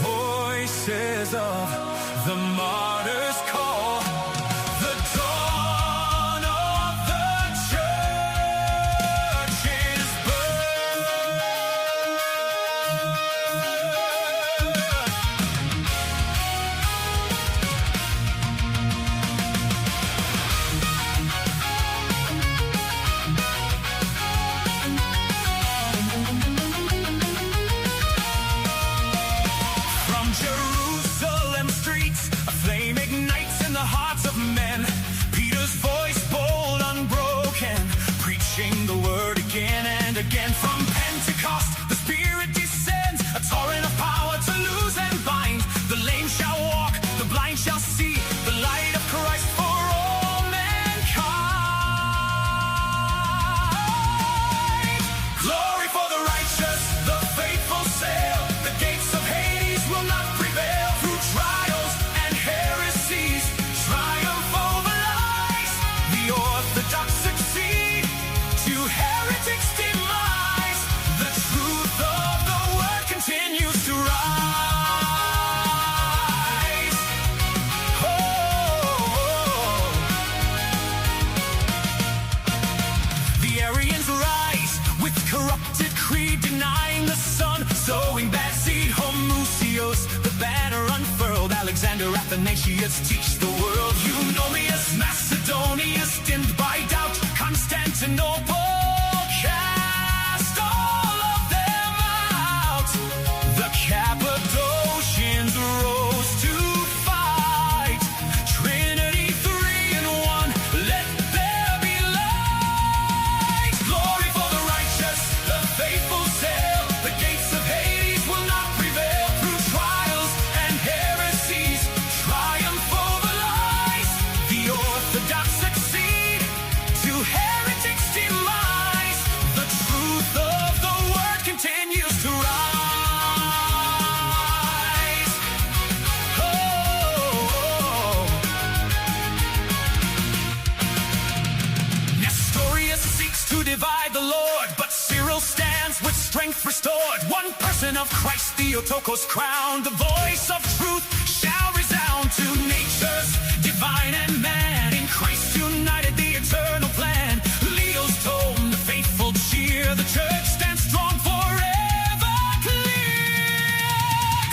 Voices of the martyrs call, the dawn of the church is birth. From Jerusalem streets, a flame ignites in the hearts of men. Peter's voice bold, unbroken, preaching the word again and again. From Pentecost, the Spirit descends, a torrent of power to loose and bind. The lame shall walk, the blind shall see, the light of Christ for all mankind. Glory for the righteous, the faithful sail. The gates of Hades will not prevail. Through trials and heresies, triumph over lies. The orthodox succeed, to heretics demise. The truth of the word continues to rise. Oh, the Arians rise with corrupted creed, denying the sun, sowing bad seed. Homoousios, the banner unfurled. Alexander, Athanasius teach the world. Eunomius, Macedonius, dimmed by doubt. Constantinople, cast all of them out. The Cappadocians rose to fight. Trinity, three in one, let there be light. Glory for the righteous, the faithful sail. The gates of Hades will not prevail. Through trials and heresies, triumph over lies. The orthodox succeed, to heretics demise. The truth of the word continues to rise. Oh, Nestorius seeks to divide the Lord, but Cyril stands with strength restored. One person of Christ, Theotokos crowned. The voice of truth shall resound to natures divine and man. In Christ united, the eternal plan. Leo's tone, the faithful cheer. The church stands strong forever clear.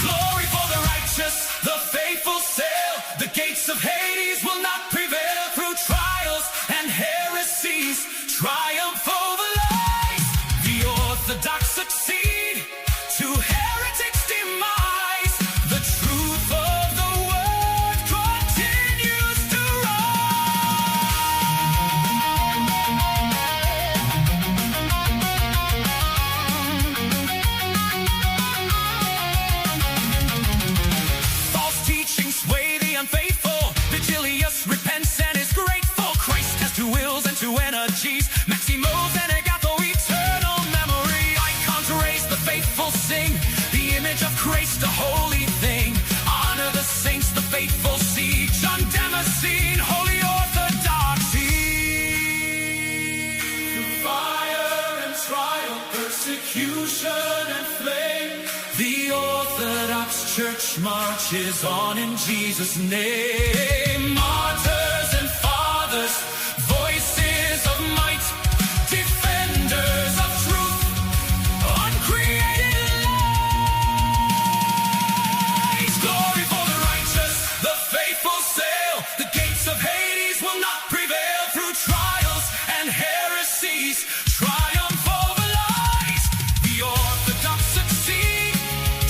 Glory for the righteous, the faithful sail. The gates of Hades will not prevail. Through trials and heresies, triumph over lies. The orthodox succeed, to heretics demise. The truth of the word continues to rise. False teachings sway the unfaithful. Vigilius repents and is grateful. Christ has two wills and two energies. Maximos and Agatho, eternal memory. Icons raise, the faithful sing. The image of Christ, a holy thing. Honor the saints, the faithful see. John Damascene, holy orthodoxy. Through fire and trial, persecution and flame, the Orthodox Church marches on in Jesus' name. Martyrs and fathers, voices of might, defenders of truth, uncreated light. Glory for the righteous, the faithful sail. The gates of Hades will not prevail. Through trials and heresies, triumph over lies. The orthodox succeed,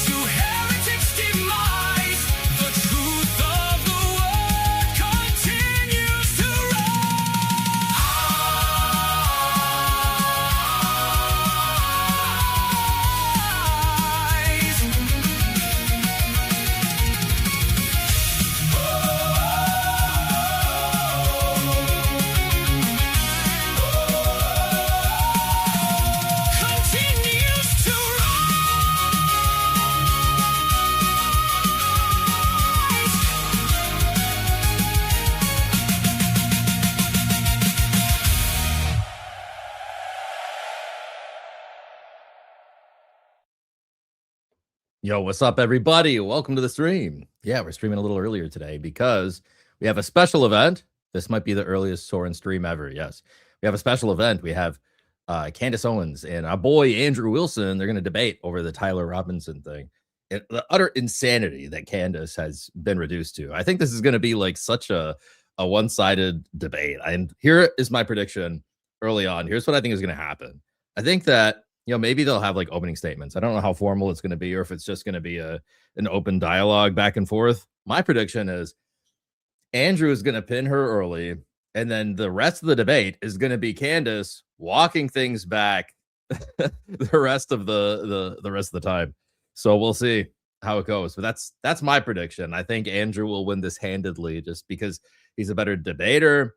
to heretics demise. The truth of the word continues. Yo, what's up, everybody? Welcome to the stream. Yeah, we're streaming a little earlier today because we have a special event. This might be the earliest Soren stream ever. Yes, we have a special event. We have Candace Owens and our boy Andrew Wilson. They're going to debate over the Tyler Robinson thing. The utter insanity that Candace has been reduced to. I think this is going to be like such a one-sided debate. And here is my prediction early on. Here's what I think is going to happen. I think that maybe they'll have like opening statements. I don't know how formal it's going to be or if it's just going to be an open dialogue back and forth. My prediction is Andrew is going to pin her early, and then the rest of the debate is going to be Candace walking things back the rest of the rest of the time. So we'll see how it goes. But that's my prediction. I think Andrew will win this handedly just because he's a better debater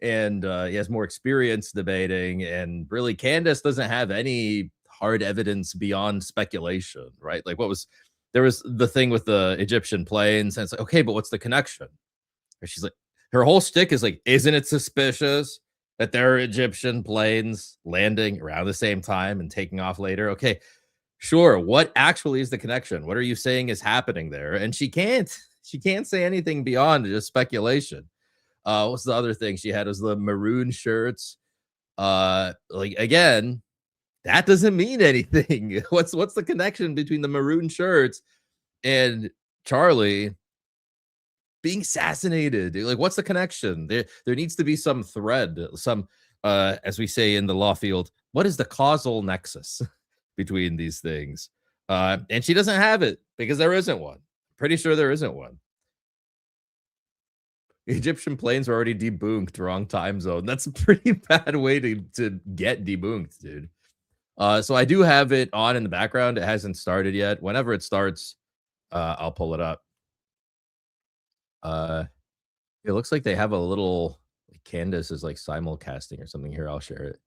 and he has more experience debating. And really, Candace doesn't have any hard evidence beyond speculation, right? Like there was the thing with the Egyptian planes, and it's like, okay, but what's the connection? And she's like, her whole shtick is like, isn't it suspicious that there are Egyptian planes landing around the same time and taking off later? Okay, sure. What actually is the connection? What are you saying is happening there? And she can't say anything beyond just speculation. What's the other thing she had? Was the maroon shirts. Like again, that doesn't mean anything. What's the connection between the maroon shirts and Charlie being assassinated? Like, what's the connection? There needs to be some thread, some as we say in the law field, what is the causal nexus between these things? And she doesn't have it because there isn't one. Pretty sure there isn't one. Egyptian planes were already debunked, wrong time zone. That's a pretty bad way to get debunked, dude. So I do have it on in the background. It hasn't started yet. Whenever it starts, I'll pull it up. It looks like they have a little Candace is like simulcasting or something here. I'll share it.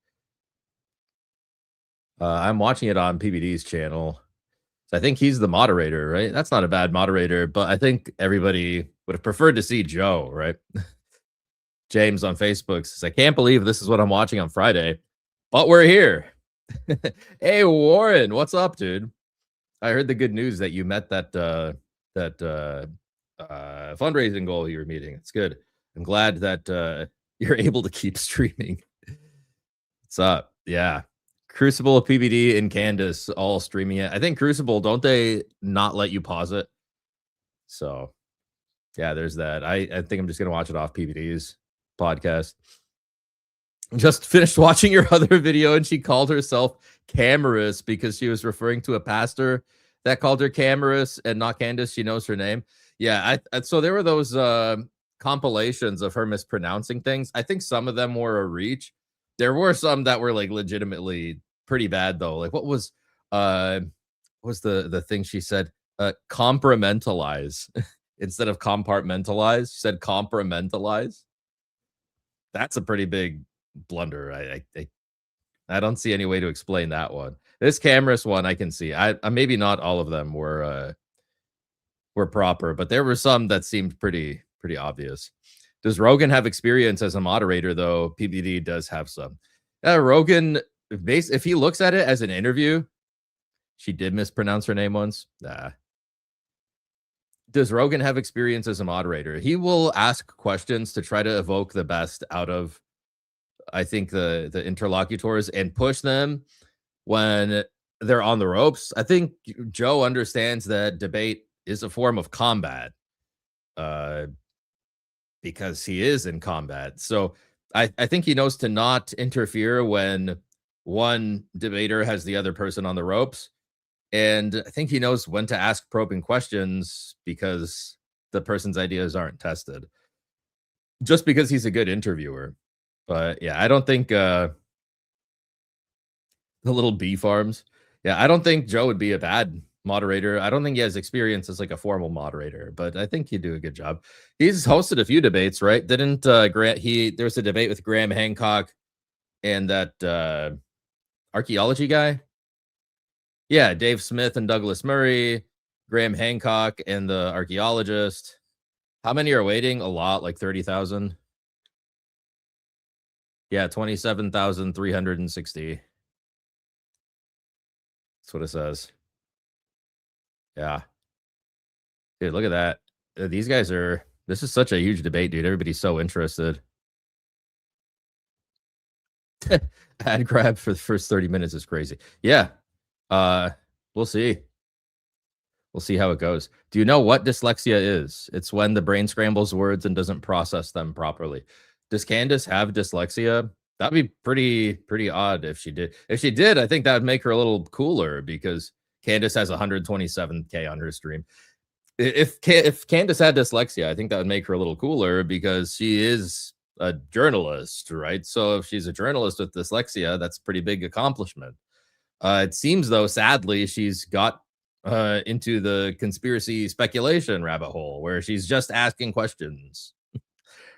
I'm watching it on PBD's channel. So I think he's the moderator, right? That's not a bad moderator, but I think everybody would have preferred to see Joe, right? James on Facebook says, I can't believe this is what I'm watching on Friday, but we're here. Hey, Warren, what's up, dude? I heard the good news that you met that fundraising goal you were meeting. It's good. I'm glad that you're able to keep streaming. What's up? Yeah. Crucible, PBD, and Candace all streaming it. I think Crucible, don't they not let you pause it? So, yeah, there's that. I think I'm just going to watch it off PBD's podcast. Just finished watching your other video, and she called herself Camerus because she was referring to a pastor that called her Camerus and not Candace. She knows her name. Yeah, so there were those compilations of her mispronouncing things. I think some of them were a reach. There were some that were like legitimately pretty bad though. Like what was the thing she said? Compartmentalize instead of compartmentalize. She said compartmentalize. That's a pretty big blunder. I don't see any way to explain that one. This Camerus one I can see. I maybe not all of them were proper, but there were some that seemed pretty obvious. Does Rogan have experience as a moderator, though? PBD does have some. Rogan, if he looks at it as an interview, she did mispronounce her name once. Does Rogan have experience as a moderator? He will ask questions to try to evoke the best out of, I think, the interlocutors and push them when they're on the ropes. I think Joe understands that debate is a form of combat. Because he is in combat. So I think he knows to not interfere when one debater has the other person on the ropes. And I think he knows when to ask probing questions because the person's ideas aren't tested. Just because he's a good interviewer. But yeah, I don't think the little bee farms. Yeah, I don't think Joe would be a bad moderator. I don't think he has experience as like a formal moderator, but I think he'd do a good job. He's hosted a few debates, right? Didn't there was a debate with Graham Hancock and that archaeology guy? Yeah, Dave Smith and Douglas Murray, Graham Hancock and the archaeologist. How many are waiting? A lot, like 30,000. Yeah, 27,360. That's what it says. Yeah. Dude, look at that. These guys are this is such a huge debate, dude. Everybody's so interested. Ad grab for the first 30 minutes is crazy. Yeah. Uh, we'll see. We'll see how it goes. Do you know what dyslexia is? It's when the brain scrambles words and doesn't process them properly. Does Candace have dyslexia? That'd be pretty odd if she did. If she did, I think that would make her a little cooler because Candace has 127K on her stream. If Candace had dyslexia, I think that would make her a little cooler because she is a journalist, right? So if she's a journalist with dyslexia, that's a pretty big accomplishment. It seems though, sadly, she's got into the conspiracy speculation rabbit hole where she's just asking questions.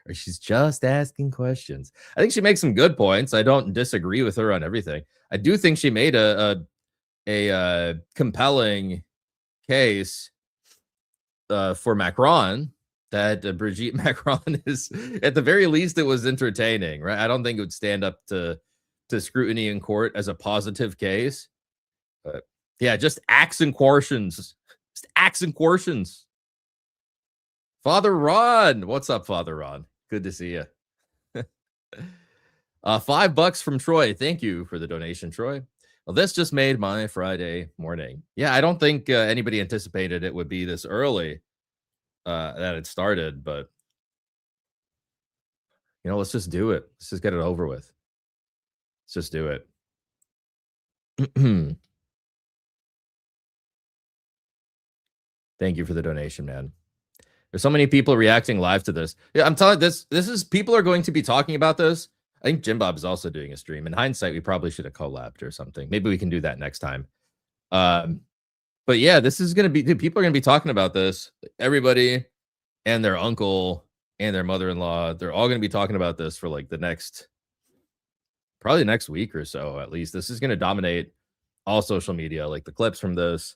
Or she's just asking questions. I think she makes some good points. I don't disagree with her on everything. I do think she made a compelling case for Macron that Brigitte Macron is at the very least it was entertaining, right? I don't think it would stand up to scrutiny in court as a positive case. But yeah, just acts and questions. Just acts and questions. Father Ron. What's up, Father Ron? Good to see you. $5 from Troy. Thank you for the donation, Troy. Well, this just made my Friday morning. Yeah, I don't think anybody anticipated it would be this early that it started, but let's just do it. Let's just get it over with. Let's just do it. Thank you for the donation, man. There's so many people reacting live to this. Yeah, I'm telling you, this is people are going to be talking about this. I think Jim Bob is also doing a stream. In hindsight, we probably should have collabed or something. Maybe we can do that next time. But yeah, this is going to be, dude, people are going to be talking about this. Everybody and their uncle and their mother-in-law, they're all going to be talking about this for like probably the next week or so, at least. This is going to dominate all social media, like the clips from this.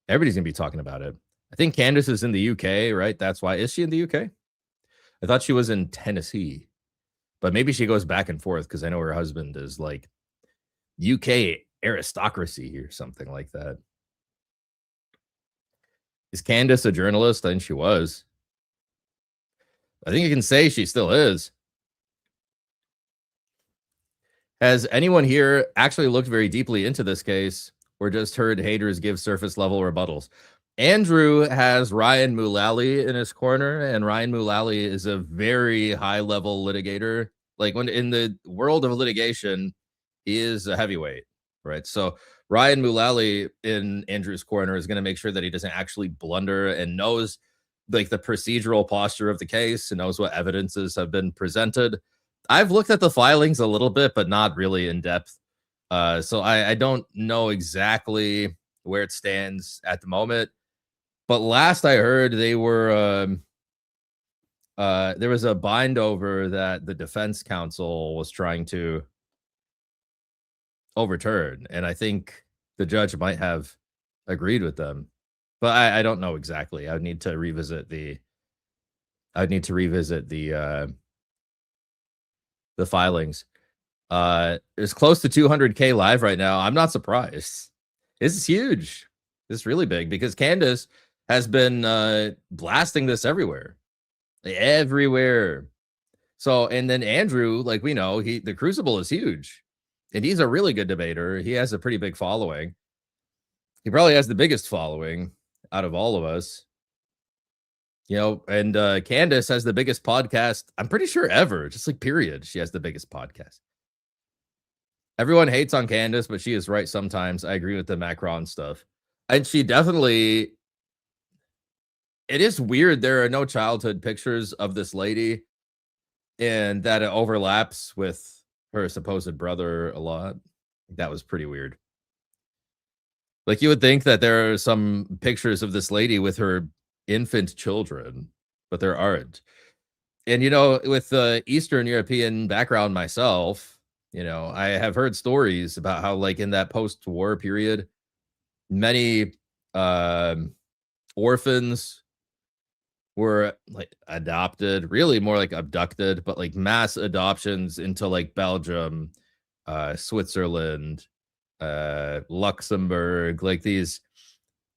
Everybody's going to be talking about it. I think Candace is in the UK, right? That's why. Is she in the UK? I thought she was in Tennessee, but maybe she goes back and forth because I know her husband is like UK aristocracy or something like that. Is Candace a journalist? I think she was. I think you can say she still is. Has anyone here actually looked very deeply into this case or just heard haters give surface level rebuttals? Andrew has Ryan Mullally in his corner, and Ryan Mullally is a very high level litigator. Like when in the world of litigation, he is a heavyweight, right? So Ryan Mullally in Andrew's corner is going to make sure that he doesn't actually blunder and knows like the procedural posture of the case and knows what evidences have been presented. I've looked at the filings a little bit, but not really in depth. So I don't know exactly where it stands at the moment. But last I heard, they were there was a bind over that the defense counsel was trying to overturn, and I think the judge might have agreed with them, but I don't know exactly. I would need to revisit the filings. It's close to 200K live right now. I'm not surprised. This is huge. This is really big because Candace has been blasting this everywhere. So, and then Andrew, like we know, the Crucible is huge. And he's a really good debater. He has a pretty big following. He probably has the biggest following out of all of us. And Candace has the biggest podcast, I'm pretty sure ever, just like period. She has the biggest podcast. Everyone hates on Candace, but she is right sometimes. I agree with the Macron stuff. And she definitely, it is weird. There are no childhood pictures of this lady and that it overlaps with her supposed brother a lot. That was pretty weird. Like you would think that there are some pictures of this lady with her infant children, but there aren't. And, with the Eastern European background myself, I have heard stories about how like in that post-war period, many orphans were like adopted, really more like abducted, but like mass adoptions into like Belgium, Switzerland, Luxembourg, like these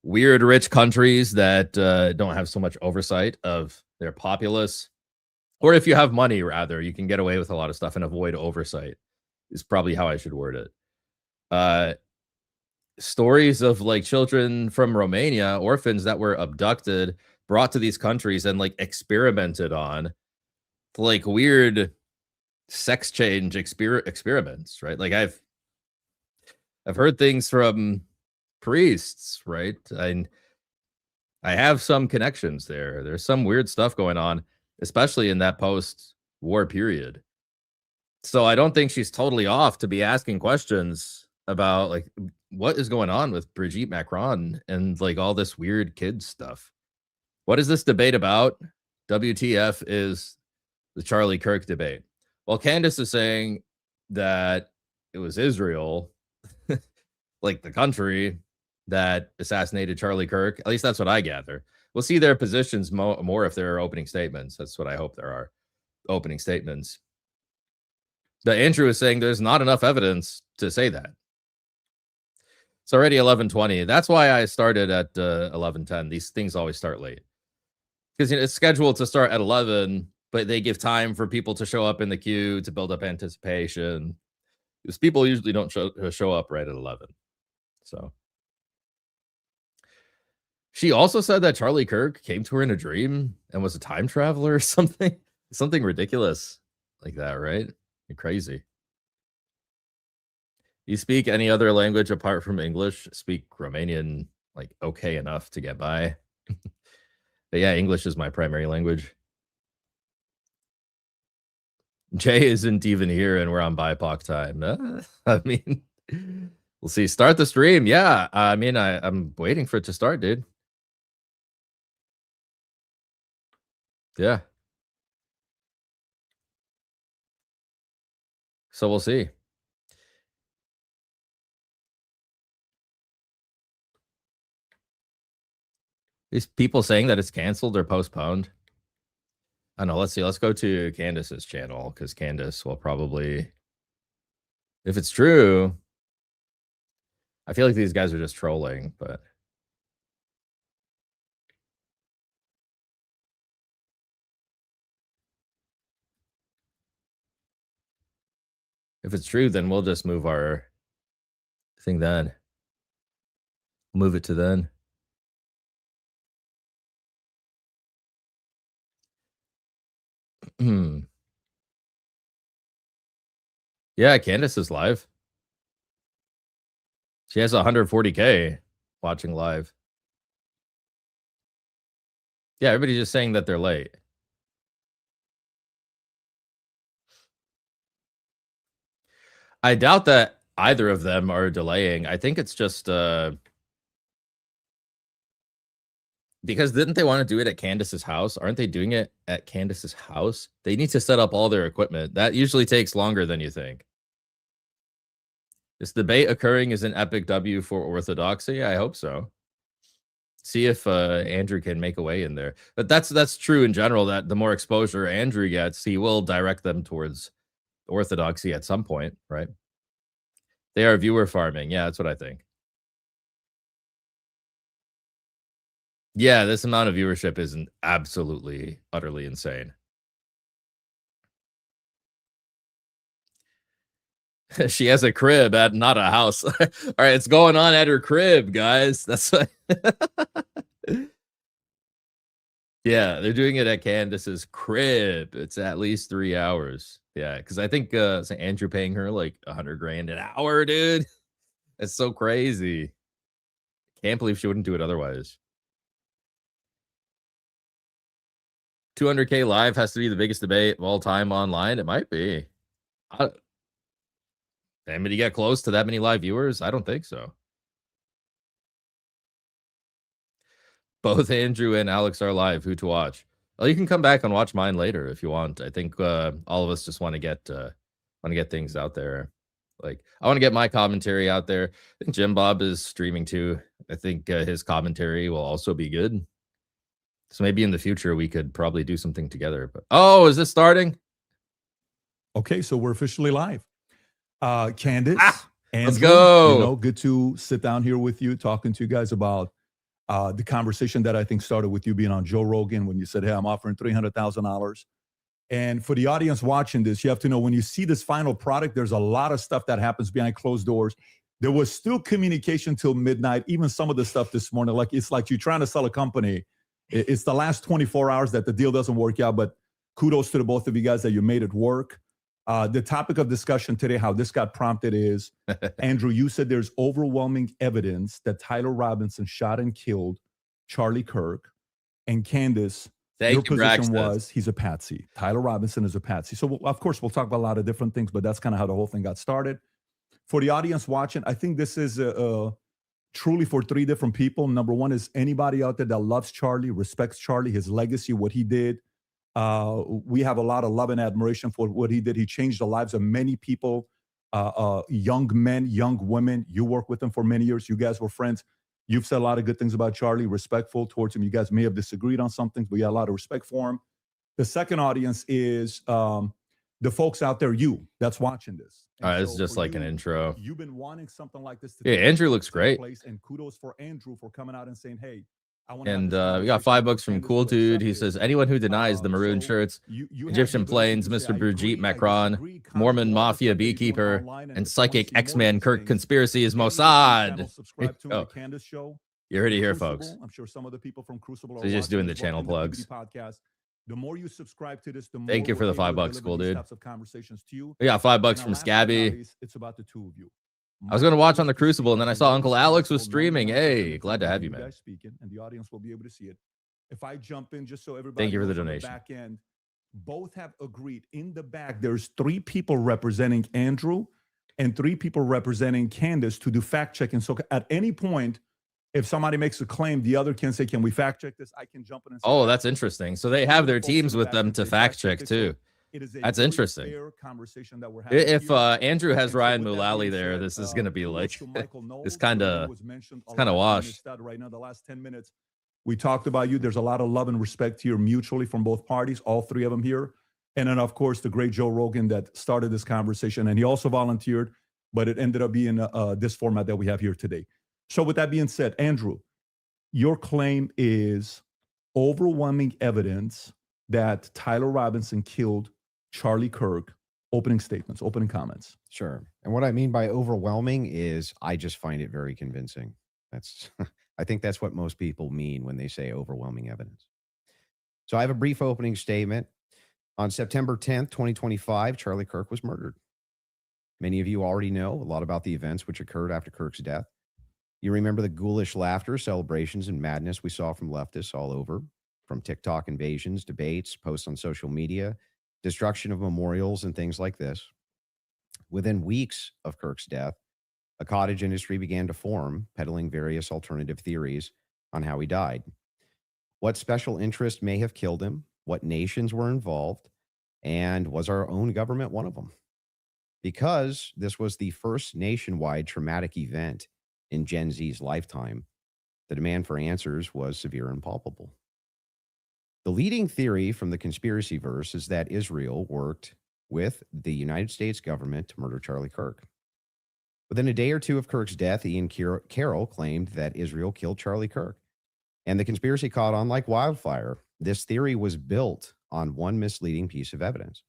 weird rich countries that don't have so much oversight of their populace. Or if you have money, rather, you can get away with a lot of stuff and avoid oversight, is probably how I should word it. Stories of like children from Romania, orphans that were abducted, brought to these countries and like experimented on, like weird sex change experiments, right? Like I've heard things from priests, right? I have some connections there. There's some weird stuff going on, especially in that post-war period. So I don't think she's totally off to be asking questions about like what is going on with Brigitte Macron and like all this weird kid stuff. What is this debate about? WTF is the Charlie Kirk debate. Well, Candace is saying that it was Israel, like the country, that assassinated Charlie Kirk. At least that's what I gather. We'll see their positions more if there are opening statements. That's what I hope there are, opening statements. But Andrew is saying there's not enough evidence to say that. It's already 11:20. That's why I started at 11:10. These things always start late because it's scheduled to start at 11, but they give time for people to show up in the queue to build up anticipation. Because people usually don't show up right at 11. So she also said that Charlie Kirk came to her in a dream and was a time traveler or something. Something ridiculous like that, right? You're crazy. You speak any other language apart from English? Speak Romanian like okay enough to get by. But yeah, English is my primary language. Jay isn't even here and we're on BIPOC time. I mean, we'll see. Start the stream. Yeah, I mean, I'm waiting for it to start, dude. Yeah. So we'll see. These people saying that it's canceled or postponed. I don't know. Let's see. Let's go to Candace's channel because Candace will probably, if it's true, I feel like these guys are just trolling, but if it's true, then we'll just move our thing then. Move it to then. Yeah, Candace is live. She has 140K watching live. Yeah, everybody's just saying that they're late. I doubt that either of them are delaying. I think it's just because didn't they want to do it at Candace's house? Aren't they doing it at Candace's house? They need to set up all their equipment. That usually takes longer than you think. This debate occurring is an epic W for orthodoxy. I hope so. See if Andrew can make a way in there. But that's true in general, that the more exposure Andrew gets, he will direct them towards orthodoxy at some point, right? They are viewer farming. Yeah, that's what I think. Yeah, this amount of viewership isn't absolutely, utterly insane. She has a crib at not a house. All right, it's going on at her crib, guys. That's what yeah, they're doing it at Candace's crib. It's at least 3 hours. Yeah, because I think Andrew paying her like 100 grand an hour, dude. That's so crazy. Can't believe she wouldn't do it otherwise. 200K live has to be the biggest debate of all time online. It might be. Anybody get close to that many live viewers? I don't think so. Both Andrew and Alex are live. Who to watch? Well, you can come back and watch mine later if you want. I think all of us just want to get things out there. Like I want to get my commentary out there. I think Jim Bob is streaming too. I think his commentary will also be good. So maybe in the future we could probably do something together. But is this starting? Okay, so we're officially live. Candace, let's Andrew, go. Good to sit down here with you, talking to you guys about The conversation that I think started with you being on Joe Rogan when you said, hey, I'm offering $300,000. And for the audience watching this, you have to know when you see this final product, there's a lot of stuff that happens behind closed doors. There was still communication till midnight, even some of the stuff this morning. Like it's like you're trying to sell a company. It's the last 24 hours that the deal doesn't work out, but kudos to the both of you guys that you made it work. The topic of discussion today, how this got prompted is, Andrew, you said there's overwhelming evidence that Tyler Robinson shot and killed Charlie Kirk. And Candace, your position was he's a patsy. Tyler Robinson is a patsy. So, of course, we'll talk about a lot of different things, but that's kind of how the whole thing got started. For the audience watching, I think this is truly for three different people. Number one is anybody out there that loves Charlie, respects Charlie, his legacy, what he did. We have a lot of love and admiration for what he did. He changed the lives of many people, young men, young women. You worked with him for many years. You guys were friends. You've said a lot of good things about Charlie, respectful towards him. You guys may have disagreed on some things, but you had a lot of respect for him. The second audience is the folks out there, you that's watching this. It's just like an intro. You've been wanting something like this. Yeah, Andrew looks great. And kudos for Andrew for coming out and saying, hey, and we got $5 from Cool Dude. He says, anyone who denies the maroon shirts, Egyptian planes, Mr. Brigitte Macron, Mormon Mafia Beekeeper, and Psychic X-Man Kirk conspiracy is Mossad. Oh. You heard it here, folks. I'm sure some of the people from Crucible are just doing the channel plugs. The more you subscribe to this, the more thank you for the $5, Cool Dude. Conversations to you. We got $5 from Scabby. It's about the two of you. I was going to watch on the Crucible, and then I saw Uncle Alex was streaming. Hey, glad to have you, man. Guys speaking, and the audience will be able to see it. If I jump in, just so everybody, thank you for the donation. Back end, both have agreed. In the back, there's 3 people representing Andrew, and 3 people representing Candace to do fact checking. So at any point, if somebody makes a claim, the other can say, "Can we fact check this?" I can jump in and say, "Oh, that's interesting." So they have their teams with them to fact check too. That's interesting. If Andrew has Ryan Mullally there, this is going to be like it's kind of washed. Right now, the last 10 minutes, we talked about you. There's a lot of love and respect here mutually from both parties, all 3 of them here. And then, of course, the great Joe Rogan that started this conversation. And he also volunteered, but it ended up being this format that we have here today. So with that being said, Andrew, your claim is overwhelming evidence that Tyler Robinson killed Charlie Kirk. Opening statements, opening comments. Sure. And what I mean by overwhelming is I just find it very convincing. That's I think that's what most people mean when they say overwhelming evidence. So I have a brief opening statement. On September 10th, 2025, Charlie Kirk was murdered. Many of you already know a lot about the events which occurred after Kirk's death. You remember the ghoulish laughter, celebrations, and madness we saw from leftists all over, from TikTok invasions, debates, posts on social media, destruction of memorials, and things like this. Within weeks of Kirk's death, a cottage industry began to form, peddling various alternative theories on how he died. What special interest may have killed him, what nations were involved, and was our own government one of them? Because this was the first nationwide traumatic event in Gen Z's lifetime, the demand for answers was severe and palpable. The leading theory from the conspiracy verse is that Israel worked with the United States government to murder Charlie Kirk. Within a day or two of Kirk's death, Ian Carroll claimed that Israel killed Charlie Kirk, and the conspiracy caught on like wildfire. This theory was built on one misleading piece of evidence,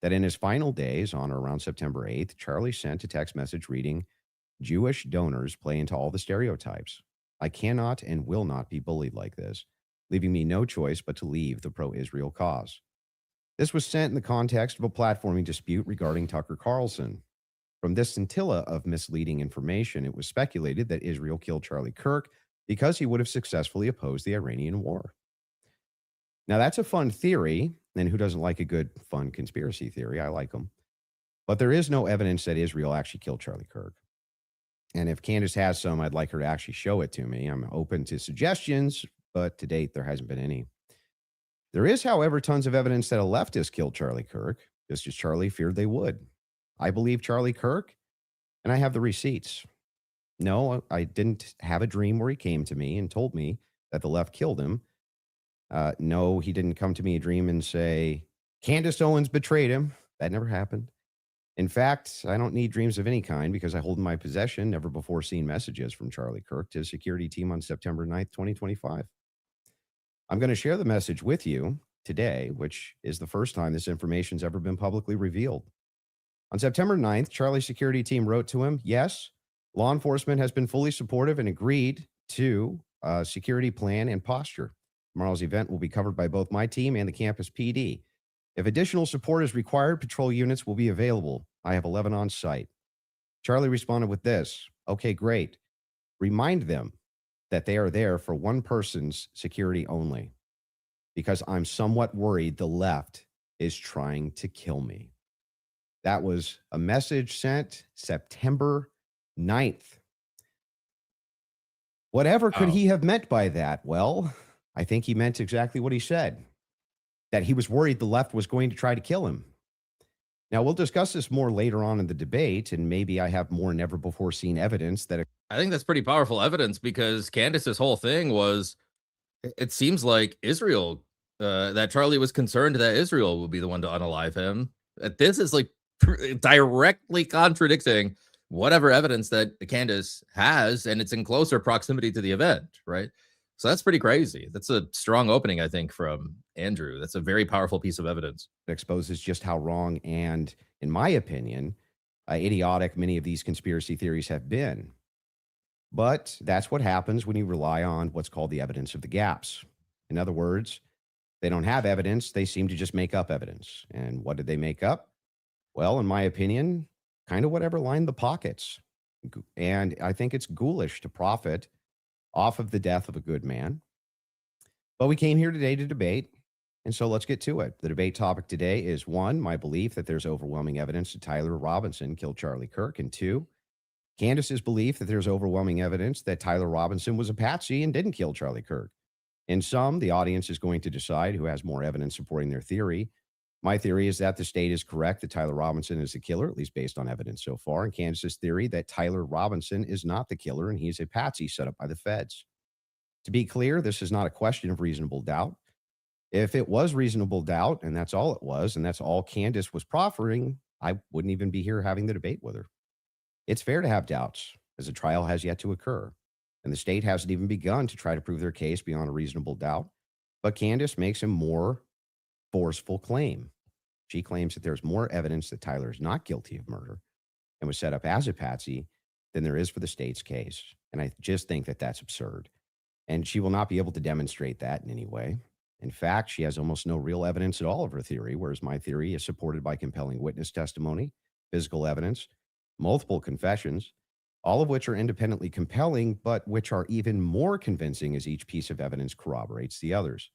that in his final days, on or around September 8th, Charlie sent a text message reading, "Jewish donors play into all the stereotypes. I cannot and will not be bullied like this, leaving me no choice but to leave the pro-Israel cause." This was sent in the context of a platforming dispute regarding Tucker Carlson. From this scintilla of misleading information, it was speculated that Israel killed Charlie Kirk because he would have successfully opposed the Iranian war. Now, that's a fun theory, and who doesn't like a good, fun conspiracy theory? I like them. But there is no evidence that Israel actually killed Charlie Kirk. And if Candace has some, I'd like her to actually show it to me. I'm open to suggestions, but to date, there hasn't been any. There is, however, tons of evidence that a leftist killed Charlie Kirk, just as Charlie feared they would. I believe Charlie Kirk, and I have the receipts. No, I didn't have a dream where he came to me and told me that the left killed him. No, he didn't come to me a dream and say, Candace Owens betrayed him. That never happened. In fact, I don't need dreams of any kind because I hold in my possession never before seen messages from Charlie Kirk to his security team on September 9th, 2025. I'm going to share the message with you today, which is the first time this information's ever been publicly revealed. On September 9th, Charlie's security team wrote to him, yes, law enforcement has been fully supportive and agreed to a security plan and posture. Tomorrow's event will be covered by both my team and the campus PD. If additional support is required, patrol units will be available. I have 11 on site. Charlie responded with this, okay, great. Remind them that they are there for one person's security only, because I'm somewhat worried the left is trying to kill me. That was a message sent September 9th. Whatever could he have meant by that? Well, I think he meant exactly what he said, that he was worried the left was going to try to kill him. Now, we'll discuss this more later on in the debate, and maybe I have more never before seen evidence that I think that's pretty powerful evidence, because Candace's whole thing was, it seems like Israel, that Charlie was concerned that Israel would be the one to unalive him. This is like directly contradicting whatever evidence that Candace has, and it's in closer proximity to the event, right? So that's pretty crazy. That's a strong opening, I think, from Andrew. That's a very powerful piece of evidence. It exposes just how wrong and, in my opinion, idiotic many of these conspiracy theories have been. But that's what happens when you rely on what's called the evidence of the gaps. In other words, they don't have evidence. They seem to just make up evidence. And what did they make up? Well, in my opinion, kind of whatever lined the pockets. And I think it's ghoulish to profit off of the death of a good man. But we came here today to debate, and so let's get to it. The debate topic today is, one, my belief that there's overwhelming evidence that Tyler Robinson killed Charlie Kirk, and two, Candace's belief that there's overwhelming evidence that Tyler Robinson was a patsy and didn't kill Charlie Kirk. In sum, the audience is going to decide who has more evidence supporting their theory. My theory is that the state is correct that Tyler Robinson is the killer, at least based on evidence so far, and Candace's theory that Tyler Robinson is not the killer and he's a patsy set up by the feds. To be clear, this is not a question of reasonable doubt. If it was reasonable doubt, and that's all it was, and that's all Candace was proffering, I wouldn't even be here having the debate with her. It's fair to have doubts, as a trial has yet to occur, and the state hasn't even begun to try to prove their case beyond a reasonable doubt. But Candace makes a more forceful claim. She claims that there's more evidence that Tyler is not guilty of murder and was set up as a patsy than there is for the state's case. And I just think that that's absurd. And she will not be able to demonstrate that in any way. In fact, she has almost no real evidence at all of her theory, whereas my theory is supported by compelling witness testimony, physical evidence, multiple confessions, all of which are independently compelling, but which are even more convincing as each piece of evidence corroborates the others.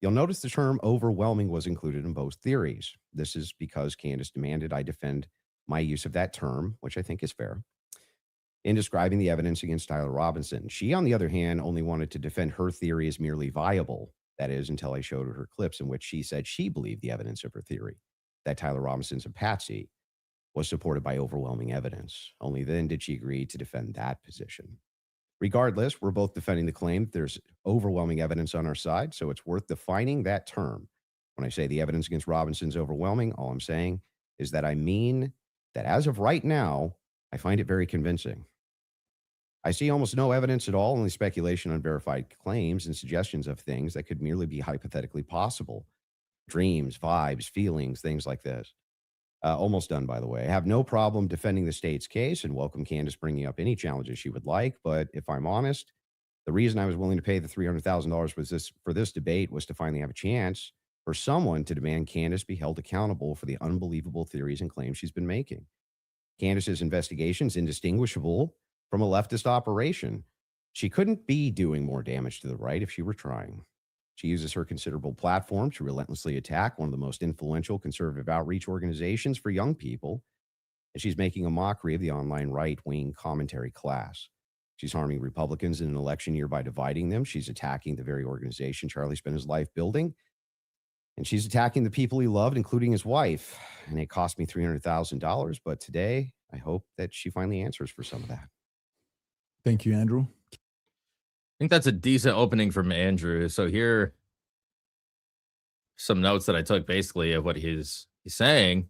You'll notice the term overwhelming was included in both theories. This is because Candace demanded I defend my use of that term, which I think is fair, in describing the evidence against Tyler Robinson. She, on the other hand, only wanted to defend her theory as merely viable. That is, until I showed her clips in which she said she believed the evidence of her theory, that Tyler Robinson's a patsy, was supported by overwhelming evidence. Only then did she agree to defend that position. Regardless, we're both defending the claim that there's overwhelming evidence on our side, so it's worth defining that term. When I say the evidence against Robinson's overwhelming, all I'm saying is that I mean that as of right now, I find it very convincing. I see almost no evidence at all, only speculation on verified claims and suggestions of things that could merely be hypothetically possible. Dreams, vibes, feelings, things like this. Almost done, by the way. I have no problem defending the state's case and welcome Candace bringing up any challenges she would like. But if I'm honest, the reason I was willing to pay the $300,000 for this debate was to finally have a chance for someone to demand Candace be held accountable for the unbelievable theories and claims she's been making. Candace's investigation is indistinguishable from a leftist operation. She couldn't be doing more damage to the right if she were trying. She uses her considerable platform to relentlessly attack one of the most influential conservative outreach organizations for young people, and she's making a mockery of the online right-wing commentary class. She's harming Republicans in an election year by dividing them. She's attacking the very organization Charlie spent his life building, and she's attacking the people he loved, including his wife. And it cost me $300,000, but today I hope that she finally answers for some of that. Thank you, Andrew. I think that's a decent opening from Andrew. So here, some notes that I took basically of what he's saying.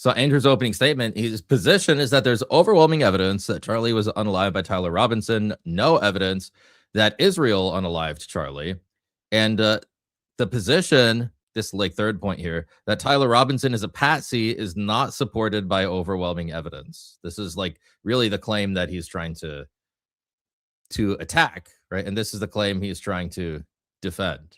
So Andrew's opening statement, his position is that there's overwhelming evidence that Charlie was unalived by Tyler Robinson, no evidence that Israel unalived Charlie. And the position, this like third point here, that Tyler Robinson is a patsy is not supported by overwhelming evidence. This is like really the claim that he's trying to attack, right? And this is the claim he's trying to defend.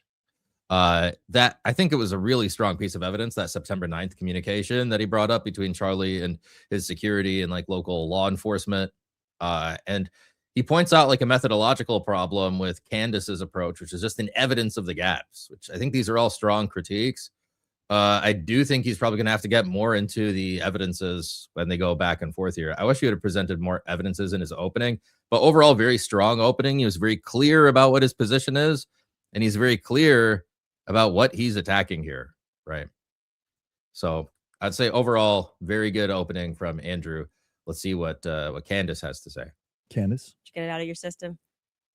That I think it was a really strong piece of evidence, that September 9th communication that he brought up between Charlie and his security and like local law enforcement. And he points out like a methodological problem with Candace's approach, which is just an evidence of the gaps, which I think these are all strong critiques. I do think he's probably going to have to get more into the evidences when they go back and forth here. I wish he would have presented more evidences in his opening, but overall, very strong opening. He was very clear about what his position is, and he's very clear about what he's attacking here, right? So I'd say overall, very good opening from Andrew. Let's see what Candace has to say. Candace? Did you get it out of your system?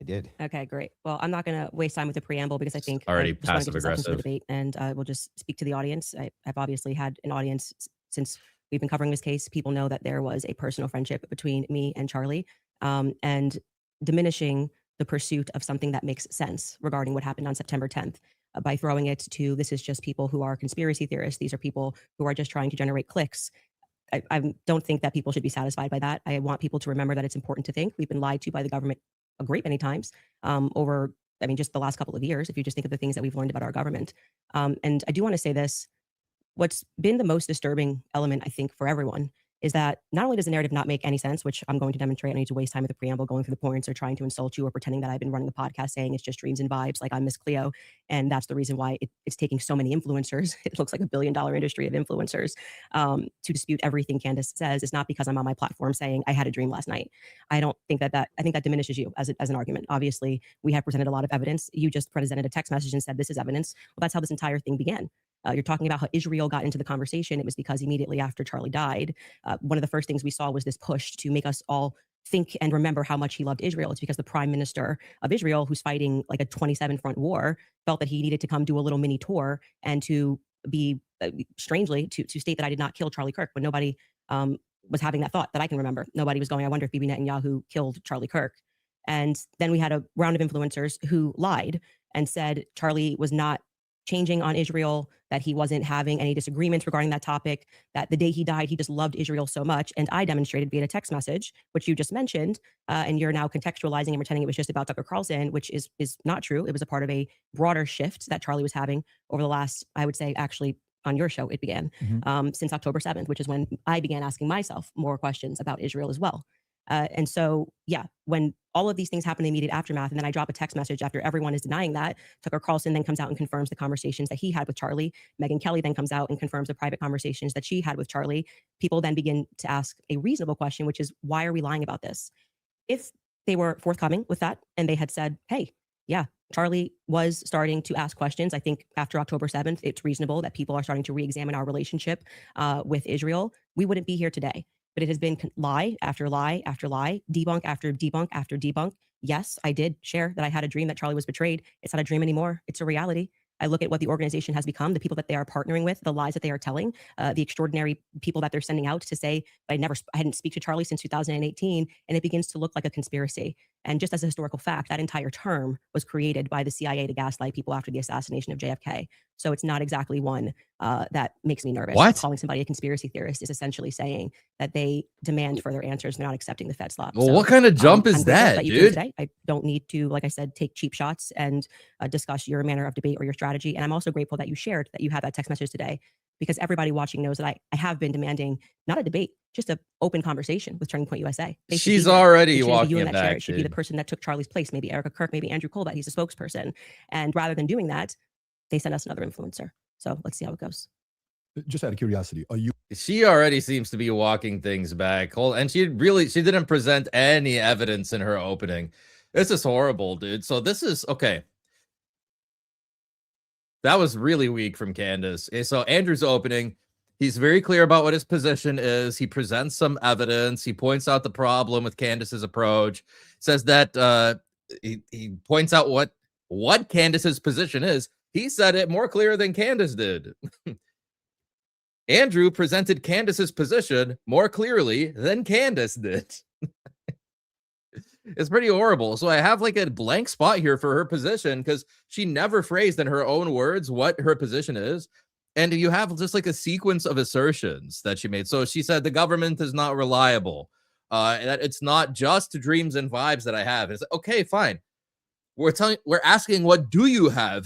I did. Okay, great. Well, I'm not going to waste time with the preamble because I think Already I just wanna get this up into the passive-aggressive. debate, and we'll just speak to the audience. I've obviously had an audience since we've been covering this case. People know that there was a personal friendship between me and Charlie, and diminishing the pursuit of something that makes sense regarding what happened on September 10th. By throwing it to this is just people who are conspiracy theorists. These are people who are just trying to generate clicks. I don't think that people should be satisfied by that. I want people to remember that it's important to think. We've been lied to by the government a great many times over, I mean, just the last couple of years, if you just think of the things that we've learned about our government. And I do want to say this, what's been the most disturbing element, I think, for everyone is that not only does the narrative not make any sense, which I'm going to demonstrate, I don't need to waste time with the preamble going through the points or trying to insult you or pretending that I've been running the podcast saying it's just dreams and vibes like I'm Miss Cleo. And that's the reason why it's taking so many influencers. It looks like $1 billion industry of influencers to dispute everything Candace says. It's not because I'm on my platform saying I had a dream last night. I don't think I think that diminishes you as an argument. Obviously, we have presented a lot of evidence. You just presented a text message and said this is evidence. Well, that's how this entire thing began. You're talking about how Israel got into the conversation. It was because immediately after Charlie died, one of the first things we saw was this push to make us all think and remember how much he loved Israel. It's because the prime minister of Israel, who's fighting like a 27 front war, felt that he needed to come do a little mini tour and to be strangely to state that I did not kill Charlie Kirk when nobody was having that thought that I can remember. Nobody was going, I wonder if Bibi Netanyahu killed Charlie Kirk. And then we had a round of influencers who lied and said Charlie was not changing on Israel, that he wasn't having any disagreements regarding that topic, that the day he died, he just loved Israel so much. And I demonstrated via a text message, which you just mentioned, and you're now contextualizing and pretending it was just about Tucker Carlson, which is not true. It was a part of a broader shift that Charlie was having over the last, I would say, actually on your show, it began since October 7th, which is when I began asking myself more questions about Israel as well. And so, yeah, when all of these things happen in the immediate aftermath, and then I drop a text message after everyone is denying that, Tucker Carlson then comes out and confirms the conversations that he had with Charlie. Megyn Kelly then comes out and confirms the private conversations that she had with Charlie. People then begin to ask a reasonable question, which is, why are we lying about this? If they were forthcoming with that and they had said, hey, yeah, Charlie was starting to ask questions. I think after October 7th, it's reasonable that people are starting to re-examine our relationship with Israel. We wouldn't be here today. But it has been lie after lie after lie, debunk after debunk after debunk. Yes, I did share that I had a dream that Charlie was betrayed. It's not a dream anymore. It's a reality. I look at what the organization has become, the people that they are partnering with, the lies that they are telling, the extraordinary people that they're sending out to say I hadn't speak to Charlie since 2018, and it begins to look like a conspiracy. And just as a historical fact, that entire term was created by the CIA to gaslight people after the assassination of JFK. So it's not exactly one that makes me nervous. What? Calling somebody a conspiracy theorist is essentially saying that they demand further answers. They're not accepting the Fed slop. Well, what kind of jump is I'm grateful that, you came dude? today. I don't need to, like I said, take cheap shots and discuss your manner of debate or your strategy. And I'm also grateful that you shared that you had that text message today, because everybody watching knows that I have been demanding not a debate, just an open conversation with Turning Point USA. They should be She's there. already It shouldn't be walking you in it that chair. back, It should be the dude. person that took Charlie's place, maybe Erica Kirk, maybe Andrew Colbert. He's a spokesperson. And rather than doing that, they send us another influencer. So let's see how it goes. Just out of curiosity, are you She already seems to be walking things back. And she didn't present any evidence in her opening. This is horrible, dude. So this is okay. That was really weak from Candace. So Andrew's opening, he's very clear about what his position is. He presents some evidence. He points out the problem with Candace's approach. Says that he points out what Candace's position is. He said it more clear than Candace did. Andrew presented Candace's position more clearly than Candace did. It's pretty horrible. So I have like a blank spot here for her position because she never phrased in her own words what her position is. And you have just like a sequence of assertions that she made. So she said the government is not reliable. That it's not just dreams and vibes that I have. It's okay, fine. We're asking what do you have,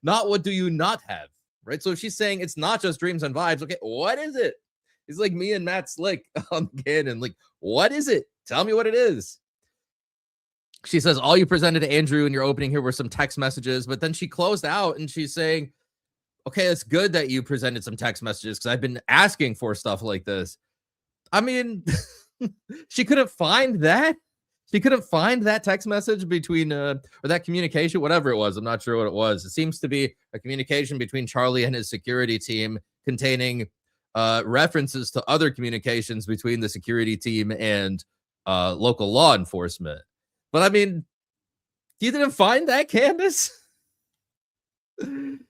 not what do you not have, right? So she's saying it's not just dreams and vibes. Okay, what is it? It's like me and Matt Slick on the kid, and like, what is it? Tell me what it is. She says all you presented to Andrew in your opening here were some text messages, but then she closed out and she's saying, okay, it's good that you presented some text messages because I've been asking for stuff like this. I mean, she couldn't find that. She couldn't find that text message between, or that communication, whatever it was. I'm not sure what it was. It seems to be a communication between Charlie and his security team containing references to other communications between the security team and local law enforcement. But I mean, you didn't find that, Candace? And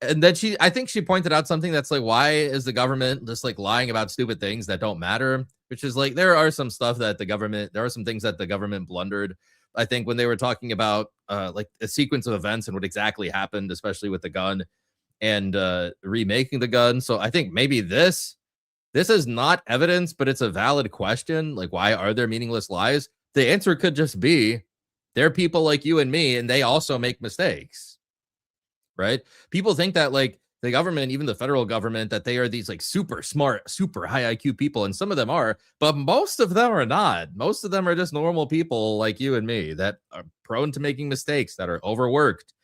then I think she pointed out something that's like, why is the government just like lying about stupid things that don't matter? Which is like, there are some things that the government blundered. I think when they were talking about like a sequence of events and what exactly happened, especially with the gun and remaking the gun. So I think maybe this is not evidence, but it's a valid question. Like, why are there meaningless lies? The answer could just be they're people like you and me, and they also make mistakes, right? People think that like the government, even the federal government, that they are these like super smart, super high IQ people, and some of them are, but most of them are not. Most of them are just normal people like you and me that are prone to making mistakes, that are overworked,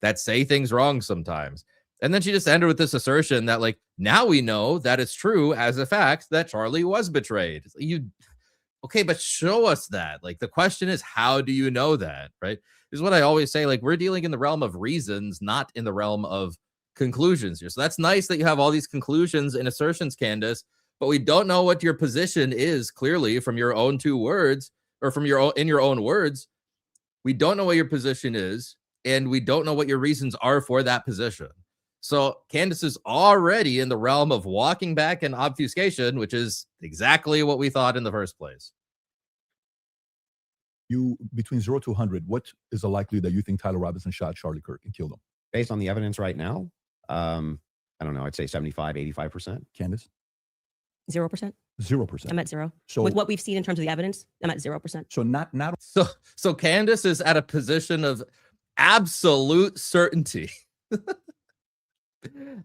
that say things wrong sometimes. And then she just ended with this assertion that like, now we know that it's true as a fact that Charlie was betrayed. Okay, but show us that. Like, the question is, how do you know that, right? Is what I always say. Like, we're dealing in the realm of reasons, not in the realm of conclusions here. So that's nice that you have all these conclusions and assertions, Candace, but we don't know what your position is clearly from your own two words, or from in your own words. We don't know what your position is, and we don't know what your reasons are for that position. So Candace is already in the realm of walking back and obfuscation, which is exactly what we thought in the first place. You, between 0 to 100, what is the likelihood that you think Tyler Robinson shot Charlie Kirk and killed him? Based on the evidence right now, I don't know. I'd say 75, 85%. Candace? 0%. 0%. I'm at 0. So with what we've seen in terms of the evidence, I'm at 0%. So not So Candace is at a position of absolute certainty.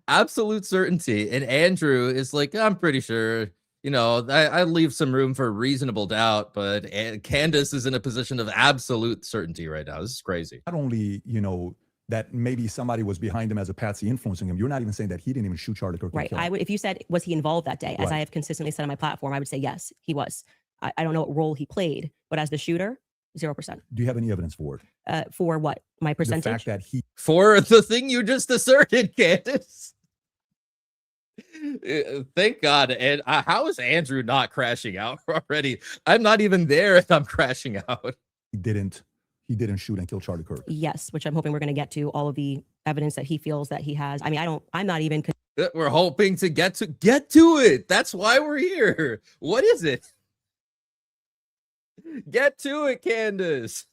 Absolute certainty. And Andrew is like, I'm pretty sure, you know, I leave some room for reasonable doubt, but Candace is in a position of absolute certainty right now. This is crazy. not only, you know, that maybe somebody was behind him as a patsy influencing him. You're not even saying that he didn't even shoot Charlie Kirk. Right. I would, if you said, was he involved that day, as Right. I have consistently said on my platform, I would say, yes, he was. I don't know what role he played, but as the shooter, 0%. Do you have any evidence for it? For what? My percentage? The fact that he For the thing you just asserted, Candace. Thank God. And how is Andrew not crashing out already? I'm not even there and I'm crashing out. he didn't shoot and kill Charlie Kirk. Yes, which I'm hoping we're going to get to all of the evidence that he feels that he has. I mean, I'm not even We're hoping to get to it. That's why we're here. What is it? Get to it, Candace.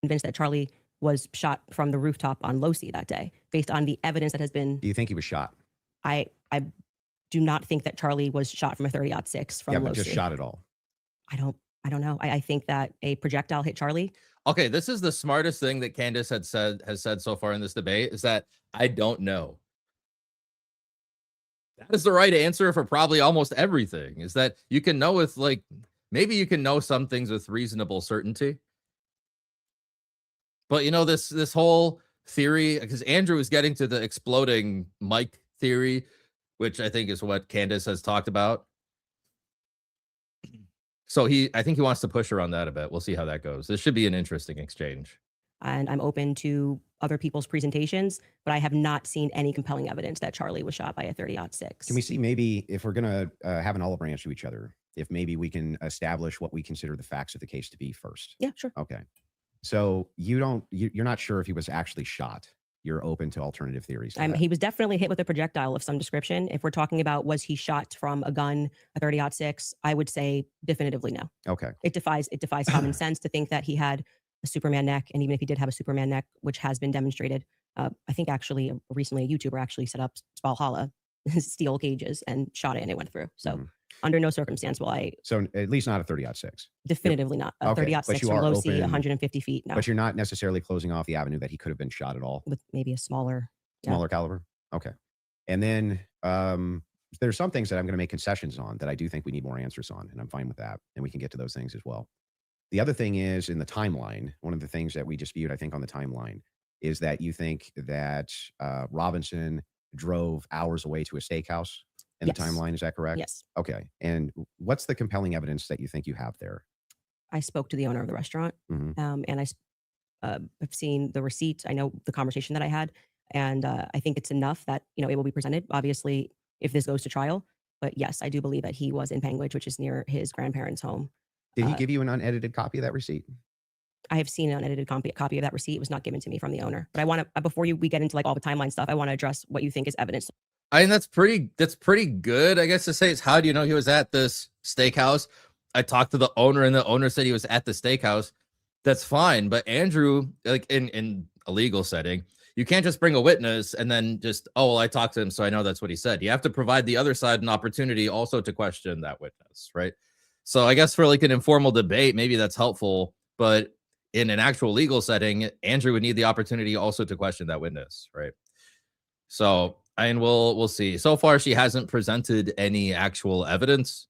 convinced that Charlie was shot from the rooftop on Losi that day, based on the evidence that has been. Do you think he was shot? I do not think that Charlie was shot from a 30-06 from Yeah, Losi. but just shot at all. I don't know. I think that a projectile hit Charlie. Okay, this is the smartest thing that Candace has said so far in this debate, is that I don't know. That is the right answer for probably almost everything, is that you can know with, like, maybe you can know some things with reasonable certainty. But, you know, this whole theory, because Andrew is getting to the exploding mic theory, which I think is what Candace has talked about. So I think he wants to push her on that a bit. We'll see how that goes. This should be an interesting exchange. And I'm open to other people's presentations, but I have not seen any compelling evidence that Charlie was shot by a 30-06. Can we see, maybe if we're going to have an olive branch to each other, if maybe we can establish what we consider the facts of the case to be first? Yeah, sure. Okay. So you're not sure if he was actually shot. you're open to alternative theories. To that. He was definitely hit with a projectile of some description. If we're talking about was he shot from a gun, a 30-06, I would say definitively no. Okay. It defies common sense to think that he had a Superman neck, and even if he did have a Superman neck, which has been demonstrated, I think actually recently a YouTuber actually set up Valhalla steel cages and shot it, and it went through. So under no circumstance will I. So at least not a 30-06. Definitively not a 30-06 from low sea, 150 feet. No, but you're not necessarily closing off the avenue that he could have been shot at all with maybe a smaller caliber. Okay, and then there's some things that I'm going to make concessions on that I do think we need more answers on, and I'm fine with that, and we can get to those things as well. The other thing is in the timeline. One of the things that we dispute, I think, on the timeline is that you think that Robinson drove hours away to a steakhouse in the timeline. Is that correct? Yes. Okay. And what's the compelling evidence that you think you have there? I spoke to the owner of the restaurant, and I have seen the receipt. I know the conversation that I had, and I think it's enough that it will be presented. Obviously, if this goes to trial, but yes, I do believe that he was in Penguich, which is near his grandparents' home. Did he give you an unedited copy of that receipt? I have seen an unedited copy of that receipt. It was not given to me from the owner. But I want to, before we get into like all the timeline stuff, I want to address what you think is evidence. I mean, that's pretty good, I guess, to say. It's how do you know he was at this steakhouse? I talked to the owner, and the owner said he was at the steakhouse. That's fine. But Andrew, like in a legal setting, you can't just bring a witness and then just, oh, well, I talked to him, so I know that's what he said. You have to provide the other side an opportunity also to question that witness, right? So I guess for like an informal debate, maybe that's helpful. But in an actual legal setting, Andrew would need the opportunity also to question that witness, right? So, and we'll see. So far, she hasn't presented any actual evidence.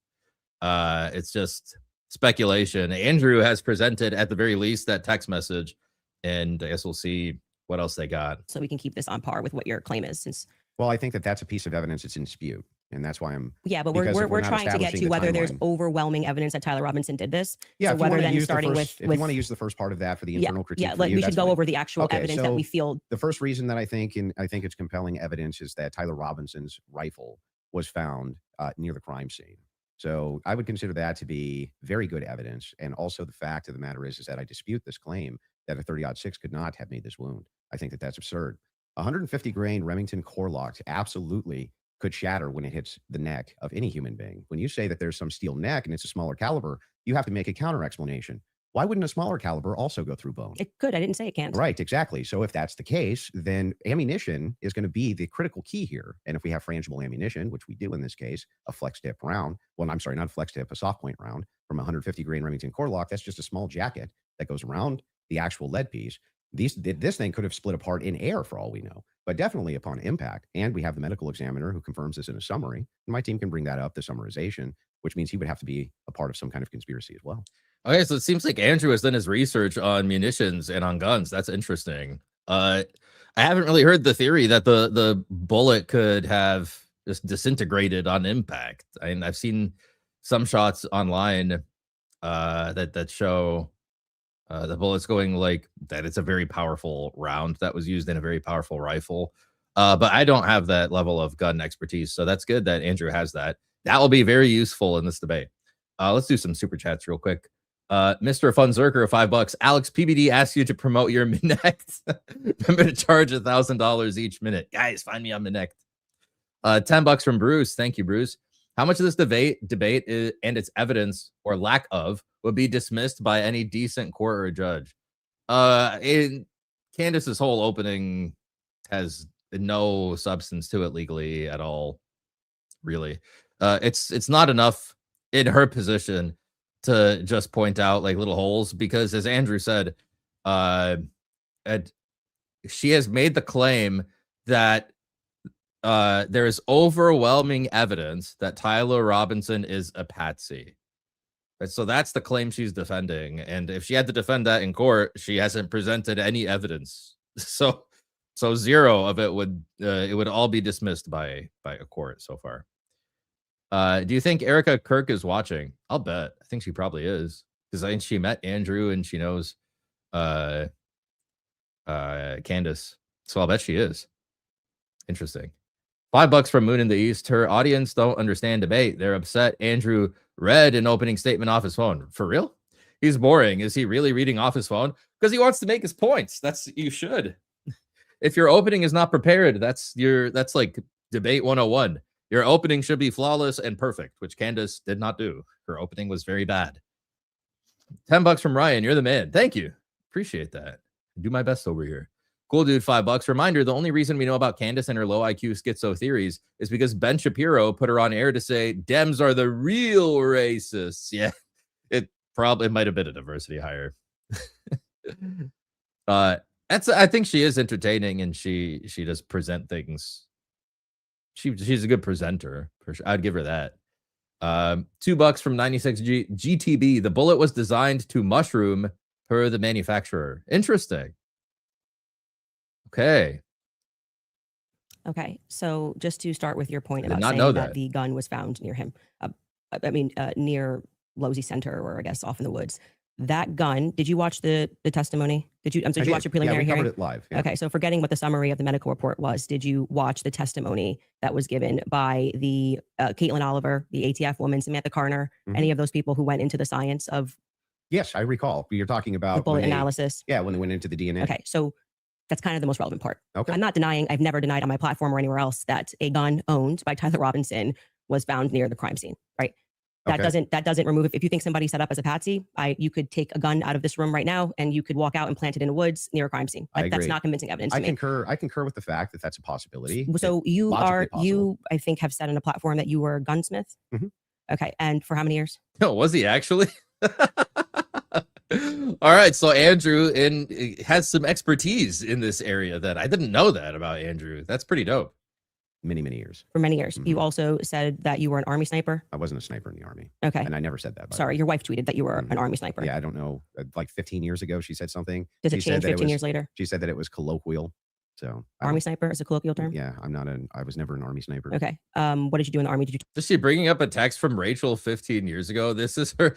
It's just speculation. Andrew has presented, at the very least, that text message, and I guess we'll see what else they got. So we can keep this on par with what your claim is, since. Well, I think that that's a piece of evidence that's in dispute, and that's why I'm. Yeah, but we're trying to get to whether there's overwhelming evidence that Tyler Robinson did this. Yeah, so whether then starting if you want to use the first part of that for the internal critique. Yeah, we should go over the actual evidence that we feel. The first reason that I think it's compelling evidence is that Tyler Robinson's rifle was found near the crime scene. So I would consider that to be very good evidence. And also the fact of the matter is that I dispute this claim that a 30-06 could not have made this wound. I think that that's absurd. 150 grain Remington core locks absolutely could shatter when it hits the neck of any human being. When you say that there's some steel neck and it's a smaller caliber, you have to make a counter explanation. Why wouldn't a smaller caliber also go through bone? It could. I didn't say it can't. Right, exactly. So if that's the case, then ammunition is going to be the critical key here. And if we have frangible ammunition, which we do in this case, a flex tip round, well, I'm sorry, not a flex tip, a soft point round from 150 grain Remington core lock, that's just a small jacket that goes around the actual lead piece. This thing could have split apart in air for all we know, but definitely upon impact. And we have the medical examiner who confirms this in a summary. And my team can bring that up, the summarization, which means he would have to be a part of some kind of conspiracy as well. Okay, so it seems like Andrew has done his research on munitions and on guns. That's interesting. I haven't really heard the theory that the bullet could have just disintegrated on impact. I've seen some shots online that show the bullets going like that. It's a very powerful round that was used in a very powerful rifle. But I don't have that level of gun expertise, so that's good that Andrew has that. That will be very useful in this debate. Let's do some super chats real quick. Mr. Funzerker, $5. Alex, PBD asks you to promote your Minect. I'm going to charge $1,000 each minute. Guys, find me on Minect. $10 from Bruce. Thank you, Bruce. How much of this debate and its evidence or lack of would be dismissed by any decent court or judge? Candace's whole opening has no substance to it legally at all, really. It's not enough in her position to just point out like little holes, because as Andrew said, she has made the claim that there is overwhelming evidence that Tyler Robinson is a patsy. Right? So that's the claim she's defending. And if she had to defend that in court, she hasn't presented any evidence. So zero of it would all be dismissed by a court so far. Do you think Erica Kirk is watching? I'll bet. I think she probably is, because I think she met Andrew and she knows Candace. So I'll bet she is. Interesting. $5 from Moon in the East. Her audience don't understand debate. They're upset Andrew read an opening statement off his phone. For real? He's boring. Is he really reading off his phone? Because he wants to make his points. You should. if your opening is not prepared, that's like debate 101. Your opening should be flawless and perfect, which Candace did not do. Her opening was very bad. $10 from Ryan. You're the man. Thank you. Appreciate that. Do my best over here. Cool dude, $5. Reminder, the only reason we know about Candace and her low IQ schizo theories is because Ben Shapiro put her on air to say Dems are the real racists. Yeah, it might have been a diversity hire. I think she is entertaining and she does present things. She's a good presenter. For sure. I'd give her that. $2 from 96G GTB. The bullet was designed to mushroom per the manufacturer. Interesting. Okay. So just to start with your point I did about not saying know that that. the gun was found near him, near Losey Center, or I guess off in the woods. That gun. Did you watch the testimony? Did you watch the preliminary yeah, we hearing? covered it live. Yeah. Okay, so forgetting what the summary of the medical report was, did you watch the testimony that was given by the Caitlin Oliver, the ATF woman, Samantha Carner, any of those people who went into the science of Yes, I recall. You're talking the about bullet when they, analysis? yeah, when they went into the DNA. Okay, so that's kind of the most relevant part. Okay. I'm not denying, I've never denied on my platform or anywhere else that a gun owned by Tyler Robinson was found near the crime scene, right? That doesn't remove, if you think somebody set up as a patsy, you could take a gun out of this room right now and you could walk out and plant it in the woods near a crime scene. I That's agree. not convincing evidence to me. I concur with the fact that that's a possibility. So you I think have said on a platform that you were a gunsmith. Mhm. Okay. And for how many years? No, was he actually? All right, so Andrew has some expertise in this area that I didn't know that about Andrew. That's pretty dope. many years. For many years. You Mhm. also said that you were an Army sniper. I wasn't a sniper in the Army, Okay. and I never said that. by the Sorry, way. your wife tweeted that you were an Army sniper. Yeah, I don't know. Like 15 years ago, she said something. Does it She said change that 15 was- years later? She said that it was colloquial. So I Army don't- sniper is a colloquial term? Yeah, I was never an Army sniper. Okay. What did you do in the Army? Did you Just she bringing up a text from Rachel 15 years ago. This is her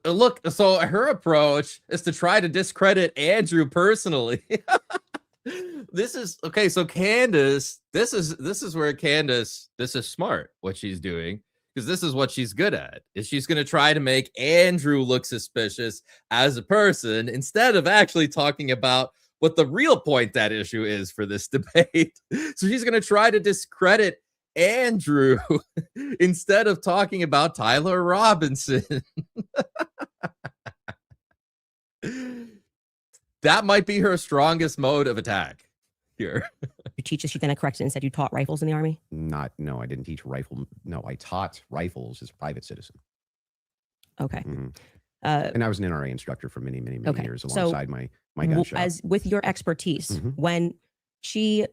look. So her approach is to try to discredit Andrew personally. This is okay. So Candace, this is where Candace, this is smart what she's doing, because this is what she's good at. Is she's going to try to make Andrew look suspicious as a person instead of actually talking about what the real point that issue is for this debate. So she's going to try to discredit Andrew instead of talking about Tyler Robinson. That might be her strongest mode of attack here. teach us? She then corrected and said you taught rifles in the Army? No, I didn't teach rifle. No, I taught rifles as a private citizen. Okay. Mhm. Uh, And I was an NRA instructor for many Okay, years so alongside my gun shop. as with your expertise, Mhm. when she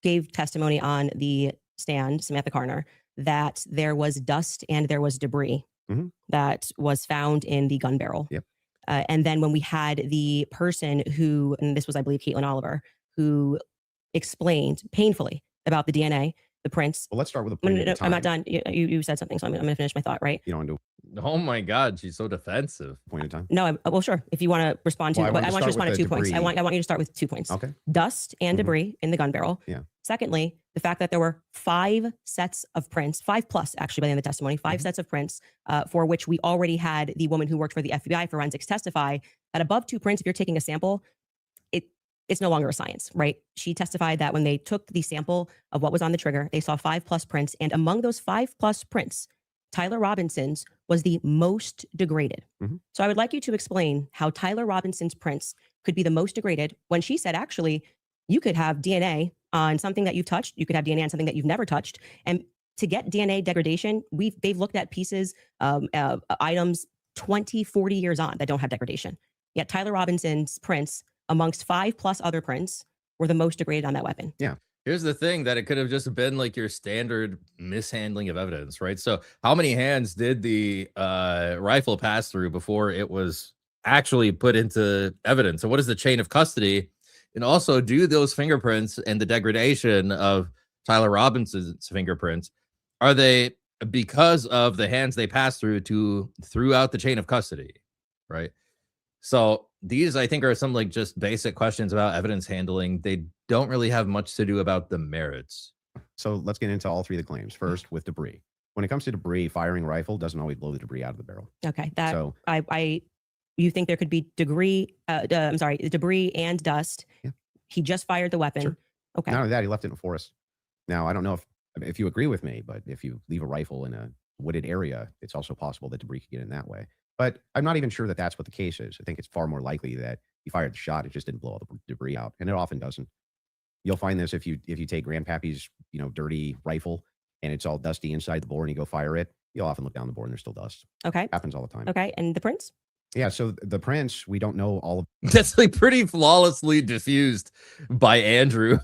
gave testimony on the stand, Samantha Carner, that there was dust and there was debris Mhm. that was found in the gun barrel. Yep. And then when we had the person who, and this was, I believe, Caitlin Oliver, who explained painfully about the DNA, the prints. Well, let's start with a No, point no, at no, a time. I'm not done. You said something, so I'm going to finish my thought, right? You don't want to do Oh my God, she's so defensive. a point at a time. No, well, sure. If you want to respond to, Well, I but wanted I to want you to start respond to with 2 the points. I debris. want you to start with 2 points. Okay. Dust and Mhm. debris in the gun barrel. Yeah. Secondly, the fact that there were 5 sets of prints, 5 plus actually by the end of the testimony, 5 Mhm. sets of prints for which we already had the woman who worked for the FBI forensics testify that above 2 prints, if you're taking a sample, it's no longer a science, right? She testified that when they took the sample of what was on the trigger, they saw 5 plus prints. And among those 5 plus prints, Tyler Robinson's was the most degraded. Mhm. So I would like you to explain how Tyler Robinson's prints could be the most degraded when she said, actually, you could have DNA on something that you've touched. You could have DNA on something that you've never touched. And to get DNA degradation, they've looked at pieces, items 20, 40 years on that don't have degradation. Yet Tyler Robinson's prints, amongst 5 plus other prints, were the most degraded on that weapon. Here's the thing, that it could have just been like your standard mishandling of evidence, right? So how many hands did the rifle pass through before it was actually put into evidence? And what is the chain of custody? And also, do those fingerprints and the degradation of Tyler Robinson's fingerprints, are they because of the hands they pass throughout the chain of custody, right? So these, I think, are some like just basic questions about evidence handling. They don't really have much to do about the merits. So let's get into all 3 of the claims. First, with debris. When it comes to debris, firing a rifle doesn't always blow the debris out of the barrel. Okay, that So you think there could be debris and dust. Yeah. He just fired the weapon. Sure. Okay. Not only that, he left it in a forest. Now, I don't know if you agree with me, but if you leave a rifle in a wooded area, it's also possible that debris could get in that way. But I'm not even sure that that's what the case is. I think it's far more likely that he fired the shot, it just didn't blow all the debris out, and it often doesn't. You'll find this if you take Grandpappy's dirty rifle and it's all dusty inside the bore and you go fire it, you'll often look down the bore and there's still dust. Okay. Happens all the time. Okay. And the prints? Yeah, so the prints, we don't know all of That's like pretty flawlessly diffused by Andrew.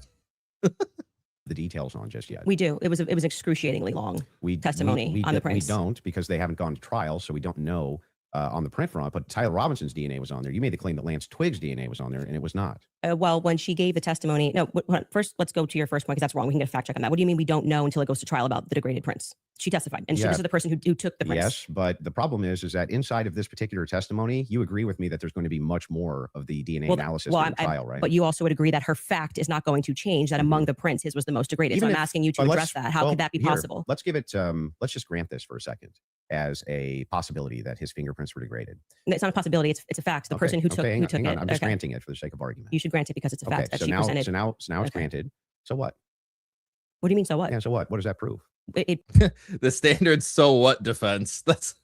the details on just yet. We do. It was excruciatingly long testimony on the prints. We don't, because they haven't gone to trial, so we don't know on the print front. But Tyler Robinson's DNA was on there. You made the claim that Lance Twiggs' DNA was on there, and it was not. Well, when she gave the testimony, no, first, let's go to your first point, because that's wrong. We can get a fact check on that. What do you mean we don't know until it goes to trial about the degraded prints? She testified, and this is the person who took the prints. Yes, but the problem is that inside of this particular testimony, you agree with me that there's going to be much more of the DNA analysis in the trial, right? But you also would agree that her fact is not going to change, that among the prints, his was the most degraded. So I'm asking you to address that. How could that be possible? Let's give it, let's just grant this for a second as a possibility that his fingerprints were degraded. It's not a possibility. It's a fact. The person who took it. I'm just granting it for the sake of argument. You should grant it because it's a fact that she presented. So now it's granted. So what? What do you mean, so what? Yeah, so what? What does that prove? The standard so what defense. That's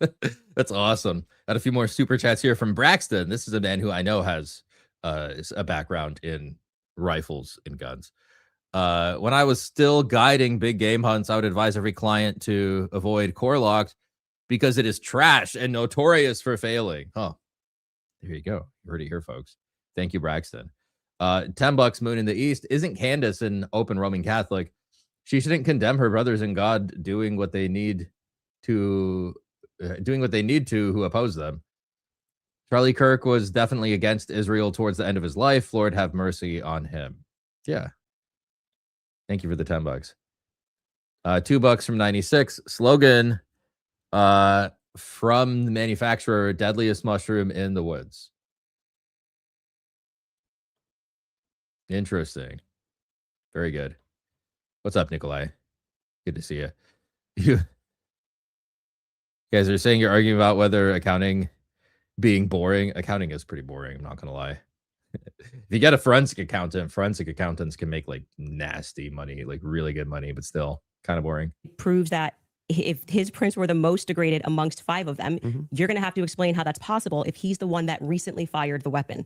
awesome. Got a few more super chats here from Braxton. This is a man who I know has a background in rifles and guns. When I was still guiding big game hunts, I would advise every client to avoid core locked because it is trash and notorious for failing. Oh, there you go. You heard it here, folks. Thank you, Braxton. $10 Moon in the East. Isn't Candace an open Roman Catholic? She shouldn't condemn her brothers in God doing what they need to who oppose them. Charlie Kirk was definitely against Israel towards the end of his life. Lord have mercy on him. Yeah. Thank you for the $10. $2 from 96. Slogan from the manufacturer, deadliest mushroom in the woods. Interesting. Very good. What's up, Nikolai? Good to see you. You guys are saying you're arguing about whether accounting being boring. Accounting is pretty boring, I'm not going to lie. If you get a forensic accountant, forensic accountants can make like nasty money, like really good money, but still kind of boring. It proves that if his prints were the most degraded amongst 5 of them, you're going to have to explain how that's possible if he's the one that recently fired the weapon.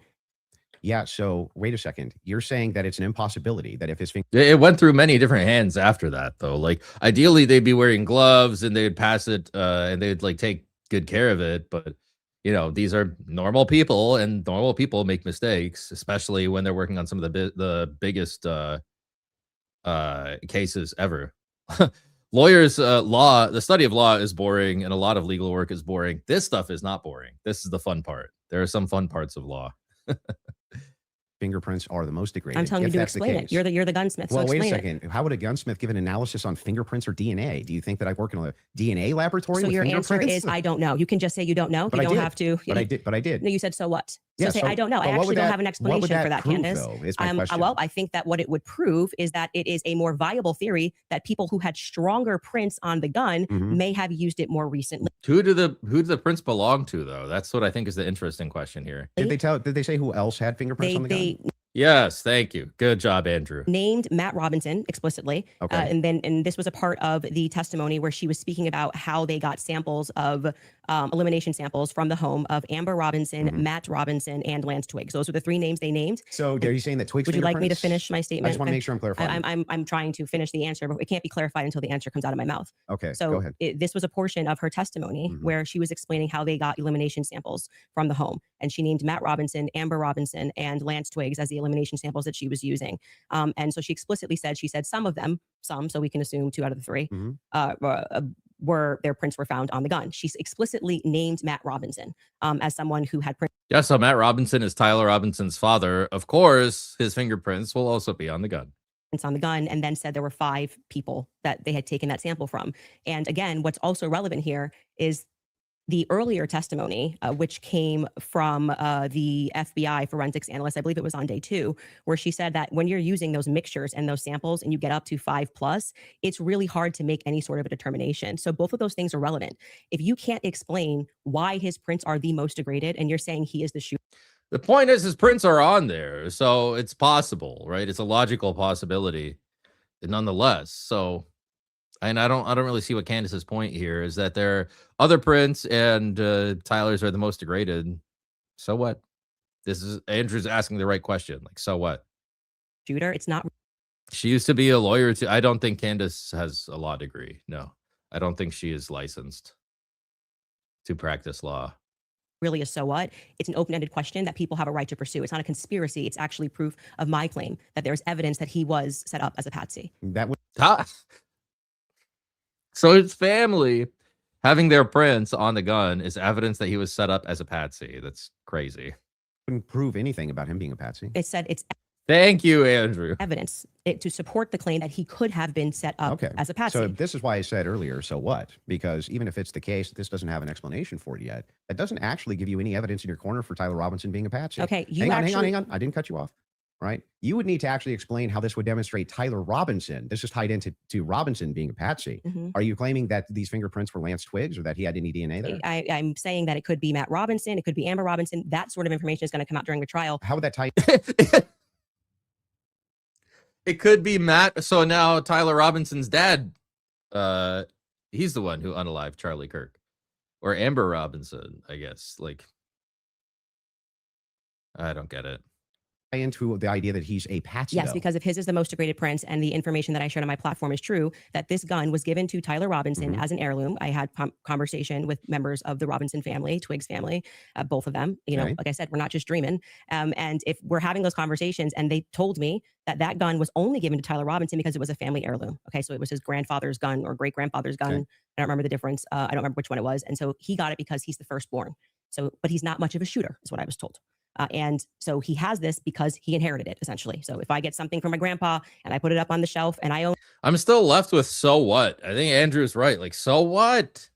Yeah, so wait a second. You're saying that it's an impossibility that if his finger... It went through many different hands after that, though. Like, ideally, they'd be wearing gloves and they'd pass it and they'd like take good care of it. But, you know, these are normal people and normal people make mistakes, especially when they're working on some of the biggest cases ever. Lawyers, the study of law is boring and a lot of legal work is boring. This stuff is not boring. This is the fun part. There are some fun parts of law. Fingerprints are the most degraded. I'm telling you to explain it. You're the gunsmith. Well, so wait a explain second. How would a gunsmith give an analysis on fingerprints or DNA? Do you think that I work in a DNA laboratory? So with your answer fingerprints? is I don't know. You can just say you don't know. You don't have to. But I did. No, you said so what? So Yeah, say so- I don't know. I but what actually would don't that- have an what would explanation for that that, prove, Candace. though, is my question. Well, I think that what it would prove is that it is a more viable theory that people who had stronger prints on the gun may have used it more recently. Who do the prints belong to, though? That's what I think is the interesting question here. Did they say who else had fingerprints on the gun? Yes, thank you. Good job, Andrew. Named Matt Robinson explicitly. Okay. And this was a part of the testimony where she was speaking about how they got samples of elimination samples from the home of Amber Robinson, Matt Robinson, and Lance Twiggs. Those were the 3 names they named. So are you saying that Twiggs Would you like me to fingerprints- finish my statement? I just want to make sure I'm clarifying. I'm trying to finish the answer, but it can't be clarified until the answer comes out of my mouth. Okay, So go ahead. this was a portion of her testimony where she was explaining how they got elimination samples from the home. And she named Matt Robinson, Amber Robinson, and Lance Twiggs as the elimination samples that she was using. And so she explicitly said some of them, so we can assume 2 out of the 3, were their prints were found on the gun. She's explicitly named Matt Robinson as someone who had prints Yeah, so Matt Robinson is Tyler Robinson's father. Of course, his fingerprints will also be on the gun. on the gun, and then said there were 5 people that they had taken that sample from. And again, what's also relevant here is the earlier testimony, which came from the FBI forensics analyst, I believe it was on day 2, where she said that when you're using those mixtures and those samples and you get up to 5+, it's really hard to make any sort of a determination. So both of those things are relevant. If you can't explain why his prints are the most degraded and you're saying he is the shooter. The point is his prints are on there, so it's possible, right? It's a logical possibility, nonetheless. So, and I don't really see what Candace's point here is that there are other prints and Tyler's are the most degraded. So what? This is Andrew's asking the right question. Like, so what? Shooter. It's not She used to be a lawyer too. I don't think Candace has a law degree. No, I don't think she is licensed to practice law. really a so what. It's an open-ended question that people have a right to pursue. It's not a conspiracy. It's actually proof of my claim that there's evidence that he was set up as a patsy. That would So his family having their prints on the gun is evidence that he was set up as a patsy. That's crazy. wouldn't prove anything about him being a patsy. It said it's Thank you, Andrew. evidence to support the claim that he could have been set up Okay. as a patsy. So this is why I said earlier, so what? Because even if it's the case that this doesn't have an explanation for it yet, that doesn't actually give you any evidence in your corner for Tyler Robinson being a patsy. Okay, you hang on. actually I didn't cut you off. Right? You would need to actually explain how this would demonstrate Tyler Robinson. This is tied into Robinson being a patsy. Mhm. Are you claiming that these fingerprints were Lance Twiggs or that he had any DNA there? I'm saying that it could be Matt Robinson, it could be Amber Robinson. That sort of information is going to come out during the trial. How would that tie? It could be Matt. So now Tyler Robinson's dad, he's the one who unalived Charlie Kirk, or Amber Robinson, I guess. Like, I don't get it. into the idea that he's a patsy? Yes, though? because if his is the most degraded prince and the information that I shared on my platform is true, that this gun was given to Tyler Robinson Mhm. as an heirloom. I had conversation with members of the Robinson family, Twiggs family, both of them. You know, Okay. like I said, we're not just dreaming. And if we're having those conversations and they told me that that gun was only given to Tyler Robinson because it was a family heirloom. Okay, so it was his grandfather's gun or great grandfather's gun. Okay. I don't remember the difference. I don't remember which one it was. And so he got it because he's the firstborn. So, but he's not much of a shooter, is what I was told. And so he has this because he inherited it, essentially. So if I get something from my grandpa and I put it up on the shelf and I own I'm still left with so what? I think Andrew's right. Like, so what?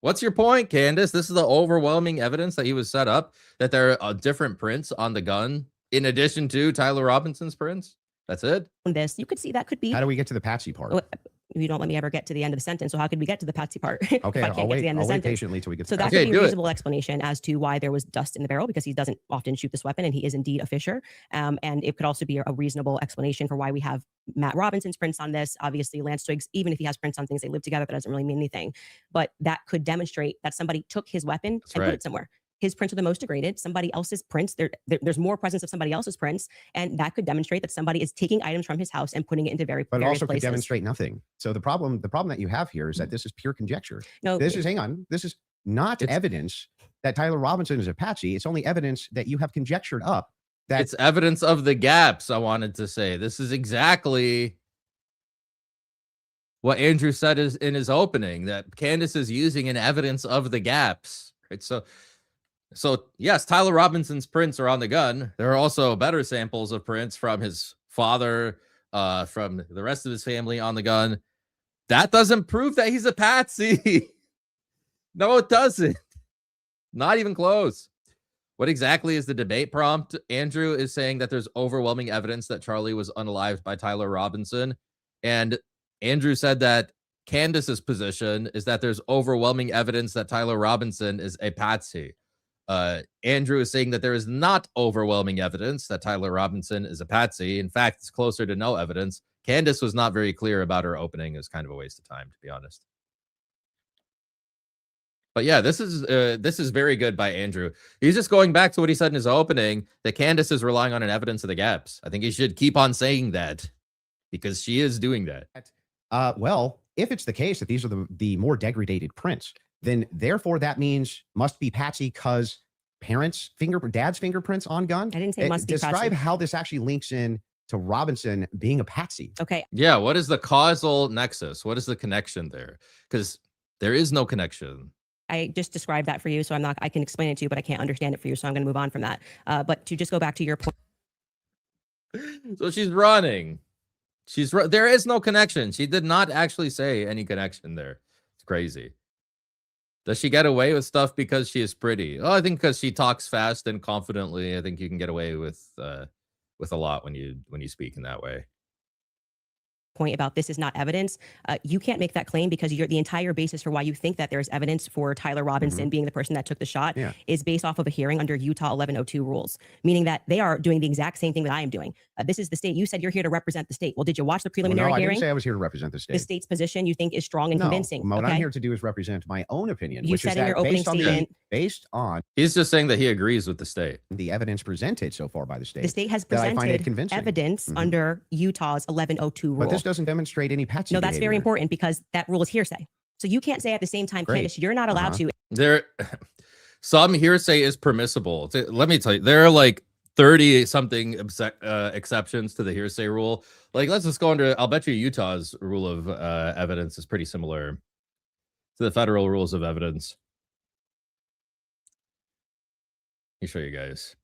What's your point, Candace? This is the overwhelming evidence that he was set up, that there are different prints on the gun in addition to Tyler Robinson's prints. That's it. this, you could see that could be. How do we get to the patsy part? Oh, you don't let me ever get to the end of the sentence. So how could we get to the patsy part? if Okay, I I'll can't get to wait. the end I'll of the wait sentence. patiently till we get to So the that patsy. Okay, could be a do it. reasonable explanation as to why there was dust in the barrel, because he doesn't often shoot this weapon and he is indeed a fisher. And it could also be a reasonable explanation for why we have Matt Robinson's prints on this. Obviously, Lance Twiggs, even if he has prints on things, they live together, that doesn't really mean anything. But that could demonstrate that somebody took his weapon That's and put right. it somewhere. His prints are the most degraded. Somebody else's prints, there's more presence of somebody else's prints, and that could demonstrate that somebody is taking items from his house and putting it into But various also could places. demonstrate nothing. So the problem that you have here is that this is pure conjecture. No, This is, hang on, this is not It's- evidence that Tyler Robinson is a patsy. It's only evidence that you have conjectured up that It's evidence of the gaps, I wanted to say. This is exactly what Andrew said is in his opening, that Candace is using an evidence of the gaps. Right. So yes, Tyler Robinson's prints are on the gun. There are also better samples of prints from his father, from the rest of his family on the gun. That doesn't prove that he's a patsy. No, it doesn't. Not even close. What exactly is the debate prompt? Andrew is saying that there's overwhelming evidence that Charlie was unalived by Tyler Robinson. And Andrew said that Candace's position is that there's overwhelming evidence that Tyler Robinson is a patsy. Andrew is saying that there is not overwhelming evidence that Tyler Robinson is a patsy. In fact, it's closer to no evidence. Candace was not very clear about her opening. It was kind of a waste of time, to be honest. But yeah, this is very good by Andrew. He's just going back to what he said in his opening, that Candace is relying on an evidence of the gaps. I think he should keep on saying that, because she is doing that. well, if it's the case that these are the more degraded prints, then therefore that means must be patsy because dad's fingerprints on gun. I didn't say must be Describe patsy. how this actually links in to Robinson being a patsy. Okay, Yeah, what is the causal nexus? What is the connection there? Because there is no connection. I just described that for you, so I can explain it to you, but I can't understand it for you, so I'm going to move on from that. But to just go back to your point, So she's running. There is no connection. She did not actually say any connection there. It's crazy. Does she get away with stuff because she is pretty? Oh, I think because she talks fast and confidently. I think you can get away with a lot when you speak in that way. point about this is not evidence, you can't make that claim because the entire basis for why you think that there's evidence for Tyler Robinson being the person that took the shot is based off of a hearing under Utah 1102 rules, meaning that they are doing the exact same thing that I am doing. This is the state. You said you're here to represent the state. Well, did you watch the preliminary no, I hearing? didn't say I was here to represent the state. The state's position you think is strong and convincing. What okay? I'm here to do is represent my own opinion. You which said is in that your opening statement, based on He's just saying that he agrees with the state. the evidence presented so far by the state. the state has that I find it presented convincing. evidence under Utah's 1102 rule. But this doesn't demonstrate any patsy No, that's very behavior. important because that rule is hearsay. So you can't say at the same time, Great. Candace, you're not allowed to. There, some hearsay is permissible. Let me tell you, there are like 30 something exceptions to the hearsay rule. Like, let's just go under. I'll bet you Utah's rule of evidence is pretty similar to the federal rules of evidence. Let me show you guys.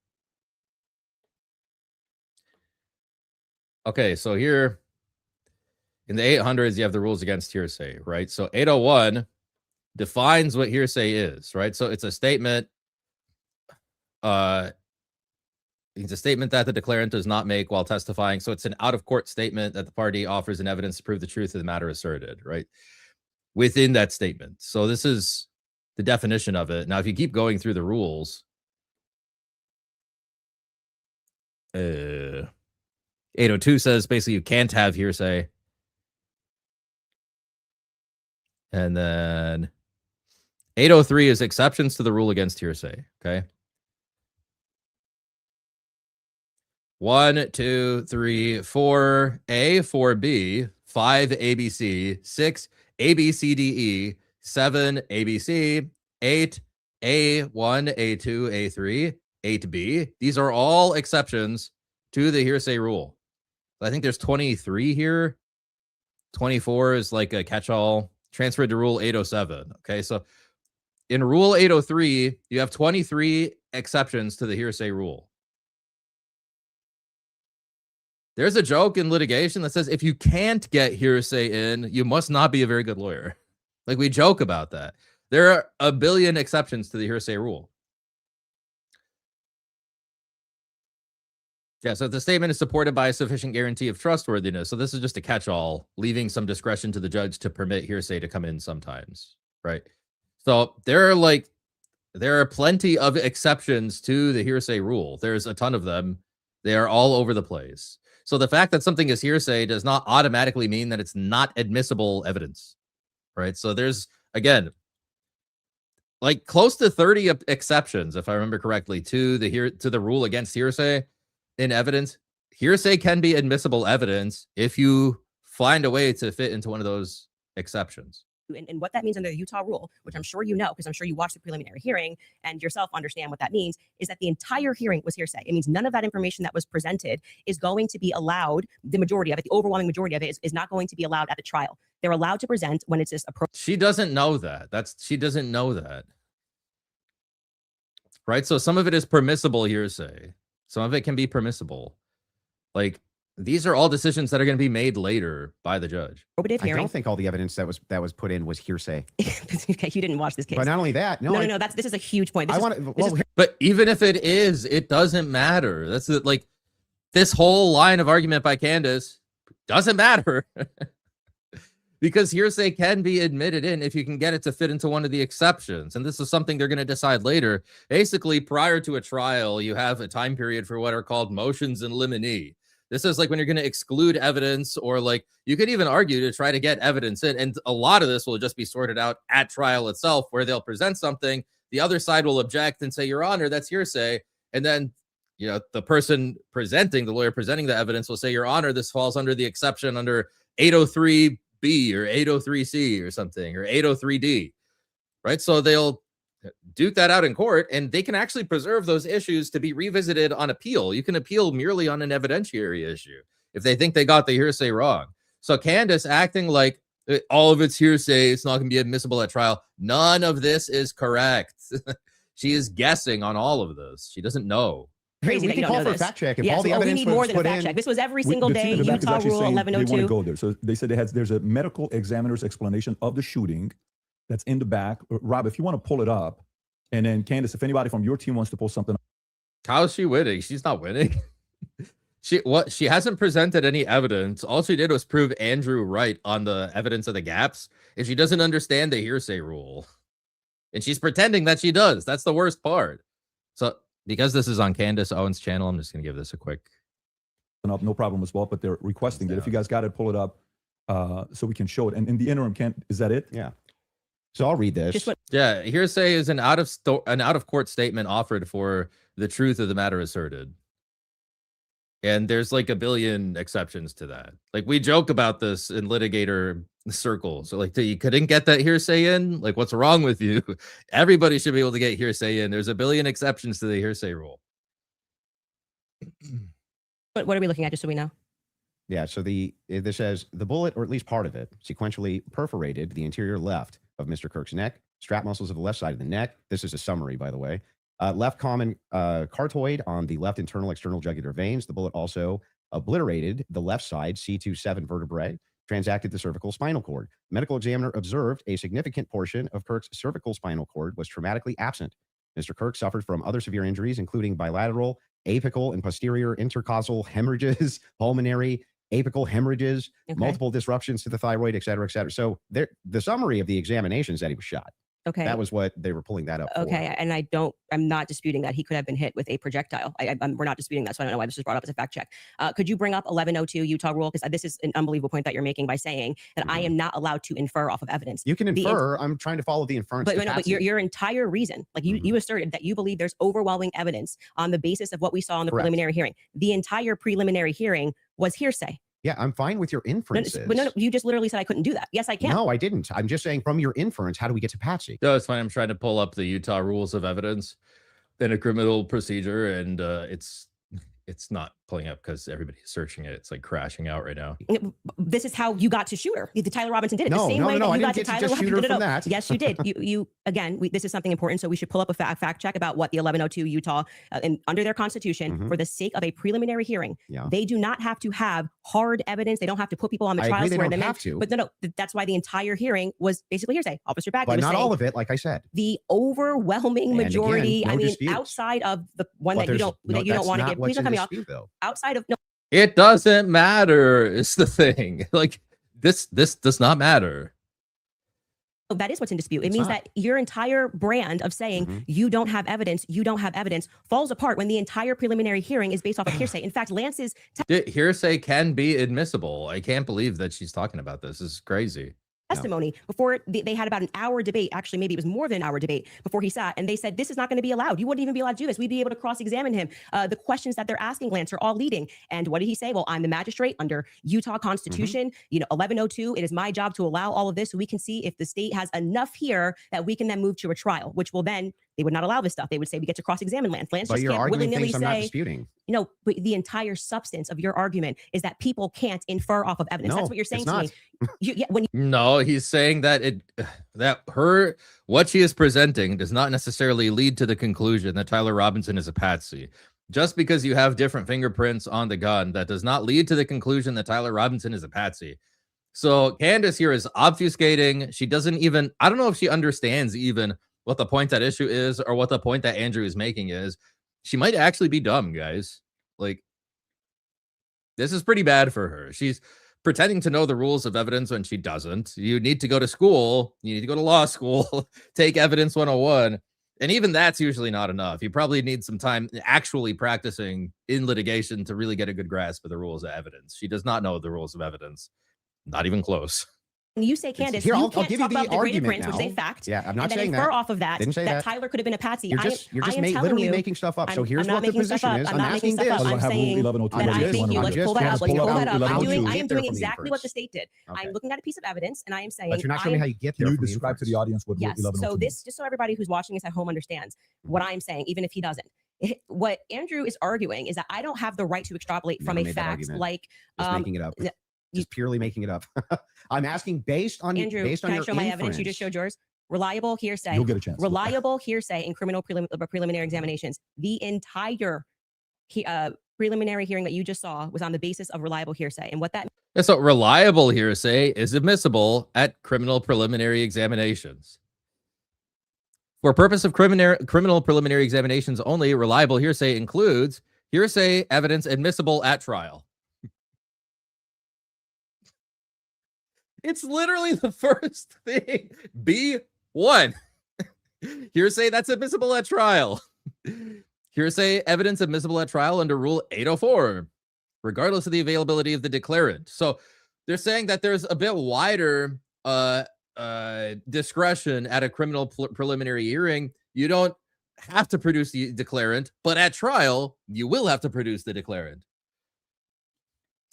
Okay, so here in the 800s, you have the rules against hearsay, right? So 801 defines what hearsay is, right? So it's a statement. It's a statement that the declarant does not make while testifying. So it's an out-of-court statement that the party offers in evidence to prove the truth of the matter asserted, right? Within that statement. So this is the definition of it. Now, if you keep going through the rules, 802 says basically you can't have hearsay. And then 803 is exceptions to the rule against hearsay. Okay. 1, 2, 3, 4 A, 4 B, 5 ABC, 6 A, B, C, D, E, 7 ABC, 8 A1, A2, A3, 8B. These are all exceptions to the hearsay rule. I think there's 23 here. 24 is like a catch-all transferred to rule 807. Okay, so in rule 803, you have 23 exceptions to the hearsay rule. There's a joke in litigation that says if you can't get hearsay in, you must not be a very good lawyer. Like, we joke about that. There are a billion exceptions to the hearsay rule. Yeah, so if the statement is supported by a sufficient guarantee of trustworthiness. So this is just a catch-all, leaving some discretion to the judge to permit hearsay to come in sometimes, right? So there are plenty of exceptions to the hearsay rule. There's a ton of them. They are all over the place. So the fact that something is hearsay does not automatically mean that it's not admissible evidence, right? So there's, again, like close to 30 exceptions, if I remember correctly, to the rule against hearsay in evidence. Hearsay can be admissible evidence if you find a way to fit into one of those exceptions. And what that means under the Utah rule, which I'm sure you know, because I'm sure you watched the preliminary hearing and yourself understand what that means, is that the entire hearing was hearsay. It means none of that information that was presented is going to be allowed. The majority of it, the overwhelming majority of it, is not going to be allowed at the trial. They're allowed to present when it's just appropriate. She doesn't know that. She doesn't know that. Right? So some of it is permissible hearsay. Some of it can be permissible. Like, these are all decisions that are going to be made later by the judge. I don't think all the evidence that was put in was hearsay. Okay, you didn't watch this case. But not only that, no. This is a huge point. But even if it is, it doesn't matter. That's like this whole line of argument by Candace doesn't matter. Because hearsay can be admitted in if you can get it to fit into one of the exceptions. And this is something they're going to decide later. Basically, prior to a trial, you have a time period for what are called motions in limine. This is like when you're going to exclude evidence, or like you could even argue to try to get evidence in. And a lot of this will just be sorted out at trial itself, where they'll present something. The other side will object and say, Your Honor, that's hearsay. And then, the person presenting, the lawyer presenting the evidence, will say, Your Honor, this falls under the exception under 803B or 803C or something, or 803D, right? So they'll duke that out in court, and they can actually preserve those issues to be revisited on appeal. You can appeal merely on an evidentiary issue if they think they got the hearsay wrong. So Candace acting like all of it's hearsay, it's not going to be admissible at trial. None of this is correct. She is guessing on all of this. She doesn't know. Crazy we that you can don't call know for a this. fact check. If Yes, all the we evidence need more was than a put fact in, check. This was every single The day. team in the back is Utah actually rule saying 1102. They want to go there. So they said there's a medical examiner's explanation of the shooting that's in the back. Rob, if you want to pull it up, and then Candace, if anybody from your team wants to pull something up. How is she winning? She's not winning. She hasn't presented any evidence. All she did was prove Andrew right on the evidence of the gaps, and she doesn't understand the hearsay rule. And she's pretending that she does. That's the worst part. So because this is on Candace Owens' channel, I'm just gonna give this a quick. No problem as well, but they're requesting it. If you guys got it, pull it up so we can show it. And in the interim, is that it? Yeah. So I'll read this. Yeah, hearsay is an out of court statement offered for the truth of the matter asserted. And there's like a billion exceptions to that. Like we joke about this in litigator circles. So like, you couldn't get that hearsay in? Like, what's wrong with you? Everybody should be able to get hearsay in. There's a billion exceptions to the hearsay rule. But what are we looking at, just so we know? Yeah, so this says the bullet, or at least part of it, sequentially perforated the interior left of Mr. Kirk's neck, strap muscles of the left side of the neck. This is a summary, by the way. Left common cartoid on the left internal external jugular veins. The bullet also obliterated the left side C27 vertebrae, transacted the cervical spinal cord. Medical examiner observed a significant portion of Kirk's cervical spinal cord was traumatically absent. Mr. Kirk suffered from other severe injuries, including bilateral, apical, and posterior intercausal hemorrhages, pulmonary, apical hemorrhages, multiple disruptions to the thyroid, et cetera, et cetera. So the summary of the examiner is that he was shot. Okay. That was what they were pulling that up for. Okay. And I'm not disputing that he could have been hit with a projectile. We're not disputing that. So I don't know why this was brought up as a fact check. Could you bring up 1102 Utah rule? Because this is an unbelievable point that you're making by saying that I am not allowed to infer off of evidence. You can infer. I'm trying to follow the inference. But your entire reason, like you asserted that you believe there's overwhelming evidence on the basis of what we saw in the preliminary hearing. The entire preliminary hearing was hearsay. Yeah, I'm fine with your inferences. But no, you just literally said I couldn't do that. Yes, I can. No, I didn't. I'm just saying from your inference, how do we get to Patsy? No, it's fine. I'm trying to pull up the Utah rules of evidence in a criminal procedure, and it's not pulling up because everybody's searching it. It's like crashing out right now. This is how you got to Shooter. Tyler Robinson did it the same way that you got to Tyler Robinson. Yes, you did. You again. This is something important, so we should pull up a fact check about what the 1102 Utah, and under their constitution, for the sake of a preliminary hearing, they do not have to have hard evidence. They don't have to put people on the trial square. They don't have to. But no, that's why the entire hearing was basically hearsay. Officer Bagley, but not all of it, like I said. The overwhelming majority. Again, outside of the one that you don't want to give. Please don't cut me off. Outside of it doesn't matter. It's the thing. Like this does not matter. That is what's in dispute. It means that your entire brand of saying you don't have evidence falls apart when the entire preliminary hearing is based off of hearsay. In fact, Lance's hearsay can be admissible. I can't believe that she's talking about this. This is crazy. Testimony before they had about an hour debate. Actually, maybe it was more than an hour debate before he sat, and they said this is not going to be allowed. You wouldn't even be allowed to do this. We'd be able to cross-examine him. The questions that they're asking Lance are all leading. And what did he say? Well, I'm the magistrate under Utah Constitution. 1102. It is my job to allow all of this so we can see if the state has enough here that we can then move to a trial, which will then they would not allow this stuff. They would say we get to cross-examine Lance. Lance just can't willy-nilly say. I'm not disputing. No, but the entire substance of your argument is that people can't infer off of evidence. That's what you're saying to me. No, he's saying that what she is presenting does not necessarily lead to the conclusion that Tyler Robinson is a patsy. Just because you have different fingerprints on the gun, that does not lead to the conclusion that Tyler Robinson is a patsy. So Candace here is obfuscating. She doesn't even, I don't know if she understands even what the point at issue is or what the point that Andrew is making is. She might actually be dumb, guys. Like, this is pretty bad for her. She's pretending to know the rules of evidence when she doesn't. You need to go to school. You need to go to law school, take evidence 101. And even that's usually not enough. You probably need some time actually practicing in litigation to really get a good grasp of the rules of evidence. She does not know the rules of evidence. Not even close. When you say Candace, here, you I'll can't give talk you the about the greater argument prince, now. which is a fact. Yeah, I'm not and saying then infer that. off of that Didn't say that. Tyler could have been a patsy. You're just literally making stuff up. So here's what the position is. I'm asking this. I'm saying that I think you. Let's pull that up. Let's pull that up. I am doing exactly what the state did. I'm looking at a piece of evidence, and I am saying. But you're not showing me how you get there. Can you describe to the audience what 1102 so this, just so everybody who's watching this at home understands what I'm saying, even if he doesn't. What Andrew is arguing is that I don't have the right to extrapolate from a fact like making it up. Just purely making it up. I'm asking based on Andrew. Based can on I show my evidence? You just showed yours. Reliable hearsay. You'll get a chance. Reliable hearsay in criminal preliminary examinations. The entire preliminary hearing that you just saw was on the basis of reliable hearsay, and what that. So reliable hearsay is admissible at criminal preliminary examinations. For purpose of criminal preliminary examinations only, reliable hearsay includes Hearsay evidence admissible at trial. It's literally the first thing. B1. Hearsay that's admissible at trial. Hearsay evidence admissible at trial under Rule 804, regardless of the availability of the declarant. So they're saying that there's a bit wider discretion at a criminal preliminary hearing. You don't have to produce the declarant, but at trial, you will have to produce the declarant.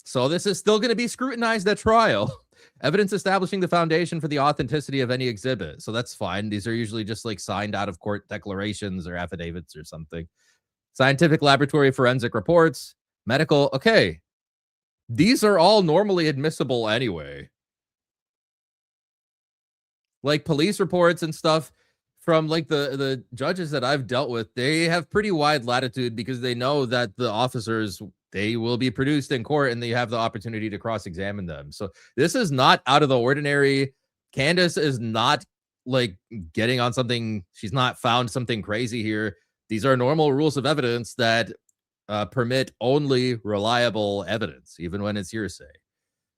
So this is still going to be scrutinized at trial. Evidence establishing the foundation for the authenticity of any exhibit. So that's fine. These are usually just like signed out of court declarations or affidavits or something. Scientific laboratory forensic reports, medical. Okay. These are all normally admissible anyway. Like police reports and stuff from like the judges that I've dealt with, they have pretty wide latitude because they know that the officers, they will be produced in court and they have the opportunity to cross-examine them. So this is not out of the ordinary. Candace is not like getting on something. She's not found something crazy here. These are normal rules of evidence that permit only reliable evidence, even when it's hearsay.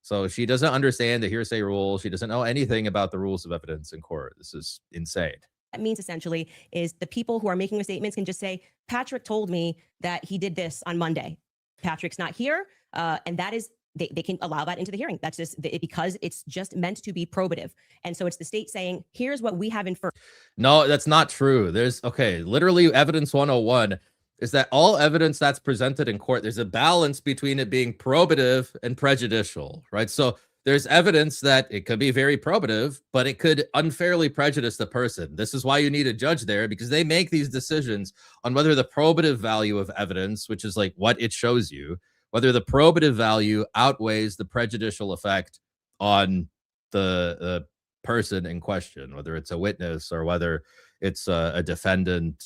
So she doesn't understand the hearsay rule. She doesn't know anything about the rules of evidence in court. This is insane. That means essentially is the people who are making the statements can just say, Patrick told me that he did this on Monday. Patrick's not here. And that is, they can allow that into the hearing. That's just because it's just meant to be probative. And so it's the state saying, here's what we have inferred. No, that's not true. Literally evidence 101 is that all evidence that's presented in court, there's a balance between it being probative and prejudicial, right? So there's evidence that it could be very probative, but it could unfairly prejudice the person. This is why you need a judge there, because they make these decisions on whether the probative value of evidence, which is like what it shows you, whether the probative value outweighs the prejudicial effect on the person in question, whether it's a witness or whether it's a defendant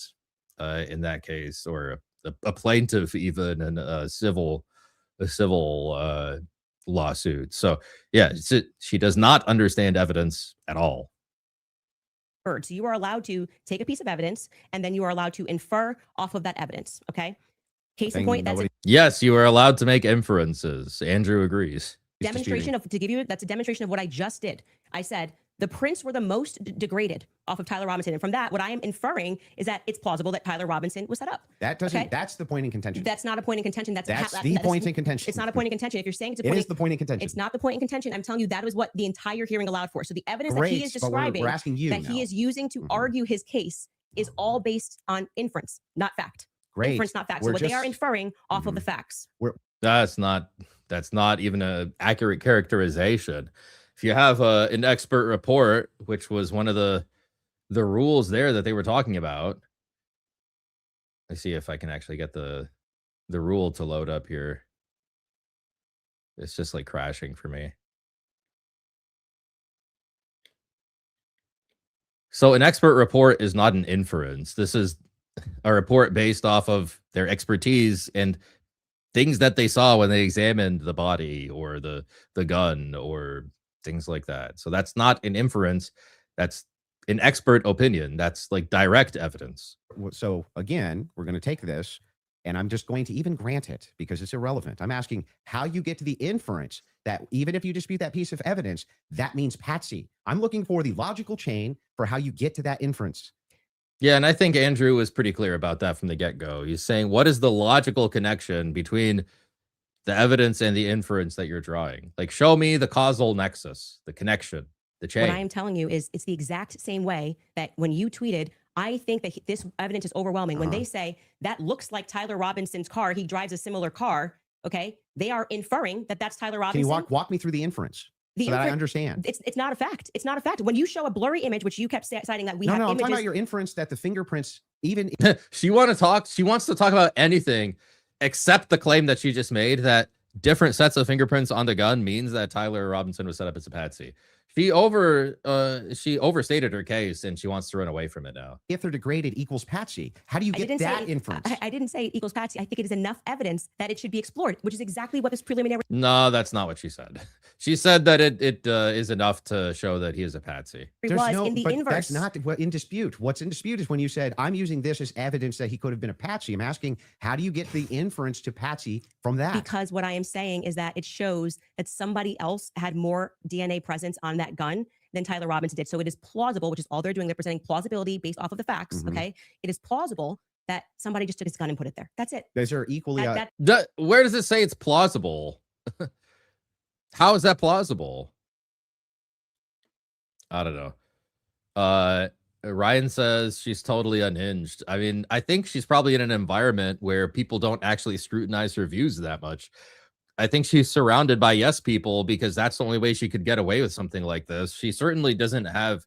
in that case, or a plaintiff even in a civil lawsuit. So yeah, she does not understand evidence at all. So you are allowed to take a piece of evidence and then you are allowed to infer off of that evidence. Okay. Case in point, yes, you are allowed to make inferences. Andrew agrees. Demonstration of, to give you, that's a demonstration of what I just did. I said the prints were the most degraded off of Tyler Robinson. And from that, what I am inferring is that it's plausible that Tyler Robinson was set up. That doesn't, that's the point in contention. That's not a point in contention. That's the point in contention. It's not a point in contention. If you're saying it's a point, it is the point in contention. It's not the point in contention. I'm telling you that is what the entire hearing allowed for. So the evidence that he is describing, we're asking you that he is using to argue his case is all based on inference, not fact. Great. Inference, not fact. So what they are inferring off of the facts. That's not even an accurate characterization. If you have an expert report, which was one of the rules there that they were talking about. Let's see if I can actually get the rule to load up here. It's just like crashing for me. So an expert report is not an inference. This is a report based off of their expertise and things that they saw when they examined the body or the gun or things like that. So that's not an inference. That's an expert opinion. That's like direct evidence. So again, we're going to take this and I'm just going to even grant it because it's irrelevant. I'm asking how you get to the inference that even if you dispute that piece of evidence, that means patsy. I'm looking for the logical chain for how you get to that inference. Yeah, and I think Andrew was pretty clear about that from the get-go. He's saying, what is the logical connection between the evidence and the inference that you're drawing? Like, show me the causal nexus, the connection, the chain. What I am telling you is it's the exact same way that when you tweeted, I think that this evidence is overwhelming. When they say that looks like Tyler Robinson's car, he drives a similar car, okay? They are inferring that that's Tyler Robinson. Can you walk me through the inference? So that I understand. It's not a fact. It's not a fact. When you show a blurry image, which you kept citing that we have images. I'm talking about your inference that the fingerprints even... She wants to talk about anything except the claim that she just made that different sets of fingerprints on the gun means that Tyler Robinson was set up as a patsy. She overstated her case and she wants to run away from it now. If they're degraded equals patsy, how do you get that inference? I didn't say it equals patsy. I think it is enough evidence that it should be explored, which is exactly what this preliminary... No, that's not what she said. She said that it is enough to show that he is a patsy. It There's was no, in the but inverse. that's not what in dispute. What's in dispute is when you said, I'm using this as evidence that he could have been a patsy. I'm asking, how do you get the inference to patsy from that? Because what I am saying is that it shows that somebody else had more DNA presence on that gun than Tyler Robinson did. So it is plausible, which is all they're doing. They're presenting plausibility based off of the facts. Mhm. Okay. It is plausible that somebody just took his gun and put it there. That's it. Those are equally. Where does it say it's plausible? How is that plausible? I don't know. Ryan says she's totally unhinged. I mean, I think she's probably in an environment where people don't actually scrutinize her views that much. I think she's surrounded by yes people because that's the only way she could get away with something like this. She certainly doesn't have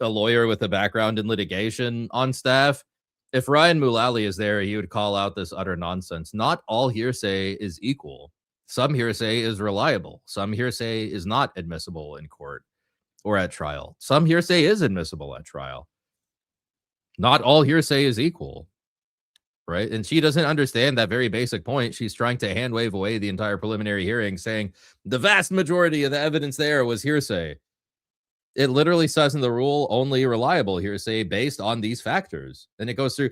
a lawyer with a background in litigation on staff. If Ryan Mullally is there, he would call out this utter nonsense. Not all hearsay is equal. Some hearsay is reliable. Some hearsay is not admissible in court or at trial. Some hearsay is admissible at trial. Not all hearsay is equal, right? And she doesn't understand that very basic point. She's trying to hand wave away the entire preliminary hearing, saying the vast majority of the evidence there was hearsay. It literally says in the rule only reliable hearsay based on these factors. And it goes through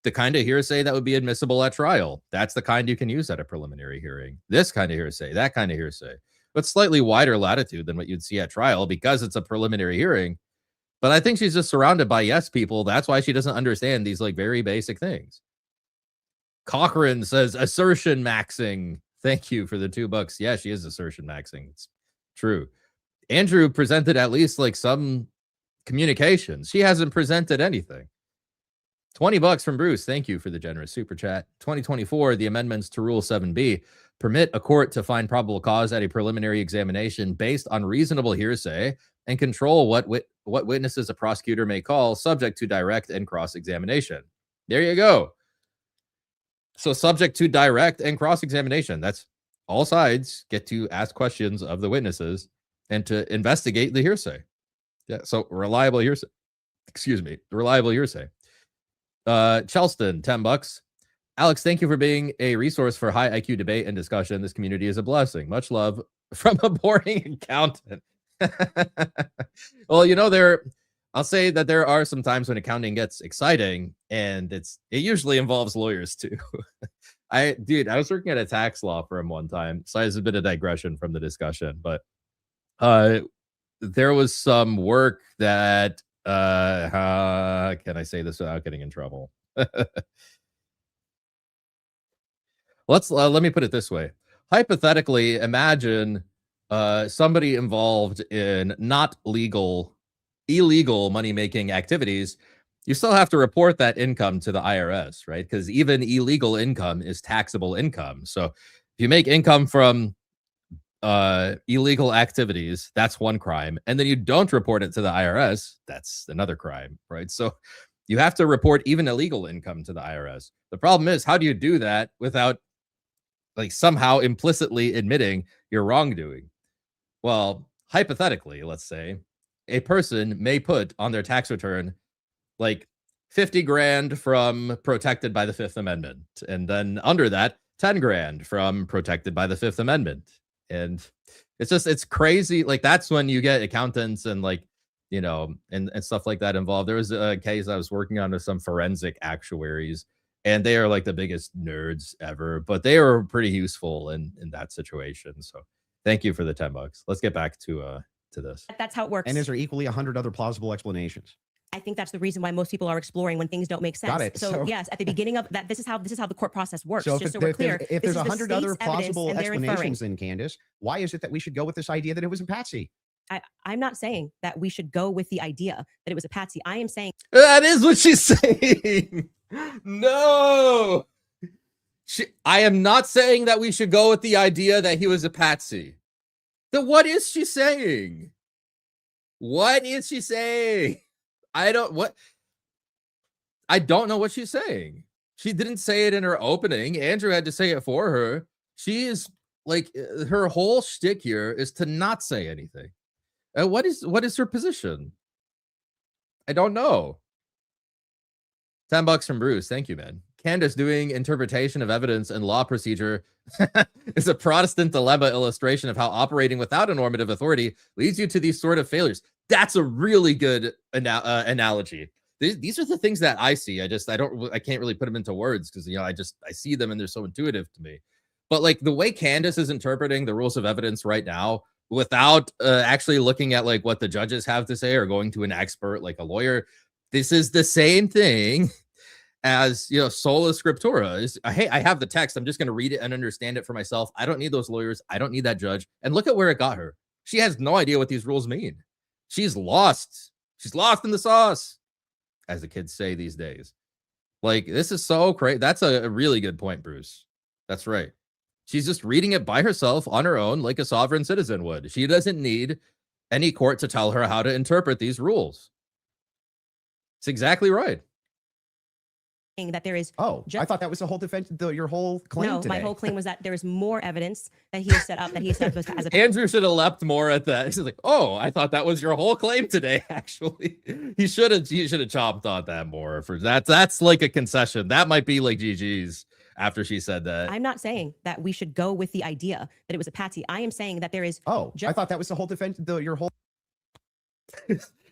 the kind of hearsay that would be admissible at trial. That's the kind you can use at a preliminary hearing. This kind of hearsay, that kind of hearsay, but slightly wider latitude than what you'd see at trial because it's a preliminary hearing. But I think she's just surrounded by yes people. That's why she doesn't understand these like very basic things. Cochran says assertion maxing. Thank you for the $2. Yeah, she is assertion maxing. It's true. Andrew presented at least like some communications. She hasn't presented anything. $20 from Bruce. Thank you for the generous super chat. 2024, the amendments to Rule 7B permit a court to find probable cause at a preliminary examination based on reasonable hearsay and control what witnesses a prosecutor may call, subject to direct and cross-examination. There you go. So subject to direct and cross-examination. That's all sides get to ask questions of the witnesses and to investigate the hearsay. Yeah, so reliable hearsay. Excuse me, reliable hearsay. Chelston, $10. Alex, thank you for being a resource for high IQ debate and discussion. This community is a blessing. Much love from a boring accountant. Well, you know, I'll say that there are some times when accounting gets exciting, and it usually involves lawyers too. I was working at a tax law firm one time, so it's a bit of digression from the discussion, but there was some work that can I say this without getting in trouble? Let me put it this way. Hypothetically, imagine somebody involved in not illegal money-making activities. You still have to report that income to the IRS, right? Because even illegal income is taxable income. So if you make income from illegal activities, that's one crime, and then you don't report it to the IRS, that's another crime, right? So you have to report even illegal income to the IRS. The problem is, how do you do that without like somehow implicitly admitting your wrongdoing? Well, hypothetically, let's say a person may put on their tax return like 50 grand from protected by the Fifth Amendment, and then under that 10 grand from protected by the Fifth Amendment. And it's crazy. Like, that's when you get accountants and like, you know, and stuff like that involved. There was a case I was working on with some forensic actuaries, and they are like the biggest nerds ever, but they were pretty useful in that situation. So thank you for the $10. Let's get back to this. That's how it works. And is there equally 100 other plausible explanations? I think that's the reason why most people are exploring when things don't make sense. Got it. So yes, at the beginning of that, this is how the court process works. So just so we're clear, if this there's is the 100 other state's evidence, plausible and they're inferring. explanations, then Candace, why is it that we should go with this idea that it was a patsy? I'm not saying that we should go with the idea that it was a patsy. I am saying that is what she's saying. No, I am not saying that we should go with the idea that he was a patsy. Then what is she saying? What is she saying? I don't know what she's saying. She didn't say it in her opening. Andrew had to say it for her. She is like, her whole shtick here is to not say anything. What is her position? I don't know. $10 from Bruce. Thank you, man. Candace doing interpretation of evidence and law procedure is a Protestant dilemma illustration of how operating without a normative authority leads you to these sort of failures. That's a really good analogy. These are the things that I see. I can't really put them into words because, I see them and they're so intuitive to me. But like the way Candace is interpreting the rules of evidence right now, without actually looking at like what the judges have to say or going to an expert like a lawyer, this is the same thing as, sola scriptura is. Hey, I have the text. I'm just going to read it and understand it for myself. I don't need those lawyers. I don't need that judge. And look at where it got her. She has no idea what these rules mean. She's lost. She's lost in the sauce, as the kids say these days. Like, this is so crazy. That's a really good point, Bruce. That's right. She's just reading it by herself on her own, like a sovereign citizen would. She doesn't need any court to tell her how to interpret these rules. It's exactly right. That there is. I thought that was the whole defense. Your whole claim. No, today. my whole claim was that there is more evidence that he has set up, that he has set up as a. Andrew should have leapt more at that. He's like, I thought that was your whole claim today. Actually, he should have chomped on that more. For that's like a concession. That might be like GG's after she said that. I'm not saying that we should go with the idea that it was a patsy. I am saying that there is. I thought that was the whole defense. Your whole.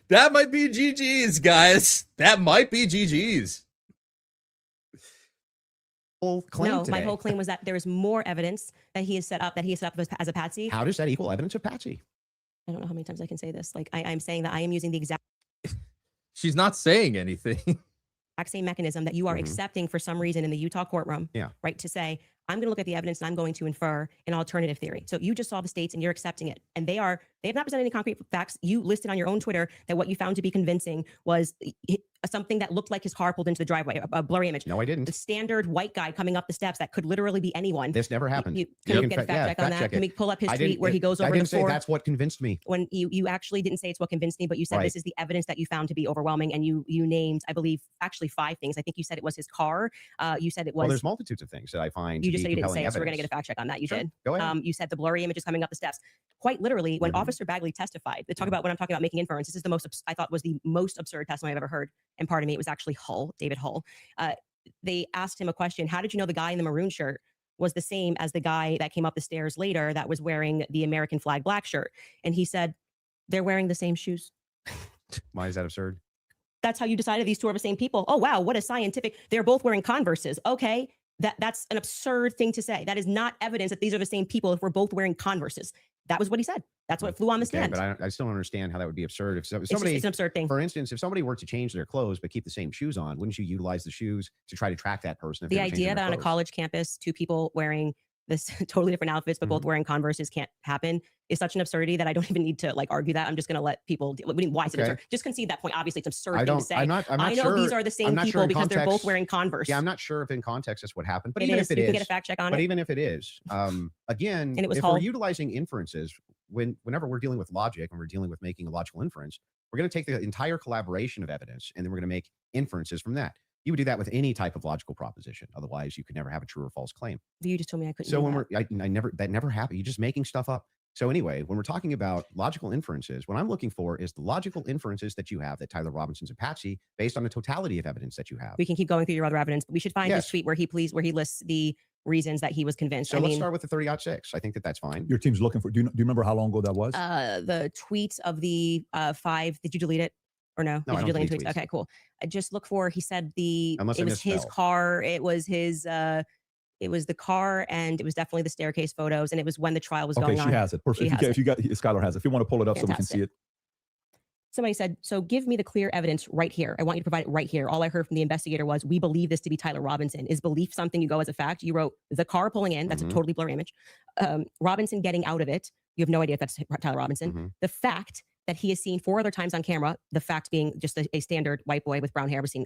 That might be GG's, guys. That might be GG's. No, my whole claim was that there is more evidence that he has set up as a patsy. How does that equal evidence of patsy? I don't know how many times I can say this. Like I'm saying that I am using the exact. She's not saying anything. Exact same mechanism that you are accepting for some reason in the Utah courtroom. Yeah. Right. To say, I'm going to look at the evidence and I'm going to infer an alternative theory. So you just saw the states and you're accepting it. And they have not presented any concrete facts. You listed on your own Twitter that what you found to be convincing was something that looked like his car pulled into the driveway, a blurry image. No, I didn't. The standard white guy coming up the steps that could literally be anyone. This never happened. Can you get a fact check on that? Can we pull up his tweet where he goes over the four? That's what convinced me. When you actually didn't say it's what convinced me, but you said this is the evidence that you found to be overwhelming. And you named, I believe, actually 5 things. I think you said it was his car. You said it was. Well, there's multitudes of things that I find. You just said you didn't say it, evidence. so we're going to get a fact check on that. You did. Go ahead. You said the blurry images coming up the steps. Quite literally, when Officer Bagley testified, when I'm talking about making inference, this is I thought was the most absurd testimony I've ever heard. And pardon me, it was actually David Hull. They asked him a question. How did you know the guy in the maroon shirt was the same as the guy that came up the stairs later that was wearing the American flag black shirt? And he said, they're wearing the same shoes. Why is that absurd? That's how you decided these two are the same people. Oh, wow. What a scientific. They're both wearing Converses. Okay. That's an absurd thing to say. That is not evidence that these are the same people if we're both wearing Converses. That was what he said. That's what flew on the stand. But I still don't understand how that would be absurd. If somebody, it's an absurd thing. For instance, if somebody were to change their clothes but keep the same shoes on, wouldn't you utilize the shoes to try to track that person? If the idea that on a college campus, 2 people wearing this totally different outfits, but both wearing Converses can't happen is such an absurdity that I don't even need to argue that. I'm just going to let people. Why is it absurd? Just concede that point. Obviously, it's absurd thing to say. I'm not I know sure, these are the same people because they're both wearing Converse. Yeah, I'm not sure if in context that's what happened, but you can get a fact check on it. But even if it is, again, and it was if we're utilizing inferences, whenever we're dealing with logic and we're dealing with making a logical inference, we're going to take the entire collaboration of evidence and then we're going to make inferences from that. You would do that with any type of logical proposition. Otherwise, you could never have a true or false claim. You just told me I couldn't. So that never happened. You're just making stuff up. So anyway, when we're talking about logical inferences, what I'm looking for is the logical inferences that you have that Tyler Robinson's a patsy based on the totality of evidence that you have. We can keep going through your other evidence, but we should find his tweet where he lists the reasons that he was convinced. So let's start with the 30-06. I think that's fine. Your team's looking for. Do you remember how long ago that was? The tweets of the 5. Did you delete it? Or no? No, did you delete tweets? Okay, cool. I just look for. He said it was his car. It was his. It was the car, and it was definitely the staircase photos, and it was when the trial was going on. Okay, she has it. Perfect. If you got Skylar has it. If you want to pull it up so we can see it. Somebody said, so give me the clear evidence right here. I want you to provide it right here. All I heard from the investigator was, we believe this to be Tyler Robinson. Is belief something you go as a fact? You wrote the car pulling in. That's a totally blurry image. Robinson getting out of it. You have no idea if that's Tyler Robinson. The fact that he is seen 4 other times on camera, the fact being just a standard white boy with brown hair was seen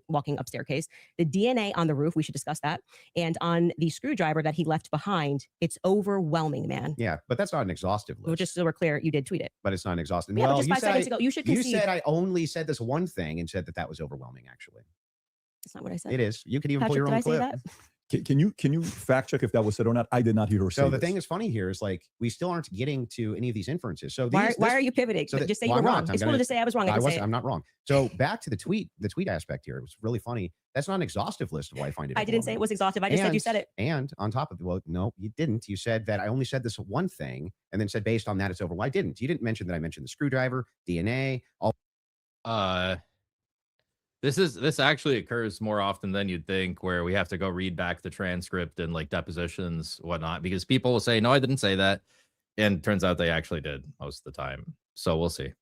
walking up staircase. The DNA on the roof, we should discuss that. And on the screwdriver that he left behind, it's overwhelming, man. Yeah, but that's not an exhaustive list. Well, just so we're clear, you did tweet it. But it's not an exhaustive. Yeah, well, just 5 seconds ago, you should concede. You said I only said this one thing and said that was overwhelming, actually. That's not what I said. It is. You could even pull your own clip. Can you fact check if that was said or not? I did not hear her say So the this. thing is funny here is like we still aren't getting to any of these inferences. So Why these, are you pivoting? so that- Just say well, you were I'm wrong. not. I'm It's cool gonna- to say I was wrong. I can say it. I'm not wrong. So back to the tweet aspect here. It was really funny. That's not an exhaustive list of why I find it. I didn't say it was exhaustive. I just said you said it. And on top of it, well, no, you didn't. You said that I only said this one thing, and then said based on that it's over. Well, I didn't. You didn't mention that I mentioned the screwdriver, DNA, all. This actually occurs more often than you'd think, where we have to go read back the transcript and like depositions, whatnot, because people will say, no, I didn't say that. And it turns out they actually did most of the time. So we'll see.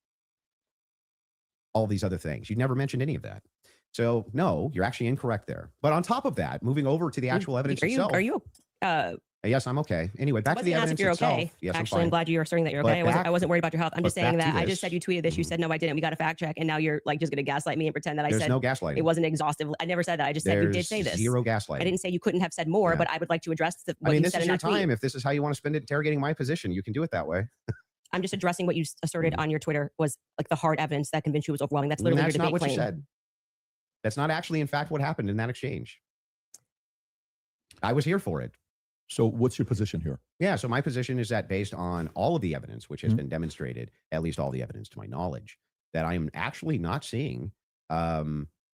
All these other things. You never mentioned any of that. So no, you're actually incorrect there. But on top of that, moving over to the actual evidence itself. Are you Yes, I'm okay. Anyway, back to the evidence if you're itself. okay. Yes, Actually, I'm glad you're asserting that you're But okay. I wasn't worried about your health. I'm just but saying back that to I just this. said you tweeted this. You said no, I didn't. We got to fact check, and now you're like just going to gaslight me and pretend that I There's said no gaslighting. it wasn't exhaustive. I never said that. I just said you did say this. Zero gaslighting. I didn't say you couldn't have said more, Yeah. but I would like to address what I mean, you this said is in your that tweet. time. If this is how you want to spend it interrogating my position, you can do it that way. I'm just addressing what you asserted on your Twitter was like the hard evidence that convinced you was overwhelming. That's literally That's your not debate what claim. you said. That's not actually, in fact, what happened in that exchange. I was here for it. So what's your position here? Yeah. So my position is that based on all of the evidence, which has Mhm. been demonstrated, at least all the evidence to my knowledge, that I am actually not seeing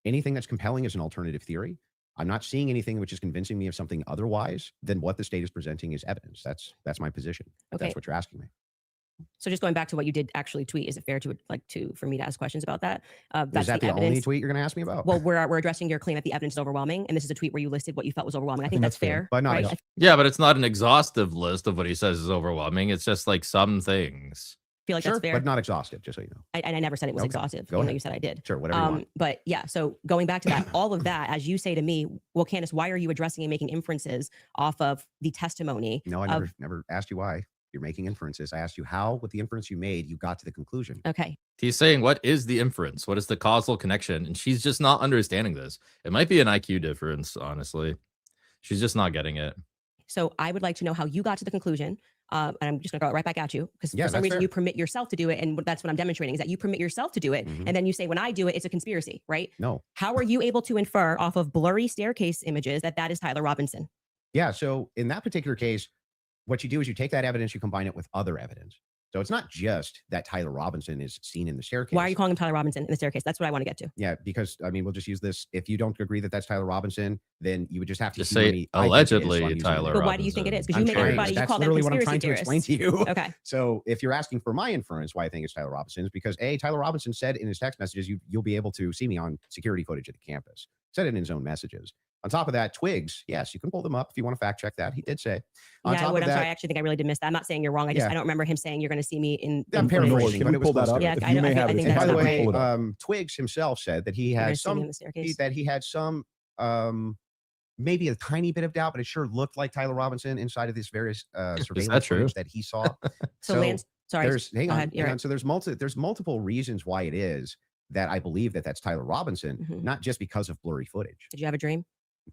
anything that's compelling as an alternative theory. I'm not seeing anything which is convincing me of something otherwise than what the state is presenting as evidence. That's my position. If Okay. That's what you're asking me. So just going back to what you did actually tweet, is it fair for me to ask questions about that? Is That's that the only evidence. tweet you're going to ask me about? Well, we're addressing your claim that the evidence is overwhelming, and this is a tweet where you listed what you felt was overwhelming. I think that's fair. But not right? ex- Yeah, but it's not an exhaustive list of what he says is overwhelming. It's just like some things. I feel like sure, that's fair. but not exhaustive, just so you know. I never said it was Okay. exhaustive, Go even though ahead. you said I did. Sure, whatever you want. But yeah, so going back to that, all of that, as you say to me, well, Candace, why are you addressing and making inferences off of the testimony? No, I never asked you why you're making inferences. I asked you how, with the inference you made, you got to the conclusion. Okay. He's saying, what is the inference? What is the causal connection? And she's just not understanding this. It might be an IQ difference, honestly. She's just not getting it. So I would like to know how you got to the conclusion. And I'm just going to go right back at you because Yeah, for some that's reason fair. you permit yourself to do it. And that's what I'm demonstrating is that you permit yourself to do it. Mhm. And then you say, when I do it, it's a conspiracy, right? No. How are you able to infer off of blurry staircase images that is Tyler Robinson? Yeah. So in that particular case, what you do is you take that evidence, you combine it with other evidence. So it's not just that Tyler Robinson is seen in the staircase. Why are you calling him Tyler Robinson in the staircase? That's what I want to get to. Yeah, because I mean, we'll just use this. If you don't agree that that's Tyler Robinson, then you would just have to Just humor say me. I think it is, allegedly so I'm using Tyler it. But why do you think it is? Because you I'm make trying- everybody, you that's call them literally what I'm conspiracy trying to explain to theorists. you. Okay. So if you're asking for my inference, why I think it's Tyler Robinson is because Tyler Robinson said in his text messages, you'll be able to see me on security footage at the campus. Said it in his own messages. On top of that, Twigs, yes, you can pull them up if you want to fact check that. He did say. On Yeah, I top would. of I'm that, sorry. I actually think I really did miss that. I'm not saying you're wrong. I Yeah. don't remember him saying you're going to see me in. I'm in paraphrasing, footage. Can but we it was pull that close up? to it. Yeah, If I you don't- may I have think it. And by that's the not way, pull it up. Twigs himself said that he You're gonna has see me in some the staircase. he had some maybe a tiny bit of doubt, but it sure looked like Tyler Robinson inside of this various surveillance true? footage that he saw. So Lance, sorry. Hang go on, ahead, you're hang on. right. So there's multiple reasons why it is that I believe that that's Tyler Robinson, Mhm. not just because of blurry footage. Did you have a dream?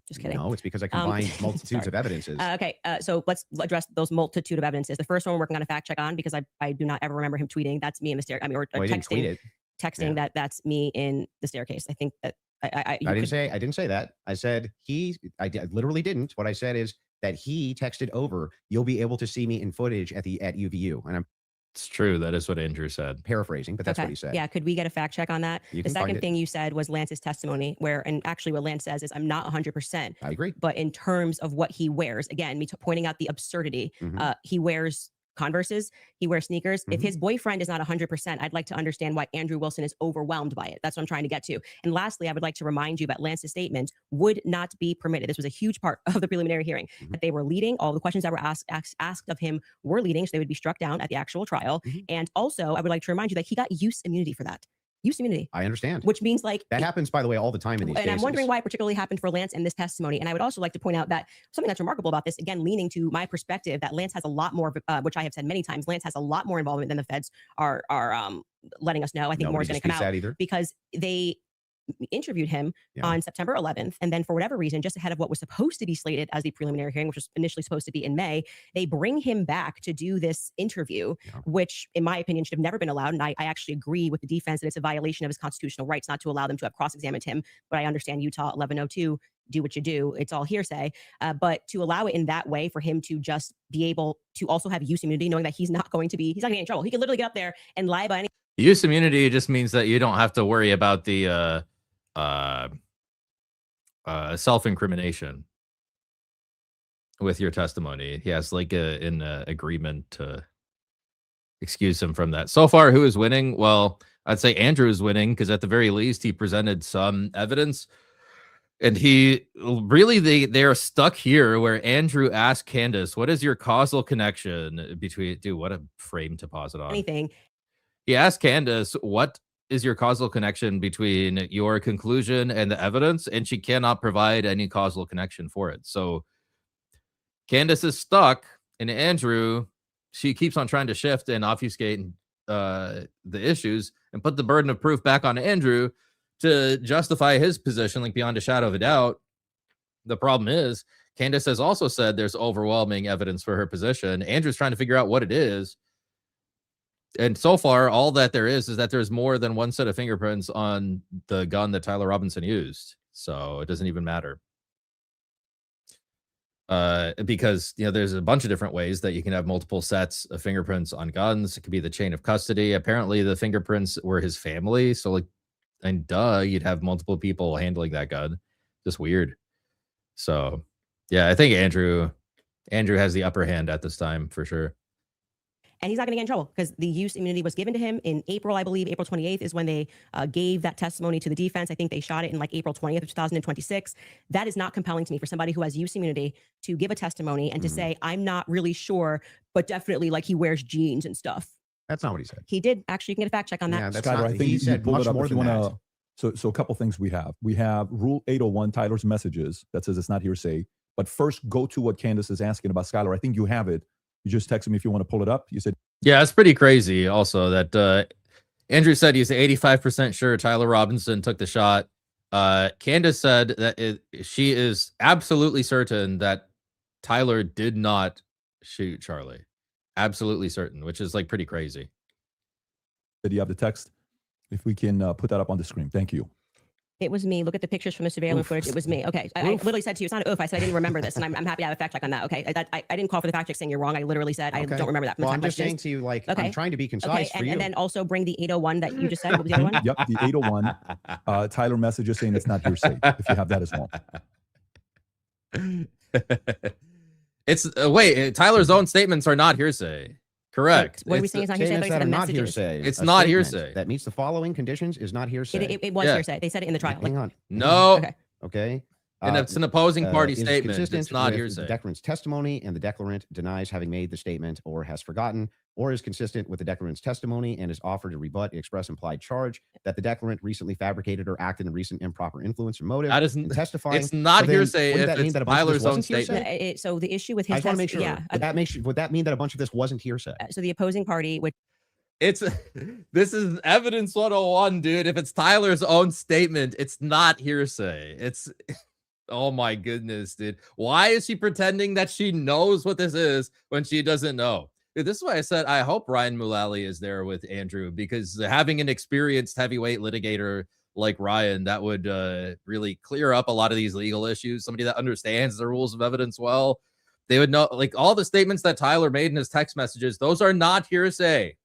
Just kidding. No, it's because I combined multitudes sorry. of evidences. Okay, so let's address those multitude of evidences. The first one we're working on a fact check on because I do not ever remember him tweeting. That's me in the staircase. I mean, or Well, he didn't tweet texting, it. texting Yeah. that's me in the staircase. I think that I I didn't say that. I said I literally didn't. What I said is that he texted over, "You'll be able to see me in footage at UVU," and I'm It's true. That is what Andrew said. paraphrasing, but that's okay. what he said. Yeah, could we get a fact check on that? You The can find second it. thing you said was Lance's testimony, and actually what Lance says is I'm not 100%, I agree. but in terms of what he wears, again, me pointing out the absurdity, Mhm. he wears Converses, he wears sneakers. If Mhm. his boyfriend is not 100%, I'd like to understand why Andrew Wilson is overwhelmed by it. That's what I'm trying to get to. And lastly, I would like to remind you that Lance's statement would not be permitted. This was a huge part of the preliminary hearing, Mhm. that they were leading. All the questions that were asked of him were leading, so they would be struck down at the actual trial. Mhm. And also, I would like to remind you that he got use immunity for that. Use immunity, I understand. which means like That happens, by the way, all the time in these and cases. I'm wondering why it particularly happened for Lance in this testimony. And I would also like to point out that something that's remarkable about this, again, leaning to my perspective, that Lance has a lot more, which I have said many times, Lance has a lot more involvement than the feds are letting us know. I think more is Nobody going to come disputes out that either. because they interviewed him Yeah. on September 11th. And then for whatever reason, just ahead of what was supposed to be slated as the preliminary hearing, which was initially supposed to be in May, they bring him back to do this interview, Yeah. which in my opinion should have never been allowed. And I actually agree with the defense that it's a violation of his constitutional rights not to allow them to have cross-examined him. But I understand Utah 1102 do what you do. It's all hearsay. But to allow it in that way for him to just be able to also have use immunity, knowing that he's not going to get in trouble. He could literally get up there and lie about any. Use immunity just means that you don't have to worry about the self-incrimination with your testimony. He has like an agreement to excuse him from that. So far, who is winning? Well, I'd say Andrew is winning because at the very least he presented some evidence, and he really they're stuck here where Andrew asked Candace, "What is your causal connection between?" Dude, what a frame to pause it on. Anything. He asked Candace, "What is your causal connection between your conclusion and the evidence?" And she cannot provide any causal connection for it. So Candace is stuck, and Andrew, she keeps on trying to shift and obfuscate the issues and put the burden of proof back on Andrew to justify his position, like beyond a shadow of a doubt. The problem is Candace has also said there's overwhelming evidence for her position. Andrew's trying to figure out what it is. And so far, all that there is that there's more than one set of fingerprints on the gun that Tyler Robinson used. So it doesn't even matter. Because, you know, there's a bunch of different ways that you can have multiple sets of fingerprints on guns. It could be the chain of custody. Apparently, the fingerprints were his family. So, like, and you'd have multiple people handling that gun. Just weird. So, yeah, I think Andrew has the upper hand at this time for sure. And he's not going to get in trouble because the use immunity was given to him in April, I believe. April 28th is when they gave that testimony to the defense. I think they shot it in like April 20th of 2026. That is not compelling to me for somebody who has use immunity to give a testimony and to say, I'm not really sure, but definitely like he wears jeans and stuff. That's not what he said. He did. Actually, you can get a fact check on that. Yeah, that's Skyler, not, I think he you said pulled much it up more if you than want that. to. So a couple things we have. We have Rule 801, Tyler's messages that says it's not hearsay. But first, go to what Candace is asking about. Skyler, I think you have it. You just texted me if you want to pull it up. You said, yeah, it's pretty crazy also that Andrew said he's 85% sure Tyler Robinson took the shot. Candace said that she is absolutely certain that Tyler did not shoot Charlie. Absolutely certain, which is like pretty crazy. did you have the text? If we can put that up on the screen. Thank you. It was me. Look at the pictures from the surveillance footage. It was me. Okay. I literally said to you, it's not an oof. I said I didn't remember this. And I'm happy to have a fact check on that. Okay. I didn't call for the fact check saying you're wrong. I literally said I don't remember that. From Well, the I'm time just saying to you, like, I'm trying to be concise for you. And then also bring the 801 that you just said. What was the other one? Yep, the 801. Tyler messages saying it's not hearsay, if you have that as well. It's wait, Tyler's own statements are not hearsay. Correct. What are we saying? It's not hearsay. Statements that are not hearsay. It's A not statement hearsay. that meets the following conditions is not hearsay. It was hearsay. They said it in the trial. Hang on. No. Okay. Okay. And it's an opposing party is statement. consistent It's not with hearsay. The declarant's testimony, and the declarant denies having made the statement or has forgotten, or is consistent with the declarant's testimony and is offered to rebut the express implied charge that the declarant recently fabricated or acted in recent improper influence or motive. That isn't in testifying. It's not then hearsay wouldn't if that mean it's that a bunch of this Tyler's own wasn't hearsay? statement. So the issue with I his just want to make sure. yeah. Would that mean that a bunch of this wasn't hearsay? So the opposing party, which It's this is evidence 101, dude. If it's Tyler's own statement, it's not hearsay. It's oh my goodness, dude. Why is she pretending that she knows what this is when she doesn't know? Dude, this is why I said I hope Ryan Mullally is there with Andrew, because having an experienced heavyweight litigator like Ryan, that would really clear up a lot of these legal issues. Somebody that understands the rules of evidence well. They would know, like, all the statements that Tyler made in his text messages, those are not hearsay.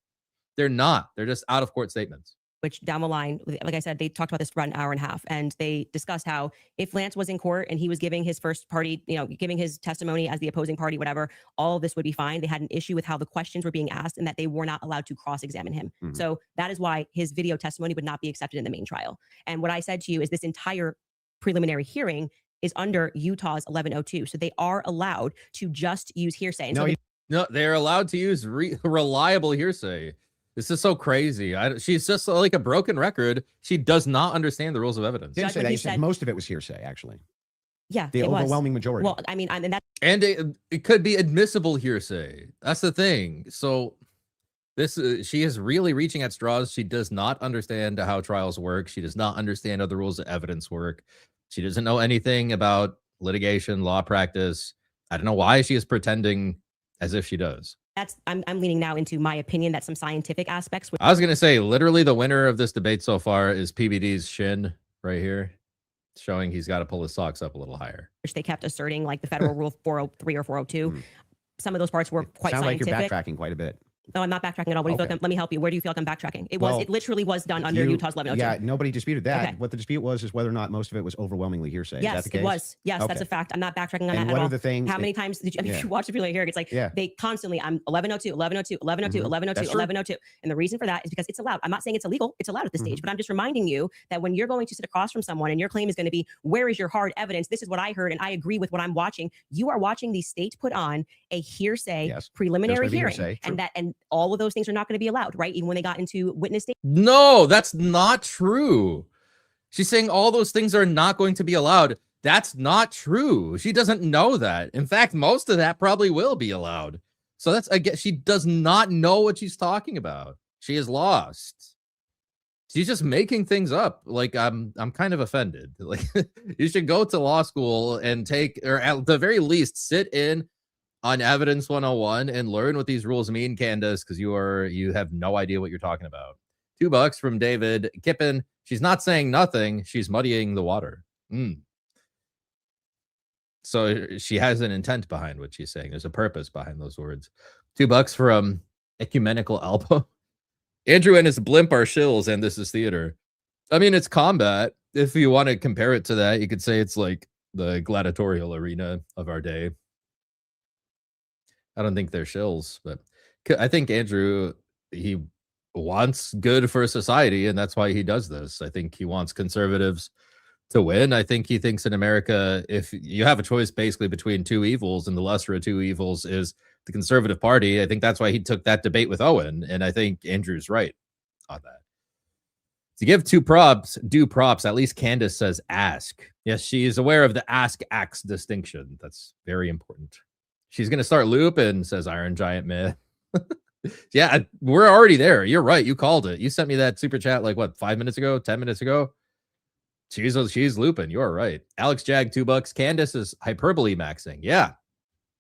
They're not. They're just out of court statements. which down the line, like I said, they talked about this for about an hour and a half, and they discussed how if Lance was in court and he was giving his first party, giving his testimony as the opposing party, whatever, all of this would be fine. They had an issue with how the questions were being asked and that they were not allowed to cross-examine him. Mhm. So that is why his video testimony would not be accepted in the main trial. And what I said to you is this entire preliminary hearing is under Utah's 1102. So they are allowed to just use hearsay. And so No, they're allowed to use reliable hearsay. This is so crazy. She's just like a broken record. She does not understand the rules of evidence. Didn't Judge, say when that. he You said said- most of it was hearsay, actually. yeah, The it was. overwhelming majority. Well, I mean, and that's And it could be admissible hearsay. That's the thing. So this she is really reaching at straws. She does not understand how trials work. She does not understand how the rules of evidence work. She doesn't know anything about litigation, law practice. I don't know why she is pretending as if she does. I'm leaning now into my opinion that some scientific aspects I was going to say, literally the winner of this debate so far is PBD's shin right here. showing he's got to pull his socks up a little higher. which they kept asserting, like the federal rule 403 or 402. Mm. Some of those parts were quite Sound like scientific. you're backtracking quite a bit. No, I'm not backtracking at all. What do you feel Okay. like let me help you. Where do you feel like I'm backtracking? It Well, literally was done under Utah's 1102. Yeah, nobody disputed that. Okay. What the dispute was is whether or not most of it was overwhelmingly hearsay. Is that Yes, the case? it was. Yes, that's Okay. a fact. I'm not backtracking on And that what at are all. the things? How many times did you, I mean, Yeah. if you watch the video here, it's like Yeah. they constantly, I'm 1102, 1102, 1102, Mhm. 1102, That's true. 1102. And the reason for that is because it's allowed. I'm not saying it's illegal. It's allowed at this Mm-hmm. stage, but I'm just reminding you that when you're going to sit across from someone and your claim is going to be, where is your hard evidence? This is what I heard and I agree with what I'm watching. You are watching the state put on a hearsay Yes. preliminary There's gonna be hearing. hearsay. True. And all of those things are not going to be allowed, right? Even when they got into witness statements. No, that's not true. She's saying all those things are not going to be allowed. That's not true. She doesn't know that. In fact, most of that probably will be allowed. So that's, again, she does not know what she's talking about. She is lost. She's just making things up. Like, I'm kind of offended. Like, you should go to law school and take, or at the very least, sit in on Evidence 101 and learn what these rules mean, Candace, because you have no idea what you're talking about. $2 from David Kippen. She's not saying nothing. She's muddying the water. So she has an intent behind what she's saying. There's a purpose behind those words. $2 from Ecumenical Elbow. Andrew and his blimp are shills, and this is theater. I mean, it's combat. If you want to compare it to that, you could say it's like the gladiatorial arena of our day. I don't think they're shills, but I think Andrew, he wants good for society, and that's why he does this. I think he wants conservatives to win. I think he thinks in America, if you have a choice basically between two evils, and the lesser of two evils is the conservative party, I think that's why he took that debate with Owen, and I think Andrew's right on that. To give due props, at least Candace says ask. Yes, she is aware of the ask-ax distinction. That's very important. She's going to start looping, says Iron Giant Man. Yeah, we're already there. You're right. You called it. You sent me that super chat like, what, 5 minutes ago, 10 minutes ago? She's looping. You're right. Alex Jag, $2. Candace is hyperbole maxing. Yeah.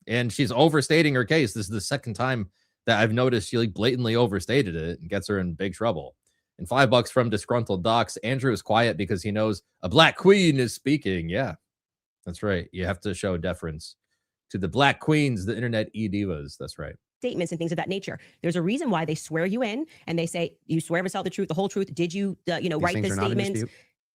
And she's overstating her case. This is the second time that I've noticed she like blatantly overstated it and gets her in big trouble. And $5 from Disgruntled Docs. Andrew is quiet because he knows a black queen is speaking. Yeah, that's right. You have to show deference to the black queens, the internet e-divas. That's right. Statements and things of that nature. There's a reason why they swear you in and they say, you swear to tell the truth, the whole truth. Did you, write the statements?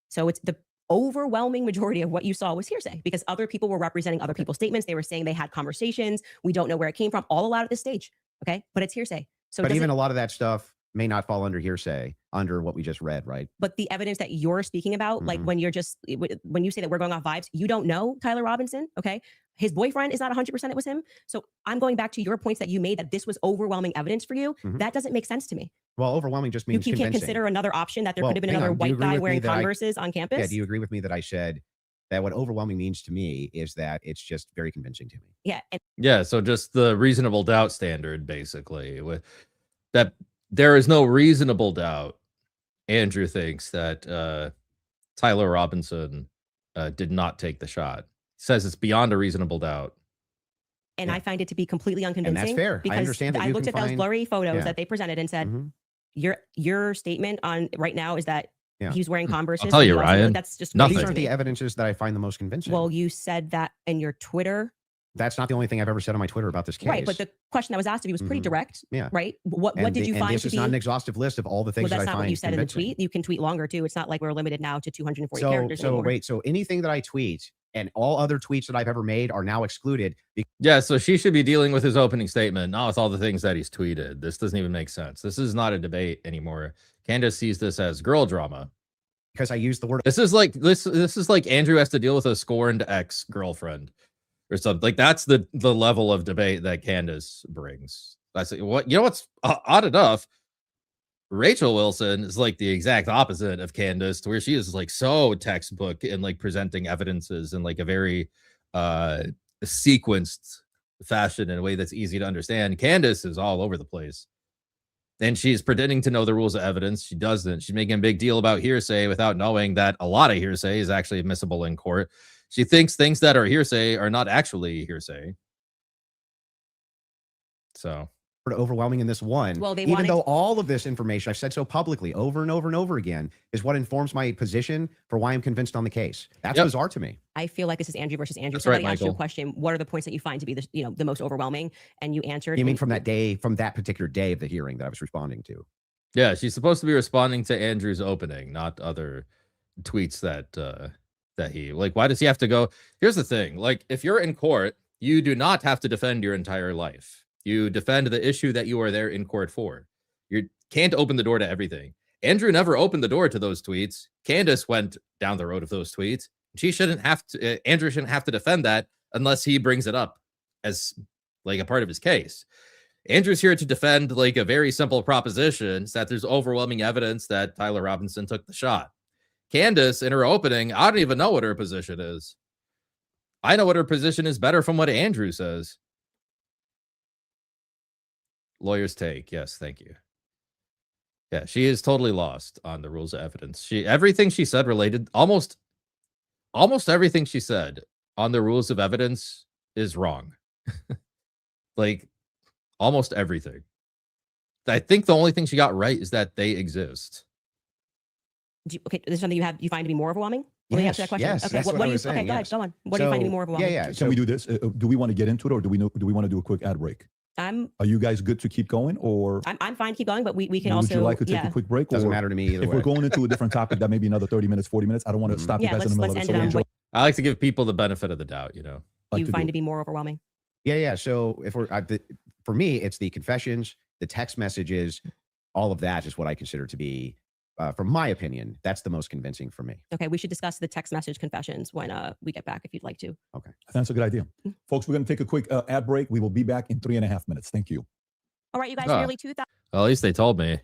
So it's the overwhelming majority of what you saw was hearsay because other people were representing other people's statements. They were saying they had conversations. We don't know where it came from. All allowed at this stage. Okay. But it's hearsay. So but even a lot of that stuff may not fall under hearsay under what we just read, right? But the evidence that you're speaking about, like when you say that we're going off vibes, you don't know Tyler Robinson. Okay. His boyfriend is not 100% it was him. So I'm going back to your points that you made that this was overwhelming evidence for you. That doesn't make sense to me. Well, overwhelming just means you can't consider another option that there could have been another white guy wearing Converses on campus. Yeah. Do you agree with me that I said that what overwhelming means to me is that it's just very convincing to me? Yeah. Yeah. So just the reasonable doubt standard, basically, with that there is no reasonable doubt. Andrew thinks that Tyler Robinson did not take the shot. Says it's beyond a reasonable doubt. And I find it to be completely unconvincing. And that's fair. Because I understand that I looked at those blurry photos that they presented and said, your statement on right now is that he was wearing Converses. I'll tell you, Ryan, that's just nothing. These aren't the evidences that I find the most convincing. Well, you said that in your Twitter. That's not the only thing I've ever said on my Twitter about this case. Right, but the question that was asked of you was pretty direct. Yeah. Right. What did you find? This is not an exhaustive list of all the things that I find. Well, That's not what you said convincing. in the tweet. You can tweet longer too. It's not like we're limited now to 240 characters. So anything that I tweet and all other tweets that I've ever made are now excluded. Yeah, so she should be dealing with his opening statement, not with all the things that he's tweeted. This doesn't even make sense. This is not a debate anymore. Candace sees this as girl drama. Because I use the word. This is like Andrew has to deal with a scorned ex-girlfriend or something. Like that's the level of debate that Candace brings. That's what, what's odd enough. Rachel Wilson is like the exact opposite of Candace, to where she is like so textbook and like presenting evidences in like a very sequenced fashion in a way that's easy to understand. Candace is all over the place. And she's pretending to know the rules of evidence. She doesn't. She's making a big deal about hearsay without knowing that a lot of hearsay is actually admissible in court. She thinks things that are hearsay are not actually hearsay. So overwhelming in this one. Well, they even wanted- though all of this information I've said so publicly over and over and over again is what informs my position for why I'm convinced on the case. That's bizarre to me. I feel like this is Andrew versus Andrew. That's Somebody right, asked you a Michael. question. What are the points that you find to be the most overwhelming? And you answered. You mean from that day, from that particular day of the hearing that I was responding to? Yeah, she's supposed to be responding to Andrew's opening, not other tweets that he like. Why does he have to go? Here's the thing: like, if you're in court, you do not have to defend your entire life. You defend the issue that you are there in court for. You can't open the door to everything. Andrew never opened the door to those tweets. Candace went down the road of those tweets. She shouldn't have to. Andrew shouldn't have to defend that unless he brings it up as like a part of his case. Andrew's here to defend like a very simple proposition that there's overwhelming evidence that Tyler Robinson took the shot. Candace, in her opening, I don't even know what her position is. I know what her position is better from what Andrew says. Lawyer's take. Yes, thank you. Yeah, she is totally lost on the rules of evidence. Everything she said related, almost everything she said on the rules of evidence is wrong. Like, almost everything. I think the only thing she got right is that they exist. Okay, this is something you find to be more overwhelming? Let me answer that question. Yes, okay, that's what what I do you? was saying, Okay, go ahead. yes. Go on. What do you find to be more overwhelming? Yeah. Can we do this? Do we want to get into it, or do we want to do a quick ad break? Are you guys good to keep going, or I'm fine. Keep going, but we can would also. you like to take a quick break? Doesn't or matter to me either if way. we're going into a different topic, that may be another 30 minutes, 40 minutes. I don't want to stop you Yeah, guys in the middle let's of it. end it on enjoy- what I like to give people the benefit of the doubt, you know. like you to find do. to be more overwhelming. Yeah. So if for me, it's the confessions, the text messages, all of that is what I consider to be, from my opinion, that's the most convincing for me. Okay, we should discuss the text message confessions when we get back, if you'd like to. Okay. That's a good idea. Folks, we're going to take a quick ad break. We will be back in 3.5 minutes. Thank you. All right, you guys, Ah. nearly 2,000. Well, at least they told me.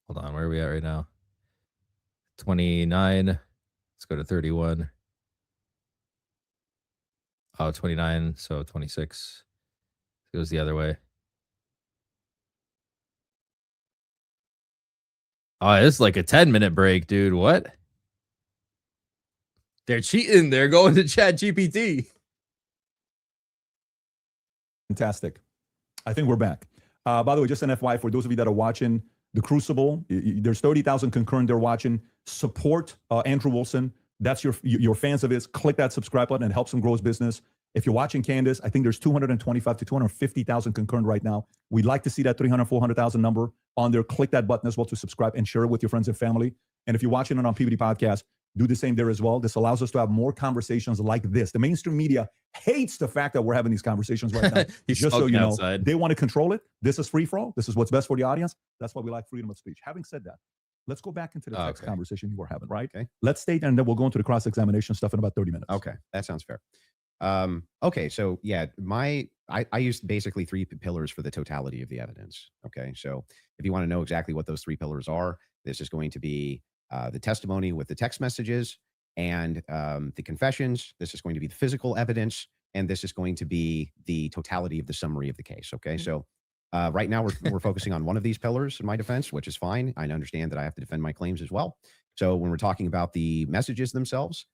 Hold on, where are we at right now? 29. Let's go to 31. Oh, 29. So 26. It goes the other way. Oh, it's like a 10-minute break, dude. What? They're cheating. They're going to Chat GPT. Fantastic. I think we're back. By the way, just an FYI, for those of you that are watching The Crucible, there's 30,000 concurrent there watching. Support Andrew Wilson. That's your fans of his. Click that subscribe button and helps him grow his business. If you're watching Candace, I think there's 225 to 250,000 concurrent right now. We'd like to see that 300, 400,000 number on there. Click that button as well to subscribe and share it with your friends and family. And if you're watching it on PBD Podcast, do the same there as well. This allows us to have more conversations like this. The mainstream media hates the fact that we're having these conversations right now. He's Just so you know, outside. they want to control it. This is free for all. This is what's best for the audience. That's why we like freedom of speech. Having said that, let's go back into the text conversation you were having, right? Okay. Let's stay there, and then we'll go into the cross-examination stuff in about 30 minutes. Okay. That sounds fair. Okay. So yeah, I used basically three pillars for the totality of the evidence. Okay. So if you want to know exactly what those three pillars are, this is going to be the testimony with the text messages and the confessions. This is going to be the physical evidence, and this is going to be the totality of the summary of the case. Okay. So right now we're focusing on one of these pillars in my defense, which is fine. I understand that I have to defend my claims as well. So when we're talking about the messages themselves,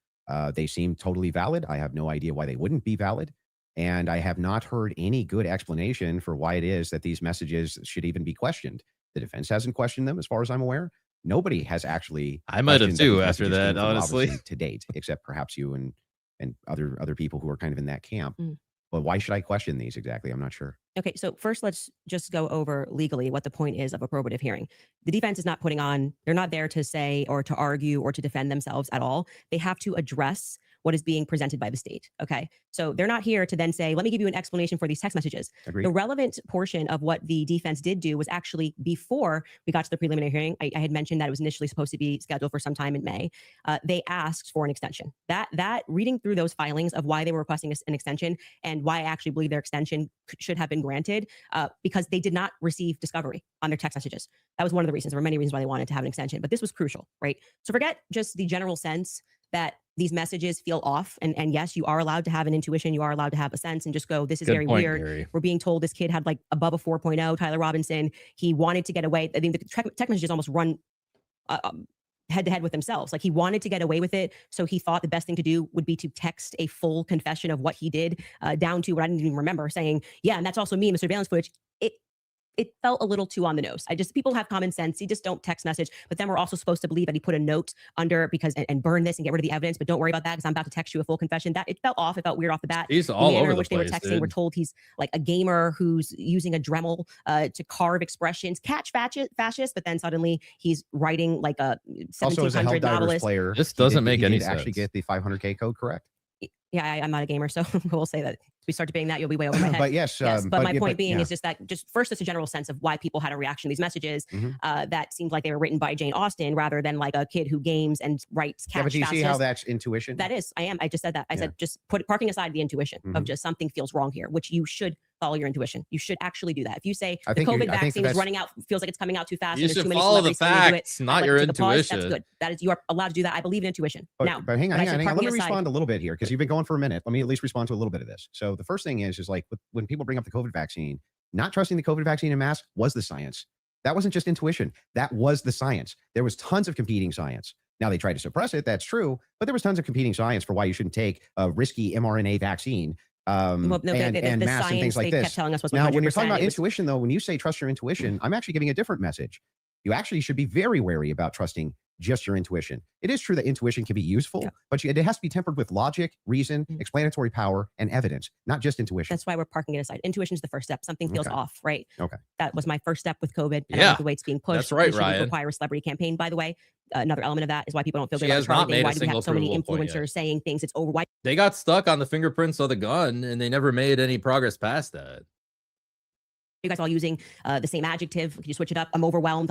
they seem totally valid. I have no idea why they wouldn't be valid. And I have not heard any good explanation for why it is that these messages should even be questioned. The defense hasn't questioned them as far as I'm aware. Nobody has actually. I might have questioned too these after messages that, came from honestly. Robinson to date, except perhaps you and other people who are kind of in that camp. Mm. But why should I question these exactly? I'm not sure. Okay, so first let's just go over legally what the point is of a probative hearing. The defense is not they're not there to say or to argue or to defend themselves at all. They have to address what is being presented by the state. Okay, so they're not here to then say, let me give you an explanation for these text messages. Agreed. The relevant portion of what the defense did do was actually before we got to the preliminary hearing. I had mentioned that it was initially supposed to be scheduled for some time in May. They asked for an extension. That reading through those filings of why they were requesting an extension and why I actually believe their extension should have been granted, because they did not receive discovery on their text messages. That was one of the reasons. There were many reasons why they wanted to have an extension, but this was crucial, right? So forget just the general sense that these messages feel off. And yes, you are allowed to have an intuition. You are allowed to have a sense and just go, this is Good very point, weird. Gary. We're being told this kid had like above a 4.0, Tyler Robinson. He wanted to get away. I think the text messages almost run head to head with themselves. Like he wanted to get away with it. So he thought the best thing to do would be to text a full confession of what he did, down to what I didn't even remember, saying, yeah, and that's also me in the surveillance footage. It felt a little too on the nose. People have common sense. You just don't text message. But then we're also supposed to believe that he put a note under because and burn this and get rid of the evidence. But don't worry about that because I'm about to text you a full confession. That it felt off. It felt weird off the bat. He's all manner over in the which place, they were texting. dude. We're told he's like a gamer who's using a Dremel to carve expressions, catch fascist. But then suddenly he's writing like a Also, as a 1700 Helldivers novelist. player, This doesn't make he any did actually sense. get the 500K code correct. Yeah, I'm not a gamer, so we'll say that if we start debating that, you'll be way over my head. But yes, but my point being yeah. is just that first, it's a general sense of why people had a reaction to these messages that seemed like they were written by Jane Austen rather than like a kid who games and writes catch Yeah, but do you see how fascist. that's intuition? That is, I just said that. I said just parking aside the intuition of just something feels wrong here, which you should follow your intuition. You should actually do that. If you say the COVID vaccine is running out, feels like it's coming out too fast, You and there's should too many follow the celebrities telling you to do it, facts, not I'd your like to take a pause. intuition. That's good. That is, you are allowed to do that. I believe in intuition. Now, But hang on. when I said Let parking me aside- respond a little bit here because you've been going for a minute. Let me at least respond to a little bit of this. So the first thing is like when people bring up the COVID vaccine, not trusting the COVID vaccine en masse was the science. That wasn't just intuition. That was the science. There was tons of competing science. Now they tried to suppress it. That's true. But there was tons of competing science for why you shouldn't take a risky mRNA vaccine and mass and things like they this. kept telling us was Now, when you're 100%, talking about it was- intuition, though, when you say trust your intuition, I'm actually giving a different message. You actually should be very wary about trusting just your intuition. It is true that intuition can be useful, but it has to be tempered with logic, reason, explanatory power, and evidence, not just intuition. That's why we're parking it aside. Intuition is the first step. Something feels off, right? Okay. That was my first step with COVID. And Yeah. I like the way it's being pushed. That's right, We shouldn't Ryan. require a celebrity campaign, by the way. Another element of that is why people don't feel She good about has the Charlie not thing. made a Why do we single have so many provable point yet. influencers saying things? It's over. Why They got stuck on the fingerprints of the gun and they never made any progress past that. you guys all using the same adjective? Could you switch it up? I'm overwhelmed.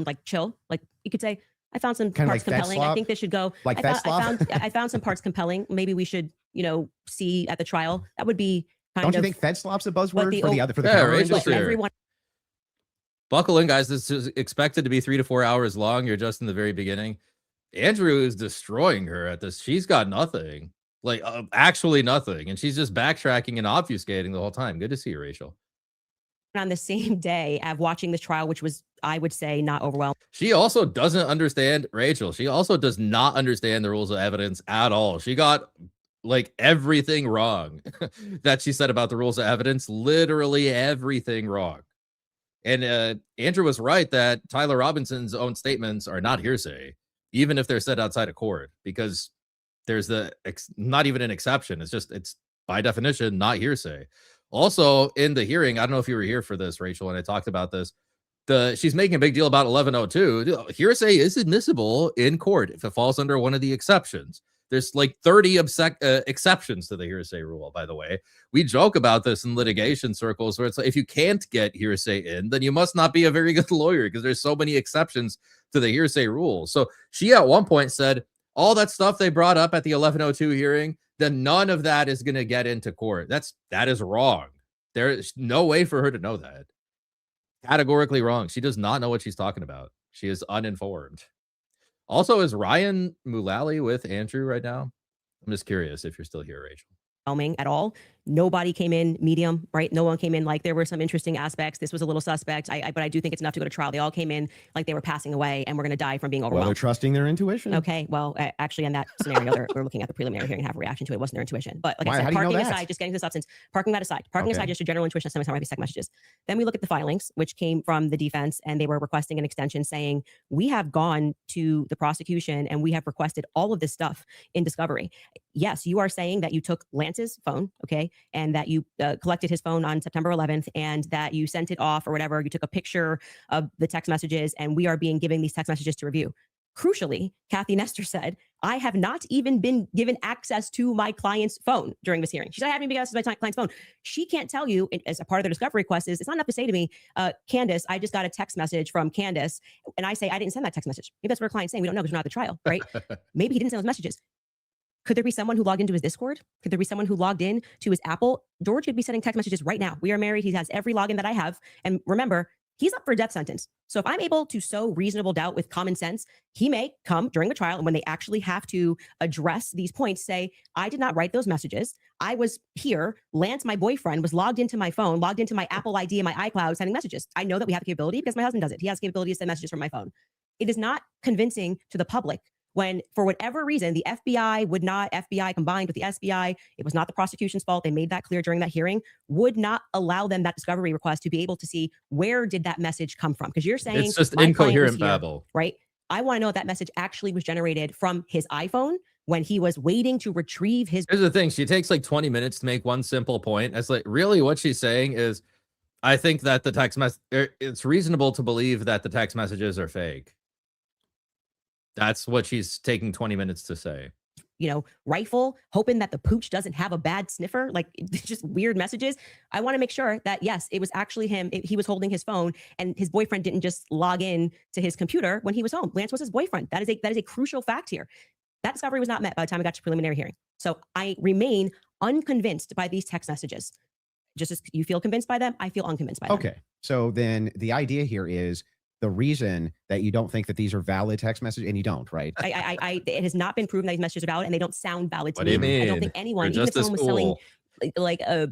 Like chill. Like you could say, I found some Kinda parts like compelling. I think this should go. Like I found some parts compelling. Maybe we should, see at the trial. That would be kind Don't of. you think Fed slop's a buzzword But the for the o- other for the Yeah, camera Rachel's industry? here. everyone Buckle in, guys. This is expected to be 3 to 4 hours long. You're just in the very beginning. Andrew is destroying her at this. She's got nothing, like actually nothing. And she's just backtracking and obfuscating the whole time. Good to see you, Rachel. on the same day of watching this trial, which was, I would say, not overwhelming. She also doesn't understand, Rachel. She also does not understand the rules of evidence at all. She got like everything wrong that she said about the rules of evidence, literally everything wrong. And Andrew was right that Tyler Robinson's own statements are not hearsay, even if they're said outside of court, because there's not even an exception. It's by definition not hearsay. Also, in the hearing, I don't know if you were here for this, Rachel, and I talked about this. She's making a big deal about 1102. Hearsay is admissible in court if it falls under one of the exceptions. There's like 30 exceptions to the hearsay rule, by the way. We joke about this in litigation circles where it's like, if you can't get hearsay in, then you must not be a very good lawyer because there's so many exceptions to the hearsay rule. So she at one point said, all that stuff they brought up at the 1102 hearing, then none of that is going to get into court. That is wrong. There's no way for her to know that. Categorically wrong. She does not know what she's talking about. She is uninformed. Also, is Ryan Mullally with Andrew right now? I'm just curious if you're still here, Rachel. At all. Nobody came in medium, right? No one came in like there were some interesting aspects. This was a little suspect, but I do think it's enough to go to trial. They all came in like they were passing away and we're going to die from being Well, overwhelmed. they're trusting their intuition. Okay, well, actually, in that scenario, we're looking at the preliminary hearing and have a reaction to it. It wasn't their intuition. But like Why? I How said, do you know parking that? aside, just getting to the substance, parking that aside, parking aside just your general intuition, some might be text messages. Then we look at the filings, which came from the defense, and they were requesting an extension saying, we have gone to the prosecution and we have requested all of this stuff in discovery. Yes, you are saying that you took Lance's phone, okay, and that you collected his phone on September 11th and that you sent it off or whatever. You took a picture of the text messages and we are being given these text messages to review. Crucially, Kathy Nestor said, I have not even been given access to my client's phone during this hearing. She said, I haven't even been access to my client's phone. She can't tell you, as a part of the discovery request, it's not enough to say to me, Candace, I just got a text message from Candace. And I say, I didn't send that text message. Maybe that's what our client's saying. We don't know because we're not at the trial, right? Maybe he didn't send those messages. Could there be someone who logged into his Discord? Could there be someone who logged in to his Apple? George could be sending text messages right now. We are married. He has every login that I have. And remember, he's up for a death sentence. So if I'm able to sow reasonable doubt with common sense, he may come during the trial and when they actually have to address these points, say, I did not write those messages. I was here. Lance, my boyfriend, was logged into my phone, logged into my Apple ID and my iCloud sending messages. I know that we have the capability because my husband does it. He has the capability to send messages from my phone. It is not convincing to the public when, for whatever reason, the FBI combined with the SBI, it was not the prosecution's fault. They made that clear during that hearing, would not allow them that discovery request to be able to see where did that message come from. Because you're saying It's just my client was incoherent here, babble. right? I want to know if that message actually was generated from his iPhone when he was waiting to retrieve his. Here's the thing. She takes like 20 minutes to make one simple point. It's like, really what she's saying is, I think that the text message, it's reasonable to believe that the text messages are fake. That's what she's taking 20 minutes to say. Rifle, hoping that the pooch doesn't have a bad sniffer, like just weird messages. I want to make sure that, yes, it was actually him. He was holding his phone and his boyfriend didn't just log in to his computer when he was home. Lance was his boyfriend. That is a crucial fact here. That discovery was not met by the time I got to preliminary hearing. So I remain unconvinced by these text messages. Just as you feel convinced by them, I feel unconvinced by them. Okay. So then the idea here is the reason that you don't think that these are valid text messages, and you don't, right? It has not been proven that these messages are valid and they don't sound valid to What me. do you mean? I don't think anyone, You're even if just as someone was selling cool. like a,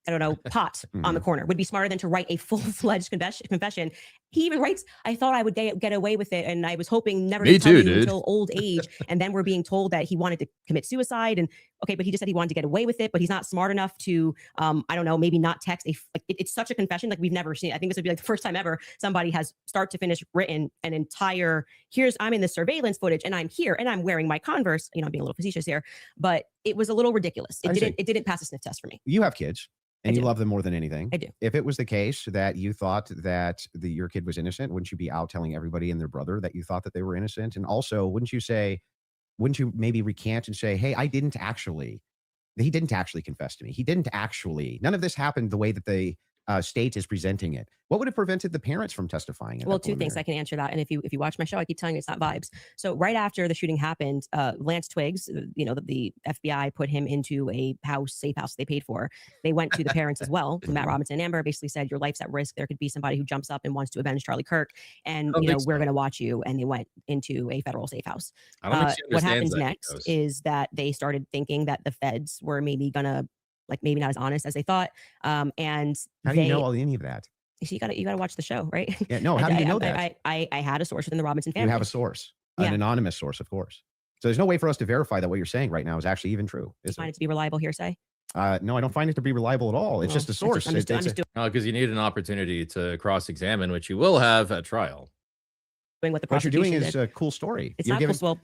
I don't know, pot on the corner, would be smarter than to write a full-fledged confession. He even writes, I thought I would get away with it, and I was hoping never to tell you until old age. And then we're being told that he wanted to commit suicide. And okay, but he just said he wanted to get away with it, but he's not smart enough to, I don't know, maybe not text. It's such a confession like we've never seen. I think this would be like the first time ever somebody has start to finish written an entire, I'm in the surveillance footage and I'm here and I'm wearing my Converse. I'm being a little facetious here, but it was a little ridiculous. It didn't pass a sniff test for me. You have kids. And you do. love them more than anything. I do. If it was the case that you thought that your kid was innocent, wouldn't you be out telling everybody and their brother that you thought that they were innocent? And also, wouldn't you maybe recant and say, hey, he didn't actually confess to me. None of this happened the way that the state is presenting it. What would have prevented the parents from testifying? Well, two things I can answer that. And if you watch my show, I keep telling you it's not vibes. So right after the shooting happened, Lance Twiggs, the FBI put him into a safe house they paid for. They went to the parents as well. Matt Robinson and Amber basically said, your life's at risk. There could be somebody who jumps up and wants to avenge Charlie Kirk. And, we're going to watch you. And they went into a federal safe house. What happens next is that they started thinking that the feds were maybe going to, maybe not as honest as they thought. And how do you know any of that? So you gotta watch the show, right? Yeah, no. How do you know that? I had a source within the Robinson family. You have a source, an anonymous source, of course. So there's no way for us to verify that what you're saying right now is actually even true. You find it to be reliable hearsay? No, I don't find it to be reliable at all. It's just a source. Because you need an opportunity to cross-examine, which you will have at trial. Doing what the what you're doing prosecution is did. a cool story. It's not cool. Well,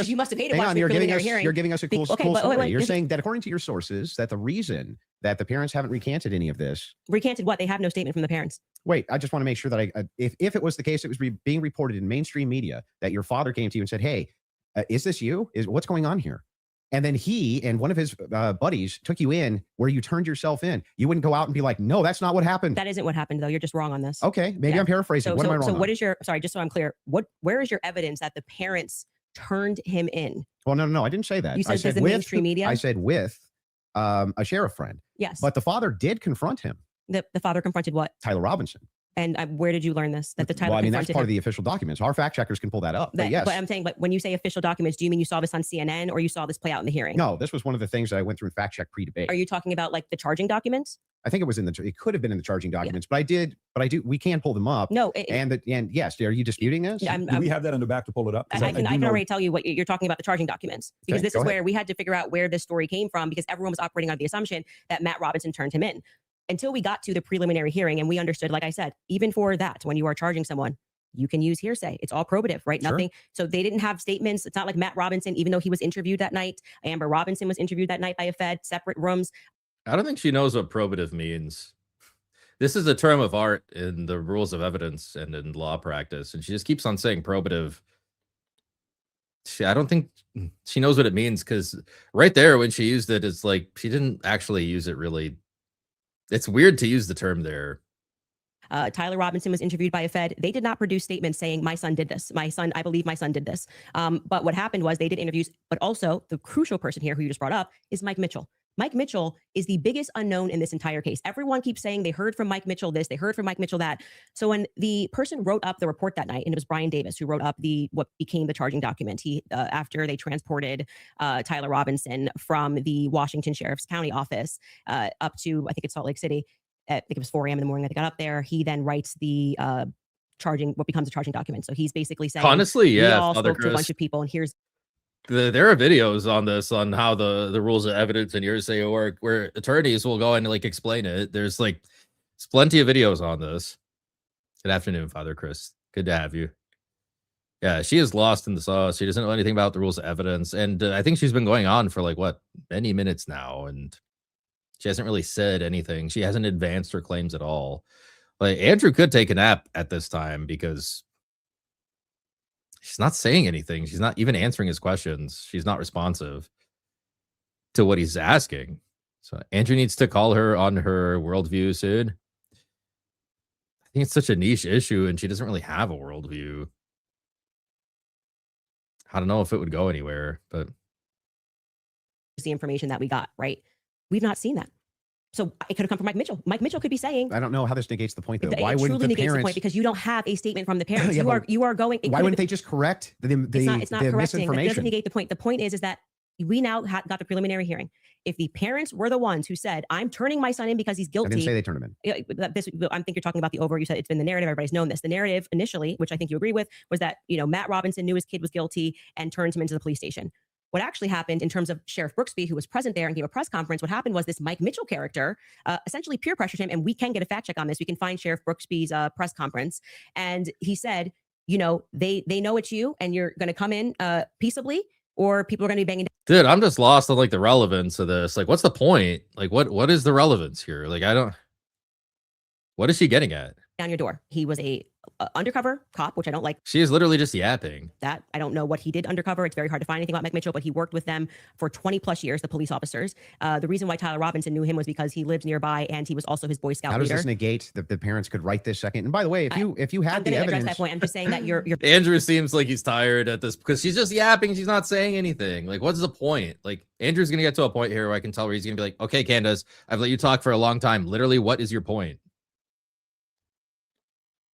you must have hated watching the preliminary hearing. You're giving us a cool story. You're saying that according to your sources, that the reason that the parents haven't recanted any of this. Recanted what? They have no statement from the parents. Wait, I just want to make sure that if it was the case, it was being reported in mainstream media that your father came to you and said, hey, is this you? What's going on here? And then he and one of his buddies took you in where you turned yourself in. You wouldn't go out and be like, no, that's not what happened. That isn't what happened, though. You're just wrong on this. Okay, maybe I'm paraphrasing. What am I wrong on? What is your, sorry, just so I'm clear, where is your evidence that the parents turned him in? Well, no, I didn't say that. You said the mainstream media? I said with a sheriff friend. Yes. But the father did confront him. The father confronted what? Tyler Robinson. And where did you learn this? That the Tyler confronted confronted that's part him? of the official documents. Our fact checkers can pull that up. But yes. But I'm saying, when you say official documents, do you mean you saw this on CNN or you saw this play out in the hearing? No, this was one of the things that I went through in fact check pre-debate. Are you talking about the charging documents? I think it was it could have been in the charging documents, but we can pull them up. No. And yes, are you disputing this? Do we have that in the back to pull it up? I can already tell you what you're talking about, the charging documents, because this is where we had to figure out where this story came from, because everyone was operating on the assumption that Matt Robinson turned him in. Until we got to the preliminary hearing and we understood, like I said, even for that, when you are charging someone, you can use hearsay. It's all probative, right? Sure. Nothing. So they didn't have statements. It's not like Matt Robinson, even though he was interviewed that night. Amber Robinson was interviewed that night by a Fed, separate rooms. I don't think she knows what probative means. This is a term of art in the rules of evidence and in law practice. And she just keeps on saying probative. I don't think she knows what it means, because right there when she used it, it's like she didn't actually use it really. It's weird to use the term there. Tyler Robinson was interviewed by a Fed. They did not produce statements saying, my son did this. I believe my son did this. But what happened was they did interviews, but also the crucial person here who you just brought up is Mike Mitchell. Mike Mitchell is the biggest unknown in this entire case. Everyone keeps saying they heard from Mike Mitchell this, they heard from Mike Mitchell that. So when the person wrote up the report that night, and it was Brian Davis who wrote up what became the charging document, he after they transported Tyler Robinson from the Washington Sheriff's County office up to, I think it's Salt Lake City. I think it was 4 a.m. in the morning that they got up there. He then writes the what becomes a charging document. So he's basically saying, Honestly, we yeah, all Father spoke to a bunch Chris. of people, and here's There are videos on this, on how the rules of evidence and hearsay work, where attorneys will go and like explain it. There's plenty of videos on this. Good afternoon, Father Chris. Good to have you. Yeah, she is lost in the sauce. She doesn't know anything about the rules of evidence, and I think she's been going on for like many minutes now, and she hasn't really said anything. She hasn't advanced her claims at all. Like, Andrew could take a nap at this time because she's not saying anything. She's not even answering his questions. She's not responsive to what he's asking. So Andrew needs to call her on her worldview soon. I think it's such a niche issue, and she doesn't really have a worldview. I don't know if it would go anywhere, but the information that we got, right? We've not seen that. So it could have come from Mike Mitchell. Mike Mitchell could be saying, I don't know how this negates the point, though. Why it wouldn't truly the negates the parents? point, because you don't have a statement from the parents. Yeah, you are going. Why wouldn't they just correct the it's not correcting. It doesn't misinformation? negate the point. The point is that we now got the preliminary hearing. If the parents were the ones who said, I'm turning my son in because he's I guilty. didn't say they turned him in. I think you're talking about the over. You said it's been the narrative. Everybody's known this. The narrative initially, which I think you agree with, was that, Matt Robinson knew his kid was guilty and turned him into the police station. What actually happened in terms of Sheriff Brooksby, who was present there and gave a press conference, what happened was this Mike Mitchell character essentially peer pressured him. And we can get a fact check on this. We can find Sheriff Brooksby's press conference. And he said, they know it's you and you're going to come in peaceably, or people are going to be banging. dude, I'm just lost on like the relevance of this. Like, what's the point? Like, what is the relevance here? Like, what is she getting at? Down your door. He was a undercover cop, which I don't like. She is literally just yapping. That I don't know what he did undercover. It's very hard to find anything about Mike Mitchell, but he worked with them for 20 plus years, the police officers. The reason why Tyler Robinson knew him was because he lived nearby and he was also his Boy Scout How does leader. this negate that the parents could write this second? And by the way, if you had the evidence, that point. I'm just saying that you're Andrew seems like he's tired at this because she's just yapping. She's not saying anything. Like, what's the point? Like, Andrew's going to get to a point here where I can tell where he's going to be like, okay, Candace, I've let you talk for a long time. Literally, what is your point?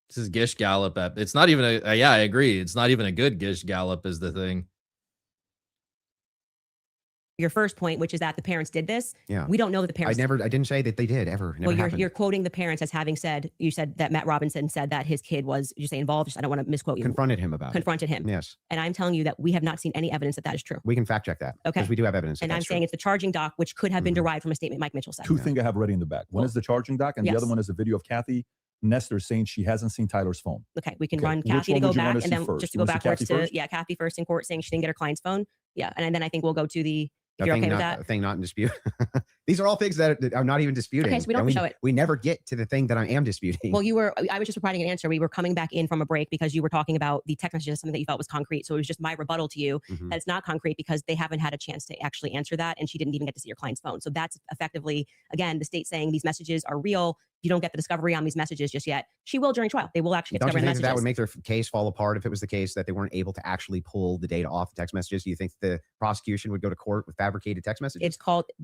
This is Gish Gallop. It's not even yeah, I agree. It's not even a good Gish Gallop is the thing. your first point, which is that the parents did this. Yeah. We don't know that the parents. I didn't say that they did ever. Never Well, happened. you're quoting the parents as having said, you said that Matt Robinson said that his kid was, did you say involved? I don't want to misquote you. Confronted him about Confronted him. Yes. And I'm telling you that we have not seen any evidence that that is true. We can fact check that. Okay. Because we do have evidence. And I'm saying it's the charging doc, which could have been derived from a statement Mike Mitchell said. Two things I have ready in the back. One is the charging doc, and the other one is a video of Kathy Nestor saying she hasn't seen Tyler's phone. Okay, we can run Kathy to go back, and then just to go backwards to Kathy first in court saying she didn't get her client's phone. Yeah, and then I think we'll go to the. If you're okay with that, thing not in dispute. These are all things that are not even disputing. Okay, so we don't show it. We never get to the thing that I am disputing. Well, I was just providing an answer. We were coming back in from a break because you were talking about the text messages, something that you felt was concrete. So it was just my rebuttal to you that it's not concrete because they haven't had a chance to actually answer that, and she didn't even get to see your client's phone. So that's effectively, again, the state saying these messages are real. You don't get the discovery on these messages just yet. She will during trial. They will actually get Don't you discovery think messages. that would make their case fall apart if it was the case that they weren't able to actually pull the data off the text messages? Do you think the prosecution would go to court with fabricated text messages?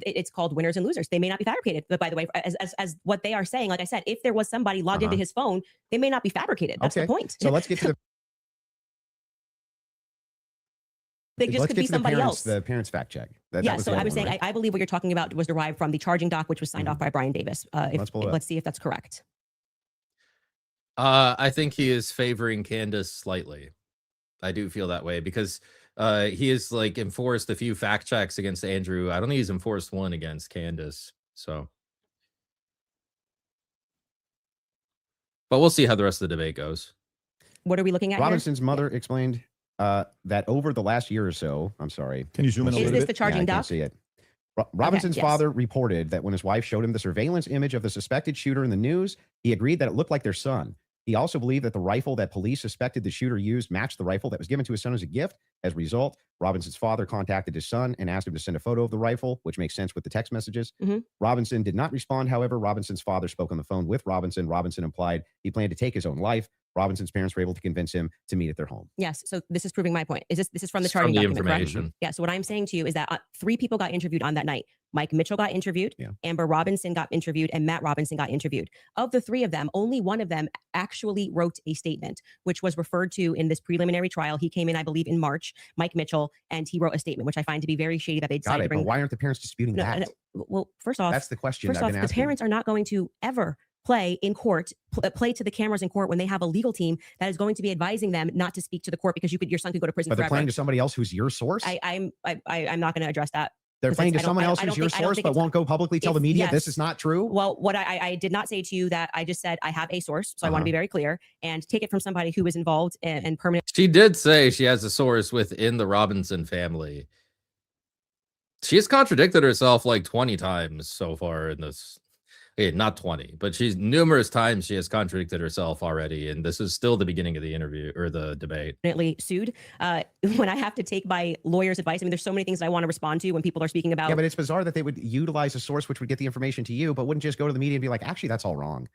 It's called winners and losers. They may not be fabricated, but by the way, as what they are saying, like I said, if there was somebody logged into his phone, they may not be fabricated. That's the point. So let's get to the. They just could be somebody else. The parents fact check. So I was saying, I believe what you're talking about was derived from the charging doc, which was signed off by Brian Davis. Let's see if that's correct. I think he is favoring Candace slightly. I do feel that way because he has like enforced a few fact checks against Andrew. I don't think he's enforced one against Candace. So, but we'll see how the rest of the debate goes. What are we looking at? Robinson's mother explained that over the last year or so, I'm sorry. Can you zoom in a little bit? Is this the charging doc? I can't see it. Robinson's father reported that when his wife showed him the surveillance image of the suspected shooter in the news, he agreed that it looked like their son. He also believed that the rifle that police suspected the shooter used matched the rifle that was given to his son as a gift. As a result, Robinson's father contacted his son and asked him to send a photo of the rifle, which makes sense with the text messages. Robinson did not respond. However, Robinson's father spoke on the phone with Robinson. Robinson implied he planned to take his own life. Robinson's parents were able to convince him to meet at their home. Yes. So this is proving my point. This is from the charging document, information. Correct? Yeah. So what I'm saying to you is that 3 people got interviewed on that night. Mike Mitchell got interviewed, Amber Robinson got interviewed, and Matt Robinson got interviewed. Of the 3 of them, only one of them actually wrote a statement, which was referred to in this preliminary trial. He came in, I believe, in March, Mike Mitchell, and he wrote a statement, which I find to be very shady that they decided to bring. But why aren't the parents disputing that? Well, first off, that's the question. First off, the parents are not going to ever play in court, play to the cameras in court when they have a legal team that is going to be advising them not to speak to the court because your son could go to prison But they're forever. playing to somebody else who's your source. I'm not going to address that. They're 'cause playing to I don't- someone I else don't who's your think- I don't source, think but it's- won't go publicly tell the media this yes. is not true. Well, what I did not say to you that I just said I have a source, so I want to be very clear and take it from somebody who is involved and permanent. She did say she has a source within the Robinson family. She has contradicted herself like 20 times so far in this. Okay, not 20, but she's numerous times she has contradicted herself already. And this is still the beginning of the interview or the debate. Sued. When I have to take my lawyer's advice, I mean, there's so many things that I want to respond to when people are speaking about. Yeah, but it's bizarre that they would utilize a source which would get the information to you, but wouldn't just go to the media and be like, actually, that's all wrong.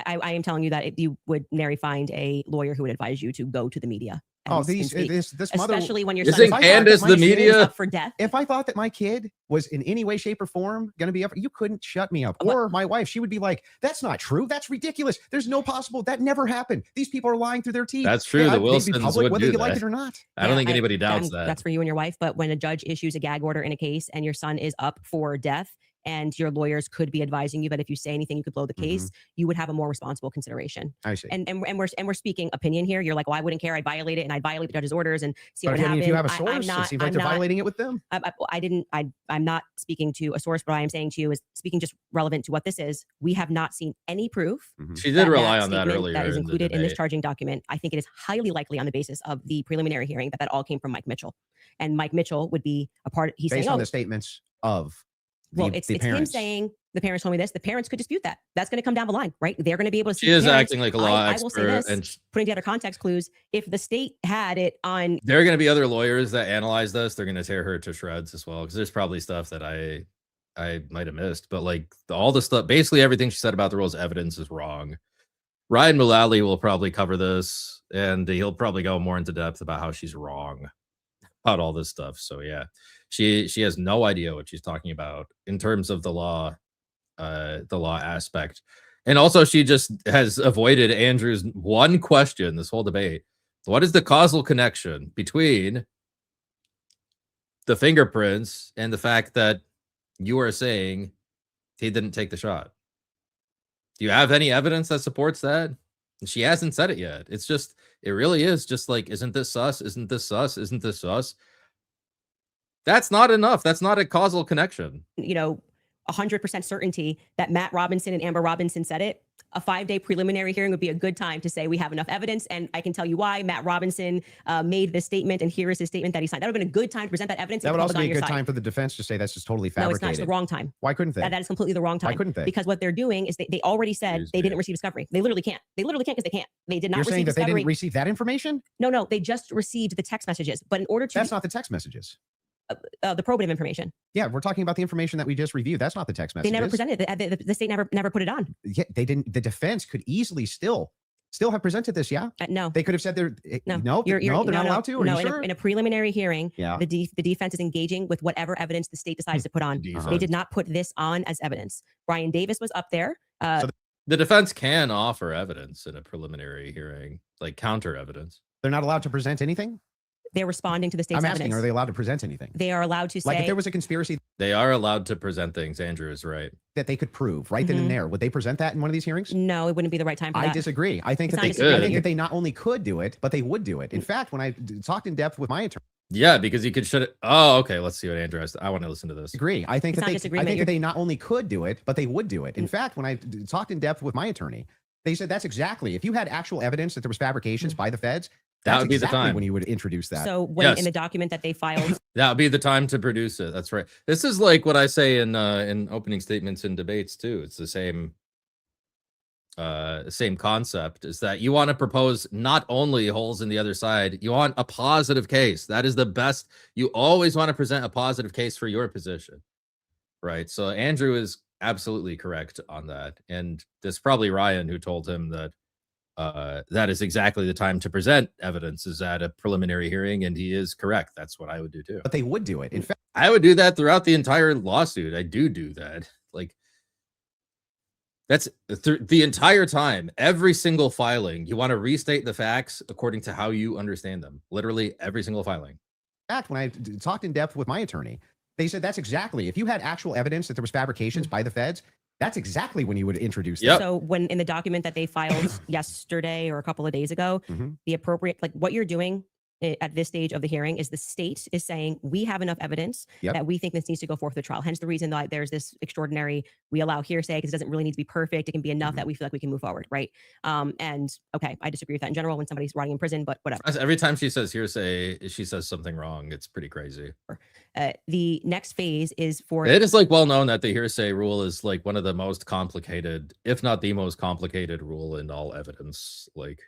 I am telling you that you would nary find a lawyer who would advise you to go to the media. Oh, and speak. this mother, Especially when your Isn't son is Candace the media? up for death. if I thought that my kid was in any way, shape, or form going to be up, you couldn't shut me up. What? Or my wife, she would be like, that's not true. That's ridiculous. There's no possible. That never happened. These people are lying through their teeth. That's true. The They'd be Wilsons public, would whether do you like that. it or not. I don't think anybody doubts that. That's for you and your wife. But when a judge issues a gag order in a case and your son is up for death, and your lawyers could be advising you that if you say anything, you could blow the case, you would have a more responsible consideration. I see. And we're speaking opinion here. You're like, well, I wouldn't care. I'd violate it and I'd violate the judge's orders and see But what again, happens. if you have a source, it seems like they're violating it with them. I'm not speaking to a source, but I am saying to you is speaking just relevant to what this is. We have not seen any proof. She did rely on that statement earlier. That is in the included in this debate. charging document. I think it is highly likely on the basis of the preliminary hearing that all came from Mike Mitchell. And Mike Mitchell would be a part. He's Based saying, on the statements of it's him parents. saying the parents told me this. The parents could dispute that. That's going to come down the line, right? They're going to be able to see. She is parents. acting like a law I will say expert, this, and putting together context clues. If the state had it on, there are going to be other lawyers that analyze this. They're going to tear her to shreds as well, because there's probably stuff that I might have missed. But like all the stuff, basically everything she said about the rules of evidence is wrong. Ryan Mullally will probably cover this, and he'll probably go more into depth about how she's wrong about all this stuff. So yeah, she has no idea what she's talking about in terms of the law aspect. And also she just has avoided Andrew's one question this whole debate. What is the causal connection between the fingerprints and the fact that you are saying he didn't take the shot? Do you have any evidence that supports that? She hasn't said it yet. It's just, it really is just like, isn't this sus? Isn't this sus? Isn't this sus? That's not enough. That's not a causal connection. 100% certainty that Matt Robinson and Amber Robinson said it. A 5-day preliminary hearing would be a good time to say we have enough evidence, and I can tell you why Matt Robinson made this statement, and here is his statement that he signed. That would have been a good time to present that evidence. That would also be a good time for the defense to say that's just totally fabricated. No, it's not. It's the wrong time. Why couldn't they? That is completely the wrong time. Why couldn't they? Because what they're doing is they already said they didn't receive discovery. They literally can't. They literally can't because they can't. They did not You're receive saying that discovery. they didn't receive that information? No, they just received the text messages. But in order to That's not the text messages. the probative information, Yeah, we're talking about the information that we just reviewed. That's not the text messages. they never presented it. The state never put it on. Yeah, they didn't. The defense could easily still have presented this. Yeah, No. they could have said they're No, they're not allowed to. Are you in sure? a preliminary hearing, Yeah. the defense is engaging with whatever evidence the state decides to put on. They did not put this on as evidence. Brian Davis was up there. The defense can offer evidence in a preliminary hearing, like counter evidence. They're not allowed to present anything. They're responding to the state's I'm evidence. asking, are they allowed to present anything? They are allowed to say, Like if there was a conspiracy They are allowed to present things. Andrew is right. that they could prove right then and there, would they present that in one of these hearings? no, it wouldn't be the right time for I that. disagree. I think It's that not they disagreeing. I think that they not only could do it, but they would do it. In fact, when I talked in depth with my attorney, Yeah, because you could shut it. Oh, okay. Let's see what Andrew has. I want to listen to this. I agree. I think It's that not they disagreement. I think that You're- they not only could do it, but they would do it. In fact, when I talked in depth with my attorney, they said that's exactly, if you had actual evidence that there was fabrications by the feds, That that's would be the exactly time. when you would introduce that. So when Yes. in the document that they filed, That would be the time to produce it. That's right. This is like what I say in opening statements and debates too. It's the same concept, is that you want to propose not only holes in the other side, you want a positive case. That is the best. You always want to present a positive case for your position, right? So Andrew is absolutely correct on that, and it's probably Ryan who told him that that is exactly the time to present evidence, is at a preliminary hearing, and he is correct. That's what I would do too. But they would do it. In fact, I would do that throughout the entire lawsuit. I do that. Like, that's the entire time, every single filing, you want to restate the facts according to how you understand them. Literally every single filing. when I talked in depth with my attorney, they said that's exactly, if you had actual evidence that there was fabrications by the feds, That's exactly when you would introduce Yep. that. So when in the document that they filed yesterday or a couple of days ago, Mhm. the appropriate, like what you're doing at this stage of the hearing is the state is saying we have enough evidence Yep. that we think this needs to go forth to trial. Hence the reason that there's this extraordinary, we allow hearsay because it doesn't really need to be perfect. It can be enough that we feel like we can move forward, right? And okay, I disagree with that in general when somebody's rotting in prison, but whatever. Every time she says hearsay, she says something wrong. It's pretty crazy. The next phase is for It is like well known that the hearsay rule is like one of the most complicated, if not the most complicated rule in all evidence. Like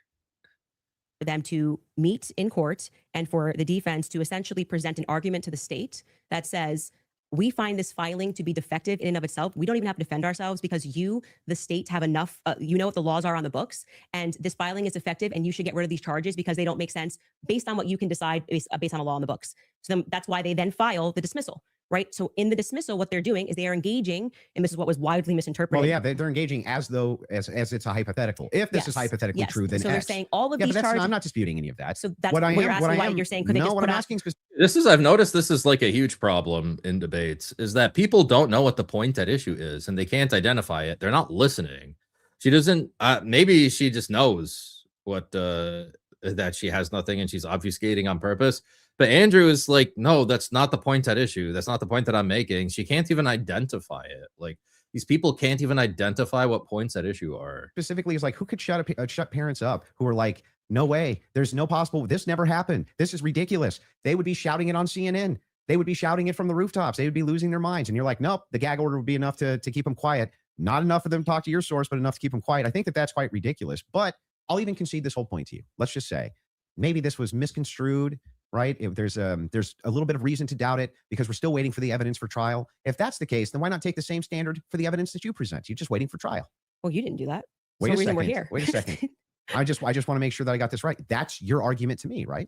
them to meet in court and for the defense to essentially present an argument to the state that says, we find this filing to be defective in and of itself. We don't even have to defend ourselves because you, the state, have enough, you know what the laws are on the books, and this filing is effective and you should get rid of these charges because they don't make sense based on what you can decide based on a law on the books. So then that's why they then file the dismissal, right? So in the dismissal, what they're doing is they are engaging, and this is what was widely misinterpreted. Well, yeah, they're engaging as though as it's a hypothetical. If this is hypothetically true, then so they're X. saying all of Yeah, these but charges. I'm not disputing any of that. So that's what what I you're am. asking. What I Why am. you're saying could they No, just what put I'm out- asking is this is, I've noticed this is like a huge problem in debates, is that people don't know what the point at issue is and they can't identify it. They're not listening. She doesn't, maybe she just knows what, that she has nothing and she's obfuscating on purpose. But Andrew is like, no, that's not the point at issue. That's not the point that I'm making. She can't even identify it. Like these people can't even identify what points at issue are. specifically is like, who could shut parents up who are like, no way, there's no possible, this never happened, this is ridiculous. They would be shouting it on CNN. They would be shouting it from the rooftops. They would be losing their minds. And you're like, nope, the gag order would be enough to keep them quiet. Not enough for them to talk to your source, but enough to keep them quiet. I think that that's quite ridiculous. But I'll even concede this whole point to you. Let's just say maybe this was misconstrued, right? If there's a little bit of reason to doubt it because we're still waiting for the evidence for trial. If that's the case, then why not take the same standard for the evidence that you present? You're just waiting for trial. Well, you didn't do that. Wait That's a the reason second. we're here. Wait a second. I just want to make sure that I got this right. That's your argument to me, right?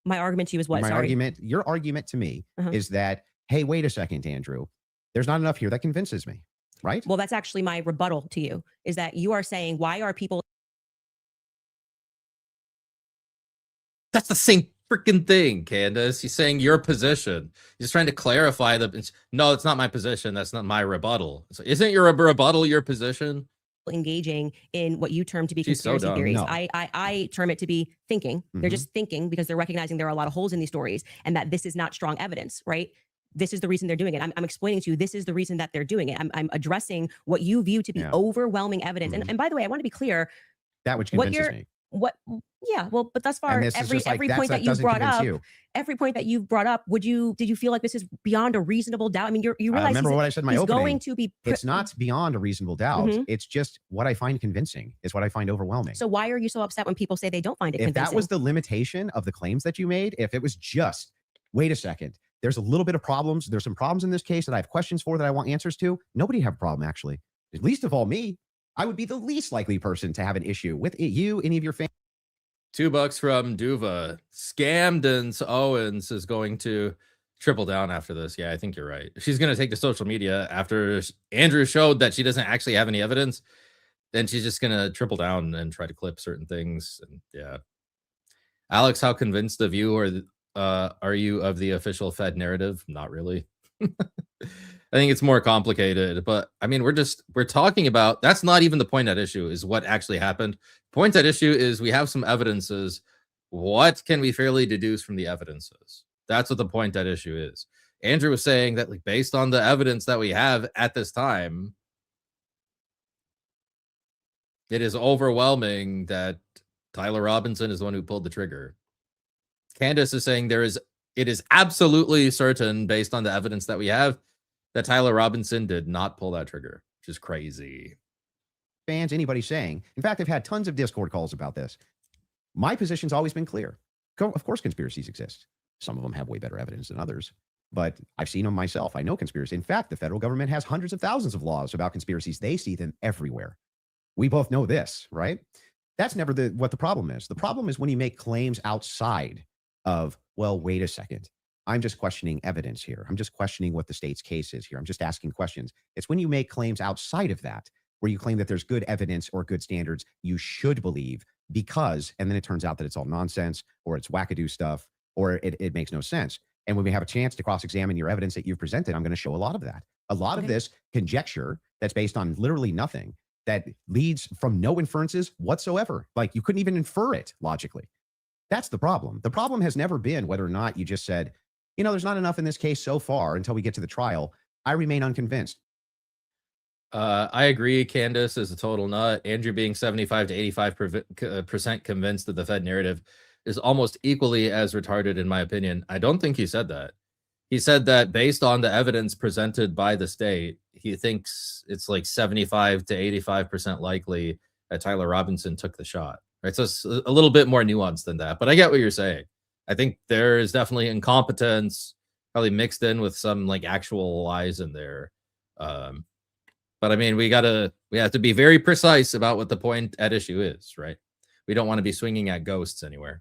My argument to you is what? Your argument to me Uh-huh. is that, hey, wait a second, Andrew, there's not enough here that convinces me, right? Well, that's actually my rebuttal to you, is that you are saying, why are people That's the same freaking thing, Candace. He's saying your position. He's trying to clarify no, it's not my position. That's not my rebuttal. So isn't your rebuttal your position? engaging in what you term to be She's so conspiracy dumb. theories? No. I term it to be thinking. They're Mhm. just thinking because they're recognizing there are a lot of holes in these stories and that this is not strong evidence, right? This is the reason they're doing it. I'm explaining to you, this is the reason that they're doing it. I'm addressing what you view to be Yeah. overwhelming evidence. Mhm. And by the way, I want to be clear, That which what convinces you're- me. but thus far, And this is every just like, point that you've doesn't brought convince up, you. every point that you've brought up, did you feel like this is beyond a reasonable doubt? I mean, you realize Remember what I said in my he's opening. going to be It's not beyond a reasonable doubt. Mhm. It's just what I find convincing is what I find overwhelming. So why are you so upset when people say they don't find it if convincing? that was the limitation of the claims that you made, if it was just, wait a second, there's a little bit of problems. There's some problems in this case that I have questions for that I want answers to. Nobody have a problem, actually. At least of all me. I would be the least likely person to have an issue with you, any of your fans. $2 from Duva. Scamdens Owens is going to triple down after this. Yeah, I think you're right. She's going to take to social media after Andrew showed that she doesn't actually have any evidence. Then she's just going to triple down and try to clip certain things. And yeah. Alex, how convinced of you are you of the official Fed narrative? Not really. I think it's more complicated, but I mean, we're talking about, that's not even the point at issue, is what actually happened. Point at issue is we have some evidences. What can we fairly deduce from the evidences? That's what the point at issue is. Andrew was saying that, like, based on the evidence that we have at this time, it is overwhelming that Tyler Robinson is the one who pulled the trigger. Candace is saying it is absolutely certain, based on the evidence that we have, that Tyler Robinson did not pull that trigger, which is crazy. Fans, anybody saying. In fact, I've had tons of Discord calls about this. My position's always been clear. Of course, conspiracies exist. Some of them have way better evidence than others, but I've seen them myself. I know conspiracy. In fact, the federal government has hundreds of thousands of laws about conspiracies. They see them everywhere. We both know this, right? That's never what the problem is. The problem is when you make claims outside of, well, wait a second. I'm just questioning evidence here. I'm just questioning what the state's case is here. I'm just asking questions. It's when you make claims outside of that, where you claim that there's good evidence or good standards you should believe because, and then it turns out that it's all nonsense or it's wackadoo stuff or it makes no sense. And when we have a chance to cross-examine your evidence that you've presented, I'm going to show a lot of that. A lot of this conjecture that's based on literally nothing, that leads from no inferences whatsoever. Like, you couldn't even infer it logically. That's the problem. The problem has never been whether or not you just said, you know, there's not enough in this case so far until we get to the trial. I remain unconvinced. I agree. Candace is a total nut. Andrew being 75 to 85% convinced that the Fed narrative is almost equally as retarded, in my opinion. I don't think he said that. He said that based on the evidence presented by the state, he thinks it's like 75 to 85% likely that Tyler Robinson took the shot. Right. So it's a little bit more nuanced than that. But I get what you're saying. I think there is definitely incompetence, probably mixed in with some like actual lies in there. But I mean, we have to be very precise about what the point at issue is, right? We don't want to be swinging at ghosts anywhere.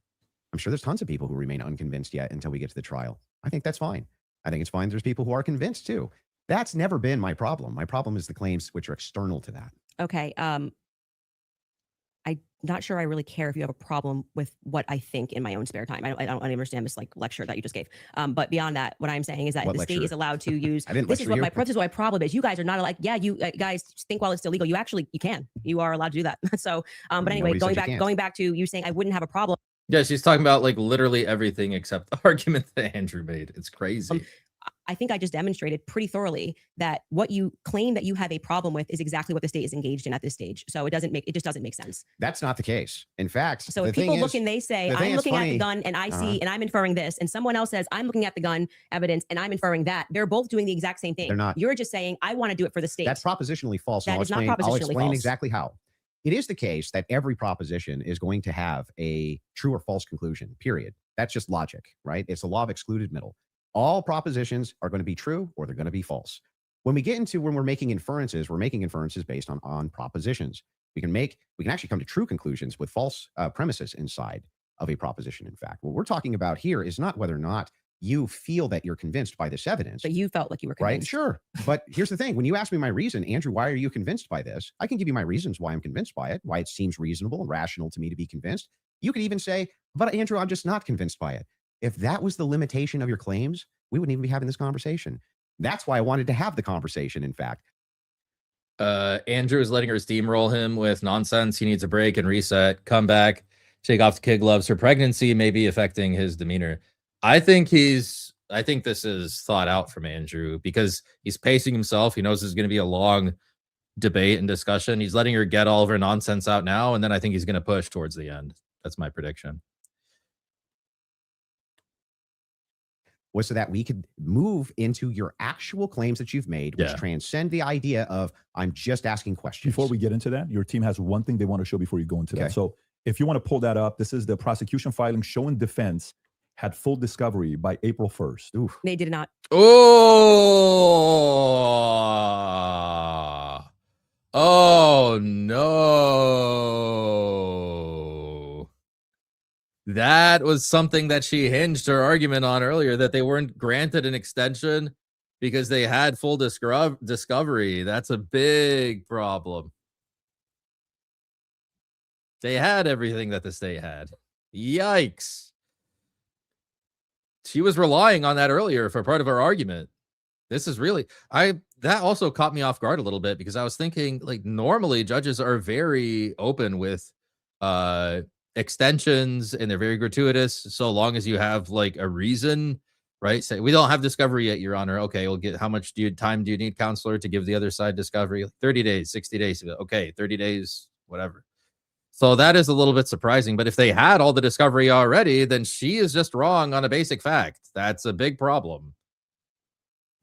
I'm sure there's tons of people who remain unconvinced yet until we get to the trial. I think that's fine. I think it's fine. There's people who are convinced too. That's never been my problem. My problem is the claims which are external to that. Okay. I'm not sure I really care if you have a problem with what I think in my own spare time. I don't understand this like lecture that you just gave. But beyond that, what I'm saying is that What the lecture? state is allowed to use. I didn't This is lecture what you. this is what my problem is. You guys are not like, yeah, you guys think while it's illegal. You can. You are allowed to do that. So, but anyway, Nobody said you can't. going back to you saying I wouldn't have a problem. Yeah, she's talking about like literally everything except the argument that Andrew made. It's crazy. I think I just demonstrated pretty thoroughly that what you claim that you have a problem with is exactly what the state is engaged in at this stage. So it just doesn't make sense. That's not the case. In fact, So if people look and they say, I'm looking at the gun and I see and I'm inferring this, and someone else says, I'm looking at the gun evidence and I'm inferring that, they're both doing the exact same thing. They're not. You're just saying, I want to do it for the state. That's propositionally false. That I'll is not explain, I'll propositionally explain false. exactly how. It is the case that every proposition is going to have a true or false conclusion, period. That's just logic, right? It's the law of excluded middle. All propositions are going to be true or they're going to be false. When we get into when we're making inferences based on propositions. We can actually come to true conclusions with false premises inside of a proposition. In fact, what we're talking about here is not whether or not you feel that you're convinced by this evidence. But you felt like you were Right? convinced. Sure. But here's the thing. When you ask me my reason, Andrew, why are you convinced by this? I can give you my reasons why I'm convinced by it, why it seems reasonable and rational to me to be convinced. You could even say, but Andrew, I'm just not convinced by it. If that was the limitation of your claims, we wouldn't even be having this conversation. That's why I wanted to have the conversation, in fact. Andrew is letting her steamroll him with nonsense. He needs a break and reset, come back, shake off the kid gloves. Her pregnancy may be affecting his demeanor. I think this is thought out from Andrew because he's pacing himself. He knows there's going to be a long debate and discussion. He's letting her get all of her nonsense out now. And then I think he's going to push towards the end. That's my prediction. Was so that we could move into your actual claims that you've made, which transcend the idea of I'm just asking questions. Before we get into that, your team has one thing they want to show before you go into Okay. that. So if you want to pull that up, this is the prosecution filing showing defense had full discovery by April 1st. Oof. They did not. Oh no. That was something that she hinged her argument on earlier, that they weren't granted an extension because they had full discovery. That's a big problem. They had everything that the state had. Yikes. She was relying on that earlier for part of her argument. This is really, that also caught me off guard a little bit because I was thinking, like, normally judges are very open with extensions and they're very gratuitous so long as you have like a reason, right? Say, we don't have discovery yet, Your Honor. Okay, we'll get, how much time do you need, counselor, to give the other side discovery? 30 days, 60 days. Okay, 30 days, whatever. So that is a little bit surprising. But if they had all the discovery already, then she is just wrong on a basic fact. That's a big problem.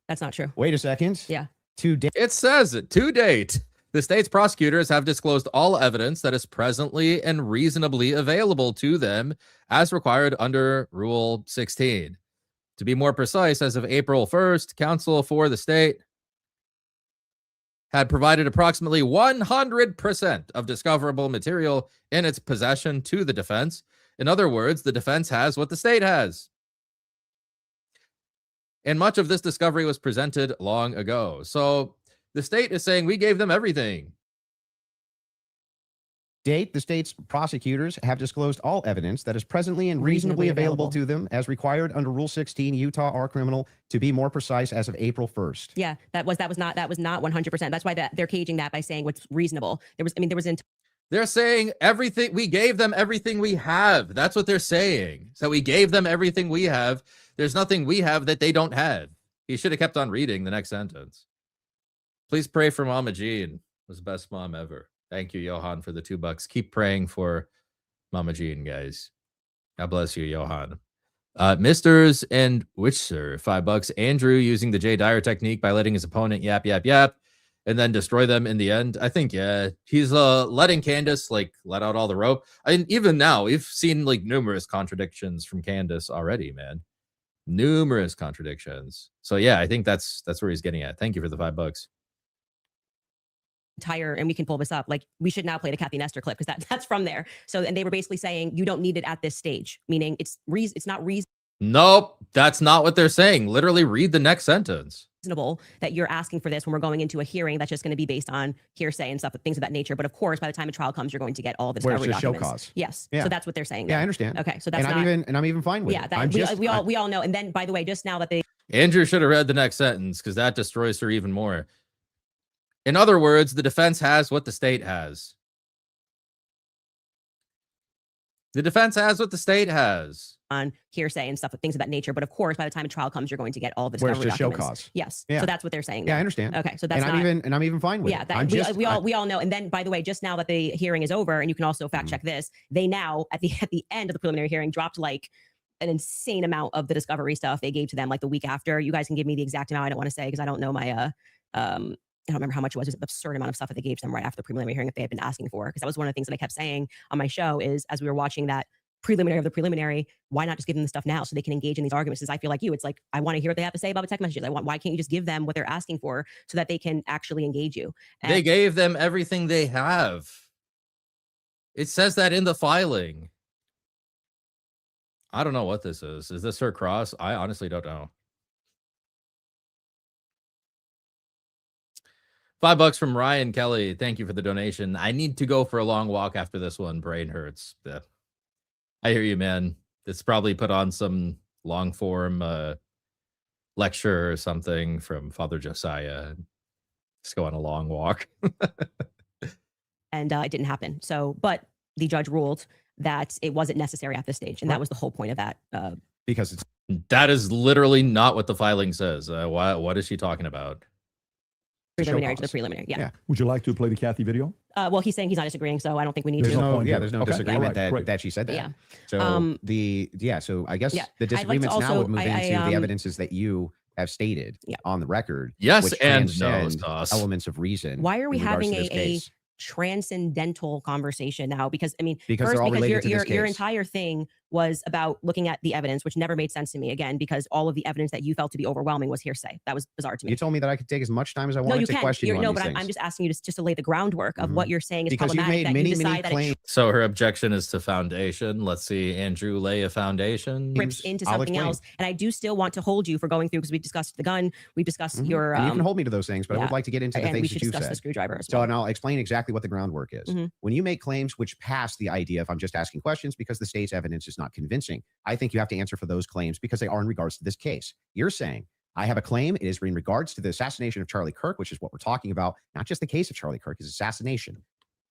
That's not true. Wait a second. Yeah. It says it. To date, the state's prosecutors have disclosed all evidence that is presently and reasonably available to them as required under Rule 16. To be more precise, as of April 1st, counsel for the state had provided approximately 100% of discoverable material in its possession to the defense. In other words, the defense has what the state has. And much of this discovery was presented long ago. So the state is saying we gave them everything. date, the state's prosecutors have disclosed all evidence that is presently and reasonably available to them as required under Rule 16 Utah R Criminal, to be more precise, as of April 1st. Yeah, that was not 100%. That's why they're caging that by saying what's reasonable. There was an They're saying everything. We gave them everything we have. That's what they're saying. So we gave them everything we have. There's nothing we have that they don't have. He should have kept on reading the next sentence. Please pray for Mama Jean. Was the best mom ever. Thank you, Johan, for the $2. Keep praying for Mama Jean, guys. God bless you, Johan. Misters and Witcher, $5. Andrew using the Jay Dyer technique by letting his opponent yap, and then destroy them in the end. I think, yeah, he's letting Candace let out all the rope. Even now, we've seen numerous contradictions from Candace already, man. Numerous contradictions. So yeah, I think that's where he's getting at. Thank you for the $5. entire, and we can pull this up, we should now play the Kathy Nestor clip because that's from there. So, and they were basically saying you don't need it at this stage, meaning it's not Nope, that's not what they're saying. Literally read the next sentence. reasonable that you're asking for this when we're going into a hearing that's just going to be based on hearsay and stuff, things of that nature. But of course, by the time a trial comes, you're going to get all the Where it's discovery just show documents. cause. Yes. Yeah. So that's what they're saying. Yeah, there. I understand. Okay. So that's and I'm even fine with yeah, it. that, we all know. And then, by the way, just now that they Andrew should have read the next sentence because that destroys her even more. In other words, the defense has what the state has. The defense has what the state has. on hearsay and stuff, things of that nature. But of course, by the time a trial comes, you're going to get all the Where it's discovery just show documents. cause. Yes. Yeah. So that's what they're saying. Yeah, I there. understand. Okay. So that's and I'm even fine with yeah, it. that, we all know. And then, by the way, just now that the hearing is over, and you can also fact check this, they now at the end of the preliminary hearing dropped an insane amount of the discovery stuff they gave to them the week after. You guys can give me the exact amount. I don't want to say because I don't know my I don't remember how much it was. It was an absurd amount of stuff that they gave to them right after the preliminary hearing that they had been asking for. Because that was one of the things that I kept saying on my show is as we were watching that preliminary of the preliminary, why not just give them the stuff now so they can engage in these arguments? Because I feel like you, it's I want to hear what they have to say about the text messages. Why can't you just give them what they're asking for so that they can actually engage you? And They gave them everything they have. It says that in the filing. I don't know what this is. Is this her cross? I honestly don't know. $5 from Ryan Kelly. Thank you for the donation. I need to go for a long walk after this one. Brain hurts. I hear you, man. It's probably put on some long form lecture or something from Father Josiah. Just go on a long walk. and it didn't happen. So, but the judge ruled that it wasn't necessary at this stage, and that was the whole point of that. Because that is literally not what the filing says. What is she talking about? Preliminary to the preliminary. Yeah. Would you like to play the Kathy video? Well, he's saying he's not disagreeing, so I don't think we need There's to. no point here. there's no Okay. disagreement All right, that she said that. Yeah. So so I guess Yeah. the I'd like to disagreements now also- would move I- into I, the evidences that you have stated Yeah. on the record. Yes which and no, transcend Sauce. elements of reason. Why are we in regards having to this a case. transcendental conversation now? Because I mean, Because first, they're all because related to your this your case. entire thing was about looking at the evidence, which never made sense to me. Again, because all of the evidence that you felt to be overwhelming was hearsay. That was bizarre to me. You told me that I could take as much time as I No, wanted you to can. question you on No, these but things. I'm just asking you just to lay the groundwork of what you're saying is Because you've problematic. made That many, you many decide that it claims. So her objection is to foundation. Let's see, Andrew, lay a foundation. trips into I'll something explain. else. And I do still want to hold you for going through because we discussed the gun, we discussed your And you can hold me to those things, but I would yeah. like to get into the and we things should that you discuss the said. screwdriver as So, well. and I'll explain exactly what the groundwork is. Mhm. When you make claims which pass the idea of I'm just asking questions because the state's evidence is not convincing, I think you have to answer for those claims because they are in regards to this case. You're saying, I have a claim. It is in regards to the assassination of Charlie Kirk, which is what we're talking about, not just the case of Charlie Kirk, his assassination.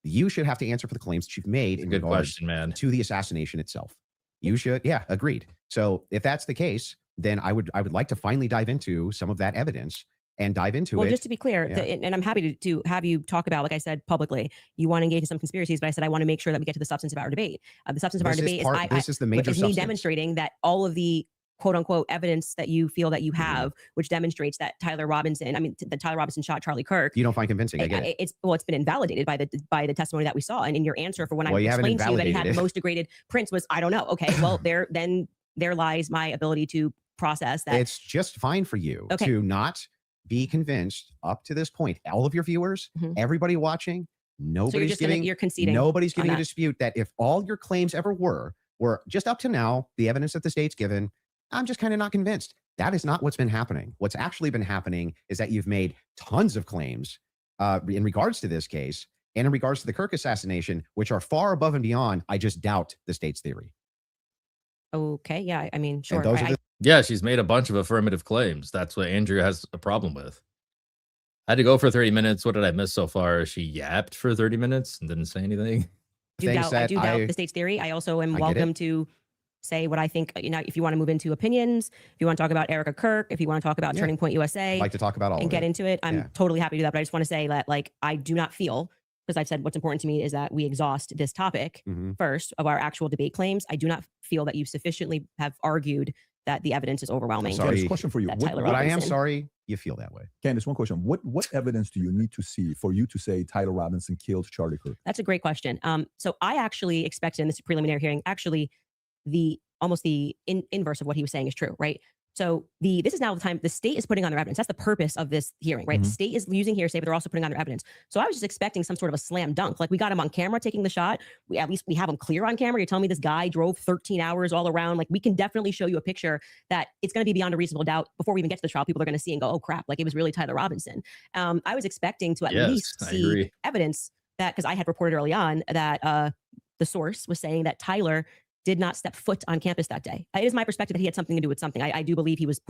You should have to answer for the claims that you've made in Good regards question, man. to the assassination itself. You should, yeah, agreed. So if that's the case, then I would like to finally dive into some of that evidence and dive into Well, it. just to be clear, Yeah. and I'm happy to have you talk about, like I said, publicly, you want to engage in some conspiracies, but I said I want to make sure that we get to the substance of our debate. The substance of our debate This is the major is me substance. demonstrating that all of the quote unquote evidence that you feel that you have, which demonstrates that Tyler Robinson shot Charlie Kirk. You don't find convincing. I get it. It's been invalidated by the testimony that we saw. And in your answer for when I Well, you haven't explained to you that he had invalidated it. most degraded prints was, I don't know. Okay, well, there lies my ability to process that. It's just fine for you Okay. to not be convinced up to this point. All of your viewers, Mhm. everybody watching, So you're nobody's just giving, you're conceding. nobody's giving on a that. dispute that if all your claims ever were just up to now, the evidence that the state's given, I'm just kind of not convinced. That is not what's been happening. What's actually been happening is that you've made tons of claims in regards to this case, And in regards to the Kirk assassination, which are far above and beyond, I just doubt the state's theory. Okay. Yeah. I mean, sure. And those are the Yeah, she's made a bunch of affirmative claims. That's what Andrew has a problem with. I had to go for 30 minutes. What did I miss so far? She yapped for 30 minutes and didn't say anything. I do doubt the state's theory. I also am welcome to say what I think. You know, if you want to move into opinions, if you want to talk about Erica Kirk, if you want to talk about Turning Point USA, I'd like to talk about all and of get it. into it, I'm totally happy to do that. But I just want to say that, like, I do not feel, because I've said what's important to me is that we exhaust this topic first of our actual debate claims. I do not feel that you sufficiently have argued that the evidence is overwhelming. Sorry. Candace, question for you. But I am sorry you feel that way. Candace, one question. What evidence do you need to see for you to say Tyler Robinson killed Charlie Kirk? That's a great question. So I actually expected in this preliminary hearing, actually, the inverse of what he was saying is true, right? So this is now the time the state is putting on their evidence. That's the purpose of this hearing, right? The state is using hearsay, but they're also putting on their evidence. So I was just expecting some sort of a slam dunk. Like, we got him on camera taking the shot. At least we have him clear on camera. You're telling me this guy drove 13 hours all around. Like, we can definitely show you a picture that it's going to be beyond a reasonable doubt before we even get to the trial. People are going to see and go, oh crap, like it was really Tyler Robinson. I was expecting to at least see evidence that, because I had reported early on that the source was saying that Tyler did not step foot on campus that day. It is my perspective that he had something to do with something. I do believe he was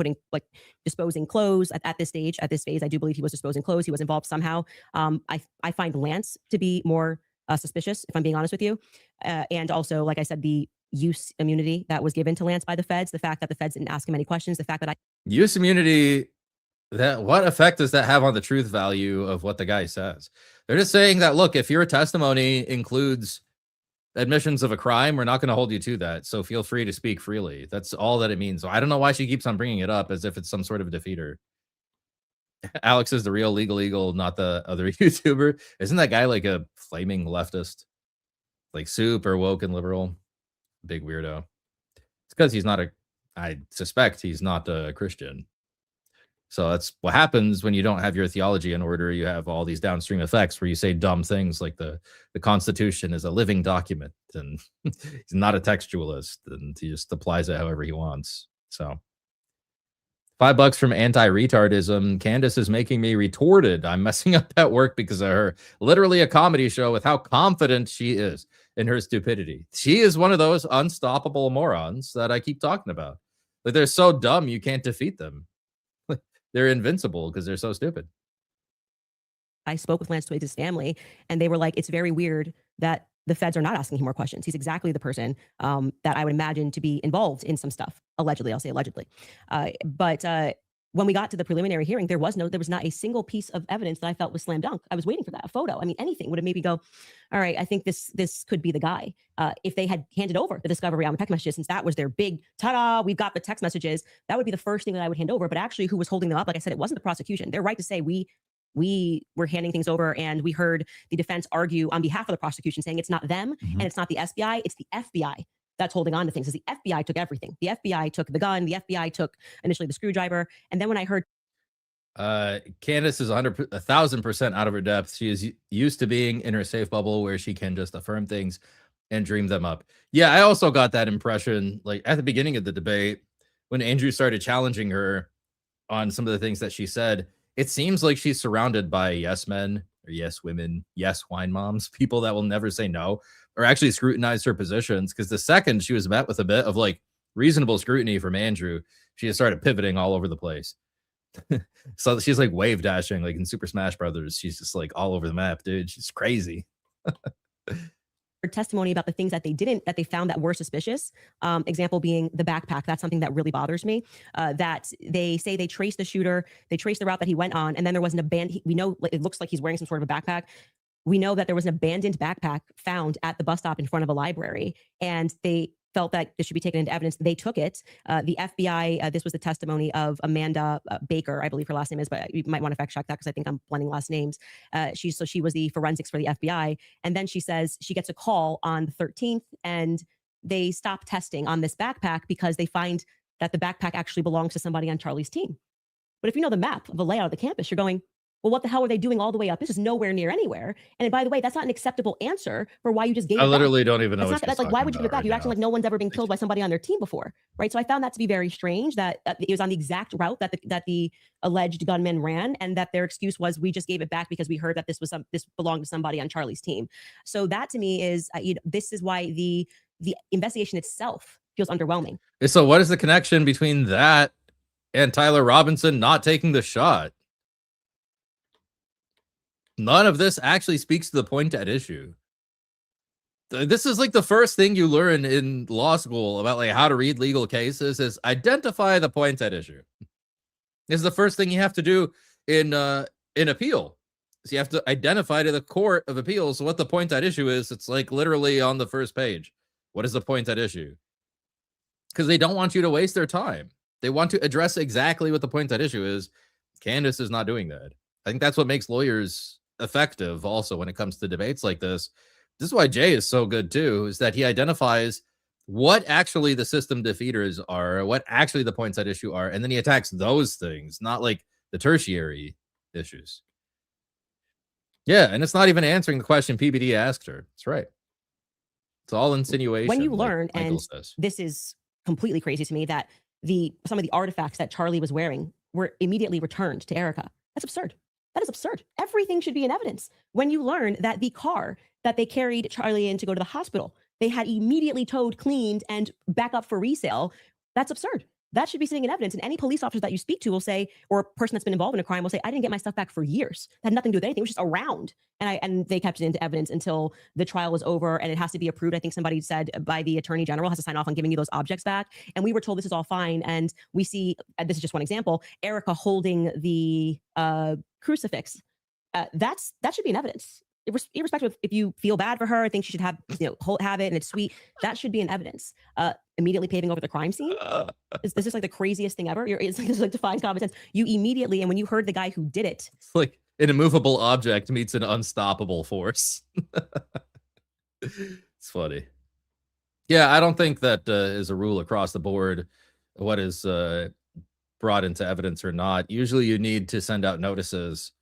disposing clothes at this stage, at this phase. I do believe he was disposing clothes. He was involved somehow. I find Lance to be more suspicious, if I'm being honest with you. And also, like I said, the use immunity that was given to Lance by the feds, the fact that the feds didn't ask him any questions, the fact that use immunity, what effect does that have on the truth value of what the guy says? They're just saying that, look, if your testimony includes admissions of a crime, we're not going to hold you to that. So feel free to speak freely. That's all that it means. So I don't know why she keeps on bringing it up as if it's some sort of a defeater. Alex is the real legal eagle, not the other YouTuber. Isn't that guy like a flaming leftist? Like super woke and liberal? Big weirdo. It's because he's not I suspect he's not a Christian. So that's what happens when you don't have your theology in order. You have all these downstream effects where you say dumb things like the Constitution is a living document and he's not a textualist and he just applies it however he wants. So $5 from anti-retardism. Candace is making me retorted. I'm messing up at work because of her. Literally a comedy show with how confident she is in her stupidity. She is one of those unstoppable morons that I keep talking about. Like, they're so dumb you can't defeat them. They're invincible because they're so stupid. I spoke with Lance Twiggs' family, and they were like, it's very weird that the feds are not asking him more questions. He's exactly the person that I would imagine to be involved in some stuff. Allegedly, I'll say allegedly. But when we got to the preliminary hearing, there was not a single piece of evidence that I felt was slam dunk. I was waiting for that, a photo. I mean, anything would have made me go, all right, I think this could be the guy. If they had handed over the discovery on the text messages, since that was their big, ta-da, we've got the text messages, that would be the first thing that I would hand over. But actually, who was holding them up? Like I said, it wasn't the prosecution. They're right to say we were handing things over, and we heard the defense argue on behalf of the prosecution saying it's not them and it's not the SBI, it's the FBI that's holding on to things, because the FBI took everything. The FBI took the gun, the FBI took initially the screwdriver, and then when I heard Candace is 1,000% out of her depth. She is used to being in her safe bubble where she can just affirm things and dream them up. Yeah, I also got that impression, like at the beginning of the debate when Andrew started challenging her on some of the things that she said. It seems like she's surrounded by yes men or yes women, yes wine moms, people that will never say no or actually scrutinize her positions. Because the second she was met with a bit of like reasonable scrutiny from Andrew, she just started pivoting all over the place. So she's like wave dashing, like in Super Smash Brothers. She's just like all over the map, dude. She's crazy. testimony about the things that they found that were suspicious. Example being the backpack. That's something that really bothers me. That they say they traced the shooter, they traced the route that he went on, and then there was an abandoned. We know it looks like he's wearing some sort of a backpack. We know that there was an abandoned backpack found at the bus stop in front of a library, and they felt that this should be taken into evidence. They took it. The FBI, this was the testimony of Amanda Baker, I believe her last name is, but you might want to fact check that because I think I'm blending last names. She was the forensics for the FBI. And then she says she gets a call on the 13th and they stop testing on this backpack because they find that the backpack actually belongs to somebody on Charlie's team. But if you know the map of the layout of the campus, you're going, Well, what the hell are they doing all the way up? This is nowhere near anywhere. And by the way, that's not an acceptable answer for why you just gave I it back. literally don't even know That's what not, that's like, why would you give it back? You're acting like no one's ever been killed by somebody on their team before, right? So I found that to be very strange that it was on the exact route that the alleged gunman ran, and that their excuse was, we just gave it back because we heard that this belonged to somebody on Charlie's team. So that to me is, this is why the investigation itself feels underwhelming. So what is the connection between that and Tyler Robinson not taking the shot? None of this actually speaks to the point at issue. This is like the first thing you learn in law school about like how to read legal cases is identify the point at issue. This is the first thing you have to do in appeal. So you have to identify to the court of appeals what the point at issue is. It's like literally on the first page. What is the point at issue? Because they don't want you to waste their time. They want to address exactly what the point at issue is. Candace is not doing that. I think that's what makes lawyers effective also when it comes to debates like this. This is why Jay is so good too, is that he identifies what actually the system defeaters are, what actually the points at issue are, and then he attacks those things, not like the tertiary issues. Yeah, and it's not even answering the question PBD asked her. That's right. It's all insinuation. When you like learn, Michael and says. this is completely crazy to me, that some of the artifacts that Charlie was wearing were immediately returned to Erica. That's absurd. That is absurd. Everything should be in evidence. When you learn that the car that they carried Charlie in to go to the hospital, they had immediately towed, cleaned, and back up for resale, that's absurd. That should be sitting in evidence. And any police officer that you speak to will say, or a person that's been involved in a crime will say, I didn't get my stuff back for years. That had nothing to do with anything. It was just around. And they kept it into evidence until the trial was over, and it has to be approved. I think somebody said by the attorney general, has to sign off on giving you those objects back. And we were told this is all fine. And we see, this is just one example, Erica holding the crucifix. That should be in evidence. Irrespective of if you feel bad for her, I think she should have it and it's sweet. That should be in evidence. Immediately paving over the crime scene. This is like the craziest thing ever. It's like defines common sense. You immediately, and when you heard the guy who did it, It's like an immovable object meets an unstoppable force. It's funny. Yeah, I don't think that is a rule across the board. What is brought into evidence or not. Usually you need to send out notices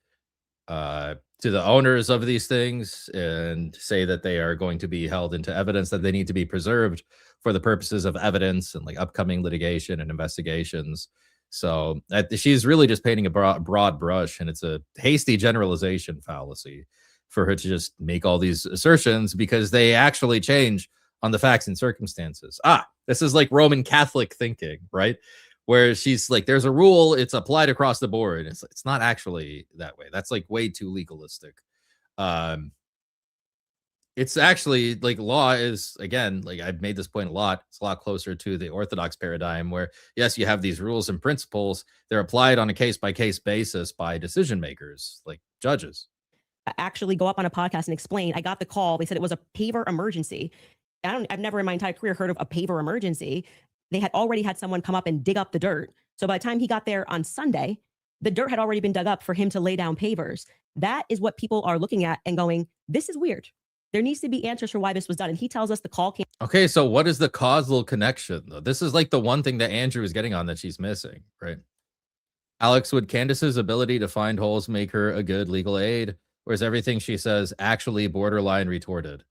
to the owners of these things and say that they are going to be held into evidence, that they need to be preserved for the purposes of evidence and like upcoming litigation and investigations. So she's really just painting a broad brush, and it's a hasty generalization fallacy for her to just make all these assertions because they actually change on the facts and circumstances. This is like Roman Catholic thinking, right? Where she's like, there's a rule, it's applied across the board. It's not actually that way. That's like way too legalistic. It's actually like law is, again, like I've made this point a lot. It's a lot closer to the Orthodox paradigm where, yes, you have these rules and principles. They're applied on a case by case basis by decision makers like judges. Actually go up on a podcast and explain, I got the call. They said it was a paver emergency. I've never in my entire career heard of a paver emergency. They had already had someone come up and dig up the dirt. So by the time he got there on Sunday, the dirt had already been dug up for him to lay down pavers. That is what people are looking at and going, this is weird. There needs to be answers for why this was done. And he tells us the call came. Okay, so what is the causal connection, though? This is like the one thing that Andrew is getting on that she's missing, right? Alex, would Candace's ability to find holes make her a good legal aid? Or is everything she says actually borderline retorted?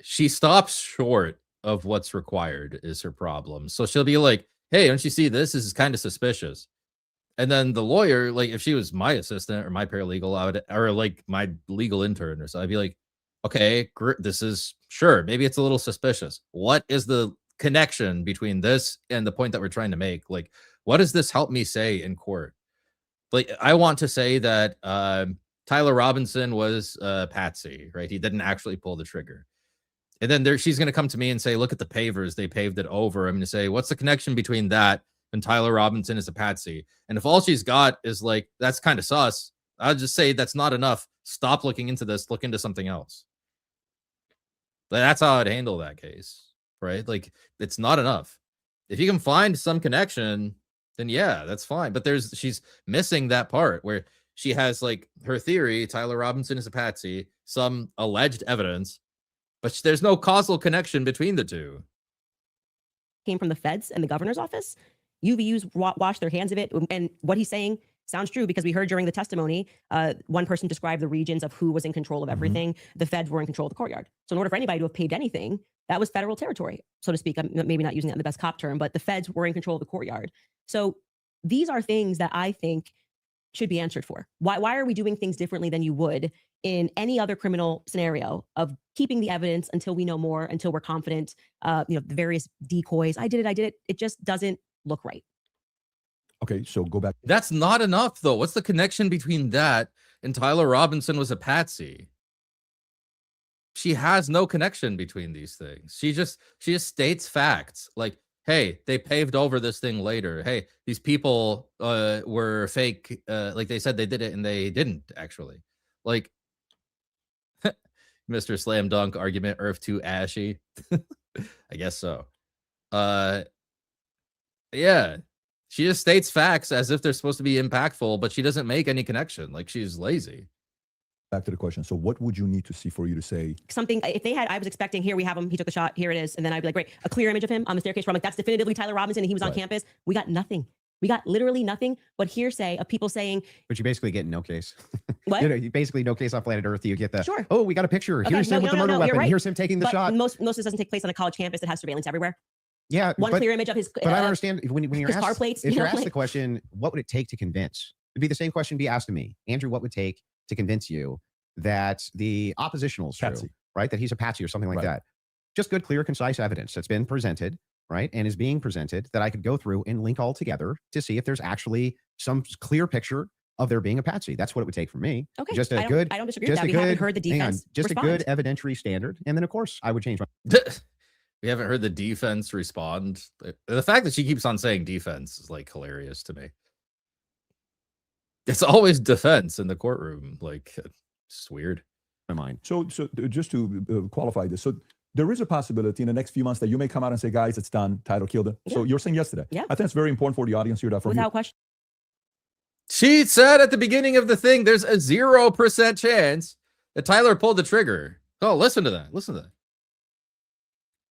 She stops short of what's required is her problem. So she'll be like, hey, don't you see this? This is kind of suspicious. And then the lawyer, like if she was my assistant or my paralegal, I would, or like my legal intern or so, I'd be like, okay, this is sure. Maybe it's a little suspicious. What is the connection between this and the point that we're trying to make? Like, what does this help me say in court? Like, I want to say that Tyler Robinson was patsy, right? He didn't actually pull the trigger. And then she's going to come to me and say, look at the pavers. They paved it over. I'm going to say, what's the connection between that and Tyler Robinson is a patsy? And if all she's got is like, that's kind of sus, I'll just say that's not enough. Stop looking into this. Look into something else. That's how I'd handle that case, right? Like, it's not enough. If you can find some connection, then yeah, that's fine. But she's missing that part where she has like her theory, Tyler Robinson is a patsy, some alleged evidence, but there's no causal connection between the two. Came from the feds and the governor's office. UVUs wash their hands of it. And what he's saying sounds true because we heard during the testimony, one person described the regions of who was in control of everything. The feds were in control of the courtyard. So in order for anybody to have paved anything, that was federal territory, so to speak. I'm maybe not using that in the best cop term, but the feds were in control of the courtyard. So these are things that I think should be answered for. Why are we doing things differently than you would in any other criminal scenario of keeping the evidence until we know more, until we're confident, the various decoys. I did it. It just doesn't look right. Okay, so go back. That's not enough, though. What's the connection between that and Tyler Robinson was a patsy? She has no connection between these things. She just states facts. Like, hey, they paved over this thing later. Hey, these people were fake. Like they said they did it and they didn't actually. Like, Mr. Slam Dunk argument, Earth too ashy. I guess so. Yeah. She just states facts as if they're supposed to be impactful, but she doesn't make any connection. Like, she's lazy. Back to the question. So what would you need to see for you to say something? If they had, I was expecting, here we have him, he took the shot, here it is. And then I'd be like, great, a clear image of him on the staircase from, like, that's definitively Tyler Robinson and he was on campus. We got nothing. We got literally nothing but hearsay of people saying. But you basically get no case. What? You basically no case on planet Earth. You get the, sure. Oh, we got a picture. Okay, Here's him with the murder weapon. Right. Here's him taking the shot. Most of this doesn't take place on a college campus that has surveillance everywhere. Yeah. One clear image of his. But I don't understand when you're his asked, car plates. If you're asked the question, what would it take to convince? It'd be the same question be asked to me, Andrew. What would it take to convince you that the oppositional is true, right? That he's a patsy or something like that. Just good, clear, concise evidence that's been presented, right? And is being presented that I could go through and link all together to see if there's actually some clear picture of there being a patsy. That's what it would take for me. Okay. Just I don't disagree with that. We haven't heard the defense just respond. a good evidentiary standard. And then of course I would change my We haven't heard the defense respond. The fact that she keeps on saying defense is like hilarious to me. It's always defense in the courtroom. Like, it's weird. my mind. So just to qualify this, so there is a possibility in the next few months that you may come out and say, guys, it's done. Tyler killed it. So you're saying yes to that. Yeah. I think it's very important for the audience here. Without question. She said at the beginning of the thing, there's a 0% chance that Tyler pulled the trigger. Oh, listen to that. Listen to that.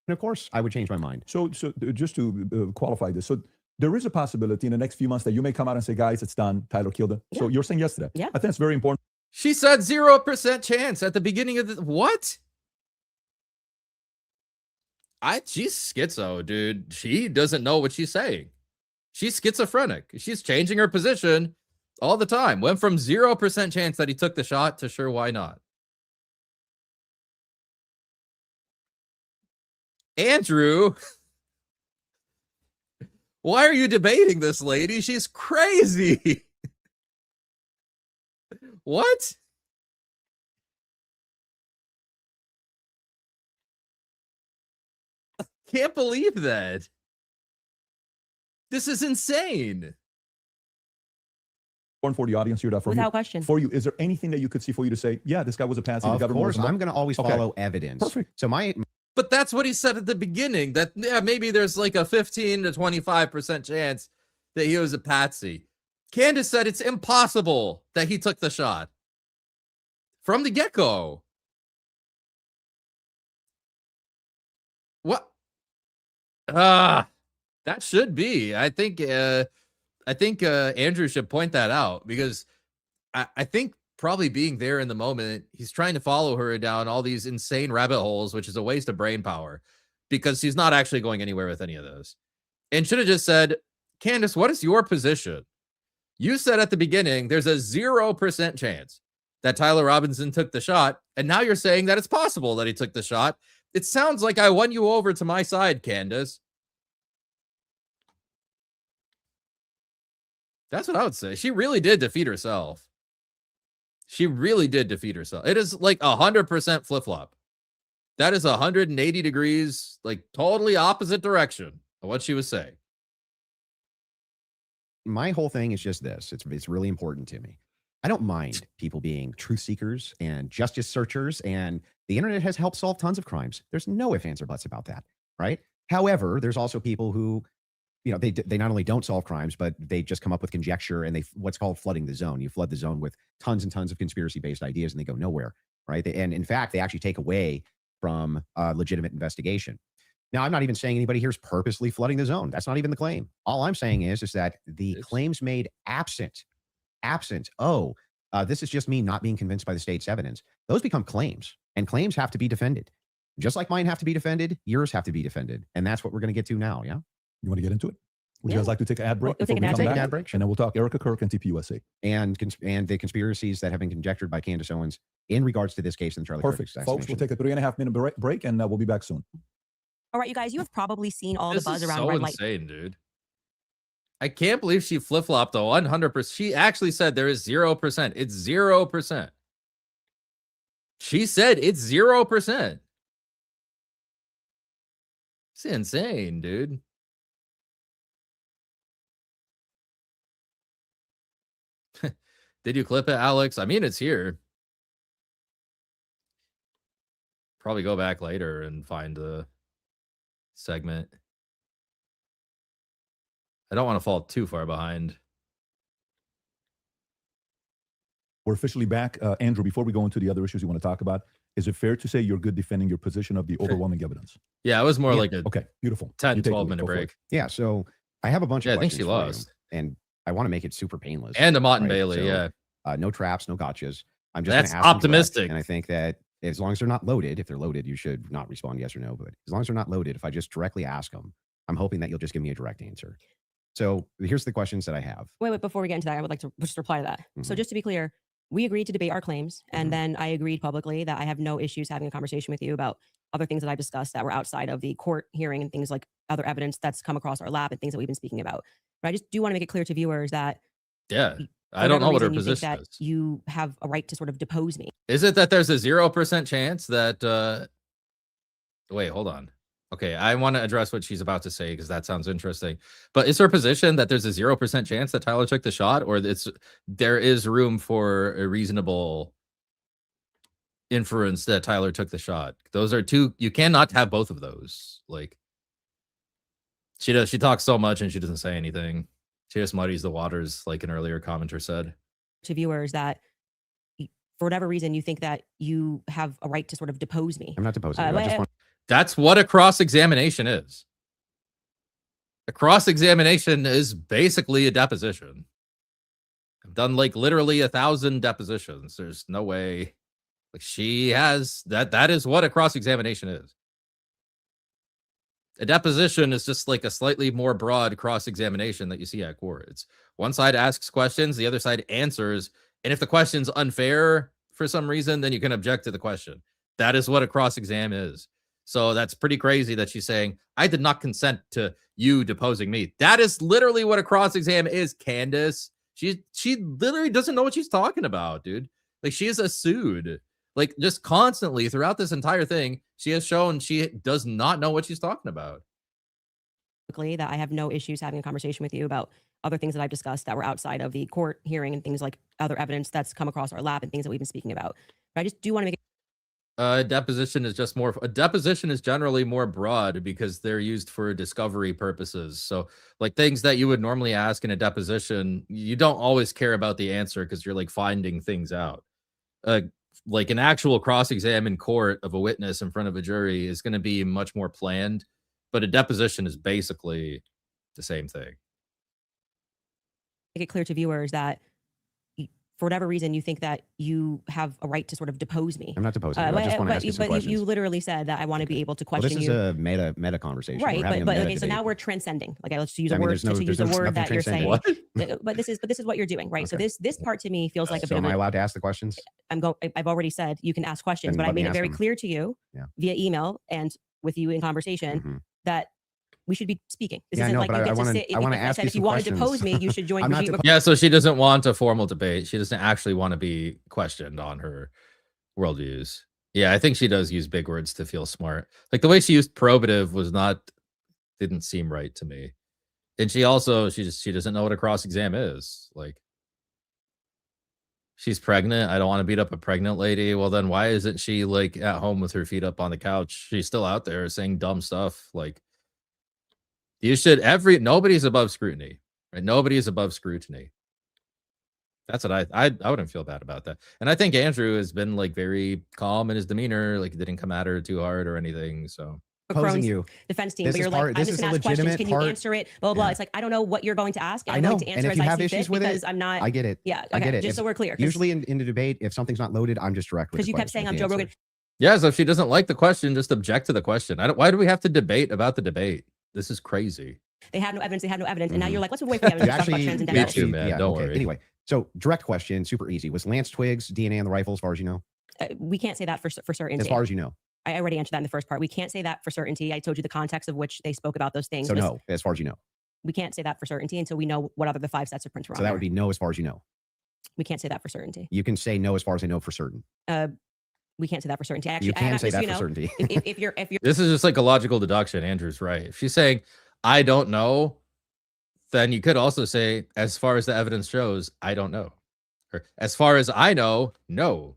And of course, I would change my mind. So just to qualify this, so there is a possibility in the next few months that you may come out and say, guys, it's done. Tyler killed it. So you're saying yes to that. Yeah. I think it's very important. She said 0% chance at the beginning of the what? She's schizo, dude. She doesn't know what she's saying. She's schizophrenic. She's changing her position all the time. Went from 0% chance that he took the shot to sure, why not? Andrew, why are you debating this lady? She's crazy. What? Can't believe that. This is insane. For the audience here, Without question. For you, is there anything that you could see for you to say, yeah, this guy was a patsy? Of course, I'm going to always follow evidence. Perfect. So But that's what he said at the beginning, that maybe there's like a 15 to 25% chance that he was a patsy. Candace said it's impossible that he took the shot from the get-go. What? That should be. I think Andrew should point that out, because I think probably being there in the moment, he's trying to follow her down all these insane rabbit holes, which is a waste of brain power, because she's not actually going anywhere with any of those. And should have just said, Candace, what is your position? You said at the beginning, there's a 0% chance that Tyler Robinson took the shot, and now you're saying that it's possible that he took the shot. It sounds like I won you over to my side, Candace. That's what I would say. She really did defeat herself. She really did defeat herself. It is like 100% flip-flop. That is 180 degrees, like totally opposite direction of what she was saying. My whole thing is just this. It's really important to me. I don't mind people being truth seekers and justice searchers, and the internet has helped solve tons of crimes. There's no ifs, ands, or buts about that, right? However, there's also people who, they not only don't solve crimes, but they just come up with conjecture, and what's called flooding the zone. You flood the zone with tons and tons of conspiracy-based ideas, and they go nowhere, right? And in fact, they actually take away from legitimate investigation. Now, I'm not even saying anybody here is purposely flooding the zone. That's not even the claim. All I'm saying is that the claims made absent absent, this is just me not being convinced by the state's evidence, those become claims, and claims have to be defended. Just like mine have to be defended, yours have to be defended. And that's what we're going to get to now. Yeah. You want to get into it? Would you guys like to take an ad break We'll before take we an ad come break. back? Ad break, sure. And then we'll talk Erica Kirk and TPUSA. And the conspiracies that have been conjectured by Candace Owens in regards to this case in Charlie Perfect. Kirk's Folks, we'll take a 3.5-minute break and we'll be back soon. All right, you guys, you have probably seen all This the buzz is around so red light. insane, dude. I can't believe she flip-flopped the 100%. She actually said there is 0%. It's 0%. She said it's 0%. It's insane, dude. Did you clip it, Alex? I mean, it's here. Probably go back later and find the segment. I don't want to fall too far behind. We're officially back. Andrew, before we go into the other issues you want to talk about, is it fair to say you're good defending your position of the overwhelming evidence? Yeah, it was more Yeah. like a Okay, beautiful. 10, You take the 12 lead. minute Go for it. break. Yeah. So I have a bunch Yeah, of I think she questions for you, lost. and I want to make it super painless. And a Mott and right? Bailey, So, yeah. No traps, no gotchas. I'm just That's gonna ask them direct, optimistic. and I think that as long as they're not loaded, if they're loaded, you should not respond yes or no. But as long as they're not loaded, if I just directly ask them, I'm hoping that you'll just give me a direct answer. So here's the questions that I have. Wait, before we get into that, I would like to just reply to that. So Mhm. just to be clear, we agreed to debate our claims, and Mhm. then I agreed publicly that I have no issues having a conversation with you about other things that I discussed that were outside of the court hearing and things like other evidence that's come across our lap and things that we've been speaking about. But I just do want to make it clear to viewers that Yeah. for I don't whatever know what her reason you think position that is. you have a right to sort of depose me. Is it that there's a 0% chance that wait, hold on. Okay, I want to address what she's about to say because that sounds interesting. But is her position that there's a 0% chance that Tyler took the shot, or there is room for a reasonable inference that Tyler took the shot? Those are two. You cannot have both of those. Like she talks so much and she doesn't say anything. She just muddies the waters, like an earlier commenter said. To viewers that for whatever reason you think that you have a right to sort of depose me. I'm not deposing you. I just want That's what a cross-examination is. A cross-examination is basically a deposition. I've done like literally 1,000 depositions. There's no way. Like she has that is what a cross-examination is. A deposition is just like a slightly more broad cross-examination that you see at court. It's one side asks questions, the other side answers. And if the question's unfair for some reason, then you can object to the question. That is what a cross-exam is. So that's pretty crazy that she's saying, I did not consent to you deposing me. That is literally what a cross-exam is, Candace. She literally doesn't know what she's talking about, dude. Like she is a sued. Like just constantly throughout this entire thing, she has shown she does not know what she's talking about. That I have no issues having a conversation with you about other things that I've discussed that were outside of the court hearing and things like other evidence that's come across our lap and things that we've been speaking about. But I just do want to make it Deposition is generally more broad because they're used for discovery purposes. So like things that you would normally ask in a deposition, you don't always care about the answer because you're like finding things out. Like an actual cross-exam in court of a witness in front of a jury is going to be much more planned, but a deposition is basically the same thing. it clear to viewers that for whatever reason you think that you have a right to sort of depose me. I'm not deposing you. I just want to ask you some questions. You literally said that I want to be able to Well, question this is you. a meta conversation. Right, We're having a but meta okay, so debate. now we're transcending. Like let's use a I mean, word there's no- to use there's a word nothing that you're saying. transcending. But this is what you're doing, right? So Okay. this part to me feels like a So bit am of I a, allowed to ask the questions? I've already said you can ask questions, Then but I let me made it ask very them. clear to you Yeah. via email and with you in conversation Mhm. that we should be speaking. This Yeah, I isn't know, like but you I get to wanna- sit. I wanna I ask said you if you some want to questions. depose me, you should join. I'm not Brigitte Yeah, so she doesn't want a formal debate. She doesn't actually want to be questioned on her worldviews. Yeah, I think she does use big words to feel smart. Like the way she used probative didn't seem right to me. And she doesn't know what a cross exam is. Like she's pregnant. I don't want to beat up a pregnant lady. Well, then why isn't she like at home with her feet up on the couch? She's still out there saying dumb stuff. Like nobody's above scrutiny, right? Nobody is above scrutiny. That's what I wouldn't feel bad about that. And I think Andrew has been like very calm in his demeanor, like he didn't come at her too hard or anything. So posing you. defense team, This but is you're part- like, this I'm just is a going to ask questions. legitimate Can you part- answer it? Blah, blah, blah. Yeah. It's like, I don't know what you're going to ask. I I'm know. going to answer And if as you I have see issues fit with because it, I'm not. I get it. Yeah. I Okay. get it. Just If- so we're clear. Usually in a debate, if something's not loaded, I'm just direct with Because the you kept question, saying I'm with Joe the Rogan. answer. Yeah, so if she doesn't like the question, just object to the question. Why do we have to debate about the debate? This is crazy. They had no evidence. They had no evidence. And now Mhm. you're like, let's move away from the evidence. You Let's talk about actually, trans and Me demographics. too, man. Don't worry. Anyway, so direct question, super easy. Was Lance Twiggs DNA on the rifle, as far as you know? We can't say that for certainty. As far as you know. I already answered that in the first part. We can't say that for certainty. I told you the context of which they spoke about those things. So no, as far as you know. We can't say that for certainty until we know what other the 5 sets of prints were So on that there. would be no, as far as you know. We can't say that for certainty. You can say no, as far as I know, for certain. We can't say that for certainty. Actually, You can say just, that for certainty. if you're This is just like a logical deduction. Andrew's right. If she's saying, I don't know, then you could also say, as far as the evidence shows, I don't know. Or as far as I know, no.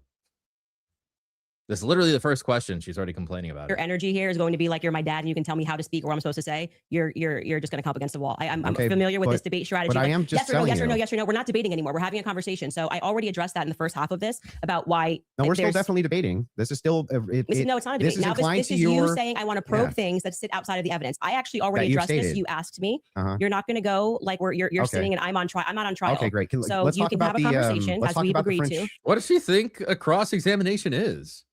This is literally the first question. She's already complaining about your it. energy here is going to be like you're my dad and you can tell me how to speak or what I'm supposed to say, you're just going to come up against the wall. I'm Okay, familiar with but- this debate strategy. but I like, am just yes or no, telling yes or no, you. yes or no. We're not debating anymore. We're having a conversation. So I already addressed that in the first half of this about why. No, we're still there's- definitely debating. This is still. no, it's not a this debate. is Now inclined this to is you your- saying I want to probe Yeah. things that sit outside of the evidence. I actually already you've addressed this. stated. You asked me. Uh-huh. You're not going to go like you're Okay. sitting and I'm on trial. I'm not on trial. Okay, great. So let's you talk can about have a the, conversation let's as talk we've about the agreed to. French- What does she think a cross-examination is?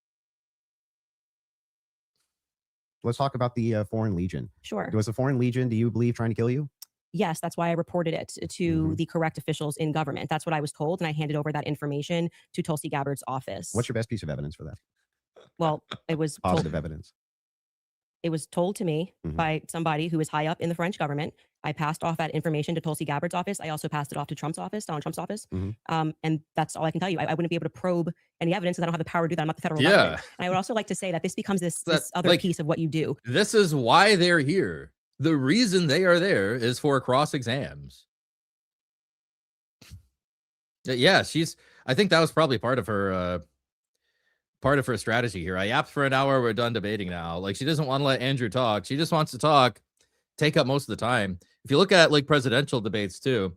Let's talk about the Foreign Legion. Sure. Was the Foreign Legion, do you believe, trying to kill you? Yes, that's why I reported it to Mhm. the correct officials in government. That's what I was told, and I handed over that information to Tulsi Gabbard's office. What's your best piece of evidence for that? Well, it was told, Positive evidence. it was told to me Mhm. by somebody who is high up in the French government. I passed off that information to Tulsi Gabbard's office. I also passed it off to Trump's office, Donald Trump's office. Mhm. And that's all I can tell you. I wouldn't be able to probe any evidence because I don't have the power to do that. I'm not the federal Yeah. government. And I would also like to say that this becomes this other like- piece of what you do. This is why they're here. The reason they are there is for cross exams. Yeah, I think that was probably part of her strategy here. I yapped for an hour, we're done debating now. Like, she doesn't want to let Andrew talk. She just wants to talk, take up most of the time. If you look at like presidential debates too,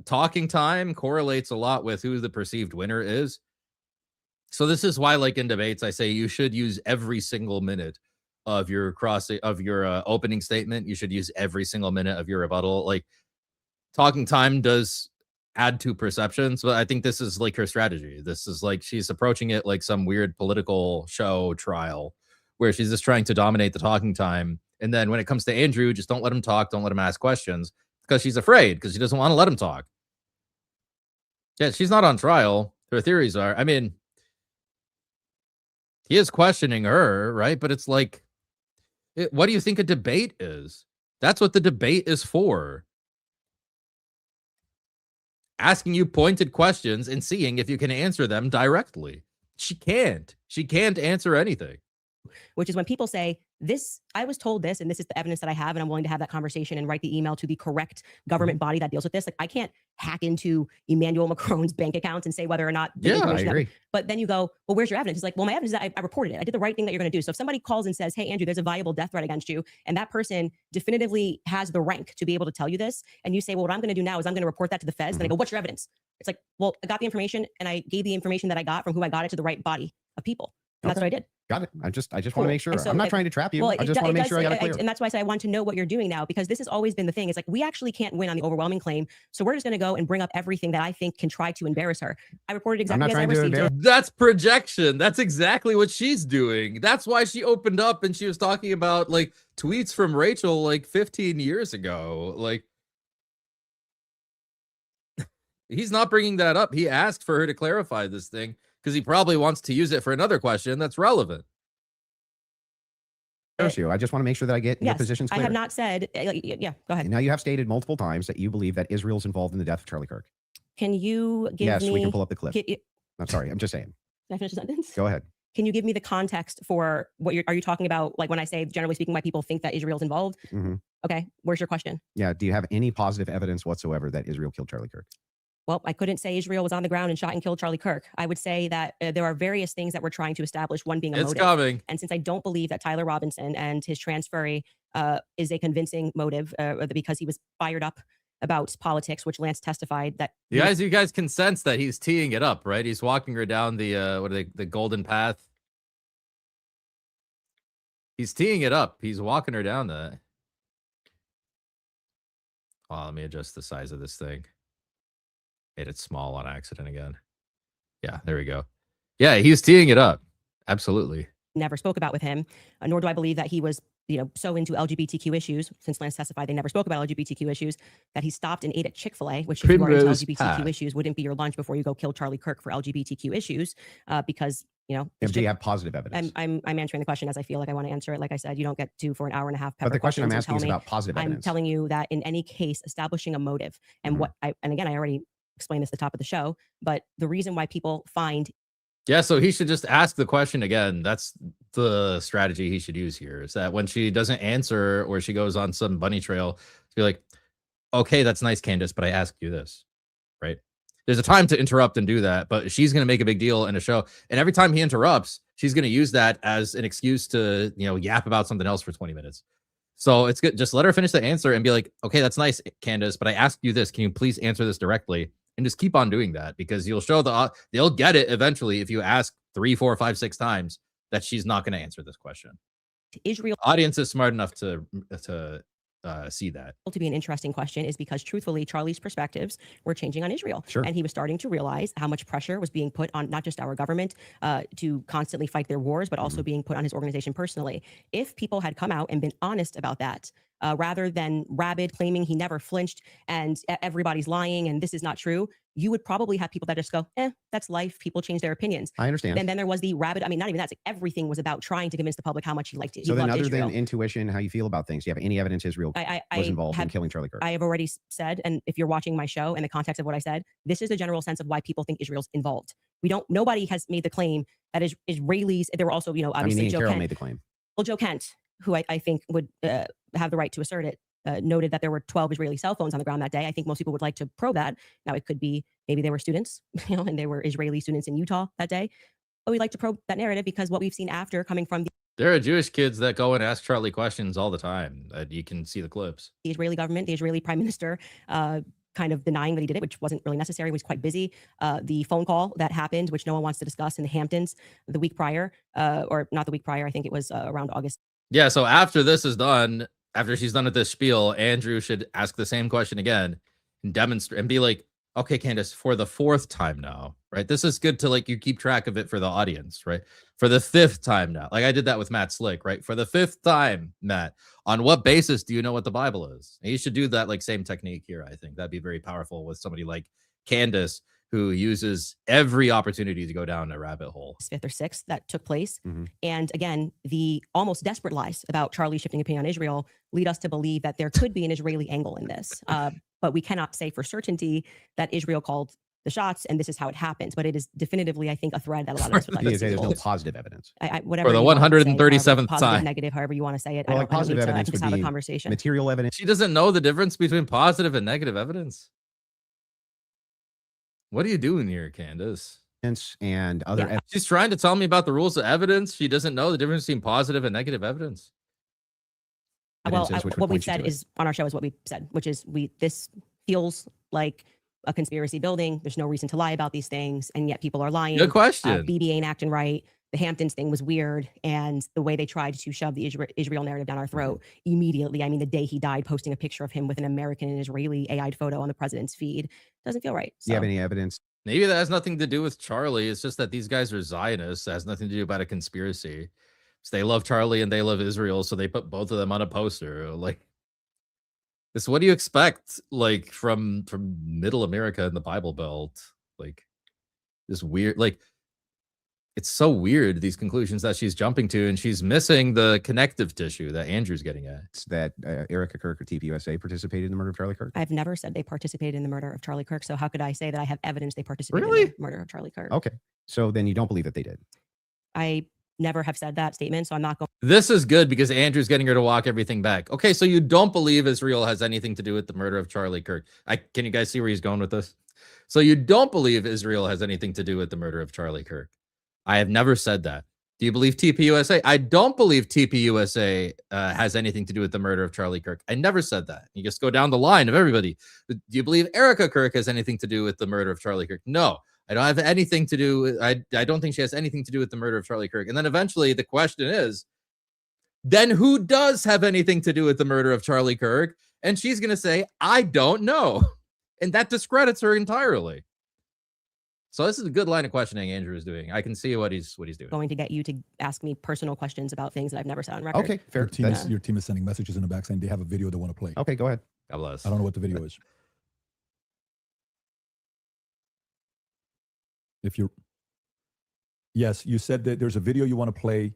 talking time correlates a lot with who the perceived winner is. So this is why, like in debates, I say you should use every single minute of your opening statement. You should use every single minute of your rebuttal. Like, talking time does add to perceptions, but I think this is like her strategy. This is like she's approaching it like some weird political show trial where she's just trying to dominate the talking time. And then when it comes to Andrew, just don't let him talk, don't let him ask questions, because she's afraid, because she doesn't want to let him talk. Yeah, she's not on trial. Her theories are, I mean, he is questioning her, right? But it's like, what do you think a debate is? That's what the debate is for. Asking you pointed questions and seeing if you can answer them directly. She can't. She can't answer anything. Which is when people say, this, I was told this, and this is the evidence that I have, and I'm willing to have that conversation and write the email to the correct government body that deals with this. Like, I can't hack into Emmanuel Macron's bank accounts and say whether or not the Yeah, I information that- agree. But then you go, well, where's your evidence? He's like, well, my evidence is that I reported it. I did the right thing that you're going to do. So if somebody calls and says, hey, Andrew, there's a viable death threat against you, and that person definitively has the rank to be able to tell you this, and you say, well, what I'm going to do now is I'm going to report that to the feds. Then I go, what's your evidence? It's like, well, I got the information, and I gave the information that I got from who I got it to the right body of people. And that's Okay. what I did. Got it. I just want Cool. to make sure. And so I'm not it- trying to trap you. Well, I just want to make sure I got it clear. and that's why I said I want to know what you're doing now, because this has always been the thing. It's like, we actually can't win on the overwhelming claim. So we're just going to go and bring up everything that I think can try to embarrass her. I reported I'm not exactly as I trying to received it. embarrass- That's projection. That's exactly what she's doing. That's why she opened up and she was talking about like tweets from Rachel like 15 years ago. Like, he's not bringing that up. He asked for her to clarify this thing because he probably wants to use it for another question that's relevant. You. I just want to make sure that I get your Yes, positions I clear. have not said, yeah, go ahead. Now, you have stated multiple times that you believe that Israel's involved in the death of Charlie Kirk. Can you give Yes, me, we can pull up the clip. can I'm sorry. I'm just saying. I finish the sentence? Go ahead. Can you give me the context for what are you talking about? Like, when I say, generally speaking, why people think that Israel's involved? hmm Okay. Where's your question? Yeah. Do you have any positive evidence whatsoever that Israel killed Charlie Kirk? Well, I couldn't say Israel was on the ground and shot and killed Charlie Kirk. I would say that there are various things that we're trying to establish, one being a It's motive. coming. And since I don't believe that Tyler Robinson and his transferee is a convincing motive, because he was fired up about politics, which Lance testified that You guys can sense that he's teeing it up, right? He's walking her down the golden path. He's teeing it up. He's walking her down that. Oh, let me adjust the size of this thing. Made it small on accident again. Yeah, there we go. Yeah, he's teeing it up. Absolutely. Never spoke about with him, nor do I believe that he was, so into LGBTQ issues, since Lance testified they never spoke about LGBTQ issues, that he stopped and ate at Chick-fil-A, which if you are into Primrose LGBTQ Path. issues wouldn't be your lunch before you go kill Charlie Kirk for LGBTQ issues, because, Do you have positive evidence? I'm answering the question as I feel like I want to answer it. Like I said, you don't get to for an hour and a half. But the question I'm questions and asking is tell me- about positive I'm evidence. telling you that in any case, establishing a motive and and again, I already explained this at the top of the show, but the reason why people find Yeah, so he should just ask the question again. That's the strategy he should use here, is that when she doesn't answer or she goes on some bunny trail, to be like, okay, that's nice, Candace, but I asked you this, right? There's a time to interrupt and do that, but she's going to make a big deal in a show. And every time he interrupts, she's going to use that as an excuse to, yap about something else for 20 minutes. So it's good. Just let her finish the answer and be like, okay, that's nice, Candace, but I asked you this. Can you please answer this directly? And just keep on doing that, because you'll show they'll get it eventually if you ask 3, 4, 5, 6 times that she's not going to answer this question. Israel Audience is smart enough to see that. to be an interesting question is because truthfully, Charlie's perspectives were changing on Israel. Sure. And he was starting to realize how much pressure was being put on not just our government to constantly fight their wars, but also being put on his organization personally. If people had come out and been honest about that, rather than rabid claiming he never flinched and everybody's lying and this is not true, you would probably have people that just go, that's life. People change their opinions. I understand. And then there was the rabid, not even that, it's like everything was about trying to convince the public how much he liked it. So then, other Israel. than intuition, how you feel about things, do you have any evidence Israel was involved in killing Charlie Kirk? I have already said, and if you're watching my show in the context of what I said, this is the general sense of why people think Israel's involved. Nobody has made the claim that Israelis, there were also, obviously me and Joe Carol Kent. made the claim. Well, Joe Kent, who I think would have the right to assert it, noted that there were 12 Israeli cell phones on the ground that day. I think most people would like to probe that. Now, it could be maybe they were students, and they were Israeli students in Utah that day. But we'd like to probe that narrative because what we've seen after coming from There are Jewish kids that go and ask Charlie questions all the time. You can see the clips. the Israeli government, the Israeli prime minister, kind of denying that he did it, which wasn't really necessary. He was quite busy. The phone call that happened, which no one wants to discuss in the Hamptons the week prior, or not the week prior, I think it was around August. Yeah, so after this is done, after she's done with this spiel, Andrew should ask the same question again and demonstrate and be like, okay, Candace, for the 4th time now, right? This is good to you keep track of it for the audience, right? For the 5th time now. Like I did that with Matt Slick, right? For the 5th time, Matt, on what basis do you know what the Bible is? And you should do that same technique here. I think that'd be very powerful with somebody like Candace, who uses every opportunity to go down a rabbit hole. 5th or 6th that took place. And again, the almost desperate lies about Charlie shifting opinion on Israel lead us to believe that there could be an Israeli angle in this. But we cannot say for certainty that Israel called the shots and this is how it happens. But it is definitively, I think, a thread that a lot of us would like You to say see. there's no hold. positive evidence. Whatever For the you wanna say, 137th however, positive, time. negative, however you want to say it. Well, I like don't positive need to evidence just would have a be conversation. material evidence. She doesn't know the difference between positive and negative evidence. What are you doing here, Candace? And other Yeah. She's trying to tell me about the rules of evidence. She doesn't know the difference between positive and negative evidence. Well, evidences which would what we've point you said to it. is on our show is what we've said, which is this feels like a conspiracy building. There's no reason to lie about these things, and yet people are lying. Good question. BB ain't acting right. The Hamptons thing was weird, and the way they tried to shove the Israel narrative down our throat immediately. I mean, the day he died, posting a picture of him with an American and Israeli AI'd photo on the president's feed doesn't feel right. Do you have So- any evidence? Maybe that has nothing to do with Charlie. It's just that these guys are Zionists. It has nothing to do about a conspiracy. So they love Charlie and they love Israel, so they put both of them on a poster. This, what do you expect? From Middle America and the Bible Belt, this weird. It's so weird, these conclusions that she's jumping to, and she's missing the connective tissue that Andrew's getting at. That Erica Kirk or TPUSA participated in the murder of Charlie Kirk? I've never said they participated in the murder of Charlie Kirk. So how could I say that I have evidence they participated Really? in the murder of Charlie Kirk? Okay. So then you don't believe that they did. I never have said that statement, so I'm not going. This is good because Andrew's getting her to walk everything back. Okay, so you don't believe Israel has anything to do with the murder of Charlie Kirk. Can you guys see where he's going with this? So you don't believe Israel has anything to do with the murder of Charlie Kirk. I have never said that. Do you believe TPUSA? I don't believe TPUSA has anything to do with the murder of Charlie Kirk. I never said that. You just go down the line of everybody. Do you believe Erica Kirk has anything to do with the murder of Charlie Kirk? No, I don't have anything to do. I don't think she has anything to do with the murder of Charlie Kirk. And then eventually the question is, then who does have anything to do with the murder of Charlie Kirk? And she's going to say, I don't know. And that discredits her entirely. So this is a good line of questioning Andrew is doing. I can see what he's doing. Going to get you to ask me personal questions about things that I've never said on record. Okay, fair. Your team is sending messages in the back saying they have a video they want to play. Okay, go ahead. God bless. I don't know what the video is. Yes, you said that there's a video you want to play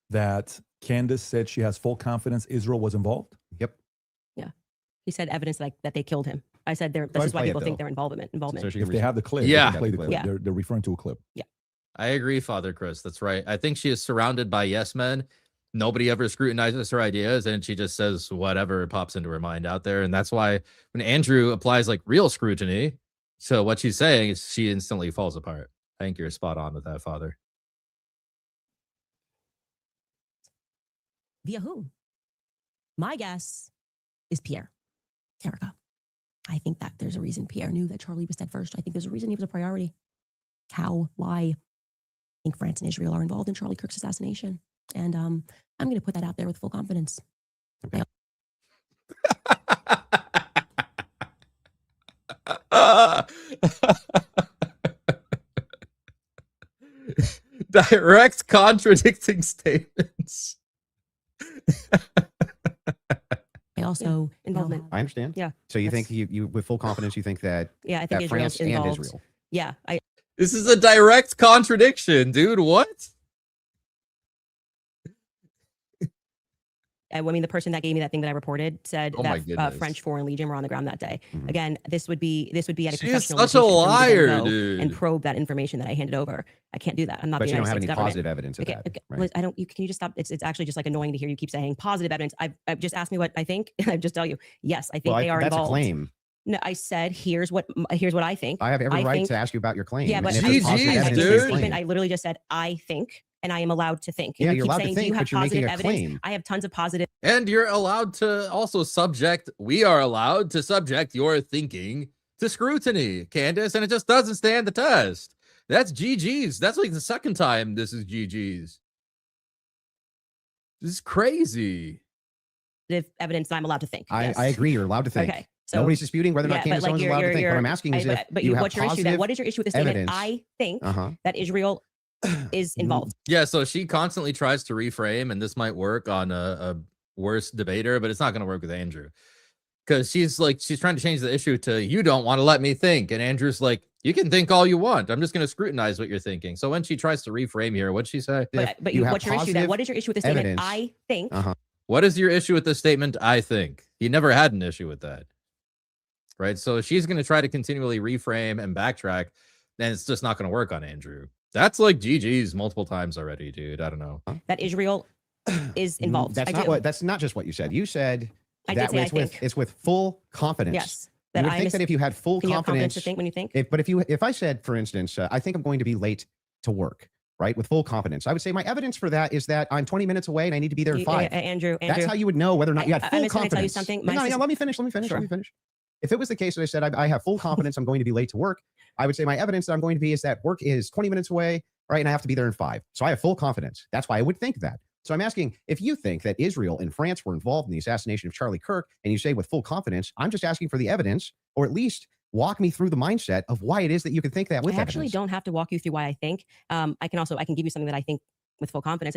that Candace said she has full confidence Israel was involved. Yep. Yeah. He said evidence that they killed him. I said this is why play it, people think though. they're involvement. So she If can they have the clip, Yeah. they can play the clip. Yeah. They're referring to a clip. I agree, Father Chris. That's right. I think she is surrounded by yes men. Nobody ever scrutinizes her ideas, and she just says whatever pops into her mind out there. And that's why when Andrew applies like real scrutiny to what she's saying, she instantly falls apart. I think you're spot on with that, Father. Via who? My guess is Pierre. Erica. I think that there's a reason Pierre knew that Charlie was dead first. I think there's a reason he was a priority. How? Why? I think France and Israel are involved in Charlie Kirk's assassination. And I'm going to put that out there with full confidence. Okay. Direct contradicting statements. I also involvement. I understand. Yeah. So you That's- think you with full confidence you think that Yeah, I think that Israel's France involved. and Israel. Yeah, This is a direct contradiction, dude. What? I mean, the person that gave me that thing that I reported said Oh my that goodness. French Foreign Legion were on the ground that day. Mhm. Again, this would be at a She is professional such a location for me to liar, then go dude. and probe that information that I handed over. I can't do that. I'm not But the you don't United have States any government. positive evidence of Okay, that. okay, Right? Liz, I don't. Can you just stop? It's actually just like annoying to hear you keep saying positive evidence. I've just asked me what I think, and I just tell you, yes, I think Well, they are that's involved. a claim. No, I said here's what I think. I have every I right think- to ask you about your claim. Yeah, but and if GG's, there's positive dude. evidence made for a your statement. claim- I literally just said I think, and I am allowed to think. And Yeah, you you're keep allowed to saying, think, do you have but you're making positive a evidence? claim. I have tons of positive. And you're allowed to also we are allowed to subject your thinking to scrutiny, Candace, and it just doesn't stand the test. That's GG's. That's like the second time this is GG's. This is crazy. Evidence that I'm allowed to think. I Yes. agree. You're allowed to think. Okay. So Nobody's disputing whether or yeah, not but Candace like Owens is you're- allowed to think. you're- What I'm asking is if but you have what's your issue? positive What is your issue with the statement? evidence. I think Uh-huh. that Israel is involved. Yeah, so she constantly tries to reframe, and this might work on a worse debater, but it's not going to work with Andrew. Because she's trying to change the issue to you don't want to let me think. And Andrew's like, you can think all you want. I'm just going to scrutinize what you're thinking. So when she tries to reframe here, what'd she say? If But you have what's your issue? positive What is your issue with the statement? evidence. I think. Uh-huh. What is your issue with the statement? I think he never had an issue with that. Right. So she's going to try to continually reframe and backtrack. And it's just not going to work on Andrew. That's like GG's multiple times already, dude. I don't know. That Israel is involved. That's I not do. what. That's not just what you said. You said I did that say I it's with think. it's with full confidence. Yes. You That would I think that if you had full can you have confidence confidence, to think when you think? but if I said, for instance, I think I'm going to be late to work, right, with full confidence, I would say my evidence for that is that I'm 20 minutes away and I need to be there in 5. Andrew. That's how you would know whether or not you had full I'm just gonna confidence. tell you something. My No, sis- let me finish. Sure. If it was the case that I said I have full confidence I'm going to be late to work, I would say my evidence that I'm going to be is that work is 20 minutes away, right, and I have to be there in 5. So I have full confidence. That's why I would think that. So I'm asking if you think that Israel and France were involved in the assassination of Charlie Kirk, and you say with full confidence, I'm just asking for the evidence, or at least walk me through the mindset of why it is that you can think that with I actually evidence. don't have to walk you through why I think. I can give you something that I think with full confidence.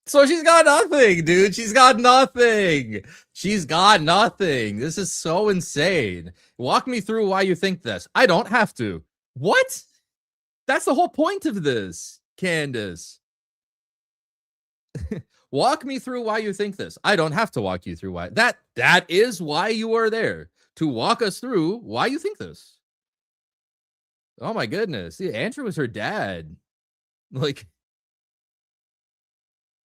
So she's got nothing, dude. She's got nothing. She's got nothing. This is so insane. Walk me through why you think this. I don't have to. What? That's the whole point of this, Candace. Walk me through why you think this. I don't have to walk you through why. That is why you are there, to walk us through why you think this. Oh my goodness. See, Andrew was her dad. Like,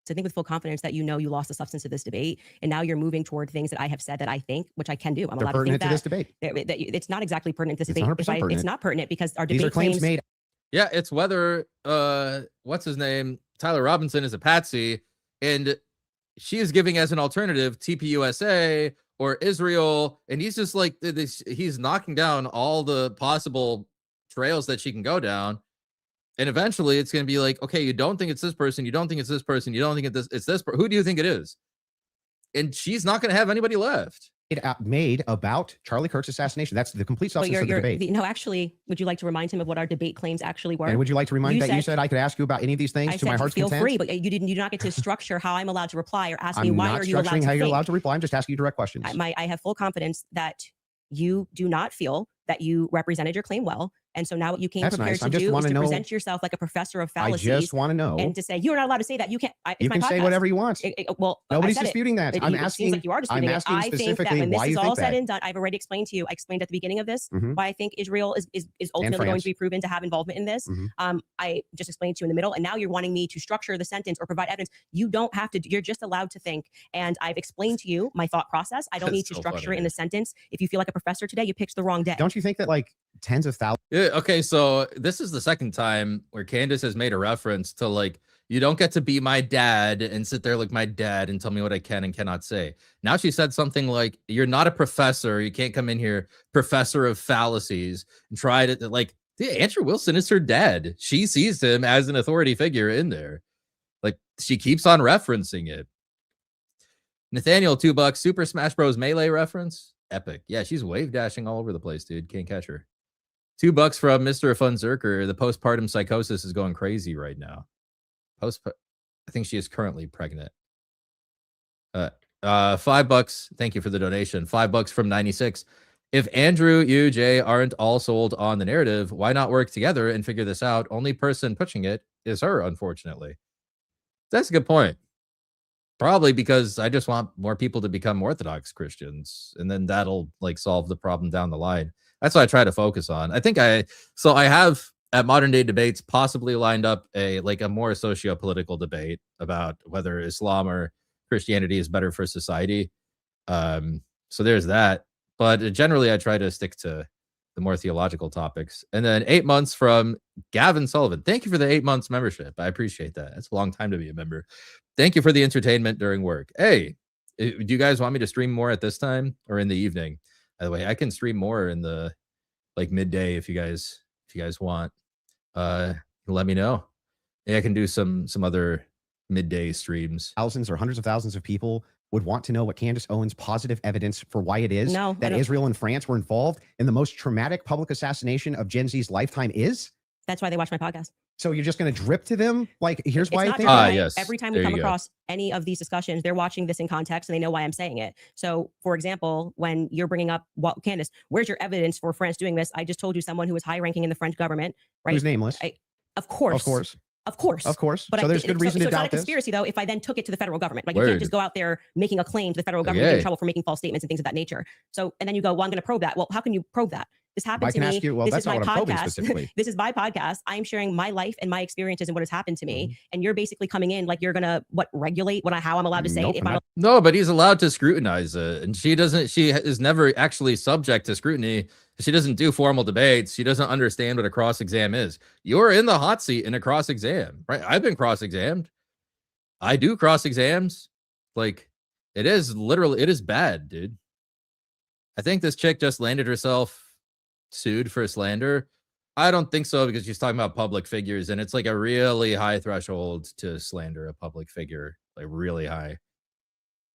To think with full confidence that you know you lost the substance of this debate, and now you're moving toward things that I have said that I think, which I can do. I'm They're allowed to think pertinent to this debate. it's not exactly pertinent to this It's debate. 100% pertinent. It's not pertinent because our These debate are claims made. yeah, it's whether what's his name? Tyler Robinson is a patsy, and she is giving as an alternative TPUSA or Israel, and he's just like this, he's knocking down all the possible trails that she can go down. And eventually it's going to be like, okay, you don't think it's this person. You don't think it's this person. You don't think it's this. Who do you think it is? And she's not going to have anybody left. It made about Charlie Kirk's assassination. That's the complete substance of the debate. No, actually, would you like to remind him of what our debate claims actually were? And would you like to remind you said I could ask you about any of these things to my heart's content? Feel free, but you do not get to structure how I'm allowed to reply or ask me why are you allowed to I'm not structuring how you're think. allowed to reply. I'm just asking you direct questions. I have full confidence that you do not feel that you represented your claim well. And so now what you came prepared to do is to present yourself like a professor of fallacies. I just want to know. And to say, you're not allowed to say that. You can't. You can say whatever you want. Well, nobody's disputing that. I'm asking. Like you are disputing it. I think that when this is all said and done, I've already explained to you. I explained at the beginning of this why I think Israel is ultimately going to be proven to have involvement in this. I just explained to you in the middle, and now you're wanting me to structure the sentence or provide evidence. You don't have to. You're just allowed to think. And I've explained to you my thought process. I don't need to structure it in a sentence. If you feel like a professor today, you picked the wrong day. Don't you think that like tens of thousands? Yeah, okay, so this is the second time where Candace has made a reference to like, you don't get to be my dad and sit there like my dad and tell me what I can and cannot say. Now she said something like, you're not a professor. You can't come in here, professor of fallacies, and try to like, Andrew Wilson is her dad. She sees him as an authority figure in there. Like she keeps on referencing it. Nathaniel, $2, Super Smash Bros. Melee reference. Epic. Yeah, she's wave dashing all over the place, dude. Can't catch her. $2 from Mr. Fun Zerker. The postpartum psychosis is going crazy right now. I think she is currently pregnant. $5. Thank you for the donation. $5 from 96. If Andrew, you, Jay aren't all sold on the narrative, why not work together and figure this out? Only person pushing it is her, unfortunately. That's a good point. Probably because I just want more people to become Orthodox Christians, and then that'll like solve the problem down the line. That's what I try to focus on. I think I have at Modern Day Debates possibly lined up a more socio-political debate about whether Islam or Christianity is better for society. So there's that. But generally, I try to stick to the more theological topics. And then 8 months from Gavin Sullivan. Thank you for the 8 months membership. I appreciate that. It's a long time to be a member. Thank you for the entertainment during work. Hey, do you guys want me to stream more at this time or in the evening? By the way, I can stream more in the like midday if you guys want. Let me know. Yeah, I can do some other midday streams. Thousands or hundreds of thousands of people would want to know what Candace Owens' positive evidence for why it is that Israel and France were involved in the most traumatic public assassination of Gen Z's lifetime is. That's why they watch my podcast. So you're just going to drip to them? Like, here's why I think. Yes. Every time we come across any of these discussions, they're watching this in context and they know why I'm saying it. So, for example, when you're bringing up, Candace, where's your evidence for France doing this? I just told you someone who was high ranking in the French government, right? Who's nameless? Of course. But so there's good reason to doubt it's not a this. conspiracy, though, if I then took it to the federal government. Like, you can't just go out there making a claim to the federal government, get in trouble for making false statements and things of that nature. So, and then you go, well, I'm going to probe that. Well, how can you probe that? This happened to me. Ask you, well, this is my podcast. This is my podcast. I'm sharing my life and my experiences and what has happened to me. And you're basically coming in like you're going to regulate how I'm allowed to say it. No, but he's allowed to scrutinize it. And she is never actually subject to scrutiny. She doesn't do formal debates. She doesn't understand what a cross exam is. You're in the hot seat in a cross exam, right? I've been cross examined. I do cross exams. Like, it is bad, dude. I think this chick just landed herself sued for slander. I don't think so, because she's talking about public figures, and it's like a really high threshold to slander a public figure, like really high.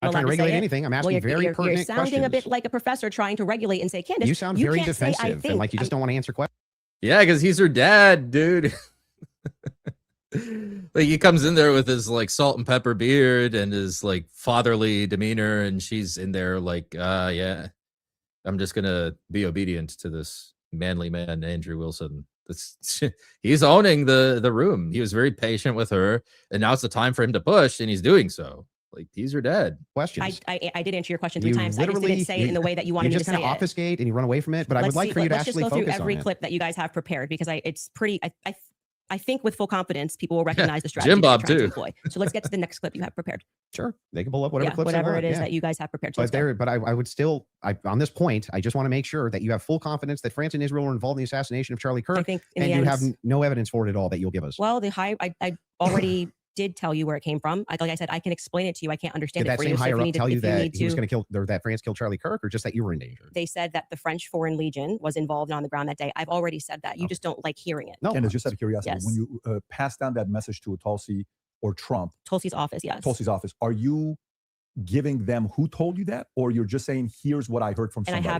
I'm not trying to regulate anything. I'm asking very pertinent questions. You're sounding a bit like a professor trying to regulate and say, Candace, you sound very defensive and like you just don't want to answer questions. Yeah, because he's her dad, dude. Like, he comes in there with his like salt and pepper beard and his like fatherly demeanor, and she's in there like, yeah, I'm just gonna be obedient to this manly man, Andrew Wilson. He's owning the room. He was very patient with her, and now it's the time for him to push, and he's doing so. Like, he's her dad. Questions. I did answer your question 3 times. I just didn't say it in the way that you wanted me to say it. You just kind of obfuscate and you run away from it, but I would like for you to actually focus on it. Let's just go through every clip that you guys have prepared, because it's pretty. I think with full confidence, people will recognize the strategy Jim Bob that you're trying too. to employ. So let's get to the next clip you have prepared. Sure, they can pull up whatever clips whatever it is that you guys have prepared. But I would still, on this point, I just want to make sure that you have full confidence that France and Israel were involved in the assassination of Charlie Kirk, I think and you have no evidence for it at all that you'll give us. Well, I already did tell you where it came from. Like I said, I can explain it to you. I can't understand Did it that for same you. So higher if you up need to, tell you if you that need he was to, going to kill, or that France killed Charlie Kirk, or just that you were in danger? they said that the French Foreign Legion was involved on the ground that day. I've already said that. You Okay. just don't like hearing it. No, Candace, just out of curiosity, Yes. when you pass down that message to a Tulsi or Trump, Tulsi's office, yes. Tulsi's office, are you giving them who told you that, or you're just saying, here's what I heard from And somebody? I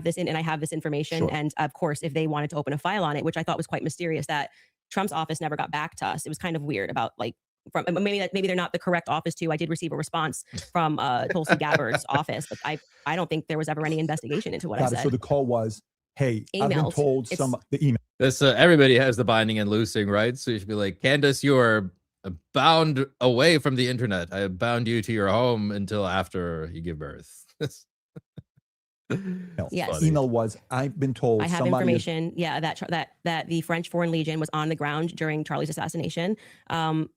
have this information. Sure. And of course, if they wanted to open a file on it, which I thought was quite mysterious, that Trump's office never got back to us. It was kind of weird about like, from maybe they're not the correct office too. I did receive a response from Tulsi Gabbard's office, but I don't think there was ever any investigation into what I Got it. said. So the call was, hey, I've been Emailed. told It's- the email. This everybody has the binding and loosing, right? So you should be like, Candace, you are bound away from the internet. I bound you to your home until after you give birth. Yes. funny. Email was, I've been told I have somebody is- information, that the French Foreign Legion was on the ground during Charlie's assassination, and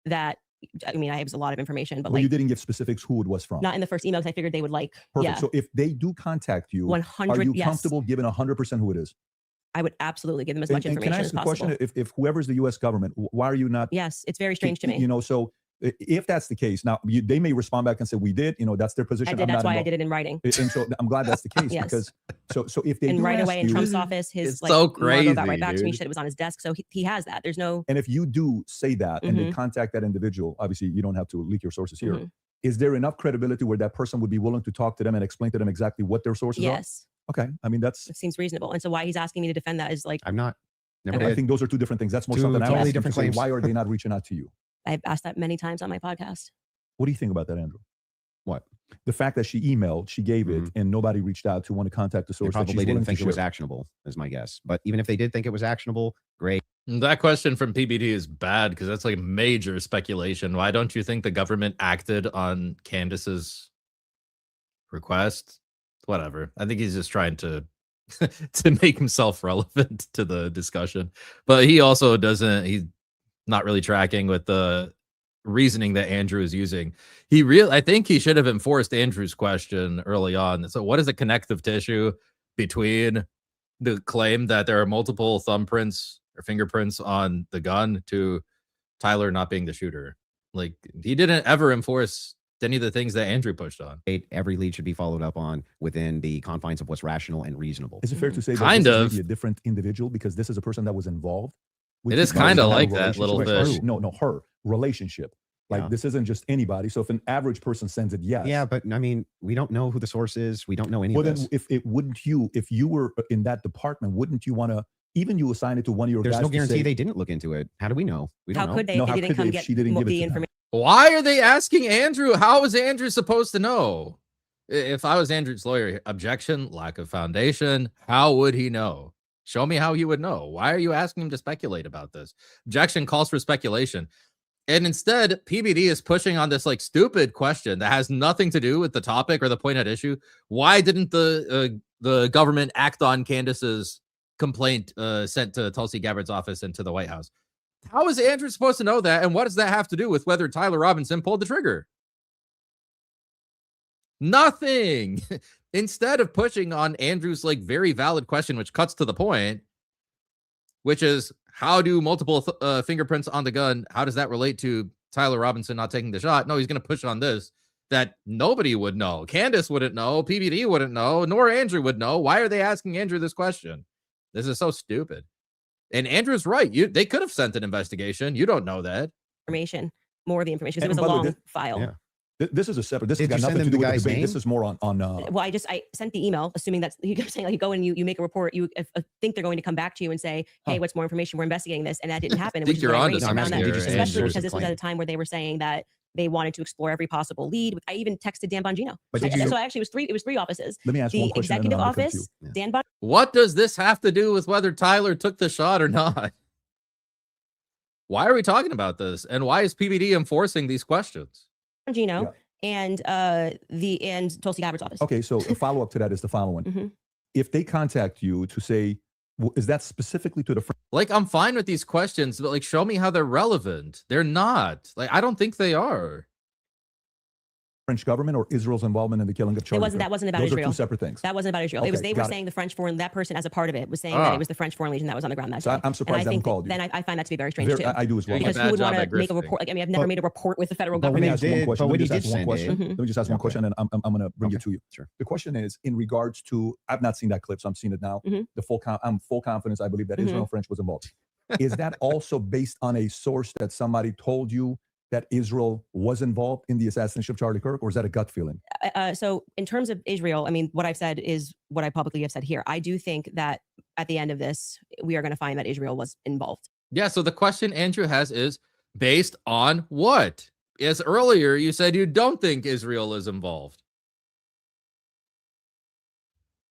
that, I mean, I have a lot of information, but well, you like didn't give specifics who it was from. not in the first email because I figured they would like, Perfect. yeah, So if they do contact you, are 100. you Yes, comfortable giving 100% who it is? I would absolutely give them as much And information can I as ask a possible. question? If whoever's the U.S. government, why are you not? Yes, it's very strange to me. You know, so if that's the case, now they may respond back and say we did. You know, that's their position. I did. That's why I did it in writing. And so I'm glad that's the case Yes. because so if they And do right ask away in you, Trump's office, his It's like so Margo got right crazy, back to me. She dude. said it was on his desk, so he has that. There's no. and if you do say that and they Mhm. contact that individual, obviously you don't have to leak your sources here. Mhm. Is there enough credibility where that person would be willing to talk to them and explain to them exactly what their sources Yes, are? Okay, I mean that's. it seems reasonable. And so why he's asking me to defend that is like I'm not. Never I did. think those are two different things. That's more Two something I'm totally asking different to say, claims. why are they not reaching out to you? I've asked that many times on my podcast. What do you think about that, Andrew? What? The fact that she emailed, she gave it, and nobody reached out to want to contact the They source. that she's probably willing didn't to think it was share. actionable, is my guess. But even if they did think it was actionable, great. That question from PBD is bad because that's like major speculation. Why don't you think the government acted on Candace's request? Whatever. I think he's just trying to to make himself relevant to the discussion. But he also he's not really tracking with the reasoning that Andrew is using. I think he should have enforced Andrew's question early on. So what is the connective tissue between the claim that there are multiple thumbprints or fingerprints on the gun to Tyler not being the shooter? Like, he didn't ever enforce any of the things that Andrew pushed on. Every lead should be followed up on within the confines of what's rational and reasonable. Is it fair to say Kind that this of. is maybe a different individual because this is a person that was involved? It is you know, kinda in like a that little relationship with fish. her. No, her relationship. Like Yeah. this isn't just anybody. So if an average person sends it, yes. Yeah, but I mean, we don't know who the source is. We don't know any Well, of then this. if you were in that department, wouldn't you want to even you assign it to one of your There's guys? no to guarantee say, they didn't look into it. How do we know? We don't How know. could they No, if how they could didn't they come if get she didn't give it the to them? information? Why are they asking Andrew? How is Andrew supposed to know? If I was Andrew's lawyer, objection, lack of foundation. How would he know? Show me how he would know. Why are you asking him to speculate about this? Objection calls for speculation. And instead, PBD is pushing on this like stupid question that has nothing to do with the topic or the point at issue. Why didn't the government act on Candace's complaint sent to Tulsi Gabbard's office and to the White House? How is Andrew supposed to know that? And what does that have to do with whether Tyler Robinson pulled the trigger? Nothing. Instead of pushing on Andrew's like very valid question, which cuts to the point, which is how do multiple fingerprints on the gun, how does that relate to Tyler Robinson not taking the shot? No, he's going to push on this that nobody would know. Candace wouldn't know. PBD wouldn't know. Nor Andrew would know. Why are they asking Andrew this question? This is so stupid. And Andrew's right. They could have sent an investigation. You don't know that. More of the information, because it was And a by the way, long file. Yeah. This is a separate. This has Did got you send nothing to them do the with the guy's debate. name? This is more on. Well, I sent the email assuming that's you kept saying like you go and you make a report. You think they're going to come back to you and say, hey, what's more information? We're investigating this, and that didn't happen. Think which is you're what I onto raised something around that, here, especially Andrew. because this was at a time where they were saying that they wanted to explore every possible lead. I even texted Dan Bongino. But did you- So actually, it was three offices. Let me ask The one question. and then executive I'm gonna office, continue. Dan Bongino. What does this have to do with whether Tyler took the shot or not? Why are we talking about this? And why is PBD enforcing these questions? Bongino and Tulsi Gabbard's office. Okay, so a follow up to that is the following: Mhm. if they contact you to say, is that specifically to the Like, I'm fine with these questions, but like, show me how they're relevant. They're not. Like, I don't think they are. French government or Israel's involvement in the killing of Charlie Kirk? That wasn't about Those Israel. are two separate things. That wasn't about Israel. It was Okay, they were got it. saying the French foreign, that person as a part of it was saying that it was the French Foreign Legion that was on the ground that So day. I'm surprised and they I haven't think called you. then I find that to be very strange too. I do as well. Because Bad who would job want at to make a grifting. report? Like, I mean, I've never made a report with the federal Let me government. ask one question. but Let when me he just ask did one send question. it- Let me just ask one Okay. question, and I'm going to bring it to you. Sure. The question is in regards to, I've not seen that clip, so I'm seeing it now. Mhm. I'm full confidence. I believe that Israel and French was involved. Is that also based on a source that somebody told you that Israel was involved in the assassination of Charlie Kirk, or is that a gut feeling? So in terms of Israel, I mean, what I've said is what I publicly have said here. I do think that at the end of this, we are going to find that Israel was involved. Yeah, so the question Andrew has is based on what? As earlier, you said you don't think Israel is involved.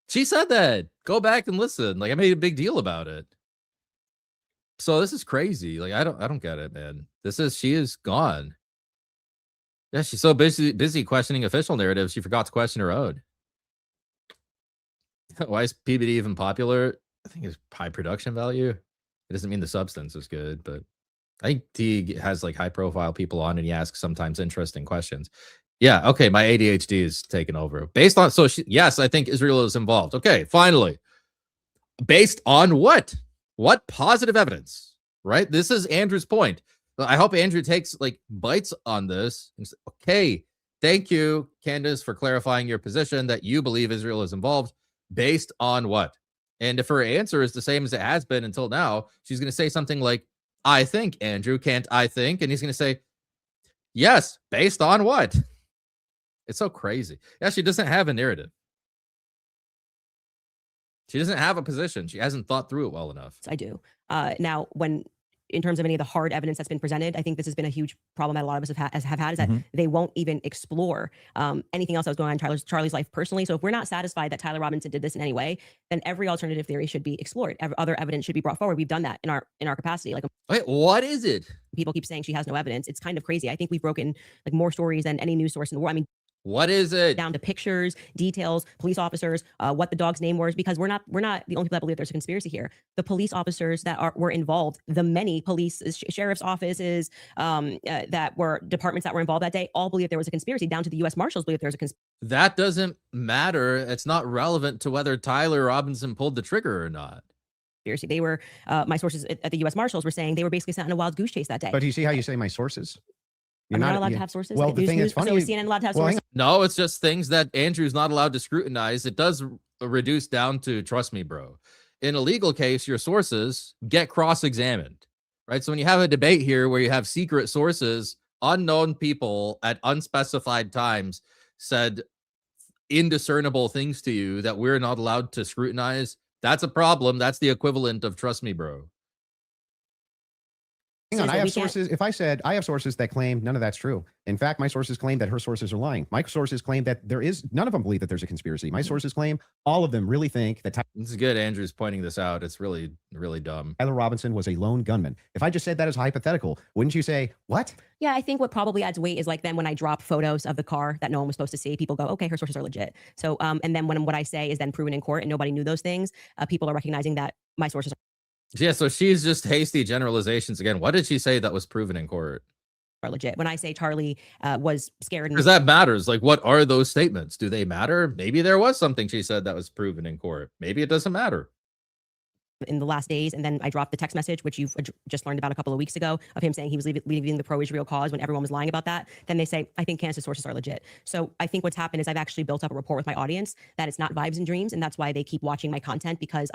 She said that. Go back and listen. Like, I made a big deal about it. So this is crazy. Like, I don't get it, man. She is gone. Yeah, she's so busy questioning official narratives, she forgot to question her own. Why is PBD even popular? I think it's high production value. It doesn't mean the substance is good, but I think he has like high profile people on and he asks sometimes interesting questions. Yeah, okay, my ADHD is taken over. Based on, yes, I think Israel is involved. Okay, finally. Based on what? What positive evidence, right? This is Andrew's point. I hope Andrew takes like bites on this. And say, okay, thank you, Candace, for clarifying your position that you believe Israel is involved. Based on what? And if her answer is the same as it has been until now, she's going to say something like, I think, Andrew, can't I think? And he's going to say, yes, based on what? It's so crazy. Yeah, she doesn't have a narrative. She doesn't have a position. She hasn't thought through it well enough. I do. Now, in terms of any of the hard evidence that's been presented, I think this has been a huge problem that a lot of us have had is that they won't even explore anything else that was going on in Charlie's life personally. So if we're not satisfied that Tyler Robinson did this in any way, then every alternative theory should be explored. Other evidence should be brought forward. We've done that in our capacity. Like, wait, what is it? People keep saying she has no evidence. It's kind of crazy. I think we've broken like more stories than any news source in the world. I mean, what is it? Down to pictures, details, police officers, what the dog's name was, because we're not the only people that believe there's a conspiracy here. The police officers that were involved, the many police, sheriff's offices, that were departments that were involved that day, all believe there was a conspiracy. Down to the U.S. Marshals believe there's a conspiracy. That doesn't matter. It's not relevant to whether Tyler Robinson pulled the trigger or not. They were my sources at the U.S. Marshals were saying they were basically sent on a wild goose chase that day. But do you see how you say my sources? You're not allowed to have sources. Well, the thing that's funny so is CNN allowed to have well, sources? No, it's just things that Andrew's not allowed to scrutinize. It does reduce down to trust me, bro. In a legal case, your sources get cross-examined, right? So when you have a debate here where you have secret sources, unknown people at unspecified times said indiscernible things to you that we're not allowed to scrutinize, that's a problem. That's the equivalent of trust me, bro. Hang on, I have sources. If I said I have sources that claim none of that's true. In fact, my sources claim that her sources are lying. My sources claim that none of them believe that there's a conspiracy. My sources claim all of them really think that This is good. Andrew's pointing this out. It's really, really dumb. Tyler Robinson was a lone gunman. If I just said that as hypothetical, wouldn't you say, what? Yeah, I think what probably adds weight is like then when I drop photos of the car that no one was supposed to see, people go, okay, her sources are legit. So, and then when what I say is then proven in court and nobody knew those things, people are recognizing that my sources Yeah, so she's just hasty generalizations again. What did she say that was proven in court? are legit. When I say Charlie was scared, Because that matters. Like, what are those statements? Do they matter? Maybe there was something she said that was proven in court. Maybe it doesn't matter. in the last days, and then I dropped the text message, which you've just learned about a couple of weeks ago, of him saying he was leaving the pro-Israel cause when everyone was lying about that. Then they say, I think Candace's sources are legit. So I think what's happened is I've actually built up a rapport with my audience that it's not vibes and dreams, and that's why they keep watching my content, because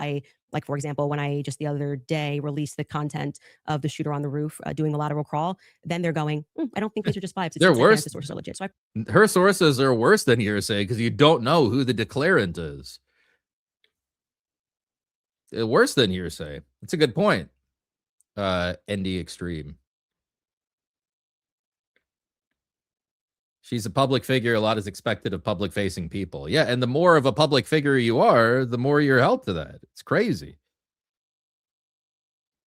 like, for example, when I just the other day released the content of the shooter on the roof doing a lateral crawl, then they're going, I don't think these are just vibes. They're worse. Candace's sources are legit. So Her sources are worse than hearsay because you don't know who the declarant is. Worse than hearsay. That's a good point. ND Extreme. She's a public figure. A lot is expected of public-facing people. Yeah, and the more of a public figure you are, the more you're held to that. It's crazy.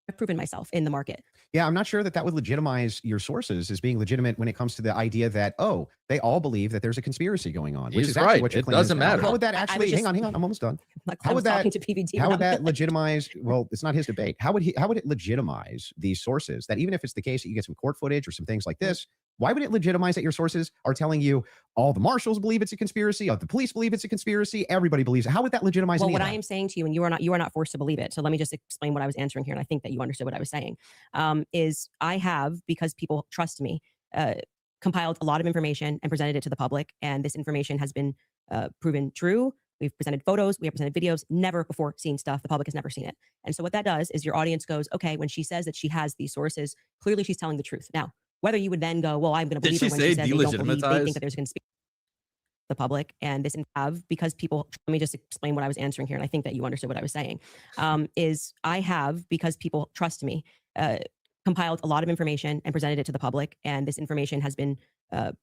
I've proven myself in the market. Yeah, I'm not sure that would legitimize your sources as being legitimate when it comes to the idea that, oh, they all believe that there's a conspiracy going on. Which is actually right. what you're It claiming doesn't now. matter. How would that actually, hang on, I'm almost done. How would that, talking to PBD how would about that legitimize, well, it's not his debate. How would it legitimize these sources that even if it's the case that you get some court footage or some things like this, Why would it legitimize that your sources are telling you all the marshals believe it's a conspiracy, all the police believe it's a conspiracy, everybody believes it? How would that legitimize Well, any what of I that? am saying to you, and you are not forced to believe it. So let me just explain what I was answering here, and I think that you understood what I was saying. Is I have, because people trust me, compiled a lot of information and presented it to the public, and this information has been proven true. We've presented photos, we have presented videos, never before seen stuff. The public has never seen it. And so what that does is your audience goes, okay, when she says that she has these sources, clearly she's telling the truth. Now, whether you would then go, well, I'm going to Did believe she her when say she says they don't believe, they think delegitimize? that there's a conspiracy. The public, and this have, because people, let me just explain what I was answering here, and I think that you understood what I was saying. Is I have, because people trust me, compiled a lot of information and presented it to the public, and this information has been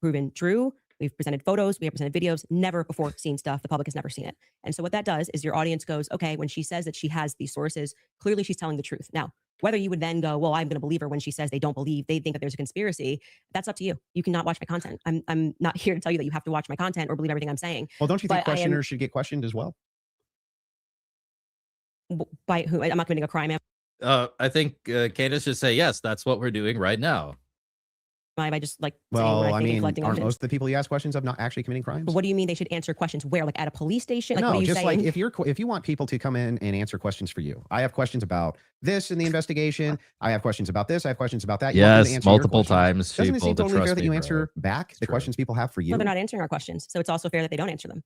proven true. We've presented photos, we have presented videos, never before seen stuff. The public has never seen it. And so what that does is your audience goes, okay, when she says that she has these sources, clearly she's telling the truth. Now, whether you would then go, well, I'm going to believe her when she says they don't believe, they think that there's a conspiracy, that's up to you. You cannot watch my content. I'm not here to tell you that you have to watch my content or believe everything I'm saying. Well, don't you think But I am- questioners should get questioned as well? By who? I'm not committing a crime. I think Candace should say yes. That's what we're doing right now. Am I just like saying Well, what I I think and mean, collecting aren't evidence? most of the people you ask questions of not actually committing crimes? But what do you mean they should answer questions where? Like at a police station? Like what No, are you just saying? like if you want people to come in and answer questions for you. I have questions about this in the investigation. I have questions about this. I have questions about that. You want them to Yes, answer your multiple questions. times. Doesn't it people seem to totally fair trust that me, you bro. answer back the True. questions people have for you? No, they're not answering our questions. So it's also fair that they don't answer them.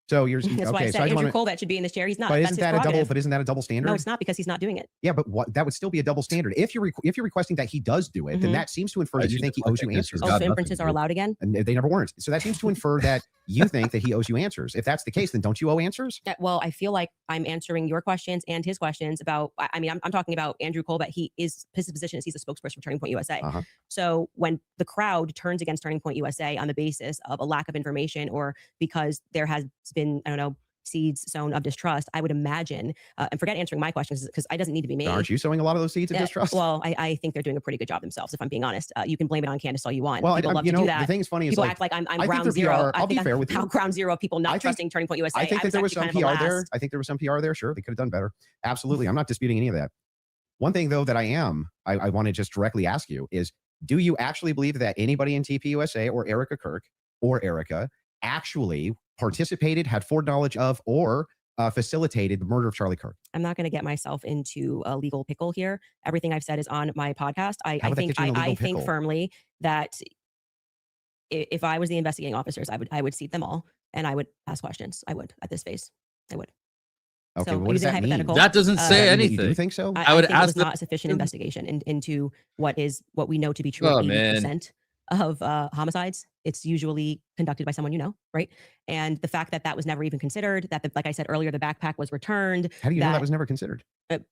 So you're That's why I okay. said So I just Andrew want to. Colbert should be in this chair. He's not. But That's isn't his that a double? prerogative. But isn't that a double standard? No, it's not, because he's not doing it. Yeah, but that would still be a double standard. If you're requesting that he does do it, then Mhm. that seems to infer that you think he owes you answers. Oh, so inferences are allowed again? And they never weren't. So that seems to infer that you think that he owes you answers. If that's the case, then don't you owe answers? Well, I feel like I'm answering your questions and his questions about, I mean, I'm talking about Andrew Colbert. His position is he's a spokesperson for Turning Point USA. Uh-huh. So when the crowd turns against Turning Point USA on the basis of a lack of information or because there has been, I don't know, seeds sown of distrust, I would imagine, and forget answering my questions because it doesn't need to be me. Aren't you sowing a lot of those seeds of distrust? Well, I think they're doing a pretty good job themselves, if I'm being honest. You can blame it on Candace all you want. Well, People love to do that. the thing's funny is People like, act like I'm I think ground the zero. PR I'll be fair with you. Ground zero of people not trusting Turning Point USA. I think that was there was some actually kind PR of there. I think there was some PR there. Sure, they could have done better. Absolutely. I'm not disputing any of that. One thing, though, that I want to just directly ask you is, do you actually believe that anybody in TPUSA or Erica Kirk or Erica actually participated, had foreknowledge of, or facilitated the murder of Charlie Kirk? I'm not going to get myself into a legal pickle here. Everything I've said is on my podcast. I think firmly that if I was the investigating officers, I would seat them all and I would ask questions. I would at this phase. I would. Okay, So what does using that mean? hypothetical, That doesn't say You do anything. think so? I would think it ask was them- not a sufficient investigation into what we know to be true. Oh, 80% of homicides, it's usually conducted by someone you know, right? And the fact that that was never even considered, that like I said earlier, the backpack was returned How do you know that was never considered?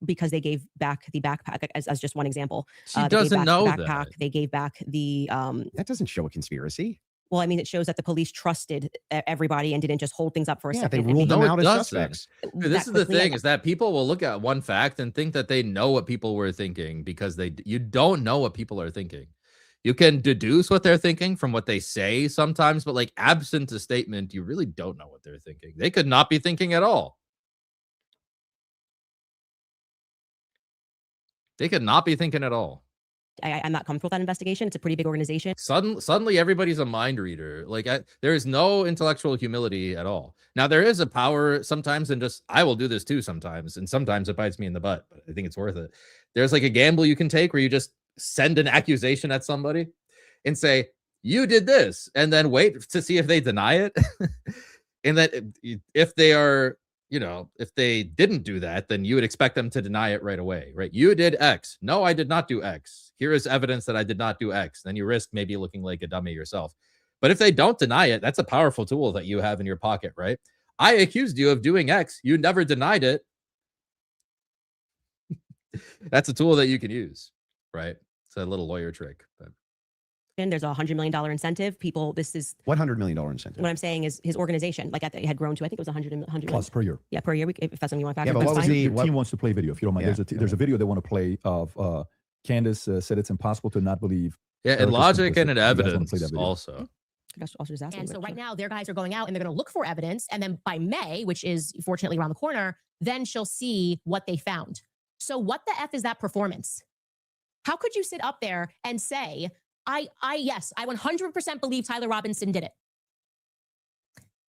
because they gave back the backpack as just one example. She They gave doesn't back know the backpack. that. They gave back the That doesn't show a conspiracy. well, I mean, it shows that the police trusted everybody and didn't just hold things up for a Yeah, second. they and ruled make them No, it out as doesn't. suspects. it Dude, this that is the quickly. thing: is that people will look at one fact and think that they know what people were thinking because you don't know what people are thinking. You can deduce what they're thinking from what they say sometimes, but like absent a statement, you really don't know what they're thinking. They could not be thinking at all. They could not be thinking at all. I'm not comfortable with that investigation. It's a pretty big organization. Suddenly everybody's a mind reader. Like there is no intellectual humility at all. Now there is a power sometimes, and just I will do this too sometimes, and sometimes it bites me in the butt, but I think it's worth it. There's like a gamble you can take where you just send an accusation at somebody and say you did this, and then wait to see if they deny it. And that if they are, if they didn't do that, then you would expect them to deny it right away, right? You did X. No, I did not do X. Here is evidence that I did not do X. Then you risk maybe looking like a dummy yourself. But if they don't deny it, that's a powerful tool that you have in your pocket, right? I accused you of doing X. You never denied it. That's a tool that you can use, right? It's a little lawyer trick. But There's $100 million incentive. This is $100 million incentive. what I'm saying is his organization, like it had grown to, I think it was 100 plus per year. Yeah, per year. If that's something you want to Yeah, factor. but what that's was fine. the- Your team wants to play video. If you don't mind, Yeah, there's a video they want to play of Candace said it's impossible to not believe. yeah, and Erica's logic and complicit. an You guys wanna evidence play that video? also. Could also just ask And them, so but right sure. now, their guys are going out and they're going to look for evidence. And then by May, which is fortunately around the corner, then she'll see what they found. So what the F is that performance? How could you sit up there and say, Yes, I 100% believe Tyler Robinson did it.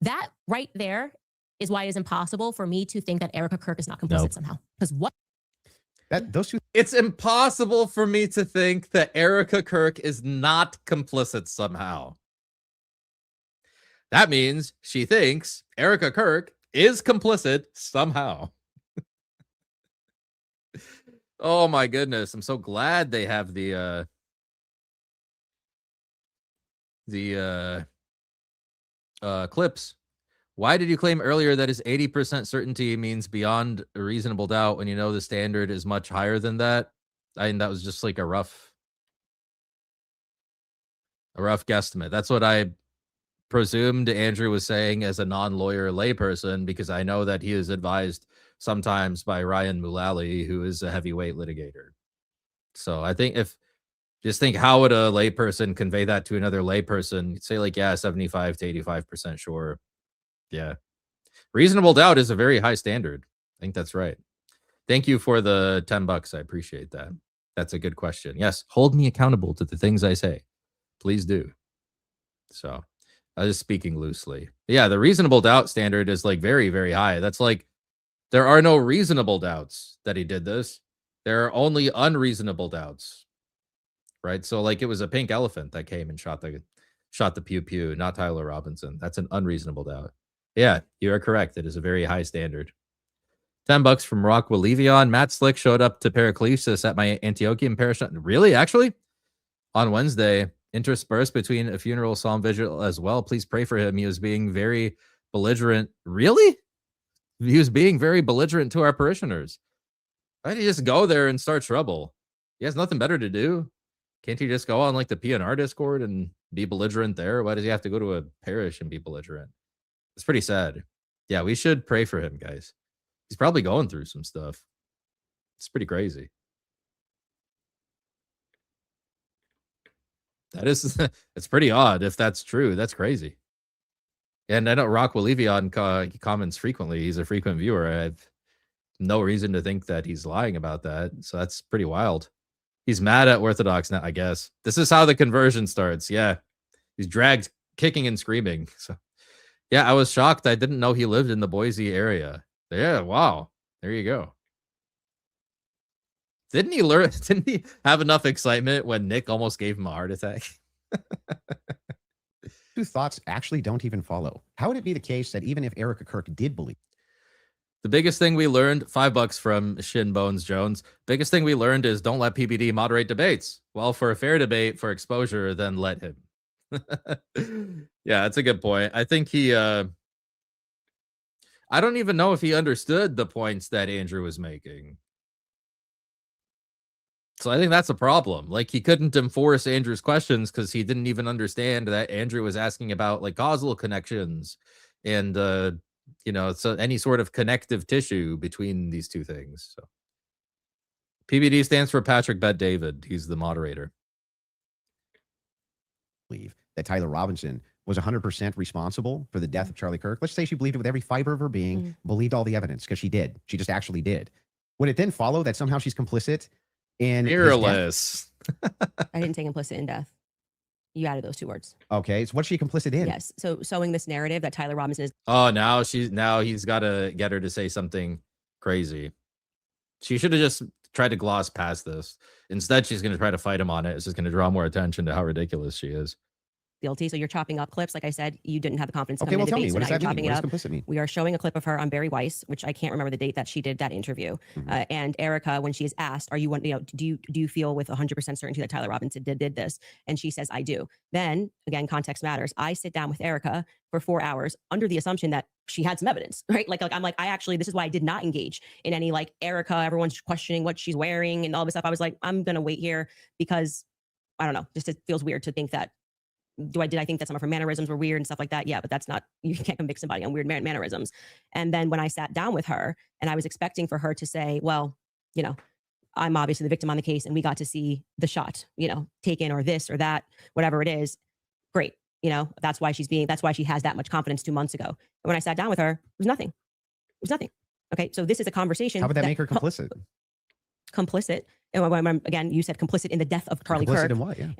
That right there is why it's impossible for me to think that Erica Kirk is not complicit somehow. Because what? Those two. It's impossible for me to think that Erica Kirk is not complicit somehow. That means she thinks Erica Kirk is complicit somehow. Oh my goodness. I'm so glad they have the clips. Why did you claim earlier that his 80% certainty means beyond a reasonable doubt when you know the standard is much higher than that? I mean, that was just like a rough guesstimate. That's what I presumed Andrew was saying as a non-lawyer layperson, because I know that he is advised sometimes by Ryan Mullally, who is a heavyweight litigator. So I think just think, how would a layperson convey that to another layperson? Say like, yeah, 75 to 85% sure. Yeah. Reasonable doubt is a very high standard. I think that's right. Thank you for the $10. I appreciate that. That's a good question. Yes. Hold me accountable to the things I say. Please do. So I was speaking loosely. Yeah. The reasonable doubt standard is like very, very high. That's like, there are no reasonable doubts that he did this. There are only unreasonable doubts. Right. So like, it was a pink elephant that came and shot the pew pew, not Tyler Robinson. That's an unreasonable doubt. Yeah, you are correct. It is a very high standard. $10 from Rockwell Levion. Matt Slick showed up to Paraclesis at my Antiochian parish. Really? Actually? On Wednesday, interspersed between a funeral psalm vigil as well. Please pray for him. He was being very belligerent. Really? He was being very belligerent to our parishioners. Why did he just go there and start trouble? He has nothing better to do. Can't he just go on like the PNR Discord and be belligerent there? Why does he have to go to a parish and be belligerent? It's pretty sad. Yeah, we should pray for him, guys. He's probably going through some stuff. It's pretty crazy. That is, it's pretty odd if that's true. That's crazy. And I know Rockwell Levion comments frequently. He's a frequent viewer. I have no reason to think that he's lying about that. So that's pretty wild. He's mad at Orthodox now, I guess. This is how the conversion starts. Yeah. He's dragged kicking and screaming. So yeah, I was shocked. I didn't know he lived in the Boise area. Yeah, wow. There you go. Didn't he have enough excitement when Nick almost gave him a heart attack? Two thoughts actually don't even follow. How would it be the case that even if Erica Kirk did believe? The biggest thing we learned, $5 from Shin Bones Jones. Biggest thing we learned is don't let PBD moderate debates. Well, for a fair debate, for exposure, then let him. Yeah, that's a good point. I think he I don't even know if he understood the points that Andrew was making. So I think that's a problem. Like, he couldn't enforce Andrew's questions because he didn't even understand that Andrew was asking about like causal connections and so any sort of connective tissue between these two things. So PBD stands for Patrick Bet David. He's the moderator. Believe that Tyler Robinson was 100% responsible for the death of Charlie Kirk. Let's say she believed it with every fiber of her being, believed all the evidence, because she did. She just actually did. Would it then follow that somehow she's complicit in Fearless? I didn't say implicit in death. You added those two words. Okay, so what's she complicit in? Yes. So sowing this narrative that Tyler Robinson is. Oh, now he's got to get her to say something crazy. She should have just tried to gloss past this. Instead, she's going to try to fight him on it. It's just going to draw more attention to how ridiculous she is. Guilty. So you're chopping up clips. Like I said, you didn't have the confidence to Okay, come well, in tell debate, me, so what now does that you're mean? chopping What it does up. complicit mean? We are showing a clip of her on Barry Weiss, which I can't remember the date that she did that interview. And Erica, when she is asked, do you feel with 100% certainty that Tyler Robinson did this? And she says, I do. Then again, context matters. I sit down with Erica for 4 hours under the assumption that she had some evidence, right? Like I'm like, this is why I did not engage in any like Erica, everyone's questioning what she's wearing and all this stuff. I was like, I'm going to wait here because I don't know, just it feels weird to think that did I think that some of her mannerisms were weird and stuff like that? Yeah, but that's not, you can't convict somebody on weird mannerisms. And then when I sat down with her and I was expecting for her to say, well, I'm obviously the victim on the case and we got to see the shot, taken or this or that, whatever it is. Great. That's why she has that much confidence 2 months ago. And when I sat down with her, it was nothing. It was nothing. Okay. So this is a conversation. How would that make her complicit? Complicit Again, you said complicit in the death of Charlie Complicit Kirk. in what? Yeah.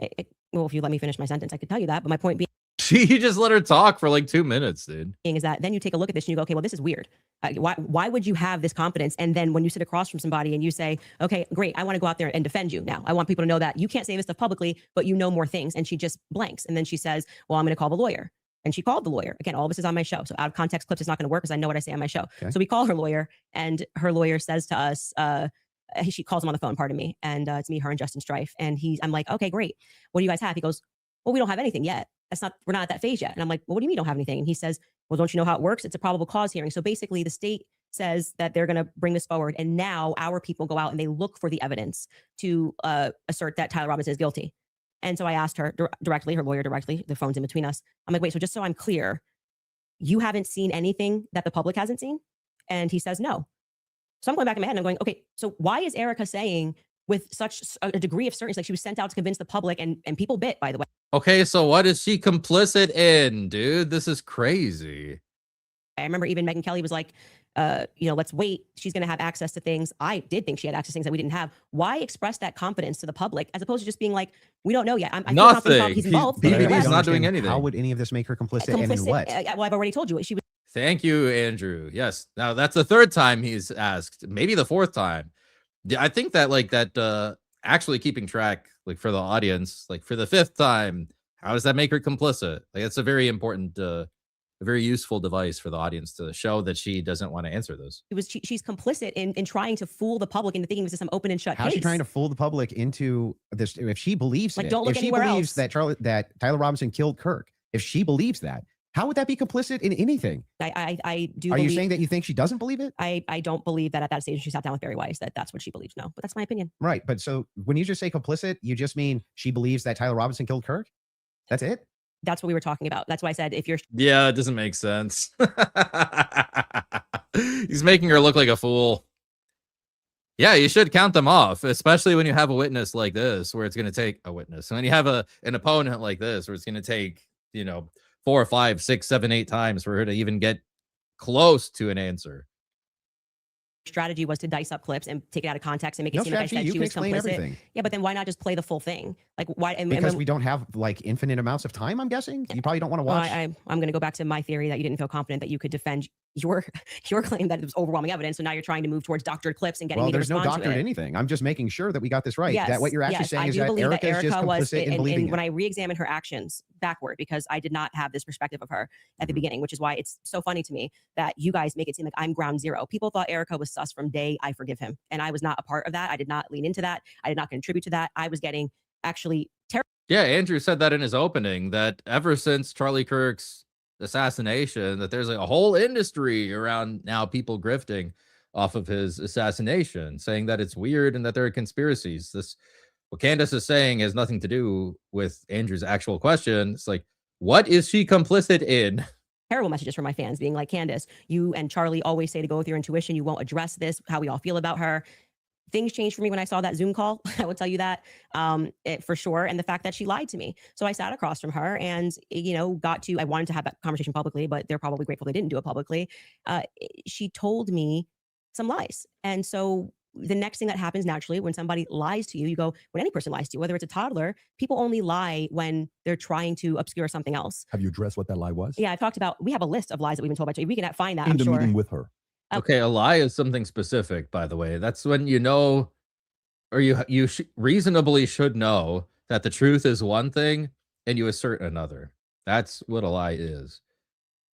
Well, if you let me finish my sentence, I could tell you that. But my point being She just let her talk for like 2 minutes, dude. is that then you take a look at this and you go, okay, well, this is weird. Why would you have this confidence? And then when you sit across from somebody and you say, okay, great, I want to go out there and defend you now. I want people to know that you can't say this stuff publicly, but you know more things. And she just blanks. And then she says, well, I'm going to call the lawyer. And she called the lawyer. Again, all this is on my show. So out of context clips is not going to work because I know what I say on my show. Okay. So we call her lawyer, and her lawyer says to us, she calls him on the phone, pardon me. And it's me, her, and Justin Strife. And I'm like, okay, great. What do you guys have? He goes, well, we don't have anything yet. We're not at that phase yet. And I'm like, well, what do you mean you don't have anything? And he says, well, don't you know how it works? It's a probable cause hearing. So basically the state says that they're going to bring this forward. And now our people go out and they look for the evidence to assert that Tyler Robinson is guilty. And so I asked her directly, her lawyer directly, the phone's in between us. I'm like, wait, so just so I'm clear, you haven't seen anything that the public hasn't seen? And he says, no. So I'm going back in my head and I'm going, okay, so why is Erica saying with such a degree of certainty, like she was sent out to convince the public, and people bit, by the way. Okay, so what is she complicit in, dude? This is crazy. I remember even Megyn Kelly was like, let's wait. She's going to have access to things. I did think she had access to things that we didn't have. Why express that confidence to the public as opposed to just being like, we don't know yet? I feel confident about he's involved. BBD's not doing anything. How would any of this make her complicit and in what? Well, I've already told you. She was. Thank you, Andrew. Yes. Now that's the third time he's asked, maybe the fourth time. Yeah, I think that actually keeping track, like for the audience, like for the fifth time, how does that make her complicit? Like it's a very important, a very useful device for the audience to show that she doesn't want to answer those. She's complicit in trying to fool the public into thinking this is some open and shut case. How's she trying to fool the public into this? If she believes like, it, don't look if she anywhere believes else. that Tyler Robinson killed Kirk, if she believes that, how would that be complicit in anything? I do. Are you saying that you think she doesn't believe it? I don't believe that at that stage she sat down with Barry Weiss that's what she believes. No, but that's my opinion. Right. But so when you just say complicit, you just mean she believes that Tyler Robinson killed Kirk? That's it? That's what we were talking about. That's why I said if you're. Yeah, it doesn't make sense. He's making her look like a fool. Yeah, you should count them off, especially when you have a witness like this, where it's going to take a witness. And when you have an opponent like this, where it's going to take, 4, 5, 6, 7, 8 times for her to even get close to an answer. Strategy was to dice up clips and take it out of context and make it seem like I said she was complicit. Everything. Yeah, but then why not just play the full thing? Like why? Because we don't have like infinite amounts of time. I'm guessing you probably don't want to watch. I'm going to go back to my theory that you didn't feel confident that you could defend your claim that it was overwhelming evidence. So now you're trying to move towards doctored clips and getting me to respond to it. Well, there's no doctored anything. I'm just making sure that we got this right. Yes, that what you're actually saying is that Erica is just complicit in believing it. When I re-examined her actions backward, because I did not have this perspective of her at the beginning, which is why it's so funny to me that you guys make it seem like I'm ground zero. People thought Erica was sus from day I forgive him. And I was not a part of that. I did not lean into that. I did not contribute to that. I was getting actually terrible. Yeah, Andrew said that in his opening, that ever since Charlie Kirk's assassination, that there's like a whole industry around now people grifting off of his assassination, saying that it's weird and that there are conspiracies. What Candace is saying has nothing to do with Andrew's actual question. It's like, what is she complicit in? Terrible messages from my fans being like, Candace, you and Charlie always say to go with your intuition. You won't address this, how we all feel about her. Things changed for me when I saw that Zoom call. I will tell you that for sure. And the fact that she lied to me. So I sat across from her and, I wanted to have that conversation publicly, but they're probably grateful they didn't do it publicly. She told me some lies. And so the next thing that happens naturally when somebody lies to you, when any person lies to you, whether it's a toddler, people only lie when they're trying to obscure something else. Have you addressed what that lie was? Yeah, I talked about, we have a list of lies that we've been told by Jay. We can find that, I'm sure. In the meeting with her. Okay, a lie is something specific, by the way. That's when you know, or you reasonably should know that the truth is one thing and you assert another. That's what a lie is.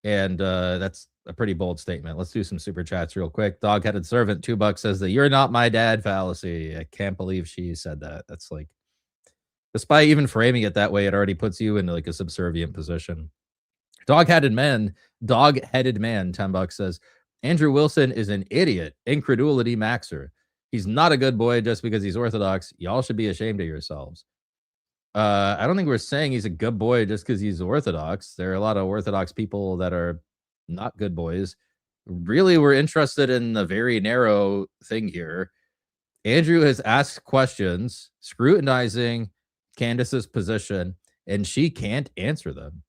And that's a pretty bold statement. Let's do some super chats real quick. Dog-headed servant, $2 says that you're not my dad fallacy. I can't believe she said that. That's like, just by even framing it that way, it already puts you in like a subservient position. Dog-headed man, $10 says, Andrew Wilson is an idiot. Incredulity maxer. He's not a good boy just because he's Orthodox. Y'all should be ashamed of yourselves. I don't think we're saying he's a good boy just because he's Orthodox. There are a lot of Orthodox people that are not good boys. Really, we're interested in the very narrow thing here. Andrew has asked questions, scrutinizing Candace's position, and she can't answer them.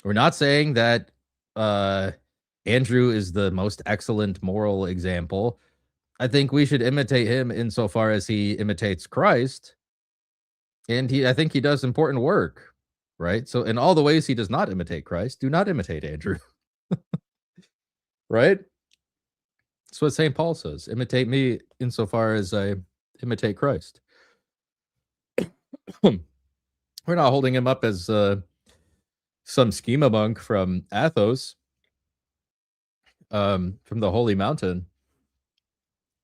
We're not saying that Andrew is the most excellent moral example. I think we should imitate him insofar as he imitates Christ. And I think he does important work, right? So in all the ways he does not imitate Christ, do not imitate Andrew. Right? That's what St. Paul says. Imitate me insofar as I imitate Christ. We're not holding him up as some schema monk from Athos, from the Holy Mountain.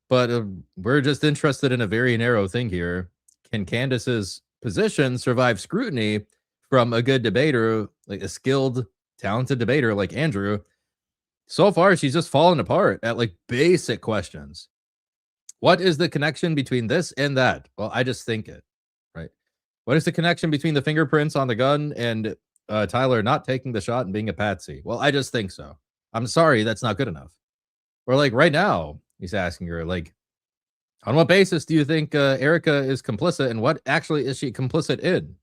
But we're just interested in a very narrow thing here. Can Candace's position survive scrutiny from a good debater, like a skilled, talented debater like Andrew? So far, she's just fallen apart at like basic questions. What is the connection between this and that? Well, I just think it, right? What is the connection between the fingerprints on the gun and Tyler not taking the shot and being a patsy? Well, I just think so. I'm sorry, that's not good enough. Or like right now, he's asking her, like, on what basis do you think Erica is complicit, and what actually is she complicit in?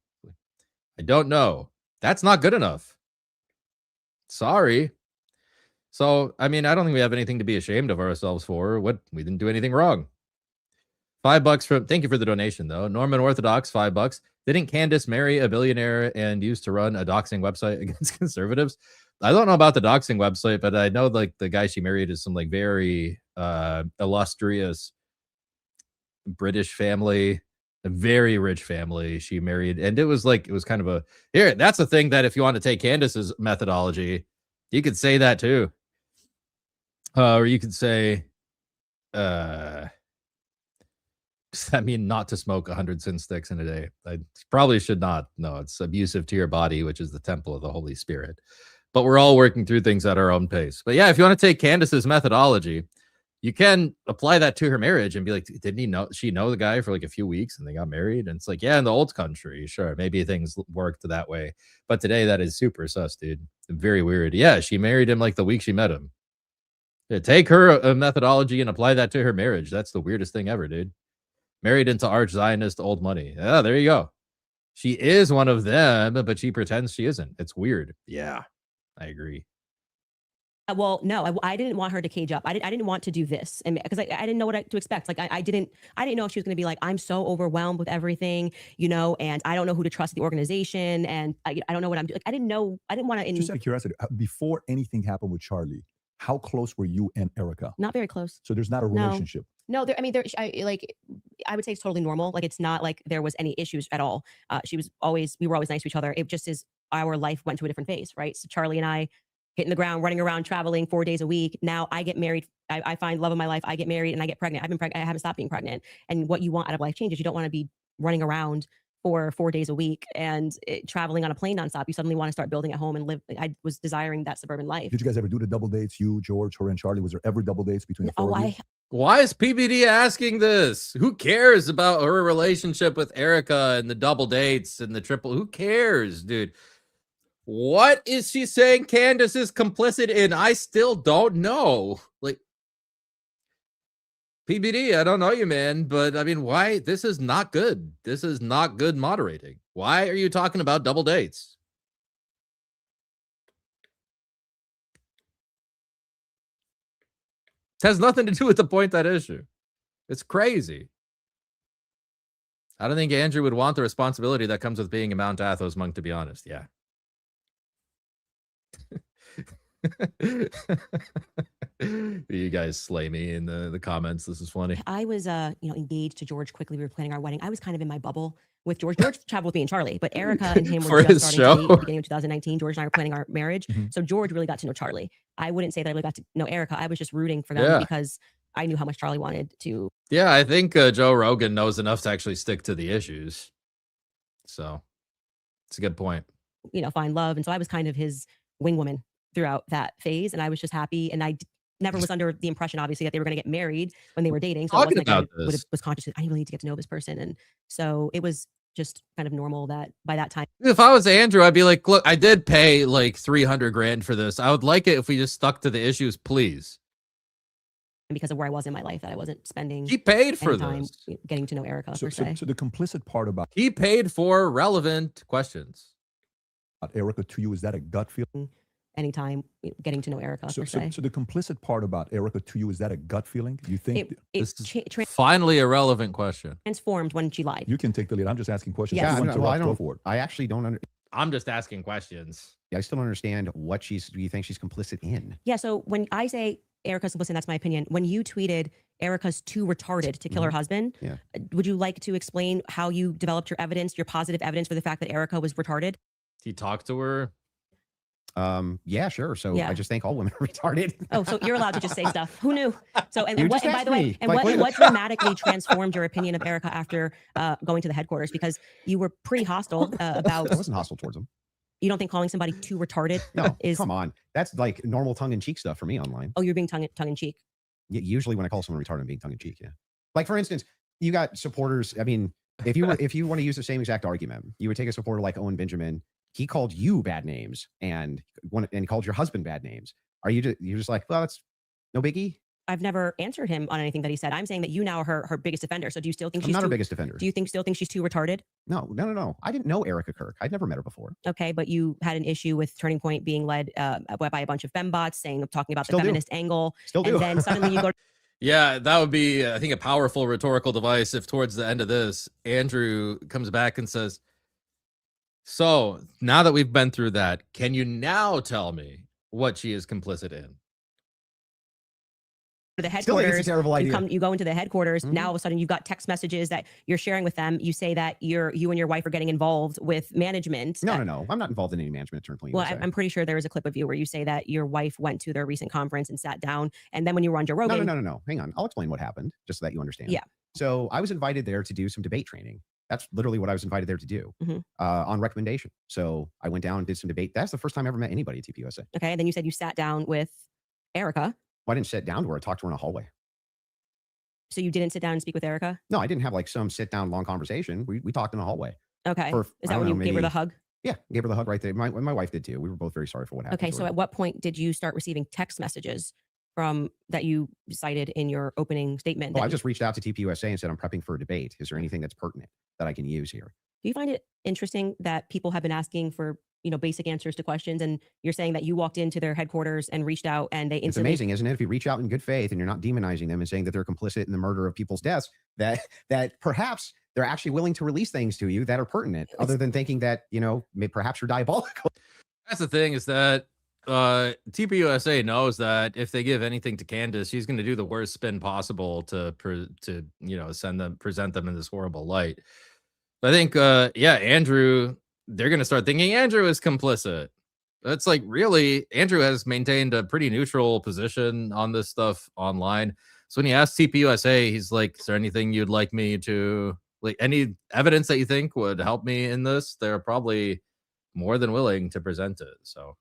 I don't know. That's not good enough. Sorry. So, I mean, I don't think we have anything to be ashamed of ourselves for. We didn't do anything wrong. $5 from, thank you for the donation, though. Norman Orthodox, $5. Didn't Candace marry a billionaire and used to run a doxing website against conservatives? I don't know about the doxing website, but I know like the guy she married is some like very illustrious British family, a very rich family she married. And it was kind of here, that's a thing that if you want to take Candace's methodology, you could say that too. Or you could say, does that mean not to smoke 100 sin sticks in a day? I probably should not. No, it's abusive to your body, which is the temple of the Holy Spirit. But we're all working through things at our own pace. But yeah, if you want to take Candace's methodology, you can apply that to her marriage and be like, didn't she know the guy for like a few weeks and they got married? And it's like, yeah, in the old country, sure, maybe things worked that way. But today that is super sus, dude. Very weird. Yeah, she married him like the week she met him. Yeah, take her methodology and apply that to her marriage. That's the weirdest thing ever, dude. Married into arch Zionist old money. Yeah, there you go. She is one of them, but she pretends she isn't. It's weird. Yeah, I agree. Well, no, I didn't want her to cage up. I didn't want to do this, and because I didn't know what to expect. Like I didn't know if she was going to be like, I'm so overwhelmed with everything, and I don't know who to trust in the organization, and I don't know what I'm doing. Like, I didn't know. I didn't want to. Just out of curiosity, before anything happened with Charlie, how close were you and Erica? Not very close. So there's not a relationship. No, I would say it's totally normal. Like it's not like there was any issues at all. We were always nice to each other. It just is our life went to a different phase, right? So Charlie and I hitting the ground, running around, traveling 4 days a week. Now I get married. I find love of my life. I get married and I get pregnant. I've been pregnant. I haven't stopped being pregnant. And what you want out of life changes. You don't want to be running around for 4 days a week and traveling on a plane nonstop. You suddenly want to start building at home and live. I was desiring that suburban life. Did you guys ever do the double dates? You, George, her, and Charlie? Was there ever double dates between the four of you? Why is PBD asking this? Who cares about her relationship with Erica and the double dates and the triple? Who cares, dude? What is she saying Candace is complicit in? I still don't know. Like, PBD, I don't know you, man, but I mean, why? This is not good. This is not good moderating. Why are you talking about double dates? It has nothing to do with the point that issue. It's crazy. I don't think Andrew would want the responsibility that comes with being a Mount Athos monk, to be honest. Yeah. You guys slay me in the comments. This is funny. I was engaged to George quickly. We were planning our wedding. I was kind of in my bubble with George. George traveled with me and Charlie, but Erica and him were just starting to date at the beginning of 2019. George and I were planning our marriage. So George really got to know Charlie. I wouldn't say that I really got to know Erica. I was just rooting for them because I knew how much Charlie wanted to. Yeah, I think Joe Rogan knows enough to actually stick to the issues. So it's a good point. Find love. And so I was kind of his wing woman throughout that phase. And I was just happy. And I never was under the impression, obviously, that they were going to get married when they were dating. So I wasn't like was conscious that I really need to get to know this person. And so it was just kind of normal that by that time. If I was Andrew, I'd be like, look, I did pay like $300,000 for this. I would like it if we just stuck to the issues, please. And because of where I was in my life, that I wasn't spending. He paid for time this. Getting to know Erica per se. So the complicit part about he paid for relevant questions. Erica to you, is that a gut feeling? anytime getting to know Erica So, per so, se. so the complicit part about Erica to you, is that a gut feeling? You think It This is finally a relevant question. transformed when she lied. you can take the lead? I'm just asking questions. Yes. If you Yeah, want to well, I go don't. for it. I actually don't. I'm just asking questions. I still don't understand what do you think she's complicit in? Yeah. So when I say Erica's complicit, that's my opinion. When you tweeted Erica's too retarded to kill her husband, Yeah. would you like to explain how you developed your evidence, your positive evidence for the fact that Erica was retarded? He talked to her. Yeah, sure. So Yeah. I just think all women are retarded. Oh, so you're allowed to just say stuff. Who knew? So, and, You and, what, just and by asked the way, me. and Like, what, wait. what dramatically transformed your opinion of Erica after going to the headquarters? Because you were pretty hostile about, I wasn't hostile towards them. you don't think calling somebody too retarded No, is, come on. That's like normal tongue in cheek stuff for me online. oh, you're being tongue in cheek. Usually when I call someone retarded, I'm being tongue in cheek. Yeah. Like for instance, you got supporters. I mean, if you want to use the same exact argument, you would take a supporter like Owen Benjamin. He called you bad names and he called your husband bad names. Are you're just like, well, that's no biggie? I've never answered him on anything that he said. I'm saying that you now are her biggest offender. So do you still think I'm she's not too, her biggest offender. do you still think she's too retarded? No. I didn't know Erica Kirk. I'd never met her before. Okay, but you had an issue with Turning Point being led by a bunch of fembots talking about Still the do. feminist angle. Still do. And then suddenly you go Yeah, that would be, I think, a powerful rhetorical device if towards the end of this, Andrew comes back and says, so now that we've been through that, can you now tell me what she is complicit in? to the Still think it's a headquarters. terrible idea. You go into the headquarters. Mhm. Now all of a sudden you've got text messages that you're sharing with them. You say that you and your wife are getting involved with management. No. I'm not involved in any management at Turning Point. Well, USA. I'm pretty sure there was a clip of you where you say that your wife went to their recent conference and sat down. And then when you were on Joe Rogan, No. Hang on. I'll explain what happened just so that you understand. Yeah. So I was invited there to do some debate training. That's literally what I was invited there to do on recommendation. So I went down and did some debate. That's the first time I ever met anybody at TPUSA. okay. And then you said you sat down with Erica. Well, I didn't sit down to her. I talked to her in a hallway. So you didn't sit down and speak with Erica? No, I didn't have like some sit down long conversation. We talked in a hallway. Okay. For, Is I that don't when you know, gave her the maybe- hug? Yeah, gave her the hug right there. My wife did too. We were both very sorry for what happened. Okay. to So her. at what point did you start receiving text messages from that you cited in your opening statement? Well, that I just reached out to TPUSA and said, I'm prepping for a debate. Is there anything that's pertinent that I can use here? Do you find it interesting that people have been asking for, basic answers to questions, and you're saying that you walked into their headquarters and reached out and they It's instantly amazing, isn't it? If you reach out in good faith and you're not demonizing them and saying that they're complicit in the murder of people's deaths, that perhaps they're actually willing to release things to you that are pertinent, other than thinking that, perhaps you're diabolical. That's the thing, is that TPUSA knows that if they give anything to Candace, she's going to do the worst spin possible to present them in this horrible light. I think, Andrew, they're going to start thinking Andrew is complicit. That's like, really, Andrew has maintained a pretty neutral position on this stuff online. So when he asked TPUSA, he's like, is there anything you'd like me to, like, any evidence that you think would help me in this? They're probably more than willing to present it. So.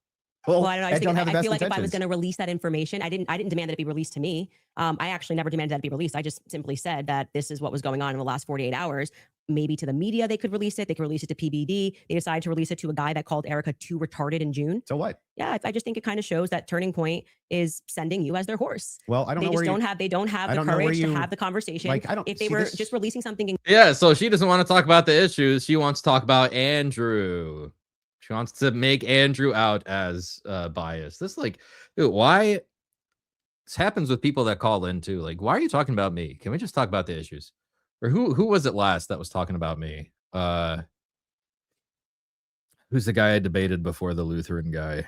Well, I don't know. I, just don't think, have the I best feel like if I was intentions. going to release that information, I didn't demand that it be released to me. I actually never demanded that it be released. I just simply said that this is what was going on in the last 48 hours. Maybe to the media, they could release it. They could release it to PBD. They decided to release it to a guy that called Erica too retarded in June. So what? Yeah, I just think it kind of shows that Turning Point is sending you as their horse. Well, I don't They know just where don't have I the don't know where courage to you- have the conversation. like, I don't If they see were this- just releasing something in Yeah, so she doesn't want to talk about the issues. She wants to talk about Andrew. She wants to make Andrew out as biased. This, like, dude, why? This happens with people that call in too. Like, why are you talking about me? Can we just talk about the issues? Or who was it last that was talking about me? Who's the guy I debated before, the Lutheran guy?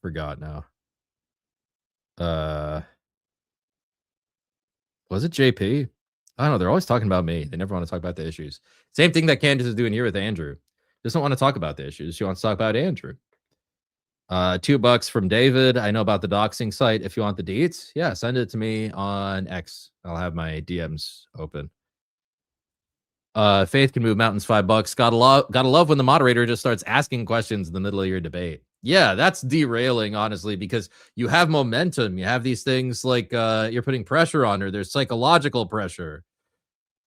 Forgot now. Was it JP? I don't know. They're always talking about me. They never want to talk about the issues. Same thing that Candace is doing here with Andrew. Doesn't want to talk about the issues. She wants to talk about Andrew. $2 from David. I know about the doxing site. If you want the deets, yeah, send it to me on X. I'll have my DMs open. Faith can move mountains. $5. Gotta love when the moderator just starts asking questions in the middle of your debate. Yeah, that's derailing, honestly, because you have momentum. You have these things like you're putting pressure on her. There's psychological pressure,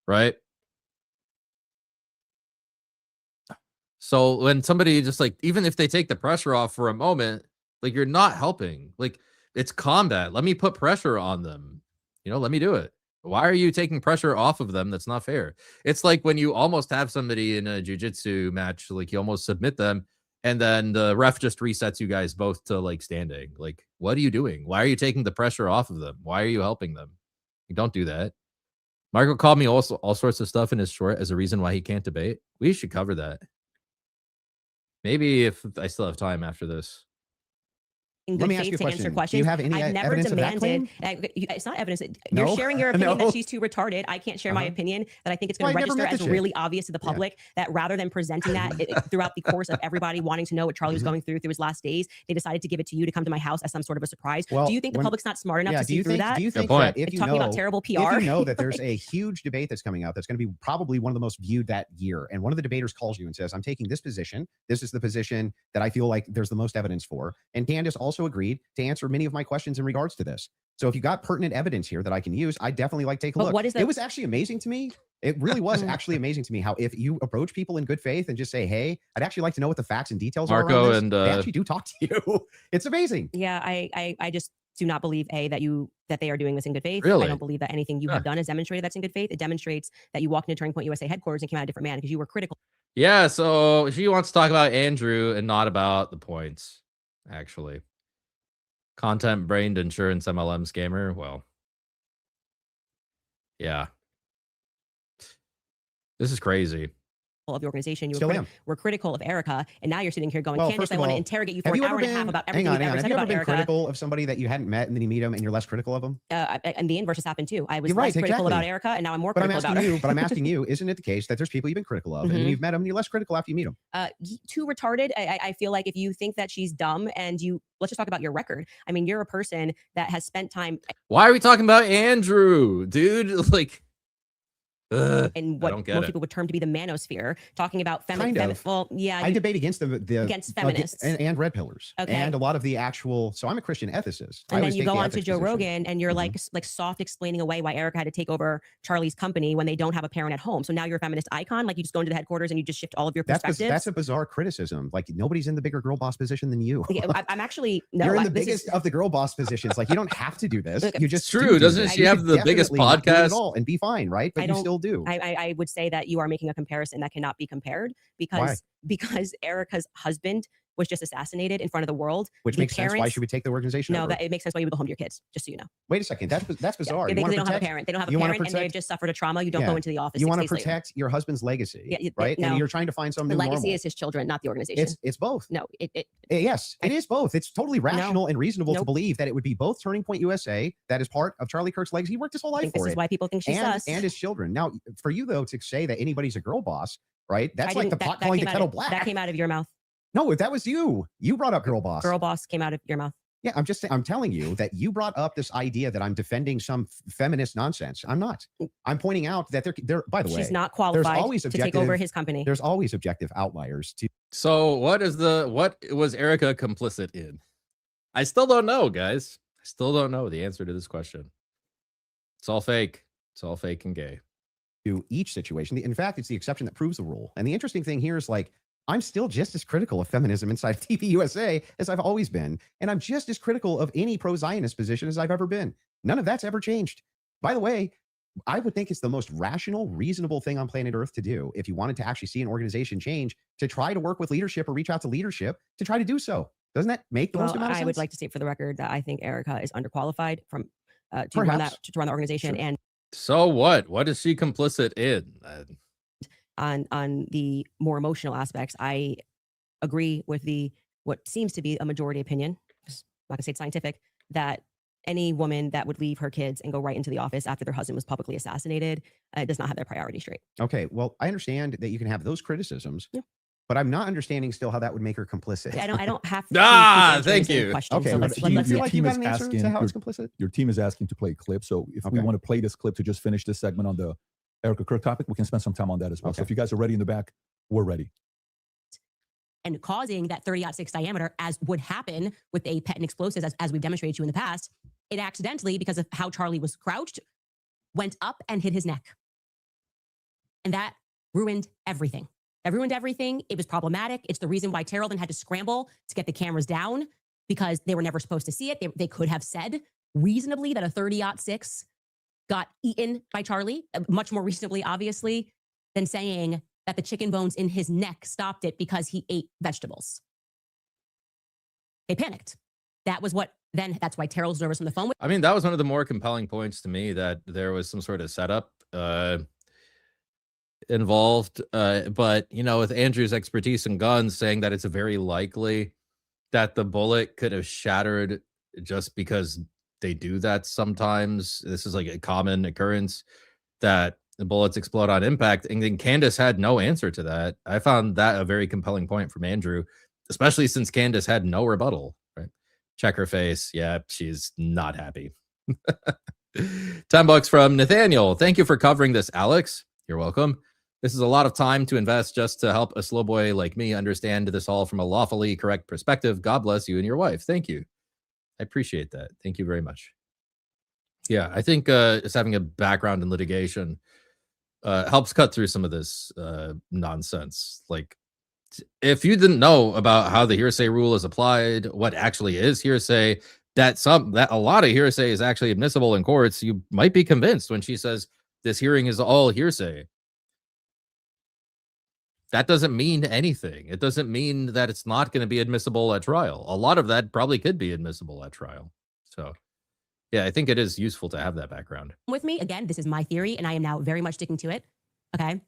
right? So when somebody just, like, even if they take the pressure off for a moment, like, you're not helping. Like, it's combat. Let me put pressure on them. Let me do it. Why are you taking pressure off of them? That's not fair. It's like when you almost have somebody in a jiu-jitsu match, like, you almost submit them, and then the ref just resets you guys both to like standing. Like, what are you doing? Why are you taking the pressure off of them? Why are you helping them? You don't do that. Marco called me all sorts of stuff in his short as a reason why he can't debate. We should cover that. Maybe if I still have time after this. In Let good me ask faith you a to answer question. Do questions. you have any I've never evidence of that demanded. claim? It's not evidence. No? You're sharing your opinion No. that she's too retarded. I can't share my Uh-huh. opinion that I think it's Well, going I to never register met the as chick. really obvious to the Yeah. public that rather than presenting that throughout the course of everybody wanting to know what Charlie was Mhm. going through his last days, they decided to give it to you to come to my house as some sort of a surprise. Well, do you think the when- public's not smart enough Yeah. to see through that? Do you Good think point. that if Like, you talking know about terrible PR. if you know that there's a huge debate that's coming out that's going to be probably one of the most viewed that year, and one of the debaters calls you and says, I'm taking this position. This is the position that I feel like there's the most evidence for. And Candace also agreed to answer many of my questions in regards to this. So if you got pertinent evidence here that I can use, I definitely like take a But look. what is It was actually amazing to me. It really was actually amazing to me how if you approach people in good faith and just say, hey, I'd actually like to know what the facts and details are Marco around this, and, they actually do talk to you. It's amazing. Yeah, I just do not believe that they are doing this in good faith. Really? I don't believe that anything you Huh. have done has demonstrated that's in good faith. It demonstrates that you walked into Turning Point USA headquarters and came out a different man because you were critical. Yeah, so she wants to talk about Andrew and not about the points, actually. Content brained insurance MLM scammer. Well, yeah. This is crazy. Of the organization. Still am. We're critical of Erica, and now you're sitting here going, Well, Candace, first I of want to all, interrogate you for Have an you hour ever and a half been, about hang everything on, you've hang ever on. Have said you ever about been Erica. critical of somebody that you hadn't met and then you meet them and you're less critical of them? And the inverse has happened too. I was You're right, less critical about exactly. Erica, and now I'm more But I'm critical asking about you, her. but I'm asking you, isn't it the case that there's people you've been critical of and then Mhm. you've met them and you're less critical after you meet them? Too retarded. I feel like if you think that she's dumb and let's just talk about your record. I mean, you're a person that has spent time Why are we talking about Andrew, dude? Like, in I what don't get most it. people would term to be the manosphere, talking about Kind of. well, yeah, I debate against the against feminists. and red pillars Okay. and a lot of the actual. So I'm a Christian ethicist. I and then always you take go the on to ethics Joe position. Rogan and you're Mhm. like soft explaining away why Erica had to take over Charlie's company when they don't have a parent at home. So now you're a feminist icon. Like you just go into the headquarters and you just shift all of your perspectives. That's a bizarre criticism. Like nobody's in the bigger girl boss position than you. Yeah, I'm actually no. You're in the this biggest is, of the girl boss positions. Like you don't have to do this. Look, You just It's true. do Doesn't this. she You have could the biggest definitely not do it at podcast? all and be fine, right? But I you don't- still do. I would say that you are making a comparison that cannot be compared because Erica's husband was just assassinated in front of the world. Which The makes sense why parents- she would take the organization No, over. that it makes sense why you would go home to your kids. Just so you know. Wait a second. That's Yeah, bizarre. You because wanna they don't have a protect- parent. They don't have a you wanna parent, and they've protect- just suffered a trauma. You don't Yeah. go into the office. You 6 want to days later. protect your husband's legacy, Yeah, right? no. And you're trying to find something The legacy normal. is his children, not the organization. It's both. No, Yes, it is both. It's totally rational and reasonable to Nope. believe that it would be both Turning Point USA, that is part of Charlie Kirk's legacy. He worked his whole I life think this for is it. why people think she's and, sus. and his children. Now, for you though, to say that anybody's a girl boss, right? That's like the pot calling the came out kettle of- black. That came out of your mouth. No, that was you. You brought up girl boss. Girl boss came out of your mouth. Yeah, I'm telling you that you brought up this idea that I'm defending some feminist nonsense. I'm not. I'm pointing out that there. By the way, She's not qualified always to take over objective- his company. there's always objective outliers to So what was Erica complicit in? I still don't know, guys. I still don't know the answer to this question. It's all fake. It's all fake and gay. each situation. In fact, it's the exception that proves the rule. And the interesting thing here is like, I'm still just as critical of feminism inside of TV USA as I've always been. And I'm just as critical of any pro-Zionist position as I've ever been. None of that's ever changed. By the way, I would think it's the most rational, reasonable thing on planet Earth to do if you wanted to actually see an organization change, to try to work with leadership or reach out to leadership to try to do so. Doesn't that make the most amount of sense? I would like to state for the record that I think Erica is underqualified to run the organization. Sure. And So what? What is she complicit in? on the more emotional aspects, I agree with what seems to be a majority opinion. Just not gonna say it's scientific, that any woman that would leave her kids and go right into the office after their husband was publicly assassinated does not have their priorities straight. Okay, well, I understand that you can have those criticisms, but I'm not understanding still how that would make her complicit. I don't have to. Ah, keep thank answering the you. question, Okay, so but let's, do you let's feel your like you team got is an answer asking- to how it's your- complicit? Your team is asking to play a clip. So if we Okay. want to play this clip to just finish this segment on the Erica Kirk topic, we can spend some time on that as well. So Okay. if you guys are ready in the back, we're ready. and causing that 30-6 diameter, as would happen with a pet and explosives, as we've demonstrated to you in the past, it accidentally, because of how Charlie was crouched, went up and hit his neck. And that ruined everything. That ruined everything. It was problematic. It's the reason why Terrell then had to scramble to get the cameras down, because they were never supposed to see it. They could have said reasonably that a 30-6 got eaten by Charlie, much more reasonably, obviously, than saying that the chicken bones in his neck stopped it because he ate vegetables. they panicked. That was what, then that's why Terrell's nervous on the phone with I mean, that was one of the more compelling points to me, that there was some sort of setup involved. But, you know, with Andrew's expertise in guns, saying that it's very likely that the bullet could have shattered just because they do that sometimes. This is like a common occurrence, that the bullets explode on impact. And then Candace had no answer to that. I found that a very compelling point from Andrew, especially since Candace had no rebuttal. Right? Check her face. Yeah, she's not happy. $10 from Nathaniel. Thank you for covering this, Alex. You're welcome. This is a lot of time to invest just to help a slow boy like me understand this all from a lawfully correct perspective. God bless you and your wife. Thank you. I appreciate that. Thank you very much. Yeah, I think just having a background in litigation helps cut through some of this nonsense. Like, if you didn't know about how the hearsay rule is applied, what actually is hearsay, that a lot of hearsay is actually admissible in courts, you might be convinced when she says this hearing is all hearsay. That doesn't mean anything. It doesn't mean that it's not going to be admissible at trial. A lot of that probably could be admissible at trial. So, yeah, I think it is useful to have that background. me. Again, this is my theory, and I am now very much sticking to it. Okay.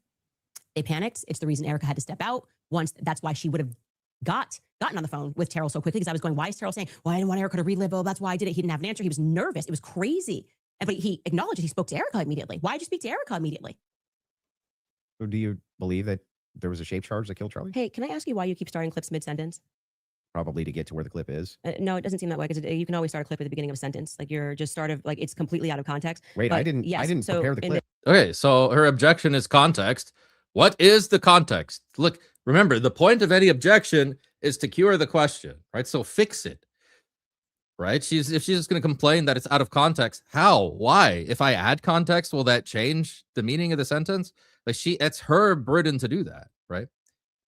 They panicked. It's the reason Erica had to step out. That's why she would have gotten on the phone with Terrell so quickly, because I was going, why is Terrell saying, well, I didn't want Erica to relive? Oh, that's why I did it. He didn't have an answer. He was nervous. It was crazy. But he acknowledged it. He spoke to Erica immediately. Why did you speak to Erica immediately? So do you believe that there was a shape charge that killed Charlie? Hey, can I ask you why you keep starting clips mid-sentence? Probably to get to where the clip is. No, it doesn't seem that way, because you can always start a clip at the beginning of a sentence. Like, you're just like it's completely out of context. Wait, But I didn't so prepare the clip. Okay, so her objection is context. What is the context? Look, remember, the point of any objection is to cure the question, right? So fix it, right? If she's just going to complain that it's out of context, how? Why? If I add context, will that change the meaning of the sentence? Like, it's her burden to do that, right?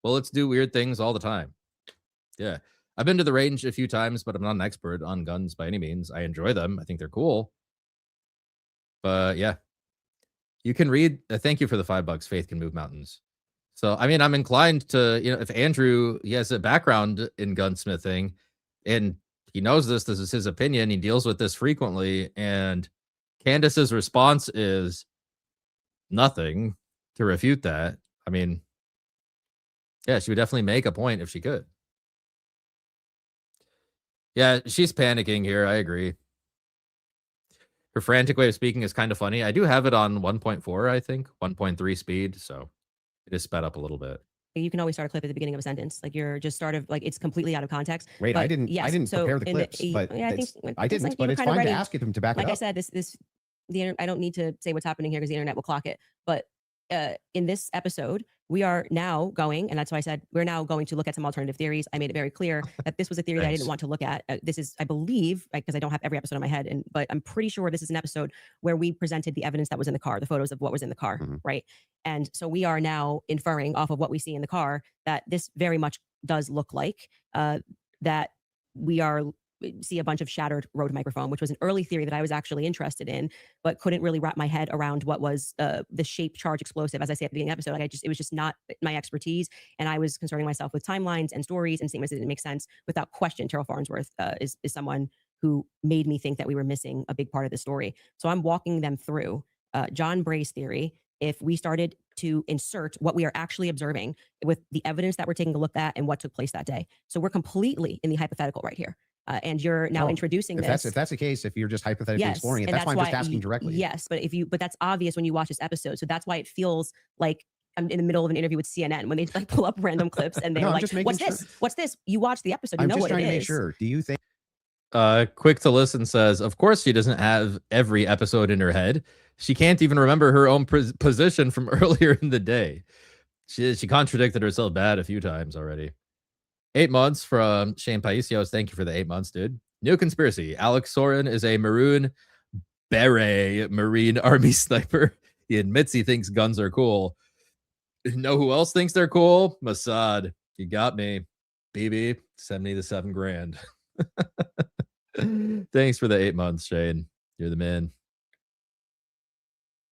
Bullets do weird things all the time. Yeah. I've been to the range a few times, but I'm not an expert on guns by any means. I enjoy them. I think they're cool. But yeah, you can read. Thank you for the $5. Faith can move mountains. So, I mean, I'm inclined to, if Andrew, he has a background in gunsmithing and he knows this is his opinion, he deals with this frequently, and Candace's response is nothing to refute that. I mean, yeah, she would definitely make a point if she could. Yeah, she's panicking here. I agree. Her frantic way of speaking is kind of funny. I do have it on 1.4, I think, 1.3 speed, so it is sped up a little bit. You can always start a clip at the beginning of a sentence. Like, you're just it's completely out of context. Wait, But I didn't prepare the clips, but I think I didn't. But it's fine to ask him to back Like it I up. said, I don't need to say what's happening here because the internet will clock it. But in this episode, we are now going, and that's why I said we're now going to look at some alternative theories. I made it very clear that this was a theory that I didn't want to look at. This is, I believe, because I don't have every episode in my head, but I'm pretty sure this is an episode where we presented the evidence that was in the car, the photos of what was in the car, right? And so we are now inferring off of what we see in the car that this very much does look like that we see a bunch of shattered Rode microphone, which was an early theory that I was actually interested in, but couldn't really wrap my head around what was the shape charge explosive. As I say at the beginning of the episode, it was just not my expertise. And I was concerning myself with timelines and stories and statements that didn't make sense. Without question, Terrell Farnsworth is someone who made me think that we were missing a big part of the story. So I'm walking them through John Bray's theory. If we started to insert what we are actually observing with the evidence that we're taking a look at and what took place that day. So we're completely in the hypothetical right here. And you're now introducing this. If that's the case, if you're just hypothetically exploring it, that's why I'm just asking directly. Yes, but that's obvious when you watch this episode. So that's why it feels like I'm in the middle of an interview with CNN when they like pull up random clips and they're like, "What's this? What's this?" You watch the episode, you know what it is. I'm just trying to make sure. Do you think? Quick to Listen says, of course she doesn't have every episode in her head. She can't even remember her own position from earlier in the day. She contradicted herself bad a few times already. 8 months from Shane Paisios. Thank you for the 8 months, dude. New conspiracy. Alex Soren is a Maroon Beret Marine Army sniper. He admits he thinks guns are cool. You know who else thinks they're cool? Mossad. You got me. BB, send me the $7,000. Thanks for the 8 months, Shane. You're the man.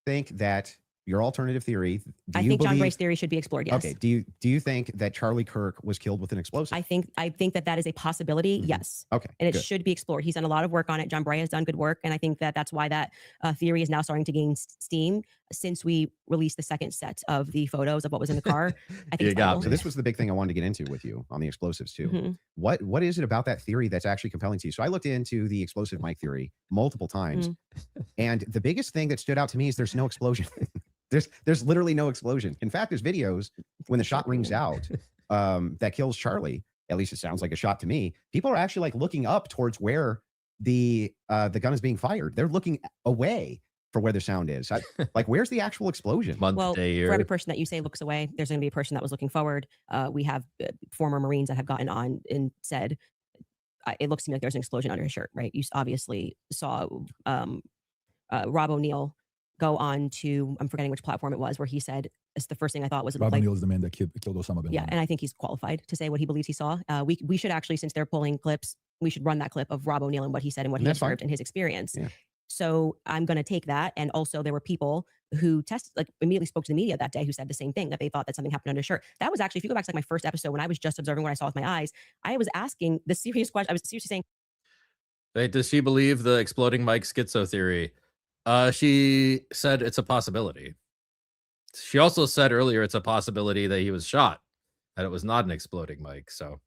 Think that your alternative theory. Do I you think John believe- Bray's theory should be explored. Yes. Okay. Do you think that Charlie Kirk was killed with an explosive? I think that is a possibility. Mhm. Yes. Okay. And it good. should be explored. He's done a lot of work on it. John Bray has done good work, and I think that that's why that theory is now starting to gain steam since we released the second set of the photos of what was in the car. I think You it's got vital. So this was the big thing I wanted to get into with you on the explosives too. Mhm. What is it about that theory that's actually compelling to you? So I looked into the explosive mic theory multiple times, and the biggest thing that stood out to me is there's no explosion. there's literally no explosion. In fact, there's videos when the shot rings out that kills Charlie. At least it sounds like a shot to me. People are actually like looking up towards where the gun is being fired. They're looking away for where the sound is. Like, where's the actual explosion? Month, Well, day, for every year. person that you say looks away, there's going to be a person that was looking forward. We have former Marines that have gotten on and said, it looks to me like there's an explosion under his shirt, right? You obviously saw Rob O'Neill go on to, I'm forgetting which platform it was, where he said, it's the first thing I thought was, it looked Rob like, O'Neill is the man that killed Osama bin yeah, Laden. and I think he's qualified to say what he believes he saw. We should actually, since they're pulling clips, we should run that clip of Rob O'Neill and what he said and what he That's fine. observed and his experience. Yeah. So I'm going to take that. And also there were people who immediately spoke to the media that day who said the same thing, that they thought that something happened under his shirt. That was actually, if you go back to like my first episode, when I was just observing what I saw with my eyes, I was asking the serious question. I was seriously saying, Wait, does she believe the exploding mic schizo theory? She said it's a possibility. She also said earlier it's a possibility that he was shot, that it was not an exploding mic. So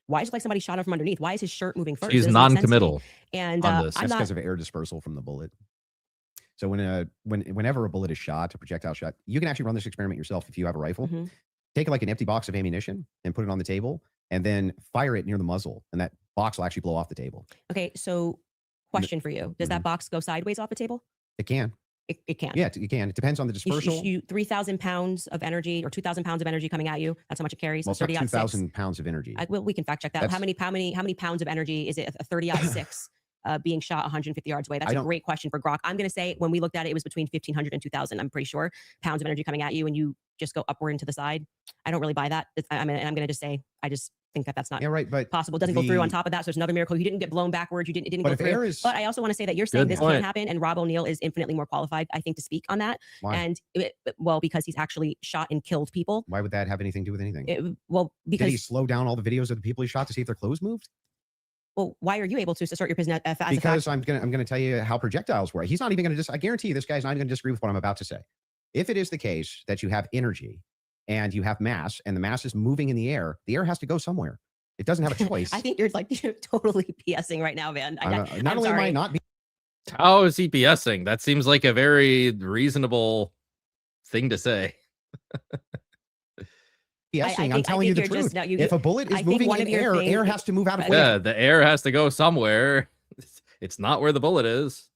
why is it like somebody shot him from underneath? Why is his shirt moving first? she's It doesn't make sense to me. non-committal And on this. I'm That's not, because of air dispersal from the bullet. So whenever a bullet is shot, a projectile shot, you can actually run this experiment yourself if you have a rifle. Mhm. Take like an empty box of ammunition and put it on the table, and then fire it near the muzzle, and that box will actually blow off the table. okay. So question for you. Does that box go sideways off the table? It can. It can. Yeah, it can. It depends on the You dispersal. shoot 3,000 pounds of energy or 2,000 pounds of energy coming at you. That's how much it carries. Well, So it's not 30 2,000 pounds of energy. Well, we can fact check that. How That's- many pounds of energy is it? A 30-6 being shot 150 yards away. That's I a don't- great question for Grok. I'm going to say when we looked at it, it was between 1,500 and 2,000. I'm pretty sure pounds of energy coming at you, and you just go upward and to the side. I don't really buy that. I'm going to just say I just think that that's not Yeah, right. But possible. It doesn't go through on the- top of that. So it's another miracle. You didn't get blown backwards. It didn't But go if through. air is But I also want to say that you're saying Good this point. can't happen, and Rob O'Neill is infinitely more qualified, I think, to speak on that. why? And well, because he's actually shot and killed people. Why would that have anything to do with anything? Well, Did he because slow down all the videos of the people he shot to see if their clothes moved? well, why are you able to assert your position as a fact? Because I'm gonna tell you how projectiles work. He's not even gonna I guarantee you this guy's not even gonna disagree with what I'm about to say. If it is the case that you have energy and you have mass, and the mass is moving in the air has to go somewhere. It doesn't have a choice. I think you're totally BSing right now, man. not I'm only am I sorry. not being How is he BSing? That seems like a very reasonable thing to say. BSing, I'm telling you the think you're truth. just- no, you- If a bullet I is think moving one in of your air, things- air has to move out of way. Yeah, the air has to go somewhere. It's not where the bullet is.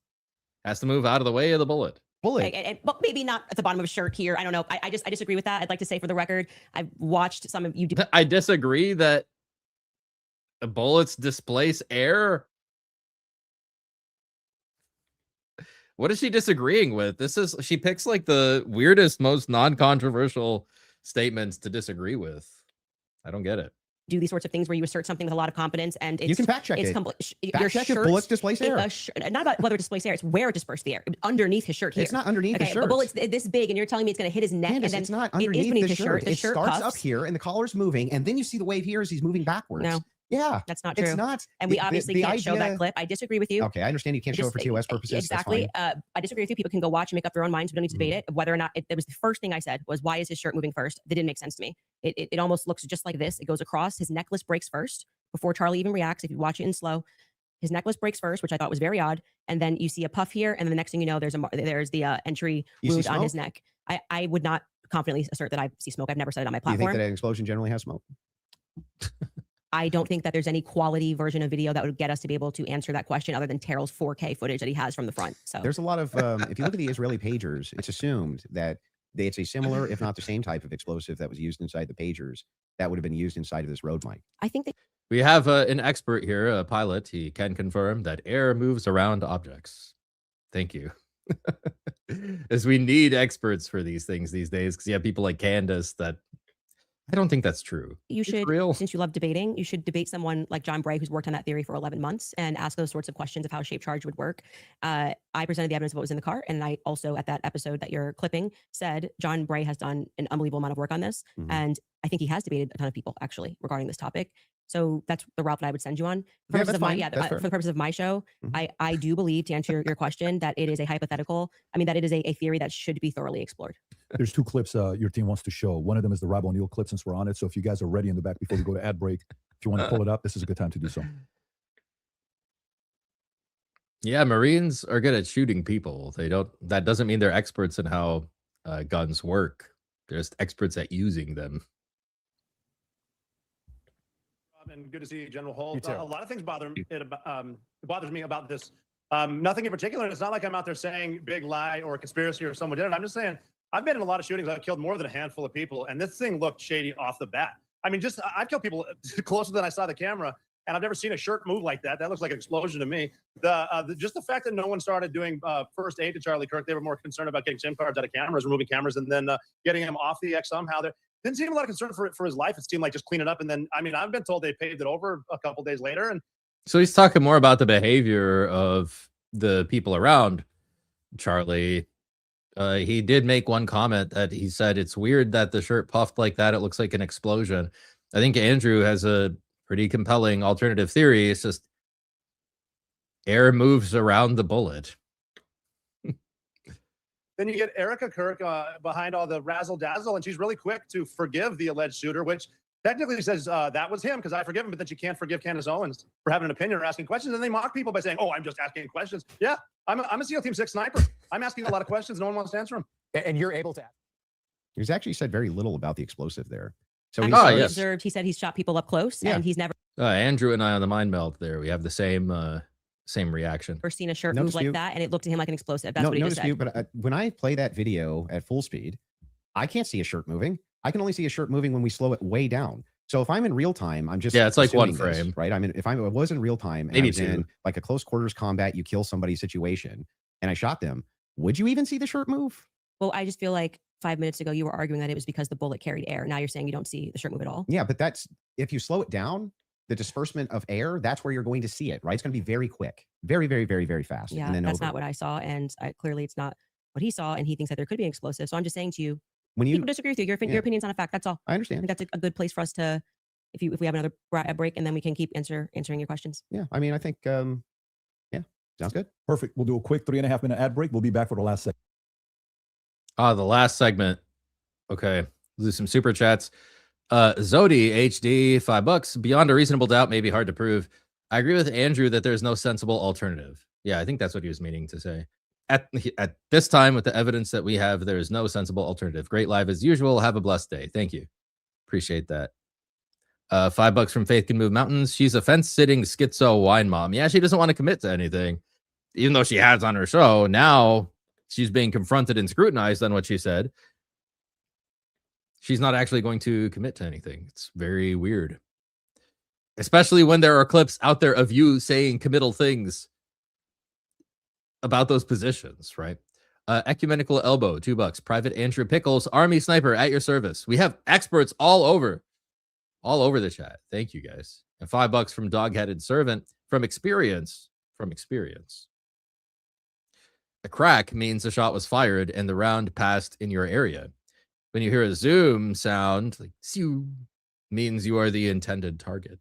Has to move out of the way of the bullet. Bullet. But maybe not at the bottom of a shirt here. I don't know. I disagree with that. I'd like to say for the record, I've watched some of you do. I disagree that the bullets displace air. What is she disagreeing with? She picks like the weirdest, most non-controversial statements to disagree with. I don't get it. Do these sorts of things where you assert something with a lot of confidence, and it's, You can fact check it's it. your Fact check if shirts- bullets displace air. not about whether it displaces air. It's where it dispersed the air. Underneath his shirt here. It's not underneath the Okay, shirt. but bullet's this big, and you're telling me it's going to hit his neck, Candace, and then it's not it is underneath beneath the the shirt. shirt. The It shirt starts up cuffs. here, and the collar's moving, and then you see the wave here as he's moving backwards. No. Yeah, That's not true. it's not. And we the- obviously the can't show that idea- clip. I disagree with you. Okay, I understand you can't show it for TOS purposes. That's Exactly. fine. I disagree with you. People can go watch and make up their own minds. We don't need to debate it. Whether or not it was the first thing I said was, why is his shirt moving first? That didn't make sense to me. It almost looks just like this. It goes across. His necklace breaks first before Charlie even reacts. If you watch it in slow, his necklace breaks first, which I thought was very odd. And then you see a puff here, and then the next thing you know, there's the entry You see wound on his smoke? neck. I would not confidently assert that I see smoke. I've never said it on my Do you think platform. that an explosion generally has smoke? I don't think that there's any quality version of video that would get us to be able to answer that question other than Terrell's 4K footage that he has from the front. So There's a lot of, if you look at the Israeli pagers, it's assumed that it's a similar, if not the same type of explosive that was used inside the pagers that would have been used inside of this road mic. I think that We have an expert here, a pilot. He can confirm that air moves around objects. Thank you. As we need experts for these things these days, because you have people like Candace that I don't think that's true. You It's should, real. since you love debating, you should debate someone like John Bray, who's worked on that theory for 11 months, and ask those sorts of questions of how shape charge would work. I presented the evidence of what was in the car, and I also, at that episode that you're clipping, said John Bray has done an unbelievable amount of work on this, Mhm. and I think he has debated a ton of people actually regarding this topic. So that's the route that I would send you on. Yeah, that's fine. That's For fair. the purpose of my show, Mhm. I do believe, to answer your question, that it is a hypothetical. I mean, that it is a theory that should be thoroughly explored. There's two clips your team wants to show. One of them is the Rob O'Neill clip since we're on it. So if you guys are ready in the back before we go to ad break, if you want to pull it up, this is a good time to do so. Yeah, Marines are good at shooting people. That doesn't mean they're experts in how guns work. They're just experts at using them. And good to see you, General Holt. You too. A lot of things bothers me about this. Nothing in particular. It's not like I'm out there saying big lie or conspiracy or someone did it. I'm just saying I've been in a lot of shootings. I've killed more than a handful of people, and this thing looked shady off the bat. I mean, I've killed people closer than I saw the camera, and I've never seen a shirt move like that. That looks like an explosion to me. Just the fact that no one started doing first aid to Charlie Kirk, they were more concerned about getting SIM cards out of cameras, removing cameras, and then getting him off the X somehow. There didn't seem a lot of concern for his life. It seemed like just clean it up. And then, I mean, I've been told they paved it over a couple days later. And So he's talking more about the behavior of the people around Charlie. He did make one comment that he said it's weird that the shirt puffed like that. It looks like an explosion. I think Andrew has a pretty compelling alternative theory. It's just air moves around the bullet. then you get Erica Kirk behind all the razzle dazzle, and she's really quick to forgive the alleged shooter, which technically says that was him because I forgive him, but then she can't forgive Candace Owens for having an opinion or asking questions. And they mock people by saying, "Oh, I'm just asking questions." Yeah, I'm a SEAL Team 6 sniper. I'm asking a lot of questions. No one wants to answer them. And you're able to. He's actually said very little about the explosive there. So I he's Oh, actually yes. observed, he said he's shot people up close, Yeah. and he's never Andrew and I on the mind melt there. We have the same reaction. seen a shirt No move like dispute. that, and it looked to him like an explosive. That's no, what he no just dispute. said. But when I play that video at full speed, I can't see a shirt moving. I can only see a shirt moving when we slow it way down. So if I'm in real time, I'm just It's like one assuming this, frame. right? I mean, if I was in real time, and Maybe I was two. in like a close quarters combat, you kill somebody situation, and I shot them, would you even see the shirt move? Well, I just feel like 5 minutes ago you were arguing that it was because the bullet carried air. Now you're saying you don't see the shirt move at all. Yeah, but that's if you slow it down, the disbursement of air, that's where you're going to see it, right? It's going to be very quick, very, very, very, very fast. Yeah, and then that's over. not what I saw, and clearly it's not what he saw, and he thinks that there could be an explosive. So I'm just saying to you, When you, people disagree with you. Your Yeah. opinion's not a fact. That's all. I I understand. think that's a good place for us to, if we have another break, and then we can keep answering your questions. Yeah, I mean, I think, yeah, sounds good. Perfect. We'll do a quick 3.5-minute ad break. We'll be back for the last segment. The last segment. Okay. We'll do some super chats. Zodi HD, $5. Beyond a reasonable doubt, may be hard to prove. I agree with Andrew that there's no sensible alternative. Yeah, I think that's what he was meaning to say. At this time, with the evidence that we have, there is no sensible alternative. Great live as usual. Have a blessed day. Thank you. Appreciate that. $5 from Faith Can Move Mountains. She's a fence-sitting schizo wine mom. Yeah, she doesn't want to commit to anything, even though she has on her show. Now she's being confronted and scrutinized on what she said. She's not actually going to commit to anything. It's very weird. Especially when there are clips out there of you saying committal things about those positions, right? Ecumenical Elbow, $2. Private Andrew Pickles, Army Sniper at your service. We have experts all over the chat. Thank you guys. And $5 from Dog-Headed Servant from experience. A crack means a shot was fired and the round passed in your area. When you hear a zoom sound, like "sew," means you are the intended target.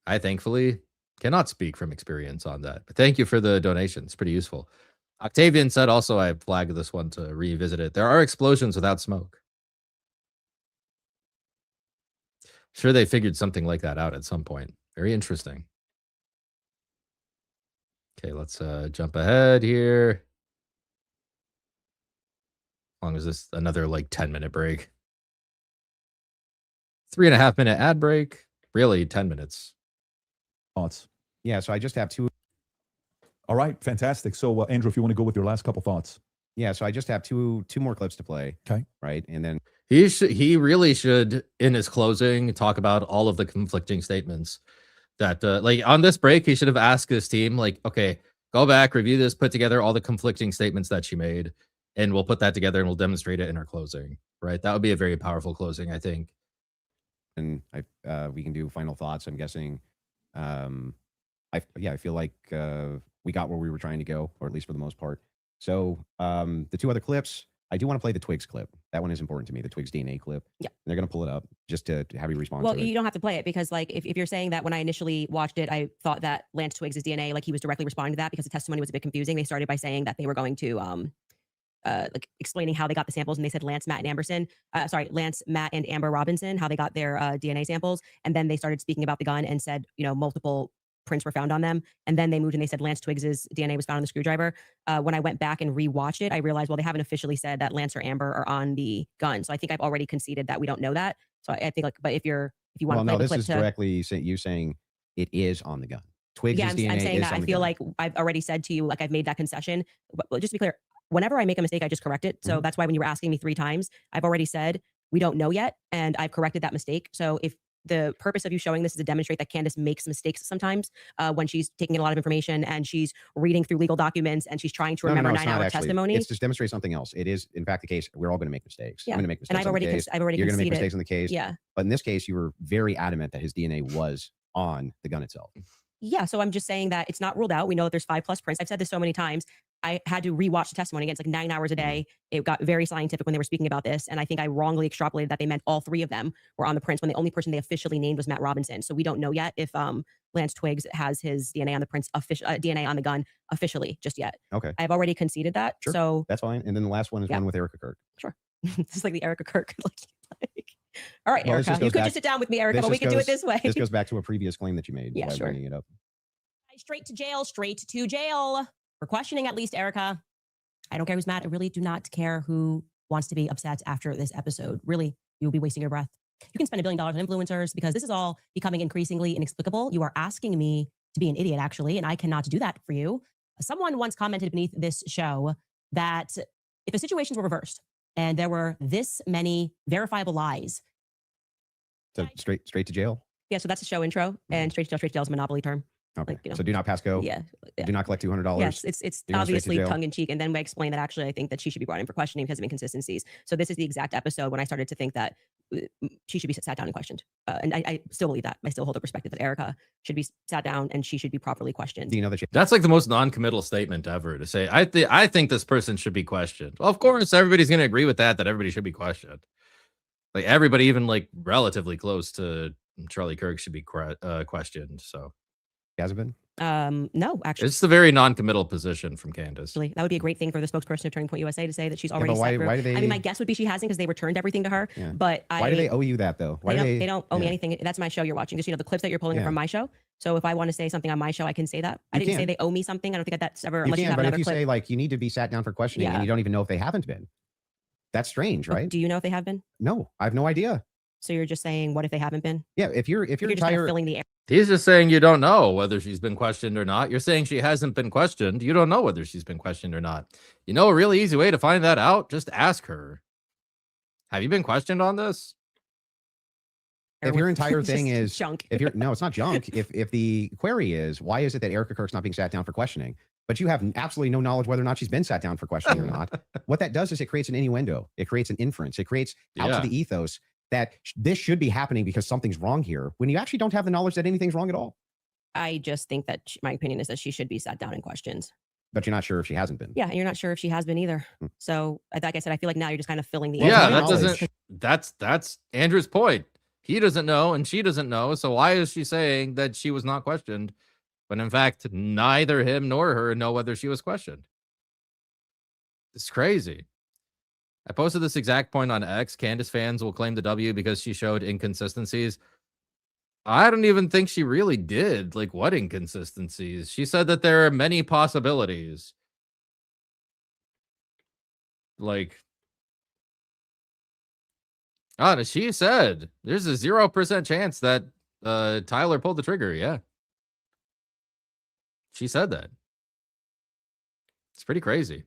I thankfully cannot speak from experience on that, but thank you for the donation. It's pretty useful. Octavian said also, I flagged this one to revisit it. There are explosions without smoke. Sure, they figured something like that out at some point. Very interesting. Okay, let's jump ahead here. As long as this another like 10-minute break. 3.5-minute ad break. Really, 10 minutes. Thoughts? Yeah, so I just have two. All right, fantastic. So, Andrew, if you want to go with your last couple thoughts. Yeah, so I just have two more clips to play. Okay. Right, and then He really should, in his closing, talk about all of the conflicting statements that, like on this break, he should have asked his team, like, okay, go back, review this, put together all the conflicting statements that she made, and we'll put that together and we'll demonstrate it in our closing, right? That would be a very powerful closing, I think. And we can do final thoughts. I'm guessing. I feel like we got where we were trying to go, or at least for the most part. So the two other clips, I do want to play the Twigs clip. That one is important to me, the Twigs DNA clip. Yeah. And they're going to pull it up just to have you respond Well, to it. you don't have to play it because, like, if you're saying that when I initially watched it, I thought that Lance Twigs' DNA, like, he was directly responding to that because the testimony was a bit confusing. They started by saying that they were going to, like, explaining how they got the samples, and they said Lance, Matt, and Amber Robinson, how they got their DNA samples, and then they started speaking about the gun and said, multiple prints were found on them. And then they moved and they said Lance Twigs's DNA was found on the screwdriver. When I went back and rewatched it, I realized, well, they haven't officially said that Lance or Amber are on the gun. So I think I've already conceded that we don't know that. So I think, like, but if you want to play the clip, this is directly you saying it is on the gun. Twigs' DNA I'm saying is that on I the feel gun. like I've already said to you, like, I've made that concession. But just to be clear, whenever I make a mistake, I just correct it. So that's why when you were asking me 3 times, I've already said we don't know yet, and I've corrected that mistake. So if the purpose of you showing this is to demonstrate that Candace makes mistakes sometimes when she's taking in a lot of information and she's reading through legal documents and she's trying to remember 9-hour testimony. It's just demonstrate something else. It is, in fact, the case. We're all going to make mistakes. Yeah. I'm going to make mistakes. And I've already You're going to make conceded. mistakes in the case. Yeah. But in this case, you were very adamant that his DNA was on the gun itself. Yeah. So I'm just saying that it's not ruled out. We know that there's 5+ prints. I've said this so many times. I had to rewatch the testimony again. It's like 9 hours a day. It got very scientific when they were speaking about this. And I think I wrongly extrapolated that they meant all 3 of them were on the prints when the only person they officially named was Matt Robinson. So we don't know yet if Lance Twigs has his DNA on the prints, DNA on the gun officially just yet. Okay. I've already conceded that. Sure. So that's fine. And then the last one is one with Erica Kirk. Sure. This is like the Erica Kirk. All right, Well, Erica, you could just sit down with me, Erica, but we could do it this way. This goes back to a previous claim that you made. Yeah, sure. Bringing it up. Straight to jail for questioning, at least, Erica. I don't care who's mad. I really do not care who wants to be upset after this episode. Really, you'll be wasting your breath. You can spend $1 billion on influencers because this is all becoming increasingly inexplicable. You are asking me to be an idiot, actually, and I cannot do that for you. Someone once commented beneath this show that if the situations were reversed and there were this many verifiable lies. So straight to jail? Yeah, so that's the show intro, and straight to jail is a monopoly term. Okay. Like, So do not pass go. Yeah. Do not collect $200. Yes, it's obviously tongue in cheek. And then we explain that actually I think that she should be brought in for questioning because of inconsistencies. So this is the exact episode when I started to think that she should be sat down and questioned. And I still believe that. I still hold the perspective that Erica should be sat down and she should be properly questioned. Do you know that That's like the most non-committal statement ever, to say, I think this person should be questioned. Well, of course, everybody's going to agree with that everybody should be questioned. Like everybody, even like relatively close to Charlie Kirk, should be questioned. So hasn't been? No, actually. It's a very non-committal position from Candace. That would be a great thing for the spokesperson of Turning Point USA to say that she's already but sat through. why do they, I mean, my guess would be she hasn't because they returned everything to her. Yeah. But why do they owe you that though? Why they don't owe me anything. That's my show you're watching. Just, the clips that you're pulling are from my show. So if I want to say something on my show, I can say that. I didn't say they owe me something. I don't think that's ever, unless you have but another if you clip. say like you need to be sat down for questioning and you don't even know if they haven't been, that's strange, right? Do you know if they have been? No, I have no idea. So you're just saying, what if they haven't been? Yeah, if you're just kind of filling the air. He's just saying you don't know whether she's been questioned or not. You're saying she hasn't been questioned. You don't know whether she's been questioned or not. You know a really easy way to find that out? Just ask her. Have you been questioned on this? If your entire thing is junk. No, it's not junk. If the query is why is it that Erica Kirk's not being sat down for questioning, but you have absolutely no knowledge whether or not she's been sat down for questioning or not, what that does is it creates an innuendo. It creates an inference. It creates out to the ethos that this should be happening because something's wrong here, when you actually don't have the knowledge that anything's wrong at all. I just think that my opinion is that she should be sat down and questioned. But you're not sure if she hasn't been. Yeah, and you're not sure if she has been either. So, like I said, I feel like now you're just kind of filling the air. That's Andrew's point. He doesn't know and she doesn't know. So why is she saying that she was not questioned? When in fact, neither him nor her know whether she was questioned. It's crazy. I posted this exact point on X. Candace fans will claim the W because she showed inconsistencies. I don't even think she really did. Like, what inconsistencies? She said that there are many possibilities. Like, she said there's a 0% chance that Tyler pulled the trigger. Yeah. She said that. It's pretty crazy.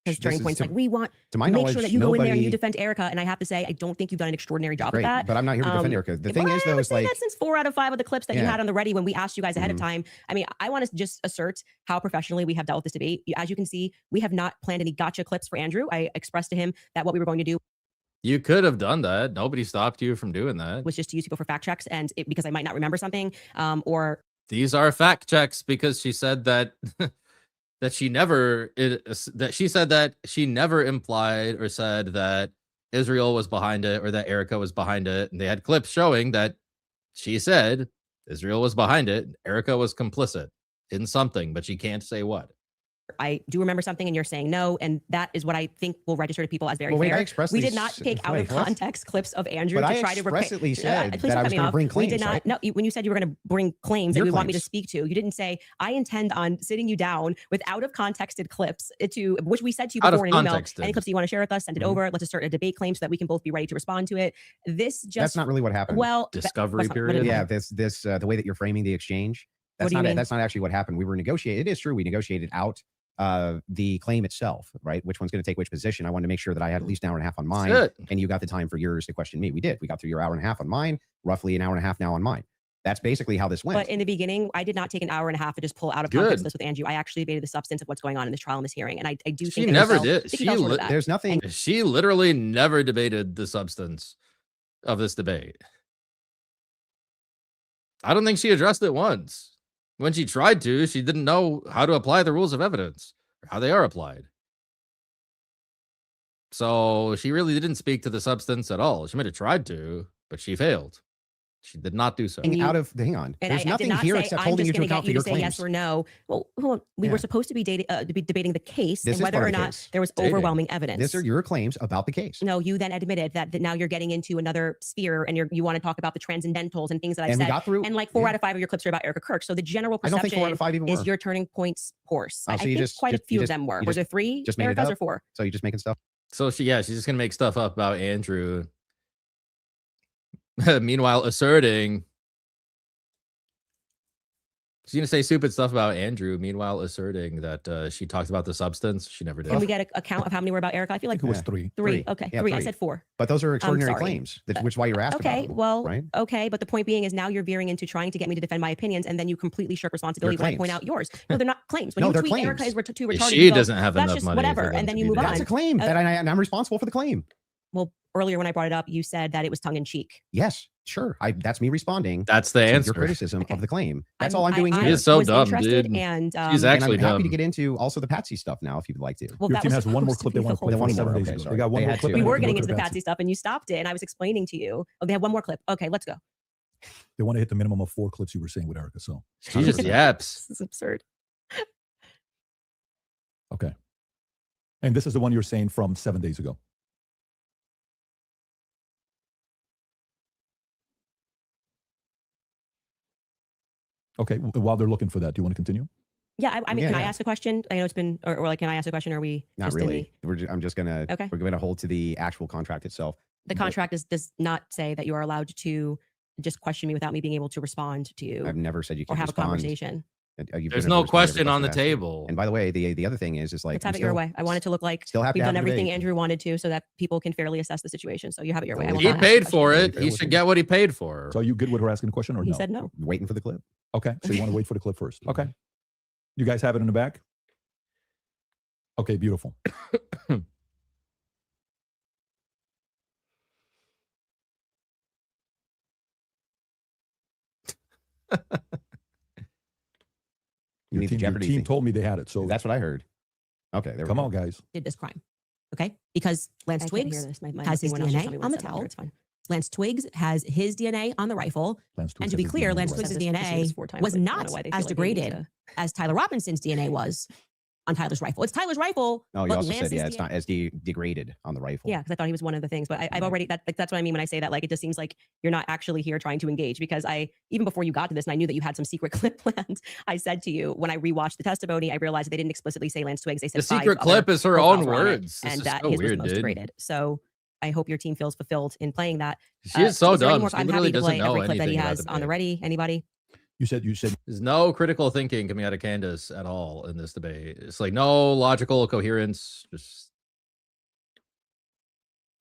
his turning points. Like, we want to my to make knowledge, sure that you go in there and you nobody- defend Erica. And I have to say, I don't think you've done an extraordinary job Great, at that. but I'm not here to defend Erica. The thing is, though, is like that since 4 out of 5 of the clips that you Yeah. had on the ready when we asked you guys ahead of time. I mean, I want to just assert how professionally we have dealt with this debate. As you can see, we have not planned any gotcha clips for Andrew. I expressed to him that what we were going to do You could have done that. Nobody stopped you from doing that. was just to use people for fact checks, and because I might not remember something, or These are fact checks because she said that that she never implied or said that Israel was behind it or that Erica was behind it. And they had clips showing that she said Israel was behind it. Erica was complicit in something, but she can't say what. I do remember something and you're saying no, and that is what I think will register to people as very Well, wait, I fair. expressly We did not s- take out of wait, what? context clips of Andrew But to I try to expressly said please that don't I cut was me gonna off. bring We claims, did not. right? No, when you said you were going to bring claims Your that you want me to claims. speak to, you didn't say I intend on sitting you down with out of contexted clips to which we said to you Out of before in an email. contexted. Any clips that you want to share with us, send it Mhm. over. Let's assert a debate claim so that we can both be ready to respond to it. This just That's not really what happened. well Discovery that's not- what period? did- yeah, this the way that you're framing the exchange, What that's do you not mean? that's not actually what happened. We were negotiating. It is true we negotiated out the claim itself, right? Which one's going to take which position? I wanted to make sure that I had at least an hour and a half on mine, That's it. and you got the time for yours to question me. We did. We got through your hour and a half on mine, roughly an hour and a half now on mine. That's basically how this went. But in the beginning, I did not take an hour and a half to just pull out of Good. context this with Andrew. I actually debated the substance of what's going on in this trial and this hearing, and I do She think that never you fell- did. I think you She fell short of lit- that. There's nothing. She literally never debated the substance of this debate. I don't think she addressed it once. When she tried to, she didn't know how to apply the rules of evidence or how they are applied. So she really didn't speak to the substance at all. She might have tried to, but she failed. She did not do so. And you- Out of hang on. And There's I did nothing not here say, except I'm holding just you to going to account get for you your to say claims. yes or no. Well, hold on. We Yeah. were supposed to be debating the case This and is whether part or of the not case. there was Dating. overwhelming evidence. These are your claims about the case. No, you then admitted that now you're getting into another sphere and you want to talk about the transcendentals and things that I And we said. got through. And like 4 yeah. out of 5 of your clips are about Erica Kirk. So the general I don't think 4 out perception of 5 even is were. your turning points course. Oh, I so you think just- quite a you few just- of them were. you Were just- there 3 just made it Ericas up? or 4? So you're just making stuff. So she's just gonna make stuff up about Andrew. Meanwhile, asserting she's gonna say stupid stuff about Andrew. Meanwhile, asserting that she talked about the substance. She never did. Can we get a count of how many were about Erica? I feel I like think it was Yeah. 3. 3. Three. Okay, Yeah, 3. I three. said 4. But those are extraordinary sorry. claims, which is why you're asking Okay, about them, well, right? okay, but the point being is now you're veering into trying to get me to defend my opinions, and then you completely shirk responsibility when I point claims. out yours. No, they're not claims. When No, you they're tweet Erica claims. is too retarded, She you go, doesn't have that's enough just money. whatever, for them and then to you be move on. That's a claim. Uh, that and I'm responsible for the claim. Well, earlier when I brought it up, you said that it was tongue in cheek. Yes, sure. That's me responding That's the to answer. your criticism Okay. of the claim. That's all I'm doing She here. is so was dumb, interested, dude. And She's And actually I'm happy to dumb. get into also the Patsy stuff now if you'd like to. well, Your that team was has one more supposed to clip be they the want to whole play one from thing. more. 7 Okay, days ago. sorry. They got one They more had clip. to. they We want were to getting look into the at Patsy stuff, and you stopped it, and I was explaining to you. Oh, they have one more clip. Okay, let's go. They want to hit the minimum of 4 clips you were saying with Erica. So, She just yaps. This is absurd. okay. And this is the one you're saying from 7 days ago. Okay. While they're looking for that, do you want to continue? Yeah, I mean, Yeah, can I yeah. ask a question? I know it's been, or like, can I ask a question? Or are we Not just in really. I'm just gonna. Okay. We're gonna hold to the actual contract itself. the contract does not say that you are allowed to just question me without me being able to respond to you I've never said you or can't have respond. a conversation. You've There's given no a response to every question on the I've asked you. table. And by the way, the other thing is like Let's have I'm it your still- way. I want it to look like Still have to we've have done the everything debate. Andrew wanted to so that people can fairly assess the situation. So you have it your way. I will He He not ask a paid question. for Are you it. fair He with should me? get what he paid for. So are you good with her asking a question or He no? said no. Waiting for the clip. Okay. So you want to wait for the clip first. Okay. You guys have it in the back? Okay, beautiful. You need the Your Jeopardy team thing. told me they had it. So That's what I heard. Okay, there come we on, go. guys. Did this crime. Okay. Because Lance I can't hear Twiggs this. My has his everyone else just DNA tell me on what the it said on towel. here. It's fine. Lance Twiggs has his DNA on the rifle. Lance And Twiggs to be has his clear, DNA Lance right. Twiggs' Said this DNA 4 times, was but I don't not know why they as feel like they need degraded to- as Tyler Robinson's DNA was on Tyler's rifle. It's Tyler's rifle. Oh, you but also Lance's said it's DNA not as degraded on the rifle. Yeah, because I thought he was one of the things, but I've Right. already that's what I mean when I say that. Like, it just seems like you're not actually here trying to engage. Because I even before you got to this, and I knew that you had some secret clip planned. I said to you when I rewatched the testimony, I realized that they didn't explicitly say Lance Twiggs. They said The 5 secret other clip is her profiles own were on it, words. This and is that so his was the weird, most dude. degraded. So I hope your team feels fulfilled in playing that. She is so is there any dumb. more- She I'm literally happy to doesn't play know every clip that he anything about has the on the debate. ready. Anybody? You said There's no critical thinking coming out of Candace at all in this debate. It's like no logical coherence. Just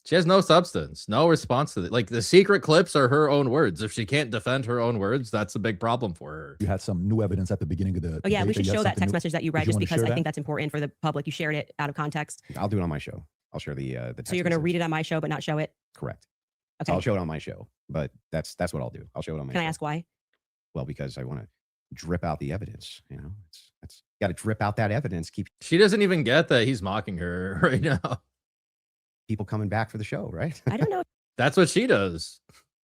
she has no substance, no response to it. Like the secret clips are her own words. If she can't defend her own words, that's a big problem for her. you had some new evidence at the beginning of the. Oh yeah, we debate should you had show that something text new. message that you Did read you just wanna because share I that? think that's important for the public. You shared it out of context. I'll do it on my show. I'll share the text So you're going to message. read it on my show, but not show it. Correct. Okay. So I'll show it on my show, but that's what I'll do. I'll show it on my Can show. I ask why? Well, because I want to drip out the evidence. You know, it's got to drip out that evidence. Keep She doesn't even get that he's mocking her right now. people coming back for the show, right? I don't know if That's what she does.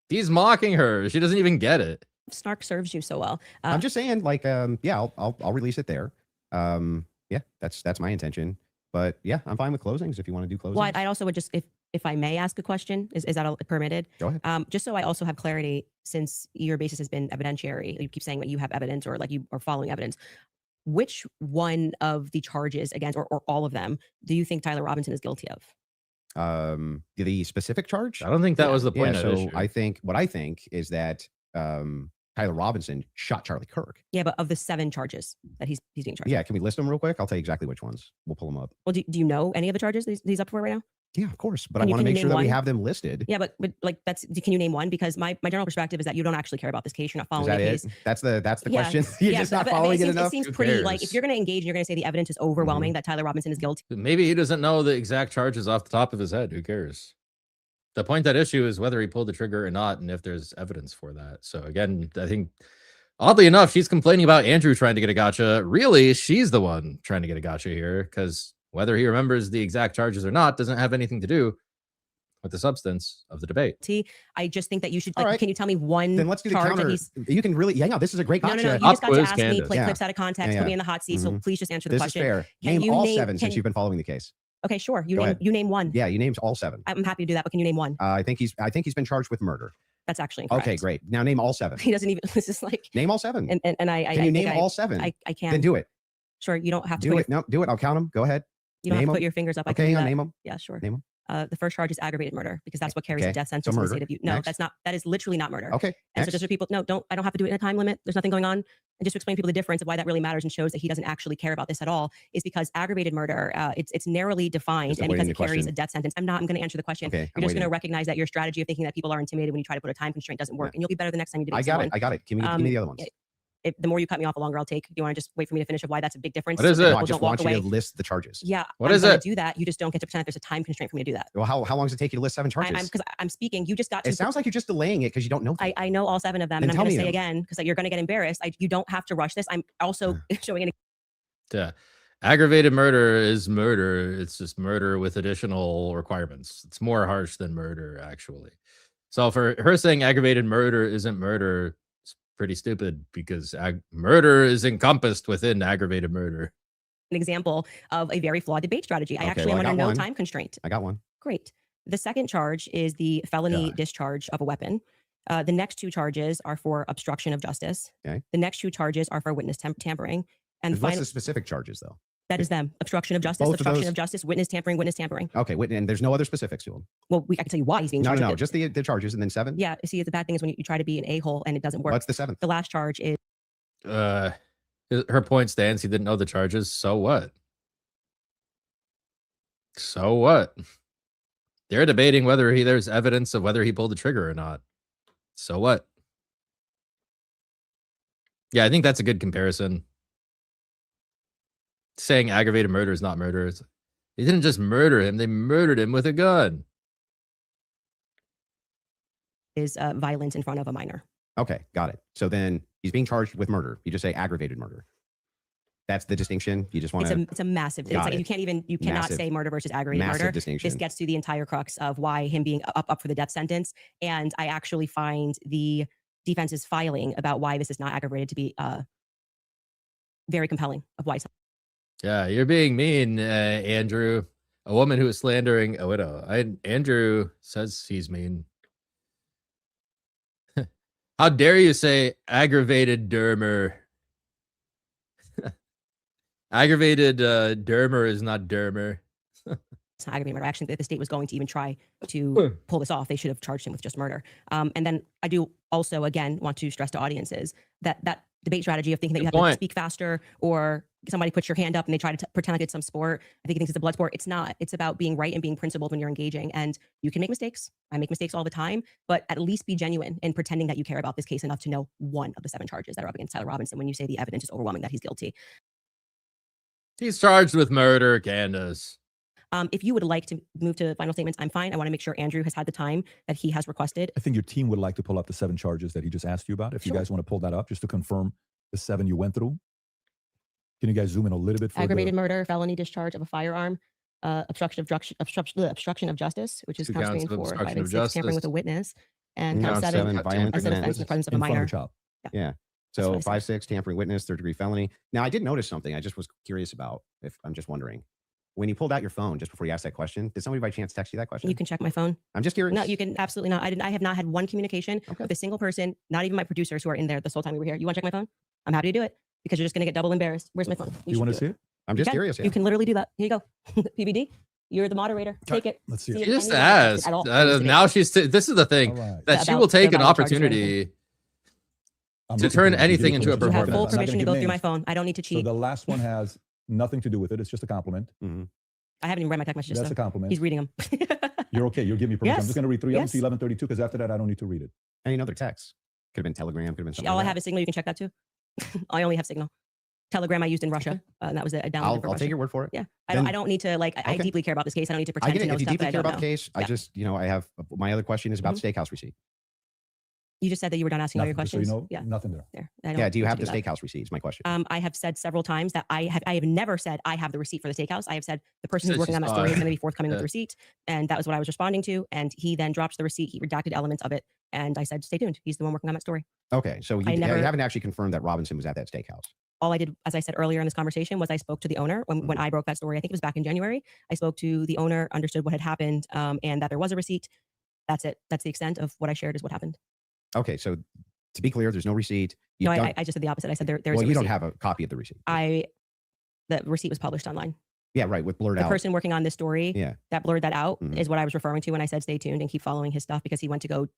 He's mocking her. She doesn't even get it. snark serves you so well. I'm just saying, like, yeah, I'll release it there. Yeah, that's my intention. But yeah, I'm fine with closings if you want to do closings. Well, I also would just, if I may ask a question, is that permitted? Go ahead. Just so I also have clarity, since your basis has been evidentiary, you keep saying that you have evidence or like you are following evidence. Which one of the charges against, or all of them, do you think Tyler Robinson is guilty of? The specific charge? I don't think that Yeah. was the point. Yeah, at so issue. what I think is that Tyler Robinson shot Charlie Kirk. Yeah, but of the 7 charges that he's being charged. Yeah, can we list them real quick? I'll tell you exactly which ones. We'll pull them up. Well, do you know any of the charges that he's up for right now? Yeah, of course. But Can I you- want to can you make sure name that we one? have them listed. Yeah, but like can you name one? Because my general perspective is that you don't actually care about this case. You're not Is following that the it? case. That's the Yeah. question. You're just not but following it seems, enough. It seems Who pretty like if cares? you're going to engage, you're going to say the evidence is overwhelming that Tyler Robinson is guilty. Maybe he doesn't know the exact charges off the top of his head. Who cares? The point at issue is whether he pulled the trigger or not, and if there's evidence for that. So again, I think oddly enough, she's complaining about Andrew trying to get a gotcha. Really, she's the one trying to get a gotcha here, because whether he remembers the exact charges or not doesn't have anything to do with the substance of the debate. I just think that you should All like. right. Can you tell me one Then let's do the charge that counter. he's? You can really, yeah, this is a great No, gotcha. no, no. You Pop just got to quiz, ask me, Candace. play Yeah. clips out of context, Yeah, put me yeah. in the hot seat. So Mhm. please just answer the This question. is fair. Can Name you all name- 7 since can- you've been following the case. Okay, sure. Go ahead. You name one. Yeah, you named all 7. I'm happy to do that, but can you name one? I think he's been charged with murder. That's actually incorrect. Okay, great. Now name all 7. He doesn't even. This is like. Name all 7. And I. Can you I name think all 7? I can. Then do it. Sure. You don't have to. Do put it. No, do it. I'll count them. Go ahead. You don't have name to put 'em. your fingers up. I Okay, can do hang on. that. Name them. Yeah, sure. Name 'em. The first charge is aggravated murder because that's what carries a Okay, death so sentence in the murder. state of you. No, Next. that's not. That is literally not murder. Okay. And so next. just for people, no, don't. I don't have to do it in a time limit. There's nothing going on. And just to explain to people the difference of why that really matters and shows that he doesn't actually care about this at all is because aggravated murder, it's narrowly defined, Just and because avoiding it the carries question. a death sentence. I'm going to answer the question. Okay, You're I'm just going to waiting. recognize that your strategy of thinking that people are intimidated when you try to put a time constraint doesn't work, and you'll be better the next time you do. I got it. I got it. Give me the other ones. The more you cut me off, the longer I'll take. Do you want to just wait for me to finish of why that's a big difference? What is so that it? No, I people just don't walk want you away? to list the charges. Yeah. What I'm is gonna it? do that. You just don't get to pretend that there's a time constraint for me to do that. Well, how long does it take you to list 7 charges? Because I'm speaking. You just got to. It sounds like you're just delaying it because you don't know. I know all 7 of them, Then and I'm tell going to me say them. again because you're going to get embarrassed. You don't have to rush this. I'm also showing an. Yeah. Aggravated murder is murder. It's just murder with additional requirements. It's more harsh than murder, actually. So for her saying aggravated murder isn't murder, it's pretty stupid because murder is encompassed within aggravated murder. example of a very flawed debate strategy. I Okay, actually well, am I under got no one. time constraint. I got one. Great. The second charge is the felony Yeah. discharge of a weapon. The next 2 charges are for obstruction of justice. Okay. The next 2 charges are for witness tampering. And What's finally, the specific charges though? that is them. Obstruction of justice, Both of obstruction those? of justice, witness tampering, witness tampering. Okay, wait, and there's no other specifics to them. Well, I can tell you why he's being No, charged. no, with no, it. just the charges and then 7. Yeah. See, the bad thing is when you try to be an a-hole and it doesn't work. What's the 7th? The last charge is Her point stands. He didn't know the charges. So what? So what? They're debating whether there's evidence of whether he pulled the trigger or not. So what? Yeah, I think that's a good comparison. Saying aggravated murder is not murder. They didn't just murder him, they murdered him with a gun. violence in front of a minor. Okay, got it. So then he's being charged with murder. You just say aggravated murder. That's the distinction. You just want to It's a massive. It's Got like it. you cannot Massive. say murder versus aggravated massive murder. distinction. This gets to the entire crux of why him being up for the death sentence. And I actually find the defense's filing about why this is not aggravated to be very compelling of why it's Yeah, you're being mean, Andrew. A woman who is slandering a widow. Andrew says he's mean. How dare you say aggravated dermer? Aggravated dermer is not dermer. not aggravated murder. I actually think that the state was going to even try to pull this off. They should have charged him with just murder. And then I do also, again, want to stress to audiences that that debate strategy of thinking that you have to speak faster or somebody puts your hand up and they try to pretend like it's some sport. I think he thinks it's a blood sport. It's not. It's about being right and being principled when you're engaging. And you can make mistakes. I make mistakes all the time, but at least be genuine in pretending that you care about this case enough to know one of the 7 charges that are up against Tyler Robinson when you say the evidence is overwhelming that he's guilty. He's charged with murder, Candace. If you would like to move to final statements, I'm fine. I want to make sure Andrew has had the time that he has requested. I think your team would like to pull up the 7 charges that he just asked you about. If you guys want to pull that up, just to confirm the 7 you went through. Can you guys zoom in a little bit? For aggravated murder, felony discharge of a firearm, obstruction of justice, which is 2 count 3 counts and of 4, 5 obstruction and of 6, tampering justice. with a witness, and Count count 7, 7, violent as an offense in the presence of a minor. Yeah. That's what So I 5, 6, tampering witness, 3rd-degree felony. Now, I did notice something. I just was curious about. If I'm just wondering, when you pulled out your phone just before you asked that question, did somebody by chance text you that question? You can check my phone. I'm just curious. No, you can absolutely not. I have not had one communication with a single person, not even my producers who are in there this whole time we were here. You want to check my phone? I'm happy to do it because you're just going to get double embarrassed. Where's my phone? You want to see it? I'm just curious. You can literally do that. Here you go. PBD, you're the moderator. Take it. Let's see See it. She just any evidence asked. at all. Now she's. This is the thing All right. that she About will take the an violent charges or opportunity. I'm To looking turn for the anything video into a footage. You have performance. full I'm not gonna permission to give go through my names. phone. I don't need to So cheat. the last one has nothing to do with it. It's just a compliment. I haven't even read my text messages. That's So a compliment. he's reading them. You're okay. You'll give me permission. I'm Yes. just going to read 3 of them Yes. to 11:32 because after that, I don't need to read it. Any other text? Could have been Telegram. Could have been something. All I like have that. is Signal. You can check that too. I only have Signal. Telegram I used in Russia. And that was a download. I'll from take Russia. your word for it. Yeah. Then- I don't need to I Okay. deeply care about this case. I don't need to I pretend get to it. know If you stuff that deeply I care don't about know. the case, I Yeah. just, I have my other question is about Mhm. steakhouse receipt. You just said that you were done asking all your Nothing, just so questions. you know, Yeah. nothing there. There. I don't Yeah. Do you need have to the do that. steakhouse receipt? Is my question. I have said several times that I have never said I have the receipt for the steakhouse. I have said the person Said who's working she's on that story is fine. going to be forthcoming with Yeah. the receipt. And that was what I was responding to. And he then drops the receipt. He redacted elements of it. And I said, stay tuned. He's the one working on that story. Okay. So I you never- haven't actually confirmed that Robinson was at that steakhouse. All I did, as I said earlier in this conversation, was I spoke to the owner when I broke that story. I think it was back in January. I spoke to the owner, understood what had happened, and that there was a receipt. That's it. That's the extent of what I shared is what happened. Okay. So to be clear, there's no receipt. You No, don't- I just said the opposite. I said there's well, a you don't receipt. have a copy of the receipt. The receipt was published online. Yeah. Right. With blurred The out. person working on this story Yeah. that blurred that out Mhm. is what I was referring to when I said stay tuned and keep following his stuff because he went to go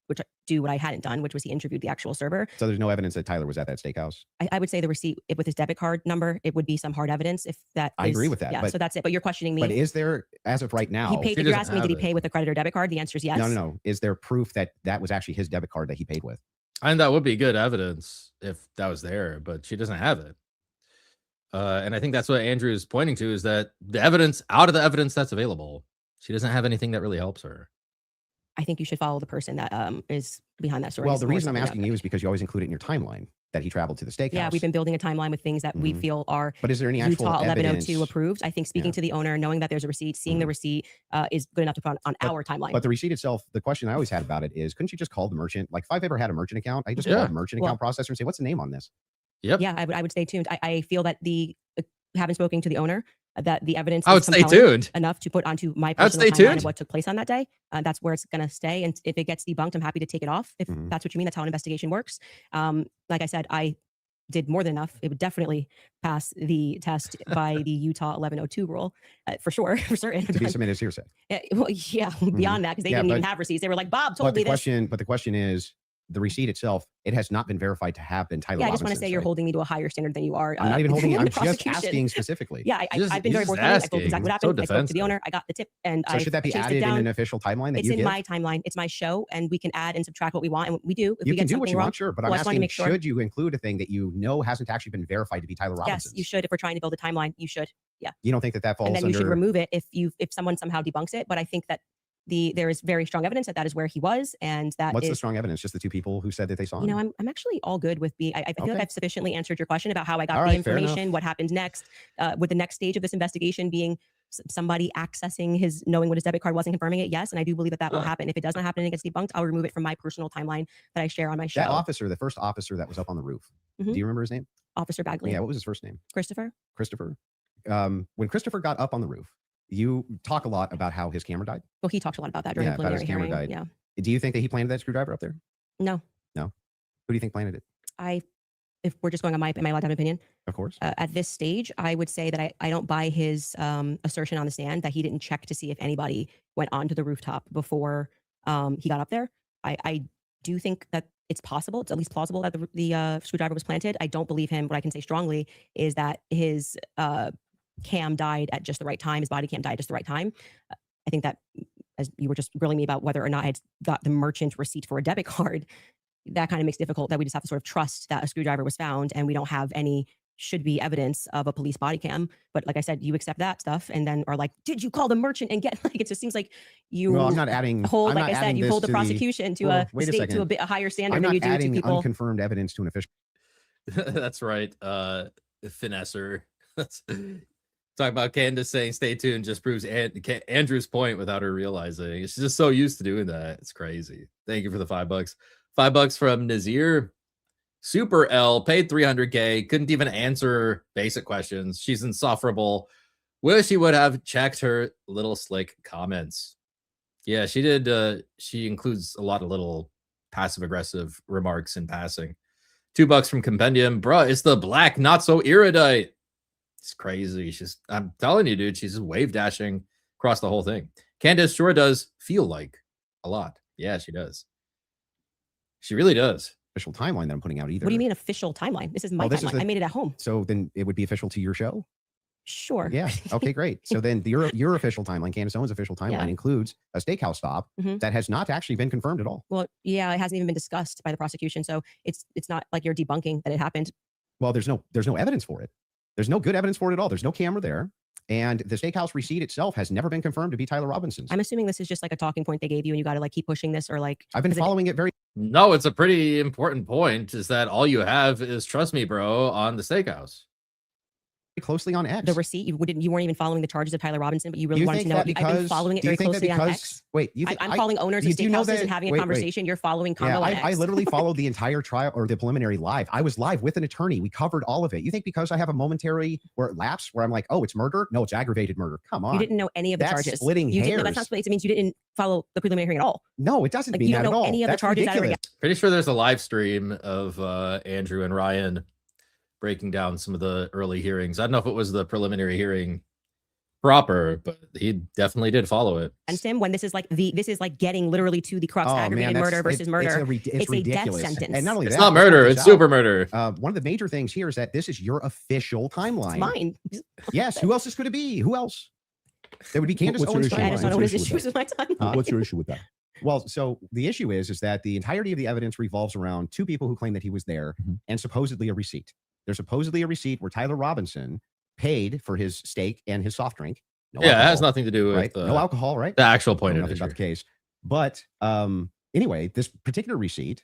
do what I hadn't done, which was he interviewed the actual server. So there's no evidence that Tyler was at that steakhouse. I would say the receipt with his debit card number, it would be some hard evidence if that I agree is- with that, Yeah, but- so that's it. But you're questioning me. But is there, as of right now, He paid, She if you're doesn't asking me, have did he it. pay with a credit or debit card? The answer is yes. no. Is there proof that that was actually his debit card that he paid with? And that would be good evidence if that was there, but she doesn't have it. And I think that's what Andrew is pointing to is that the evidence, out of the evidence that's available, she doesn't have anything that really helps her. I think you should follow the person that is behind that story. Well, It's the more reason I'm simply asking that. you is because you always include it in your timeline that he traveled to the steakhouse. Yeah, we've been building a timeline with things that we Mhm. feel are But is there any actual Utah 1102 evidence? approved. I think speaking Yeah. to the owner, knowing that there's a receipt, seeing the Mhm. receipt is good enough to put on But- our timeline. But the receipt itself, the question I always had about it is, couldn't you just call the merchant? Like, if I've ever had a merchant account, I just call Yeah. the merchant Well- account processor and say, what's the name on this? Yep. Yeah, I would stay tuned. I feel that having spoken to the owner, that the evidence I would is stay compelling tuned. enough to put onto my I would personal stay timeline tuned. of what took place on that day. That's where it's going to stay. And if it gets debunked, I'm happy to take it off. If Mhm. that's what you mean, that's how an investigation works. Like I said, I did more than enough. It would definitely pass the test by the Utah 1102 rule for sure, for certain. To be submitted as hearsay. Well, yeah, beyond that, because they Yeah, didn't even but- have receipts. They were like, Bob told But me the this. question is, the receipt itself, it has not been verified to have been Tyler Yeah, I just want to Robinson's, say you're right? holding me to a higher standard than you are. I'm not even holding. in I'm the just prosecution. asking specifically. Yeah, Just- I've been he's very just forthcoming. I told asking. exactly what So happened. I spoke to the defensive. owner. I got the tip, and So I should that be chased it added in down. an official timeline that It's you in give? my timeline. It's my show, and we can add and subtract what we want, and we do. If You we can get do what something you wrong, want, sure, but Well, I'm I just wanted to asking, make sure. should you include a thing that you know hasn't actually been verified to be Tyler Robinson's? yes, you should. If we're trying to build a timeline, you should. You don't think that falls And then under? you should remove it if someone somehow debunks it. But I think that there is very strong evidence that is where he was, and that What's the is. strong evidence? Just the two people who said that they saw him? You know, I'm actually all good with being. I feel like Okay. I've sufficiently answered your question about how I got All the right, fair enough. information, what happens next, with the next stage of this investigation being somebody accessing his, knowing what his debit card was and confirming it. Yes, and I do believe that will happen. If it does not happen and it gets debunked, I'll remove it from my personal timeline that I share on my show. that officer, the first officer that was up on the roof. Mhm. Do you remember his name? Officer Bagley, Yeah, what was his first name? Christopher. Christopher. When Christopher got up on the roof, you talk a lot about how his camera died. Well, he talked a lot about that during Yeah, the about his preliminary camera hearing. died. Yeah. Do you think that he planted that screwdriver up there? No. Who do you think planted it? If we're just going on am I allowed to have an opinion? Of course. At this stage, I would say that I don't buy his assertion on the stand that he didn't check to see if anybody went onto the rooftop before he got up there. I do think that it's possible. It's at least plausible that the screwdriver was planted. I don't believe him. What I can say strongly is that his cam died at just the right time. His body cam died at just the right time. I think that, as you were just grilling me about whether or not I had got the merchant receipt for a debit card, that kind of makes it difficult that we just have to sort of trust that a screwdriver was found and we don't have any should be evidence of a police body cam. But like I said, you accept that stuff and then are like, did you call the merchant and get, like, it just seems like you Well, I'm not adding. hold, I'm like not I said, adding you this hold the to prosecution to Well, a wait a state to a second. bit a higher standard I'm than not you do to adding people. unconfirmed evidence to an official. That's right. Finesser. Talk about Candace saying stay tuned just proves Andrew's point without her realizing. She's just so used to doing that. It's crazy. Thank you for the $5. $5 from Nazir. Super L paid 300K. Couldn't even answer basic questions. She's insufferable. Wish he would have checked her little slick comments. Yeah, she did. She includes a lot of little passive aggressive remarks in passing. $2 from Compendium. Bruh, it's the black, not so erudite. It's crazy. I'm telling you, dude, she's just wave dashing across the whole thing. Candace sure does feel like a lot. Yeah, she does. She really does. Official timeline that I'm putting out either. What do you mean official timeline? This is my this is timeline. I made it at home. So then it would be official to your show? Sure. Yeah. Okay, great. So then your official timeline, Candace Owens' official timeline, Yeah. includes a steakhouse stop that has not actually been confirmed at all. Well, yeah, it hasn't even been discussed by the prosecution. So it's not like you're debunking that it happened. Well, there's no evidence for it. There's no good evidence for it at all. There's no camera there. And the steakhouse receipt itself has never been confirmed to be Tyler Robinson's. I'm assuming this is just like a talking point they gave you and you got to like keep pushing this or like. I've been following it very No, it's a pretty important point is that all you have is trust me, bro, on the steakhouse. closely on X. The receipt, you weren't even following the charges of Tyler Robinson, but you really You wanted to think know. that I've been because- following it do you very think that closely on because- X. Wait, you think I'm following owners of do you know steakhouses that- and having a wait, conversation. You're following Yeah, Convo on I X. literally followed the entire trial or the preliminary live. I was live with an attorney. We covered all of it. You think because I have a momentary where it lapse where I'm like, oh, it's murder? No, it's aggravated murder. Come on. You didn't know any of the That's charges. splitting You didn't, no, that's hairs. not splitting. It means you didn't follow the preliminary hearing at all. No, it doesn't Like, mean you that don't at know all. any of the That's charges that are ridiculous. Pretty sure there's a live stream of Andrew and Ryan breaking down some of the early hearings. I don't know if it was the preliminary hearing proper, but he definitely did follow it. And Tim, when this is like getting literally to the crux, Oh, man, aggravated that's- murder versus murder. It's It's a death ridiculous. sentence. And not only It's that, not murder, just it's out. super murder. One of the major things here is that this is your official timeline. It's mine. Yes. Who else could it be? Who else? There would be Candace What's your Owens' issue? I just timeline. don't know what his What's your issues with my time. What's your issue with that? Well, so the issue is that the entirety of the evidence revolves around two people who claim that he was there and supposedly a receipt. There's supposedly a receipt where Tyler Robinson paid for his steak and his soft drink. No Yeah, it has alcohol, nothing to do with right? No alcohol, right? the actual point Know of nothing the about the case. But anyway, this particular receipt,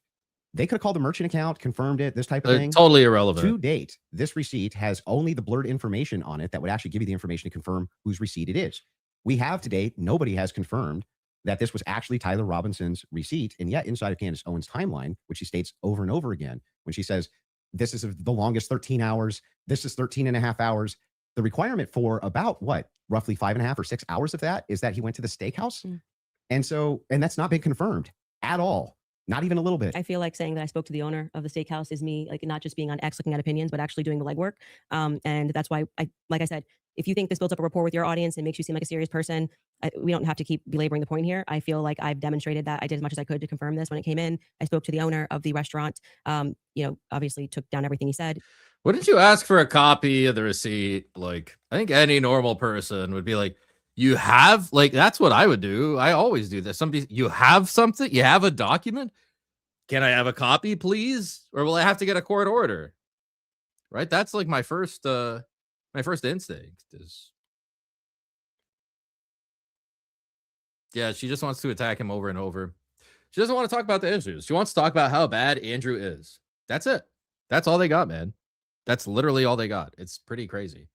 they could have called the merchant account, confirmed it, this type of thing. Totally irrelevant. To date, this receipt has only the blurred information on it that would actually give you the information to confirm whose receipt it is. We have to date, nobody has confirmed that this was actually Tyler Robinson's receipt. And yet inside of Candace Owens' timeline, which she states over and over again, when she says, this is the longest 13 hours, this is 13 and a half hours. The requirement for about what, roughly 5.5 or 6 hours of that is that he went to the steakhouse. And that's not been confirmed at all. Not even a little bit. I feel like saying that I spoke to the owner of the steakhouse is me, like, not just being on X looking at opinions, but actually doing the legwork. And that's why like I said, if you think this builds up a rapport with your audience and makes you seem like a serious person, we don't have to keep belaboring the point here. I feel like I've demonstrated that I did as much as I could to confirm this when it came in. I spoke to the owner of the restaurant, obviously took down everything he said. Wouldn't you ask for a copy of the receipt? Like, I think any normal person would be like, you have, like, that's what I would do. I always do this. You have something, you have a document. Can I have a copy, please? Or will I have to get a court order? Right? That's like my first instinct is. Yeah, she just wants to attack him over and over. She doesn't want to talk about the issues. She wants to talk about how bad Andrew is. That's it. That's all they got, man. That's literally all they got. It's pretty crazy.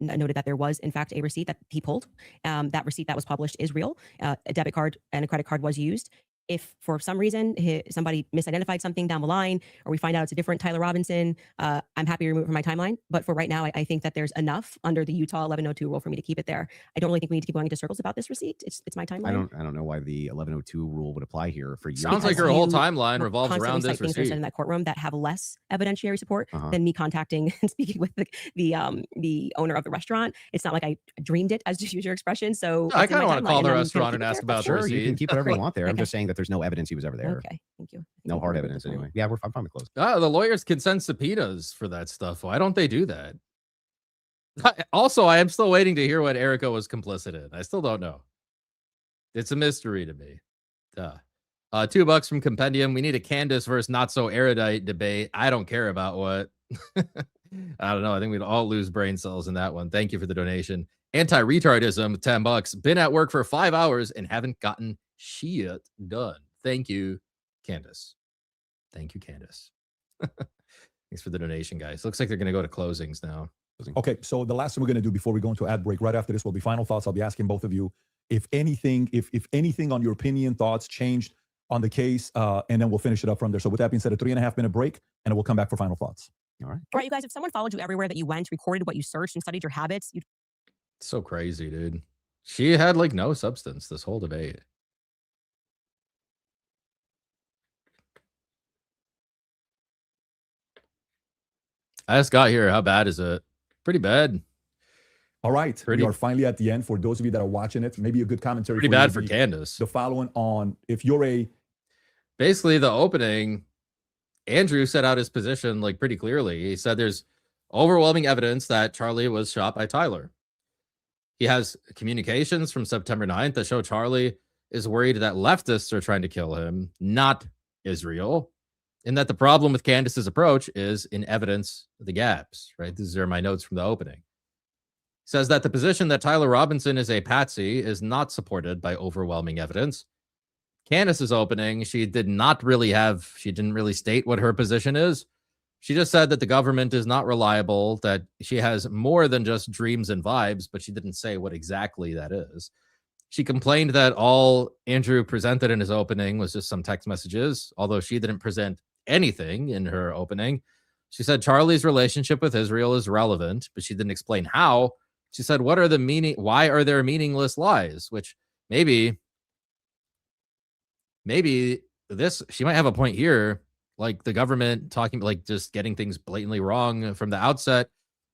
Noted that there was, in fact, a receipt that he pulled. That receipt that was published is real. A debit card and a credit card was used. if for some reason somebody misidentified something down the line, or we find out it's a different Tyler Robinson, I'm happy to remove it from my timeline. But for right now, I think that there's enough under the Utah 1102 rule for me to keep it there. I don't really think we need to keep going into circles about this receipt. It's my timeline. I don't know why the 1102 rule would apply here for you. Sounds like Because your whole you timeline revolves constantly around cite this things that are said receipt. in that courtroom that have less evidentiary support Uh-huh. than me contacting and speaking with the owner of the restaurant. It's not like I dreamed it, as to use your expression. So I it's in kind of my want to timeline, call and the I'm gonna restaurant keep and it ask there. about the Sure, you can receipt. keep whatever you Great. want there. I'm Okay. just saying that there's no evidence he was ever there. Okay, thank you. No Thank hard you. evidence That's fine. anyway. Yeah, I'm fine with close. The lawyers can send subpoenas for that stuff. Why don't they do that? Also, I am still waiting to hear what Erica was complicit in. I still don't know. It's a mystery to me. $2 from Compendium. We need a Candace versus not so erudite debate. I don't care about what. I don't know. I think we'd all lose brain cells in that one. Thank you for the donation. Anti-retardism, $10. Been at work for 5 hours and haven't gotten shit done. Thank you, Candace. Thank you, Candace. Thanks for the donation, guys. Looks like they're going to go to closings now. Okay, so the last thing we're going to do before we go into ad break, right after this will be final thoughts. I'll be asking both of you if anything on your opinion, thoughts changed on the case, and then we'll finish it up from there. So with that being said, a 3.5 minute break, and then we'll come back for final thoughts. All right. All right, you guys, if someone followed you everywhere that you went, recorded what you searched, and studied your habits, you'd So crazy, dude. She had like no substance this whole debate. I just got here. How bad is it? Pretty bad. All right, Pretty- we are finally at the end. For those of you that are watching it, maybe a good commentary. Pretty for you bad would for be Candace. the following on if you're a Basically, the opening, Andrew set out his position like pretty clearly. He said there's overwhelming evidence that Charlie was shot by Tyler. He has communications from September 9th that show Charlie is worried that leftists are trying to kill him, not Israel, and that the problem with Candace's approach is in evidence the gaps, right? These are my notes from the opening. He says that the position that Tyler Robinson is a patsy is not supported by overwhelming evidence. Candace's opening, she didn't really state what her position is. She just said that the government is not reliable, that she has more than just dreams and vibes, but she didn't say what exactly that is. She complained that all Andrew presented in his opening was just some text messages, although she didn't present anything in her opening. She said Charlie's relationship with Israel is relevant, but she didn't explain how. She said, why are there meaningless lies? Which maybe she might have a point here, like the government talking, like just getting things blatantly wrong from the outset.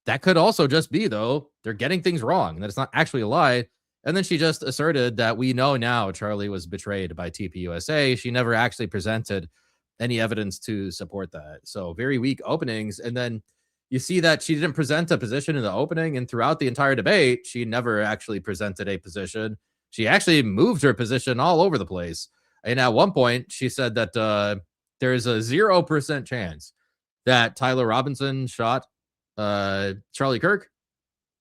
That could also just be, though, they're getting things wrong, that it's not actually a lie. And then she just asserted that we know now Charlie was betrayed by TPUSA. She never actually presented any evidence to support that. So very weak openings. And then you see that she didn't present a position in the opening, and throughout the entire debate, she never actually presented a position. She actually moved her position all over the place. And at one point, she said that there's a 0% chance that Tyler Robinson shot Charlie Kirk.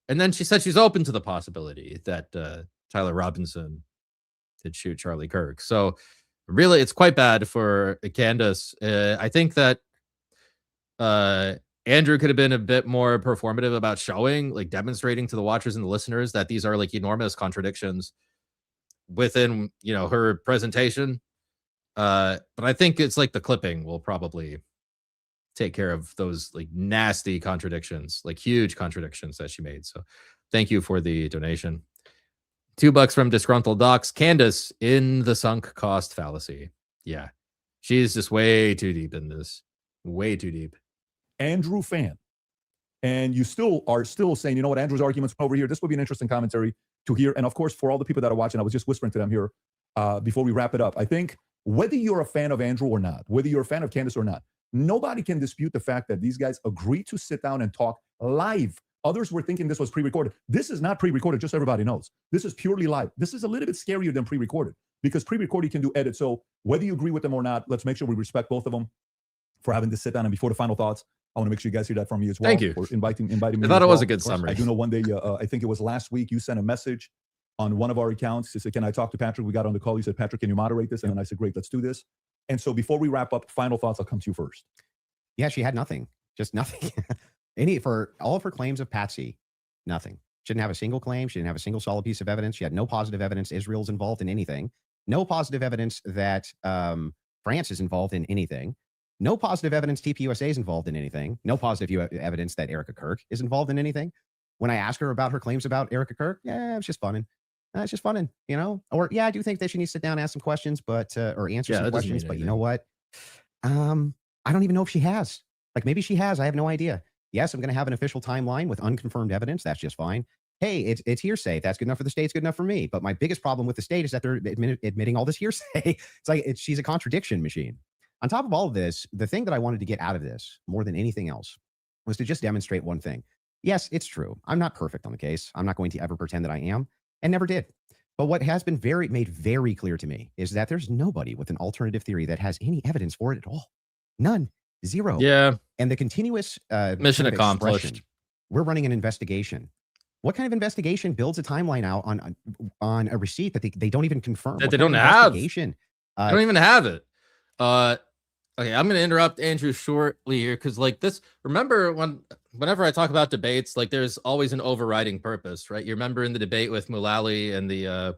And then she said she's open to the possibility that Tyler Robinson did shoot Charlie Kirk. So really, it's quite bad for Candace. I think that Andrew could have been a bit more performative about demonstrating to the watchers and the listeners that these are like enormous contradictions within, her presentation. But I think it's like the clipping will probably take care of those like nasty contradictions, like huge contradictions that she made. So thank you for the donation. $2 from Disgruntled Docs. Candace in the sunk cost fallacy. Yeah. She's just way too deep in this. Way too deep. Andrew fan, and you are still saying, you know what, Andrew's arguments over here, this would be an interesting commentary to hear. And of course, for all the people that are watching, I was just whispering to them here before we wrap it up. I think whether you're a fan of Andrew or not, whether you're a fan of Candace or not, nobody can dispute the fact that these guys agreed to sit down and talk live. Others were thinking this was pre-recorded. This is not pre-recorded, just so everybody knows. This is purely live. This is a little bit scarier than pre-recorded, because pre-recorded you can do edits. So whether you agree with them or not, let's make sure we respect both of them for having to sit down. And before the final thoughts, I want to make sure you guys hear that from me as well. Thank you For inviting me. I thought it was a good Of course, summary. I do know one day, I think it was last week, you sent a message on one of our accounts. You said, can I talk to Patrick? We got on the call. You said, Patrick, can you moderate this? And then I said, great, let's do this. And so before we wrap up, final thoughts, I'll come to you first. Yeah, she had nothing. Just nothing. For all of her claims of patsy, nothing. She didn't have a single claim. She didn't have a single solid piece of evidence. She had no positive evidence Israel's involved in anything. No positive evidence that France is involved in anything. No positive evidence TPUSA is involved in anything. No positive evidence that Erica Kirk is involved in anything. When I ask her about her claims about Erica Kirk, yeah, it's just funning. It's just funning, you know? Or yeah, I do think that she needs to sit down and ask some questions, but or answer some questions. But you know what? I don't even know if she has. Like maybe she has. I have no idea. Yes, I'm going to have an official timeline with unconfirmed evidence. That's just fine. Hey, it's hearsay. If that's good enough for the state, it's good enough for me. But my biggest problem with the state is that they're admitting all this hearsay. It's like she's a contradiction machine. On top of all of this, the thing that I wanted to get out of this more than anything else was to just demonstrate one thing. Yes, it's true. I'm not perfect on the case. I'm not going to ever pretend that I am, and never did. But what has been made very clear to me is that there's nobody with an alternative theory that has any evidence for it at all. None. Zero. Yeah. And the continuous mission accomplished. We're running an investigation. What kind of investigation builds a timeline out on a receipt that they don't even confirm? That they don't have. They don't even have it. Okay, I'm going to interrupt Andrew shortly here because, like, this. Remember whenever I talk about debates, like, there's always an overriding purpose, right? You remember in the debate with Mullally and the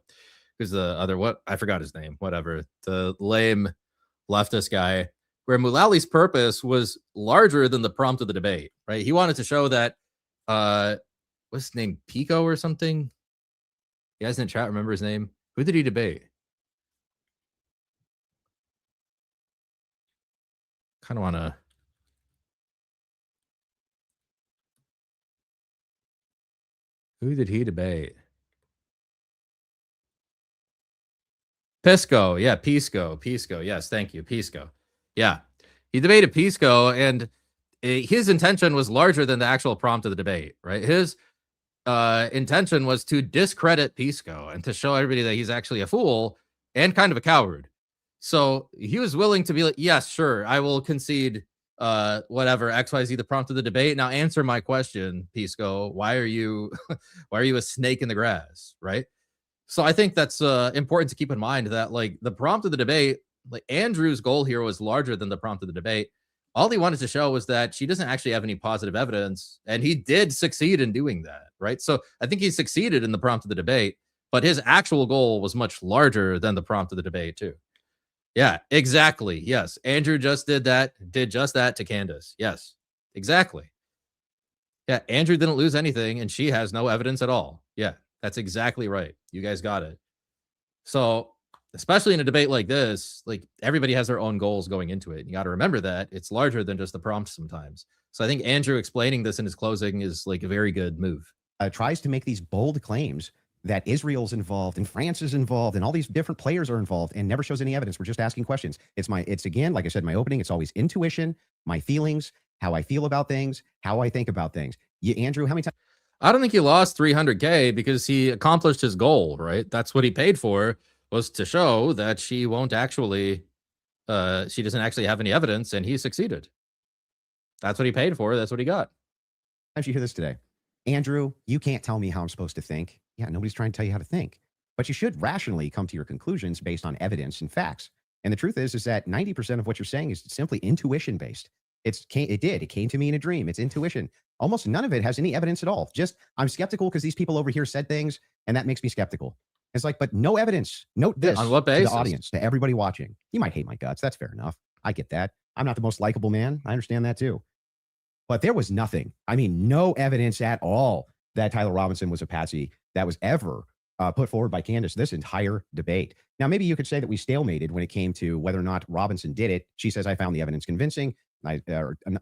who's the other? What I forgot his name. Whatever, the lame leftist guy, where Mullally's purpose was larger than the prompt of the debate, right? He wanted to show that what's his name, Pico or something. You guys in the chat remember his name? Who did he debate? Kind of want to. Who did he debate? Pisco. Yeah, Pisco. Yes, thank you. Pisco. Yeah. He debated Pisco, and his intention was larger than the actual prompt of the debate, right? His intention was to discredit Pisco and to show everybody that he's actually a fool and kind of a coward. So he was willing to be like, yes, sure, I will concede whatever, XYZ, the prompt of the debate. Now answer my question, Pisco. Why are you a snake in the grass, right? So I think that's important to keep in mind that, like, the prompt of the debate, like, Andrew's goal here was larger than the prompt of the debate. All he wanted to show was that she doesn't actually have any positive evidence, and he did succeed in doing that, right? So I think he succeeded in the prompt of the debate, but his actual goal was much larger than the prompt of the debate too. Yeah, exactly. Yes, Andrew just did just that to Candace. Yes, exactly. Yeah, Andrew didn't lose anything, and she has no evidence at all. Yeah, that's exactly right. You guys got it. So, especially in a debate like this, like, everybody has their own goals going into it. You got to remember that it's larger than just the prompt sometimes. So I think Andrew explaining this in his closing is, like, a very good move. Tries to make these bold claims that Israel's involved and France is involved and all these different players are involved, and never shows any evidence. We're just asking questions. It's again, like I said in my opening, it's always intuition, my feelings, how I feel about things, how I think about things. Andrew, how many times? I don't think he lost 300K because he accomplished his goal, right? That's what he paid for, was to show that she won't actually, she doesn't actually have any evidence, and he succeeded. That's what he paid for. That's what he got. How'd you hear this today? Andrew, you can't tell me how I'm supposed to think. Yeah, nobody's trying to tell you how to think. But you should rationally come to your conclusions based on evidence and facts. And the truth is that 90% of what you're saying is simply intuition based. It came to me in a dream. It's intuition. Almost none of it has any evidence at all. Just, I'm skeptical because these people over here said things, and that makes me skeptical. It's like, but no evidence. Note this on what basis? To the audience, to everybody watching. You might hate my guts. That's fair enough. I get that. I'm not the most likable man. I understand that too. But there was nothing. I mean, no evidence at all that Tyler Robinson was a patsy that was ever put forward by Candace this entire debate. Now, maybe you could say that we stalemated when it came to whether or not Robinson did it. She says, I found the evidence convincing.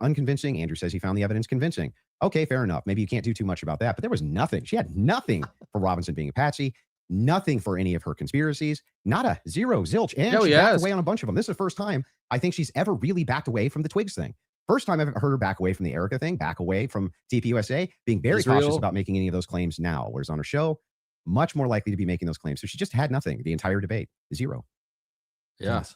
Unconvincing. Andrew says he found the evidence convincing. Okay, fair enough. Maybe you can't do too much about that, but there was nothing. She had nothing for Robinson being a patsy, nothing for any of her conspiracies, nada, zero, zilch. And she backed away on a bunch of them. This is the first time I think she's ever really backed away from the Twigs thing. First time I've heard her back away from the Erica thing, back away from TPUSA, being very cautious about making any of those claims now. Whereas on her show, much more likely to be making those claims. So she just had nothing the entire debate. Zero. Yes.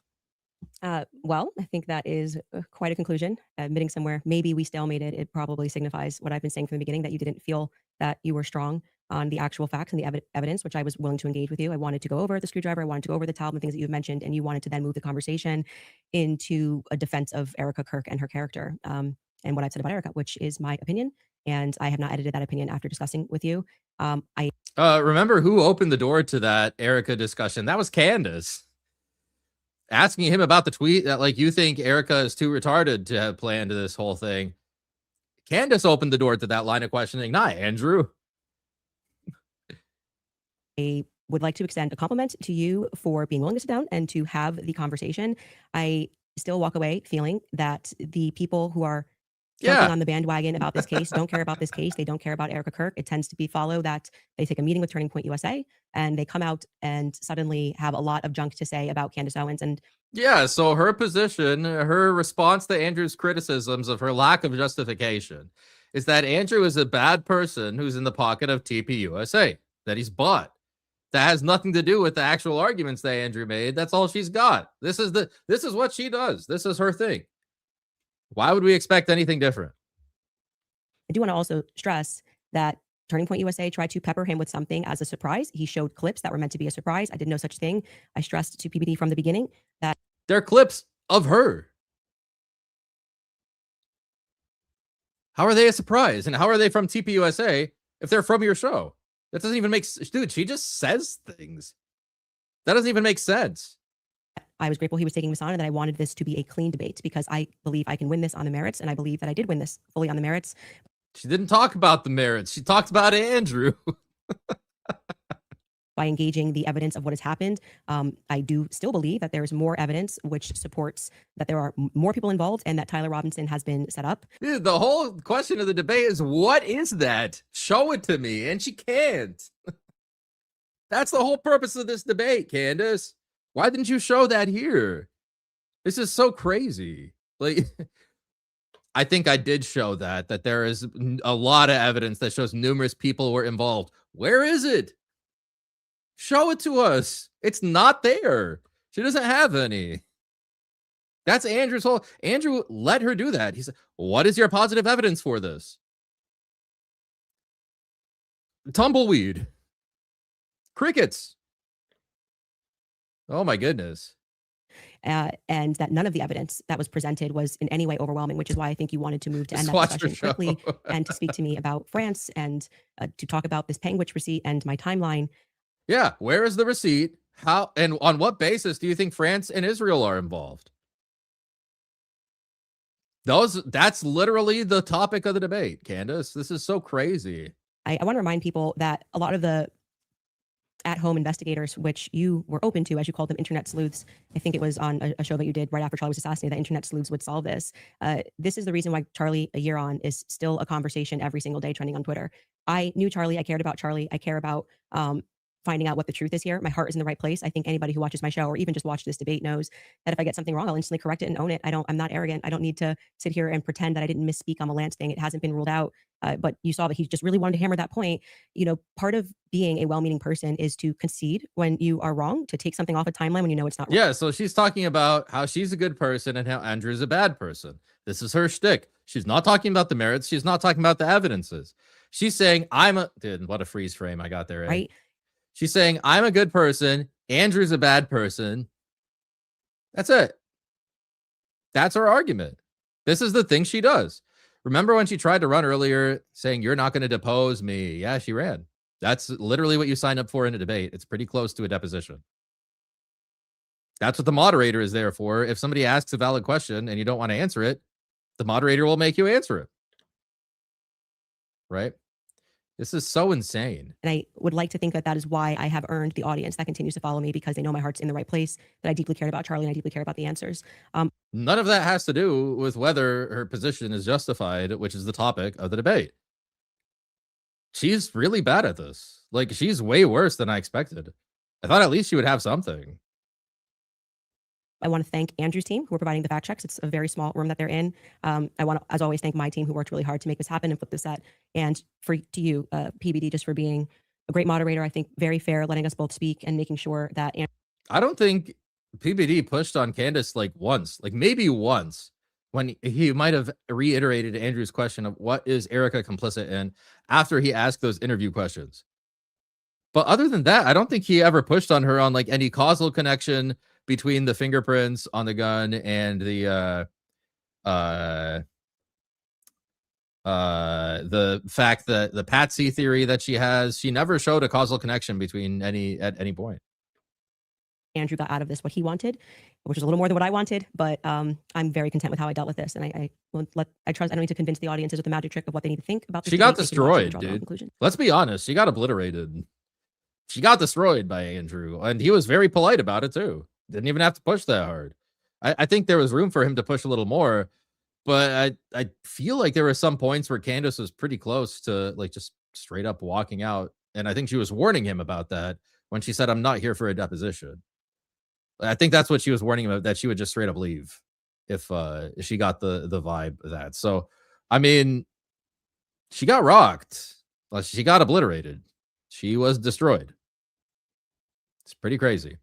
Well, I think that is quite a conclusion. Admitting somewhere, maybe we stalemated. It probably signifies what I've been saying from the beginning, that you didn't feel that you were strong on the actual facts and the evidence, which I was willing to engage with you. I wanted to go over the screwdriver. I wanted to go over the towel and things that you've mentioned, and you wanted to then move the conversation into a defense of Erica Kirk and her character, and what I've said about Erica, which is my opinion. And I have not edited that opinion after discussing with you. I Remember who opened the door to that Erica discussion? That was Candace. Asking him about the tweet that, like, you think Erica is too retarded to have planned this whole thing. Candace opened the door to that line of questioning, not Andrew. I would like to extend a compliment to you for being willing to sit down and to have the conversation. I still walk away feeling that the people who are jumping on the bandwagon about this case don't care about this case. They don't care about Erica Kirk. It tends to be follow that they take a meeting with Turning Point USA and they come out and suddenly have a lot of junk to say about Candace Owens. And yeah, so her position, her response to Andrew's criticisms of her lack of justification is that Andrew is a bad person who's in the pocket of TPUSA, that he's bought. That has nothing to do with the actual arguments that Andrew made. That's all she's got. This is what she does. This is her thing. Why would we expect anything different? I do want to also stress that Turning Point USA tried to pepper him with something as a surprise. He showed clips that were meant to be a surprise. I did no such thing. I stressed to PBD from the beginning that they're clips of her. How are they a surprise? And how are they from TPUSA if they're from your show? That doesn't even make sense. Dude, she just says things. That doesn't even make sense. I was grateful he was taking this on and that I wanted this to be a clean debate because I believe I can win this on the merits, and I believe that I did win this fully on the merits. She didn't talk about the merits. She talked about Andrew. By engaging the evidence of what has happened, I do still believe that there is more evidence which supports that there are more people involved and that Tyler Robinson has been set up. Dude, the whole question of the debate is, what is that? Show it to me. And she can't. That's the whole purpose of this debate, Candace. Why didn't you show that here? This is so crazy. Like, I think I did show that there is a lot of evidence that shows numerous people were involved. Where is it? Show it to us. It's not there. She doesn't have any. That's Andrew's whole. Andrew let her do that. He said, what is your positive evidence for this? Tumbleweed. Crickets. Oh my goodness. And that none of the evidence that was presented was in any way overwhelming, which is why I think you wanted to move to end that discussion quickly and to speak to me about France and to talk about this Penguich receipt and my timeline. Yeah, where is the receipt? How and on what basis do you think France and Israel are involved? That's literally the topic of the debate, Candace. This is so crazy. I want to remind people that a lot of the at-home investigators, which you were open to, as you called them, internet sleuths. I think it was on a show that you did right after Charlie was assassinated that internet sleuths would solve this. This is the reason why Charlie, a year on, is still a conversation every single day trending on Twitter. I knew Charlie. I cared about Charlie. I care about finding out what the truth is here. My heart is in the right place. I think anybody who watches my show or even just watch this debate knows that if I get something wrong, I'll instantly correct it and own it. I'm not arrogant. I don't need to sit here and pretend that I didn't misspeak on the Lance thing. It hasn't been ruled out. But you saw that he just really wanted to hammer that point. You know, part of being a well-meaning person is to concede when you are wrong, to take something off a timeline when you know it's not wrong. Yeah, so she's talking about how she's a good person and how Andrew is a bad person. This is her shtick. She's not talking about the merits. She's not talking about the evidences. She's saying, dude, what a freeze frame I got there. Right. She's saying, I'm a good person. Andrew's a bad person. That's it. That's her argument. This is the thing she does. Remember when she tried to run earlier saying, you're not going to depose me? Yeah, she ran. That's literally what you signed up for in a debate. It's pretty close to a deposition. That's what the moderator is there for. If somebody asks a valid question and you don't want to answer it, the moderator will make you answer it. Right? This is so insane. And I would like to think that that is why I have earned the audience that continues to follow me, because they know my heart's in the right place, that I deeply cared about Charlie and I deeply care about the answers. None of that has to do with whether her position is justified, which is the topic of the debate. She's really bad at this. Like, she's way worse than I expected. I thought at least she would have something. I want to thank Andrew's team who are providing the fact checks. It's a very small room that they're in. I want to, as always, thank my team who worked really hard to make this happen and flip this set. And to you, PBD, just for being a great moderator. I think very fair, letting us both speak and making sure that. I don't think PBD pushed on Candace like once, like maybe once, when he might have reiterated Andrew's question of what is Erica complicit in after he asked those interview questions. But other than that, I don't think he ever pushed on her on like any causal connection between the fingerprints on the gun and the The fact that the Patsy theory that she has, she never showed a causal connection between at any point. Andrew got out of this what he wanted, which is a little more than what I wanted, but I'm very content with how I dealt with this, and I don't need to convince the audiences with the magic trick of what they need to think about this. She got debate. They can watch it and destroyed, draw their own dude. conclusions. Let's be honest. She got obliterated. She got destroyed by Andrew, and he was very polite about it too. Didn't even have to push that hard. I think there was room for him to push a little more, but I feel like there were some points where Candace was pretty close to like just straight up walking out, and I think she was warning him about that when she said, "I'm not here for a deposition." I think that's what she was warning him about, that she would just straight up leave if she got the vibe of that. So, I mean, she got rocked. She got obliterated. She was destroyed. It's pretty crazy.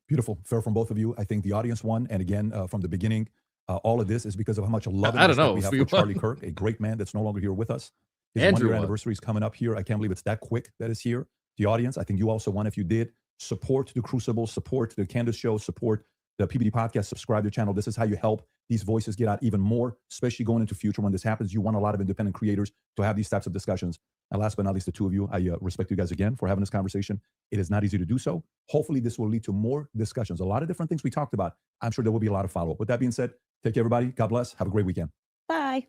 Beautiful. Fair from both of you. I think the audience won. And again, from the beginning, all of this is because of how much love and I don't respect know we have if for we Charlie Kirk, a great man that's no longer here with us. His Andrew one-year won. anniversary is coming up here. I can't believe it's that quick that is here. The audience, I think you also won if you did. Support the Crucible, support the Candace Show, support the PBD Podcast, subscribe to the channel. This is how you help these voices get out even more, especially going into future when this happens. You want a lot of independent creators to have these types of discussions. And last but not least, the two of you, I respect you guys again for having this conversation. It is not easy to do so. Hopefully this will lead to more discussions. A lot of different things we talked about. I'm sure there will be a lot of follow-up. With that being said, take care, everybody. God bless. Have a great weekend. Bye.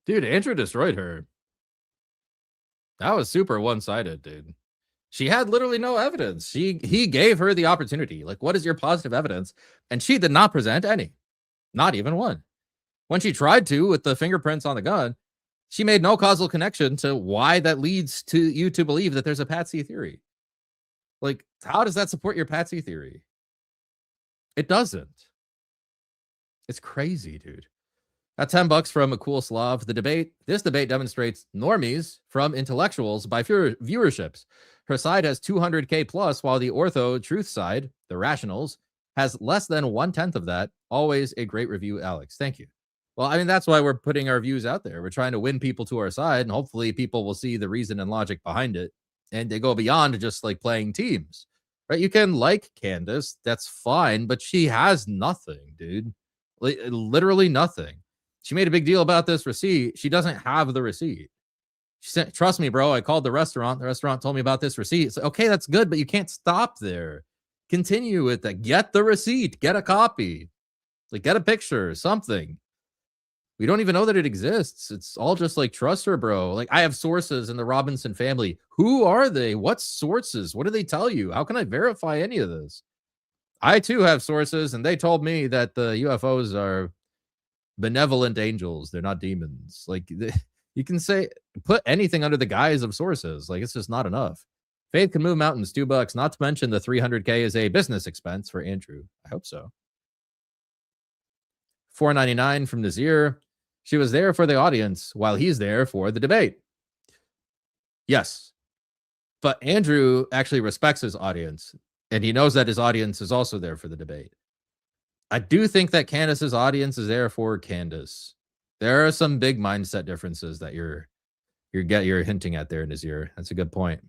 Dude, Andrew destroyed her. That was super one-sided, dude. She had literally no evidence. He gave her the opportunity. Like, what is your positive evidence? And she did not present any. Not even one. When she tried to with the fingerprints on the gun, she made no causal connection to why that leads to you to believe that there's a Patsy theory. Like, how does that support your Patsy theory? It doesn't. It's crazy, dude. At $10 from a cool Slav, this debate demonstrates normies from intellectuals by viewerships. Her side has 200K plus, while the ortho truth side, the rationals, has less than 1/10 of that. Always a great review, Alex. Thank you. Well, I mean, that's why we're putting our views out there. We're trying to win people to our side, and hopefully people will see the reason and logic behind it, and they go beyond just like playing teams, right? You can like Candace, that's fine, but she has nothing, dude. Literally nothing. She made a big deal about this receipt. She doesn't have the receipt. She said, "Trust me, bro. I called the restaurant. The restaurant told me about this receipt." It's like, okay, that's good, but you can't stop there. Continue with that. Get the receipt. Get a copy. Like, get a picture, something. We don't even know that it exists. It's all just like, trust her, bro. Like, I have sources in the Robinson family. Who are they? What sources? What do they tell you? How can I verify any of this? I too have sources, and they told me that the UFOs are benevolent angels. They're not demons. Like, you can say, put anything under the guise of sources. Like, it's just not enough. Faith can move mountains, $2. Not to mention the 300K is a business expense for Andrew. I hope so. $4.99 from Nazir. She was there for the audience while he's there for the debate. Yes. But Andrew actually respects his audience, and he knows that his audience is also there for the debate. I do think that Candace's audience is there for Candace. There are some big mindset differences that you're hinting at there, Nazir. That's a good point.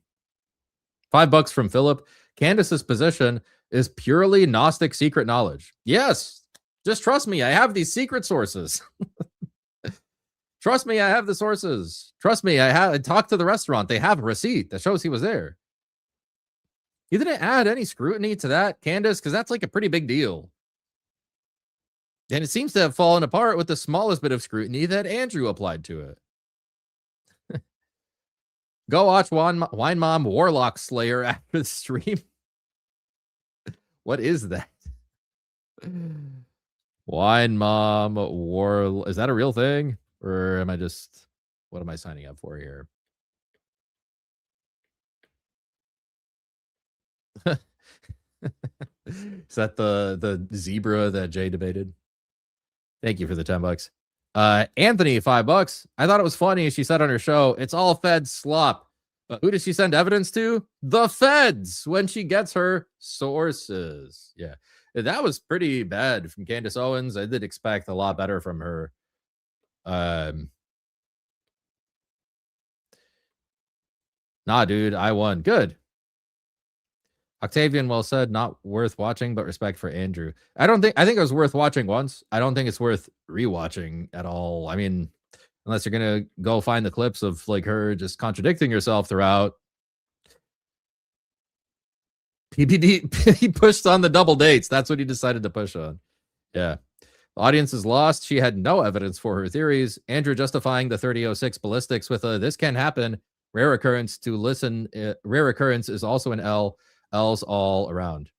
$5 from Philip. Candace's position is purely Gnostic secret knowledge. Yes, just trust me. I have these secret sources. Trust me, I have the sources. Trust me, I talked to the restaurant. They have a receipt that shows he was there. You didn't add any scrutiny to that, Candace, because that's like a pretty big deal. And it seems to have fallen apart with the smallest bit of scrutiny that Andrew applied to it. Go watch Wine Mom Warlock Slayer after the stream. What is that? Wine Mom War. Is that a real thing? Or am I just, what am I signing up for here? Is that the zebra that Jay debated? Thank you for the $10. Anthony, $5. I thought it was funny. She said on her show, it's all Fed slop. But who does she send evidence to? The Feds, when she gets her sources. Yeah, that was pretty bad from Candace Owens. I did expect a lot better from her. Nah, dude, I won. Good. Octavian, well said. Not worth watching, but respect for Andrew. I think it was worth watching once. I don't think it's worth rewatching at all. I mean, unless you're gonna go find the clips of like her just contradicting herself throughout. PPD, he pushed on the double dates. That's what he decided to push on. Yeah. The audience is lost. She had no evidence for her theories. Andrew justifying the 3006 ballistics with a "this can happen, rare occurrence to listen. Rare occurrence is also an L. L's all around."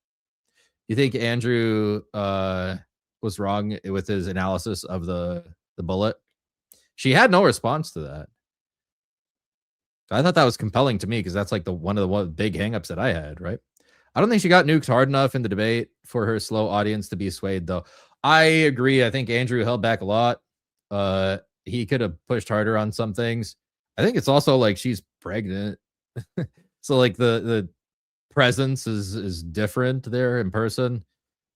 You think Andrew was wrong with his analysis of the bullet? She had no response to that. I thought that was compelling to me because that's like one of the big hangups that I had, right? I don't think she got nuked hard enough in the debate for her slow audience to be swayed, though. I agree. I think Andrew held back a lot. He could have pushed harder on some things. I think it's also like she's pregnant. So like the presence is different there in person.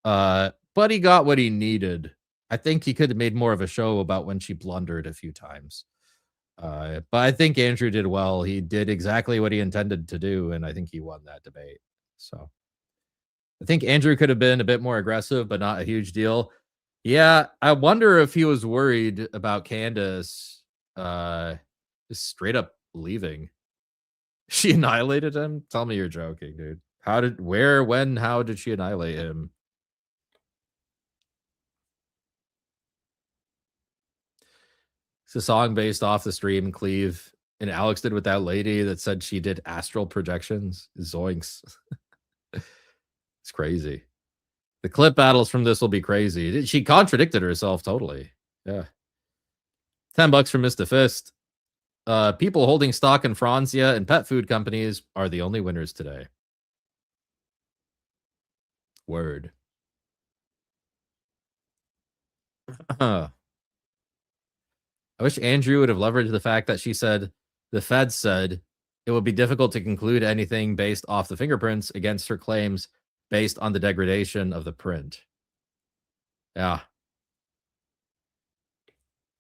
But he got what he needed. I think he could have made more of a show about when she blundered a few times. But I think Andrew did well. He did exactly what he intended to do, and I think he won that debate. So I think Andrew could have been a bit more aggressive, but not a huge deal. Yeah, I wonder if he was worried about Candace just straight up leaving. She annihilated him? Tell me you're joking, dude. How did she annihilate him? It's a song based off the stream, Cleve. And Alex did with that lady that said she did astral projections. Zoinks. It's crazy. The clip battles from this will be crazy. She contradicted herself totally. Yeah. $10 from Mr. Fist. People holding stock in Franzia and pet food companies are the only winners today. Word. I wish Andrew would have leveraged the fact that she said the feds said it would be difficult to conclude anything based off the fingerprints against her claims based on the degradation of the print. Yeah.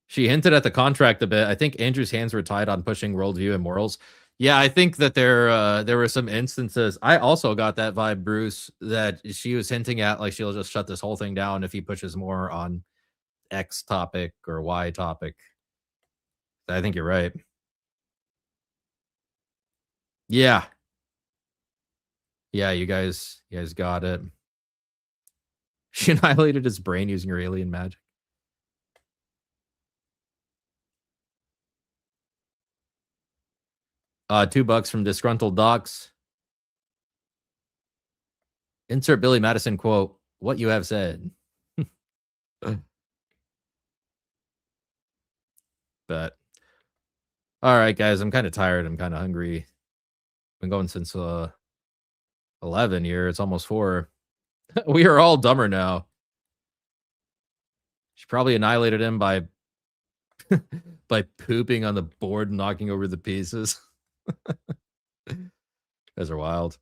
She hinted at the contract a bit. I think Andrew's hands were tied on pushing worldview and morals. Yeah, I think that there were some instances. I also got that vibe, Bruce, that she was hinting at like she'll just shut this whole thing down if he pushes more on X topic or Y topic. I think you're right. Yeah. Yeah, you guys got it. She annihilated his brain using her alien magic. $2 from Disgruntled Docs. Insert Billy Madison quote, "What you have said." But all right, guys, I'm kind of tired. I'm kind of hungry. Been going since 11 here. It's almost 4. We are all dumber now. She probably annihilated him by by pooping on the board and knocking over the pieces. Guys are wild.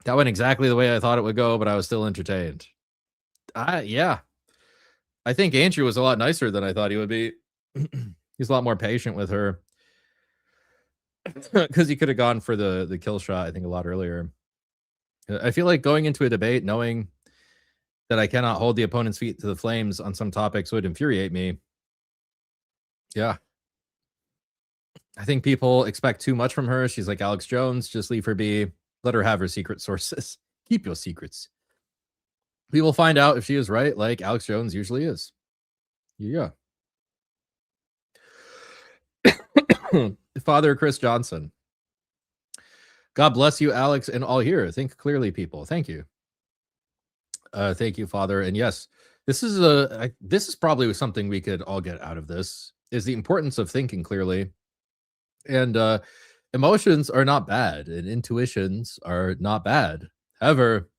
That went exactly the way I thought it would go, but I was still entertained. Yeah. I think Andrew was a lot nicer than I thought he would be. He's a lot more patient with her. Because he could have gone for the kill shot, I think, a lot earlier. I feel like going into a debate knowing that I cannot hold the opponent's feet to the flames on some topics would infuriate me. Yeah. I think people expect too much from her. She's like Alex Jones. Just leave her be. Let her have her secret sources. Keep your secrets. We will find out if she is right, like Alex Jones usually is. Yeah. Father Chris Johnson. God bless you, Alex, and all here. Think clearly, people. Thank you. Thank you, Father. And yes, this is probably something we could all get out of this, is the importance of thinking clearly. And emotions are not bad, and intuitions are not bad. However,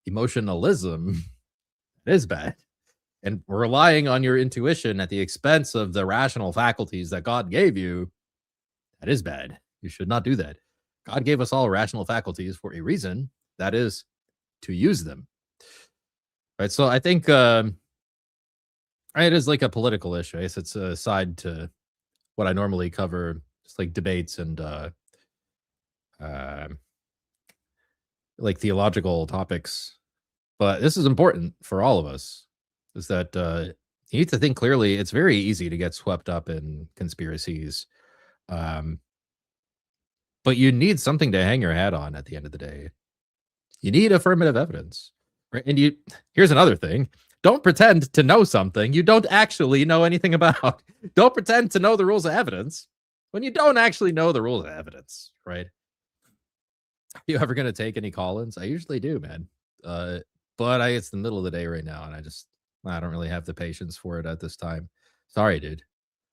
emotionalism is bad. And relying on your intuition at the expense of the rational faculties that God gave you, that is bad. You should not do that. God gave us all rational faculties for a reason. That is to use them. Right. So I think it is like a political issue. I guess it's a side to what I normally cover, just like debates and like theological topics, but this is important for all of us, is that you need to think clearly. It's very easy to get swept up in conspiracies. But you need something to hang your hat on at the end of the day. You need affirmative evidence. Right? And here's another thing. Don't pretend to know something you don't actually know anything about. Don't pretend to know the rules of evidence when you don't actually know the rules of evidence, right? Are you ever going to take any call-ins? I usually do, man. But it's the middle of the day right now, and I don't really have the patience for it at this time. Sorry, dude.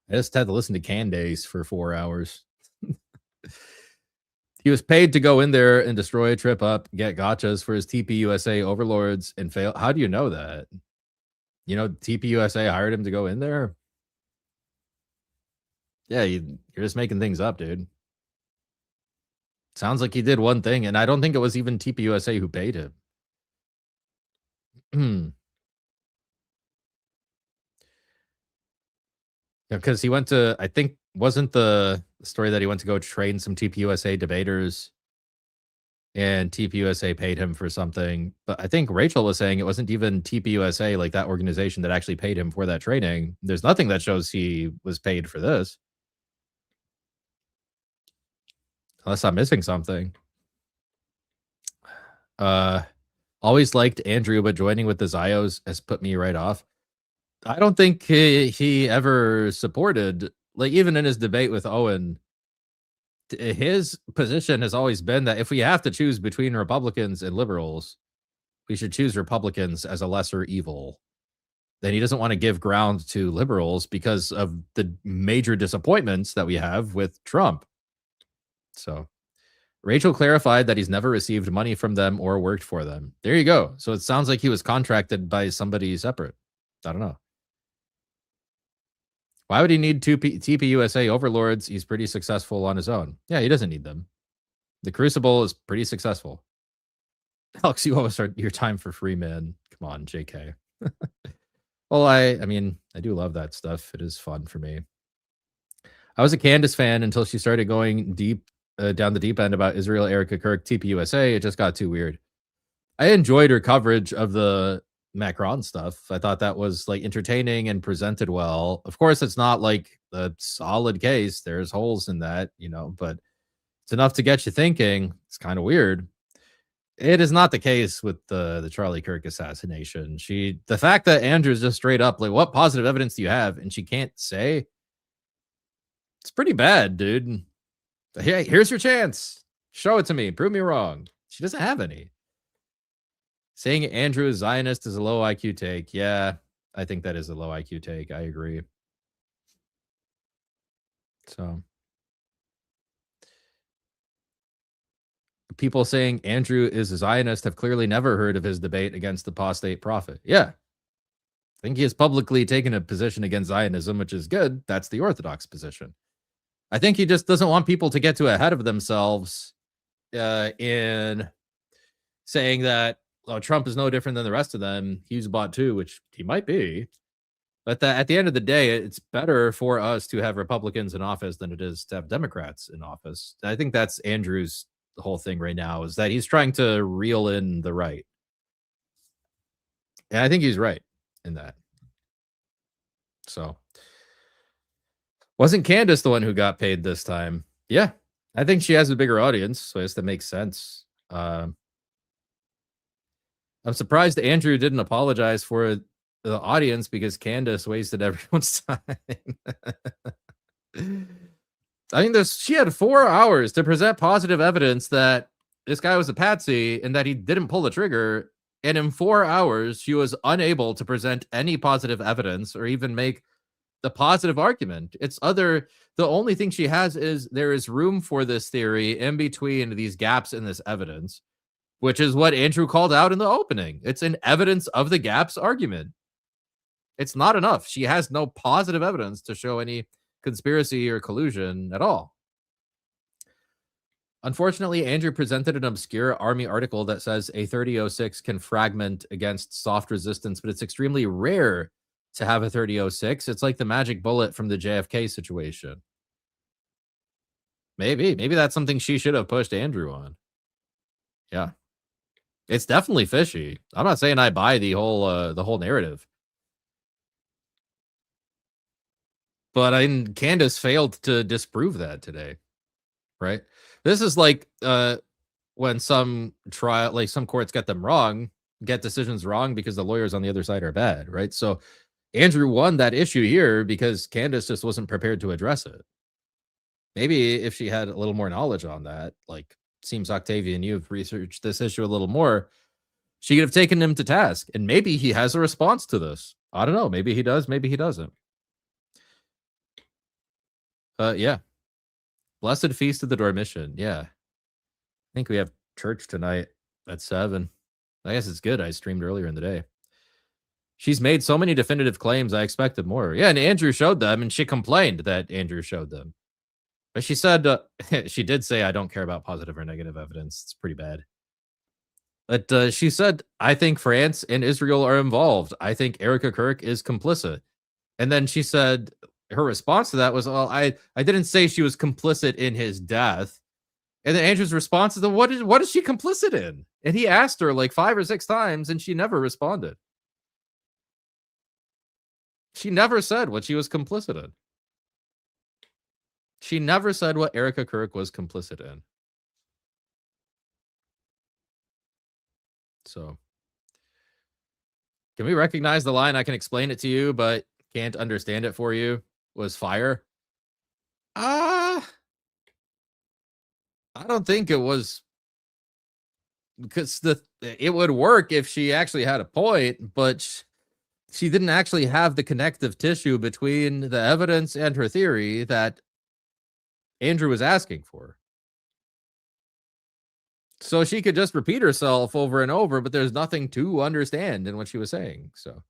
I just had to listen to Candace for 4 hours. He was paid to go in there and destroy a trip up, get gotchas for his TPUSA overlords, and fail. How do you know that? You know, TPUSA hired him to go in there? Yeah, you're just making things up, dude. Sounds like he did one thing, and I don't think it was even TPUSA who paid him. Because he went to, I think, wasn't the story that he went to go train some TPUSA debaters and TPUSA paid him for something. But I think Rachel was saying it wasn't even TPUSA, like that organization, that actually paid him for that training. There's nothing that shows he was paid for this. Unless I'm missing something. Always liked Andrew, but joining with the Zios has put me right off. I don't think he ever supported, like, even in his debate with Owen, his position has always been that if we have to choose between Republicans and liberals, we should choose Republicans as a lesser evil. Then he doesn't want to give ground to liberals because of the major disappointments that we have with Trump. So Rachel clarified that he's never received money from them or worked for them. There you go. So it sounds like he was contracted by somebody separate. I don't know. Why would he need two TPUSA overlords? He's pretty successful on his own. Yeah, he doesn't need them. The Crucible is pretty successful. Alex, you always start your time for free, man. Come on, JK. Well, I mean, I do love that stuff. It is fun for me. I was a Candace fan until she started going deep down the deep end about Israel, Erica Kirk, TPUSA. It just got too weird. I enjoyed her coverage of the Macron stuff. I thought that was like entertaining and presented well. Of course, it's not like a solid case. There's holes in that, you know, but it's enough to get you thinking. It's kind of weird. It is not the case with the Charlie Kirk assassination. The fact that Andrew's just straight up like, what positive evidence do you have? And she can't say, it's pretty bad, dude. Hey, here's your chance. Show it to me. Prove me wrong. She doesn't have any. Saying Andrew is Zionist is a low IQ take. Yeah, I think that is a low IQ take. I agree. So people saying Andrew is a Zionist have clearly never heard of his debate against the apostate prophet. Yeah. I think he has publicly taken a position against Zionism, which is good. That's the Orthodox position. I think he just doesn't want people to get too ahead of themselves in saying that Trump is no different than the rest of them. He's bought too, which he might be. But at the end of the day, it's better for us to have Republicans in office than it is to have Democrats in office. I think that's Andrew's whole thing right now, is that he's trying to reel in the right. And I think he's right in that. So wasn't Candace the one who got paid this time? Yeah, I think she has a bigger audience, so I guess that makes sense. I'm surprised Andrew didn't apologize for the audience because Candace wasted everyone's time. I mean, she had 4 hours to present positive evidence that this guy was a patsy and that he didn't pull the trigger. And in 4 hours, she was unable to present any positive evidence or even make the positive argument. The only thing she has is there is room for this theory in between these gaps in this evidence, which is what Andrew called out in the opening. It's an evidence of the gaps argument. It's not enough. She has no positive evidence to show any conspiracy or collusion at all. Unfortunately, Andrew presented an obscure army article that says a 3006 can fragment against soft resistance, but it's extremely rare to have a 3006. It's like the magic bullet from the JFK situation. Maybe that's something she should have pushed Andrew on. Yeah. It's definitely fishy. I'm not saying I buy the whole narrative. But Candace failed to disprove that today, right? This is like when some courts get decisions wrong because the lawyers on the other side are bad, right? So Andrew won that issue here because Candace just wasn't prepared to address it. Maybe if she had a little more knowledge on that, like seems Octavian, you've researched this issue a little more, she could have taken him to task, and maybe he has a response to this. I don't know. Maybe he does. Maybe he doesn't. Yeah. Blessed Feast of the Dormition. Yeah. I think we have church tonight at 7. I guess it's good. I streamed earlier in the day. She's made so many definitive claims. I expected more. Yeah, and Andrew showed them, and she complained that Andrew showed them. But she said, she did say, I don't care about positive or negative evidence. It's pretty bad. But she said, I think France and Israel are involved. I think Erica Kirk is complicit. And then she said, her response to that was, well, I didn't say she was complicit in his death. And then Andrew's response is, what is she complicit in? And he asked her like 5 or 6 times, and she never responded. She never said what she was complicit in. She never said what Erica Kirk was complicit in. So, can we recognize the line, I can explain it to you, but can't understand it for you, was fire? I don't think it was, because it would work if she actually had a point, but she didn't actually have the connective tissue between the evidence and her theory that Andrew was asking for. So she could just repeat herself over and over, but there's nothing to understand in what she was saying. So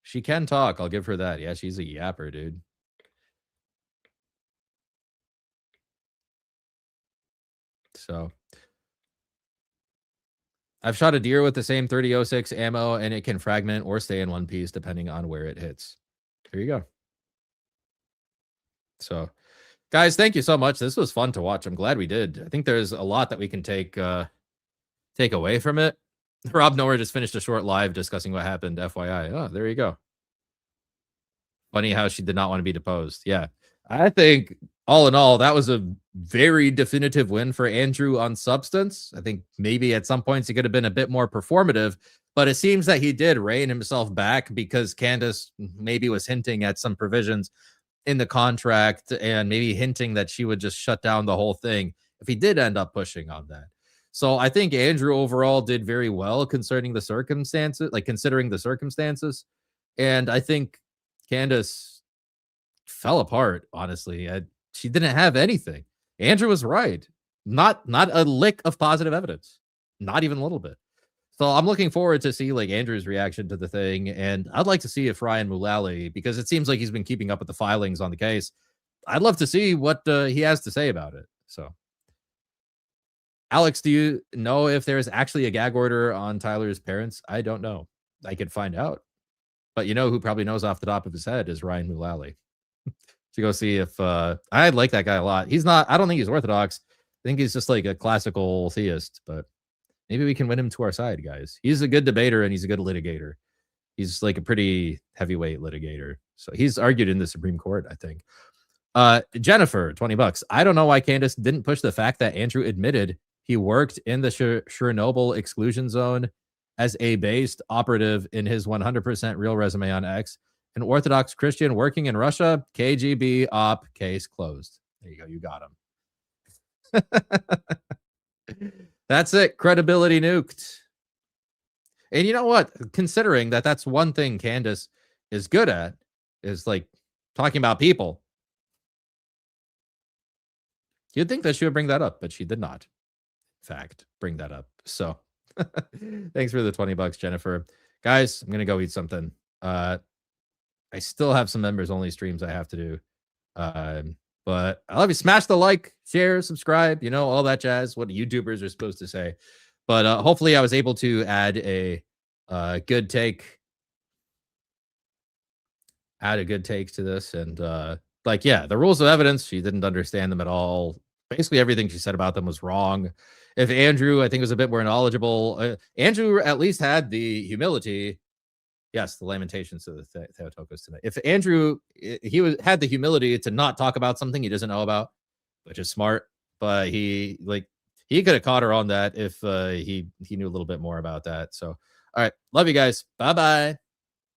she can talk. I'll give her that. Yeah, she's a yapper, dude. So I've shot a deer with the same 3006 ammo, and it can fragment or stay in one piece depending on where it hits. There you go. So, guys, thank you so much. This was fun to watch. I'm glad we did. I think there's a lot that we can take away from it. Rob Noah just finished a short live discussing what happened. FYI. Oh, there you go. Funny how she did not want to be deposed. Yeah. I think all in all, that was a very definitive win for Andrew on substance. I think maybe at some points he could have been a bit more performative, but it seems that he did rein himself back because Candace maybe was hinting at some provisions in the contract and maybe hinting that she would just shut down the whole thing if he did end up pushing on that. So I think Andrew overall did very well considering the circumstances. And I think Candace fell apart, honestly. She didn't have anything. Andrew was right. Not a lick of positive evidence. Not even a little bit. So I'm looking forward to see like Andrew's reaction to the thing. And I'd like to see if Ryan Mullally, because it seems like he's been keeping up with the filings on the case. I'd love to see what he has to say about it. So Alex, do you know if there's actually a gag order on Tyler's parents? I don't know. I could find out. But you know who probably knows off the top of his head is Ryan Mullally. To go see if I like that guy a lot. I don't think he's Orthodox. I think he's just like a classical theist, but maybe we can win him to our side, guys. He's a good debater and he's a good litigator. He's like a pretty heavyweight litigator. So he's argued in the Supreme Court, I think. Jennifer, $20. I don't know why Candace didn't push the fact that Andrew admitted he worked in the Chernobyl exclusion zone as a based operative in his 100% real resume on X. An Orthodox Christian working in Russia, KGB op, case closed. There you go. You got him. That's it. Credibility nuked. And you know what? Considering that that's one thing Candace is good at, is like talking about people. You'd think that she would bring that up, but she did not, in fact, bring that up. So thanks for the $20, Jennifer. Guys, I'm going to go eat something. I still have some members only streams I have to do. But I love you. Smash the like, share, subscribe, all that jazz, what YouTubers are supposed to say. But hopefully I was able to add a good take. Add a good take to this. And the rules of evidence, she didn't understand them at all. Basically everything she said about them was wrong. if Andrew, I think, was a bit more knowledgeable, Andrew at least had the humility. Yes, the Lamentations of the Theotokos tonight. If Andrew, had the humility to not talk about something he doesn't know about, which is smart, but he could have caught her on that if he knew a little bit more about that. So, all right, love you guys. Bye bye.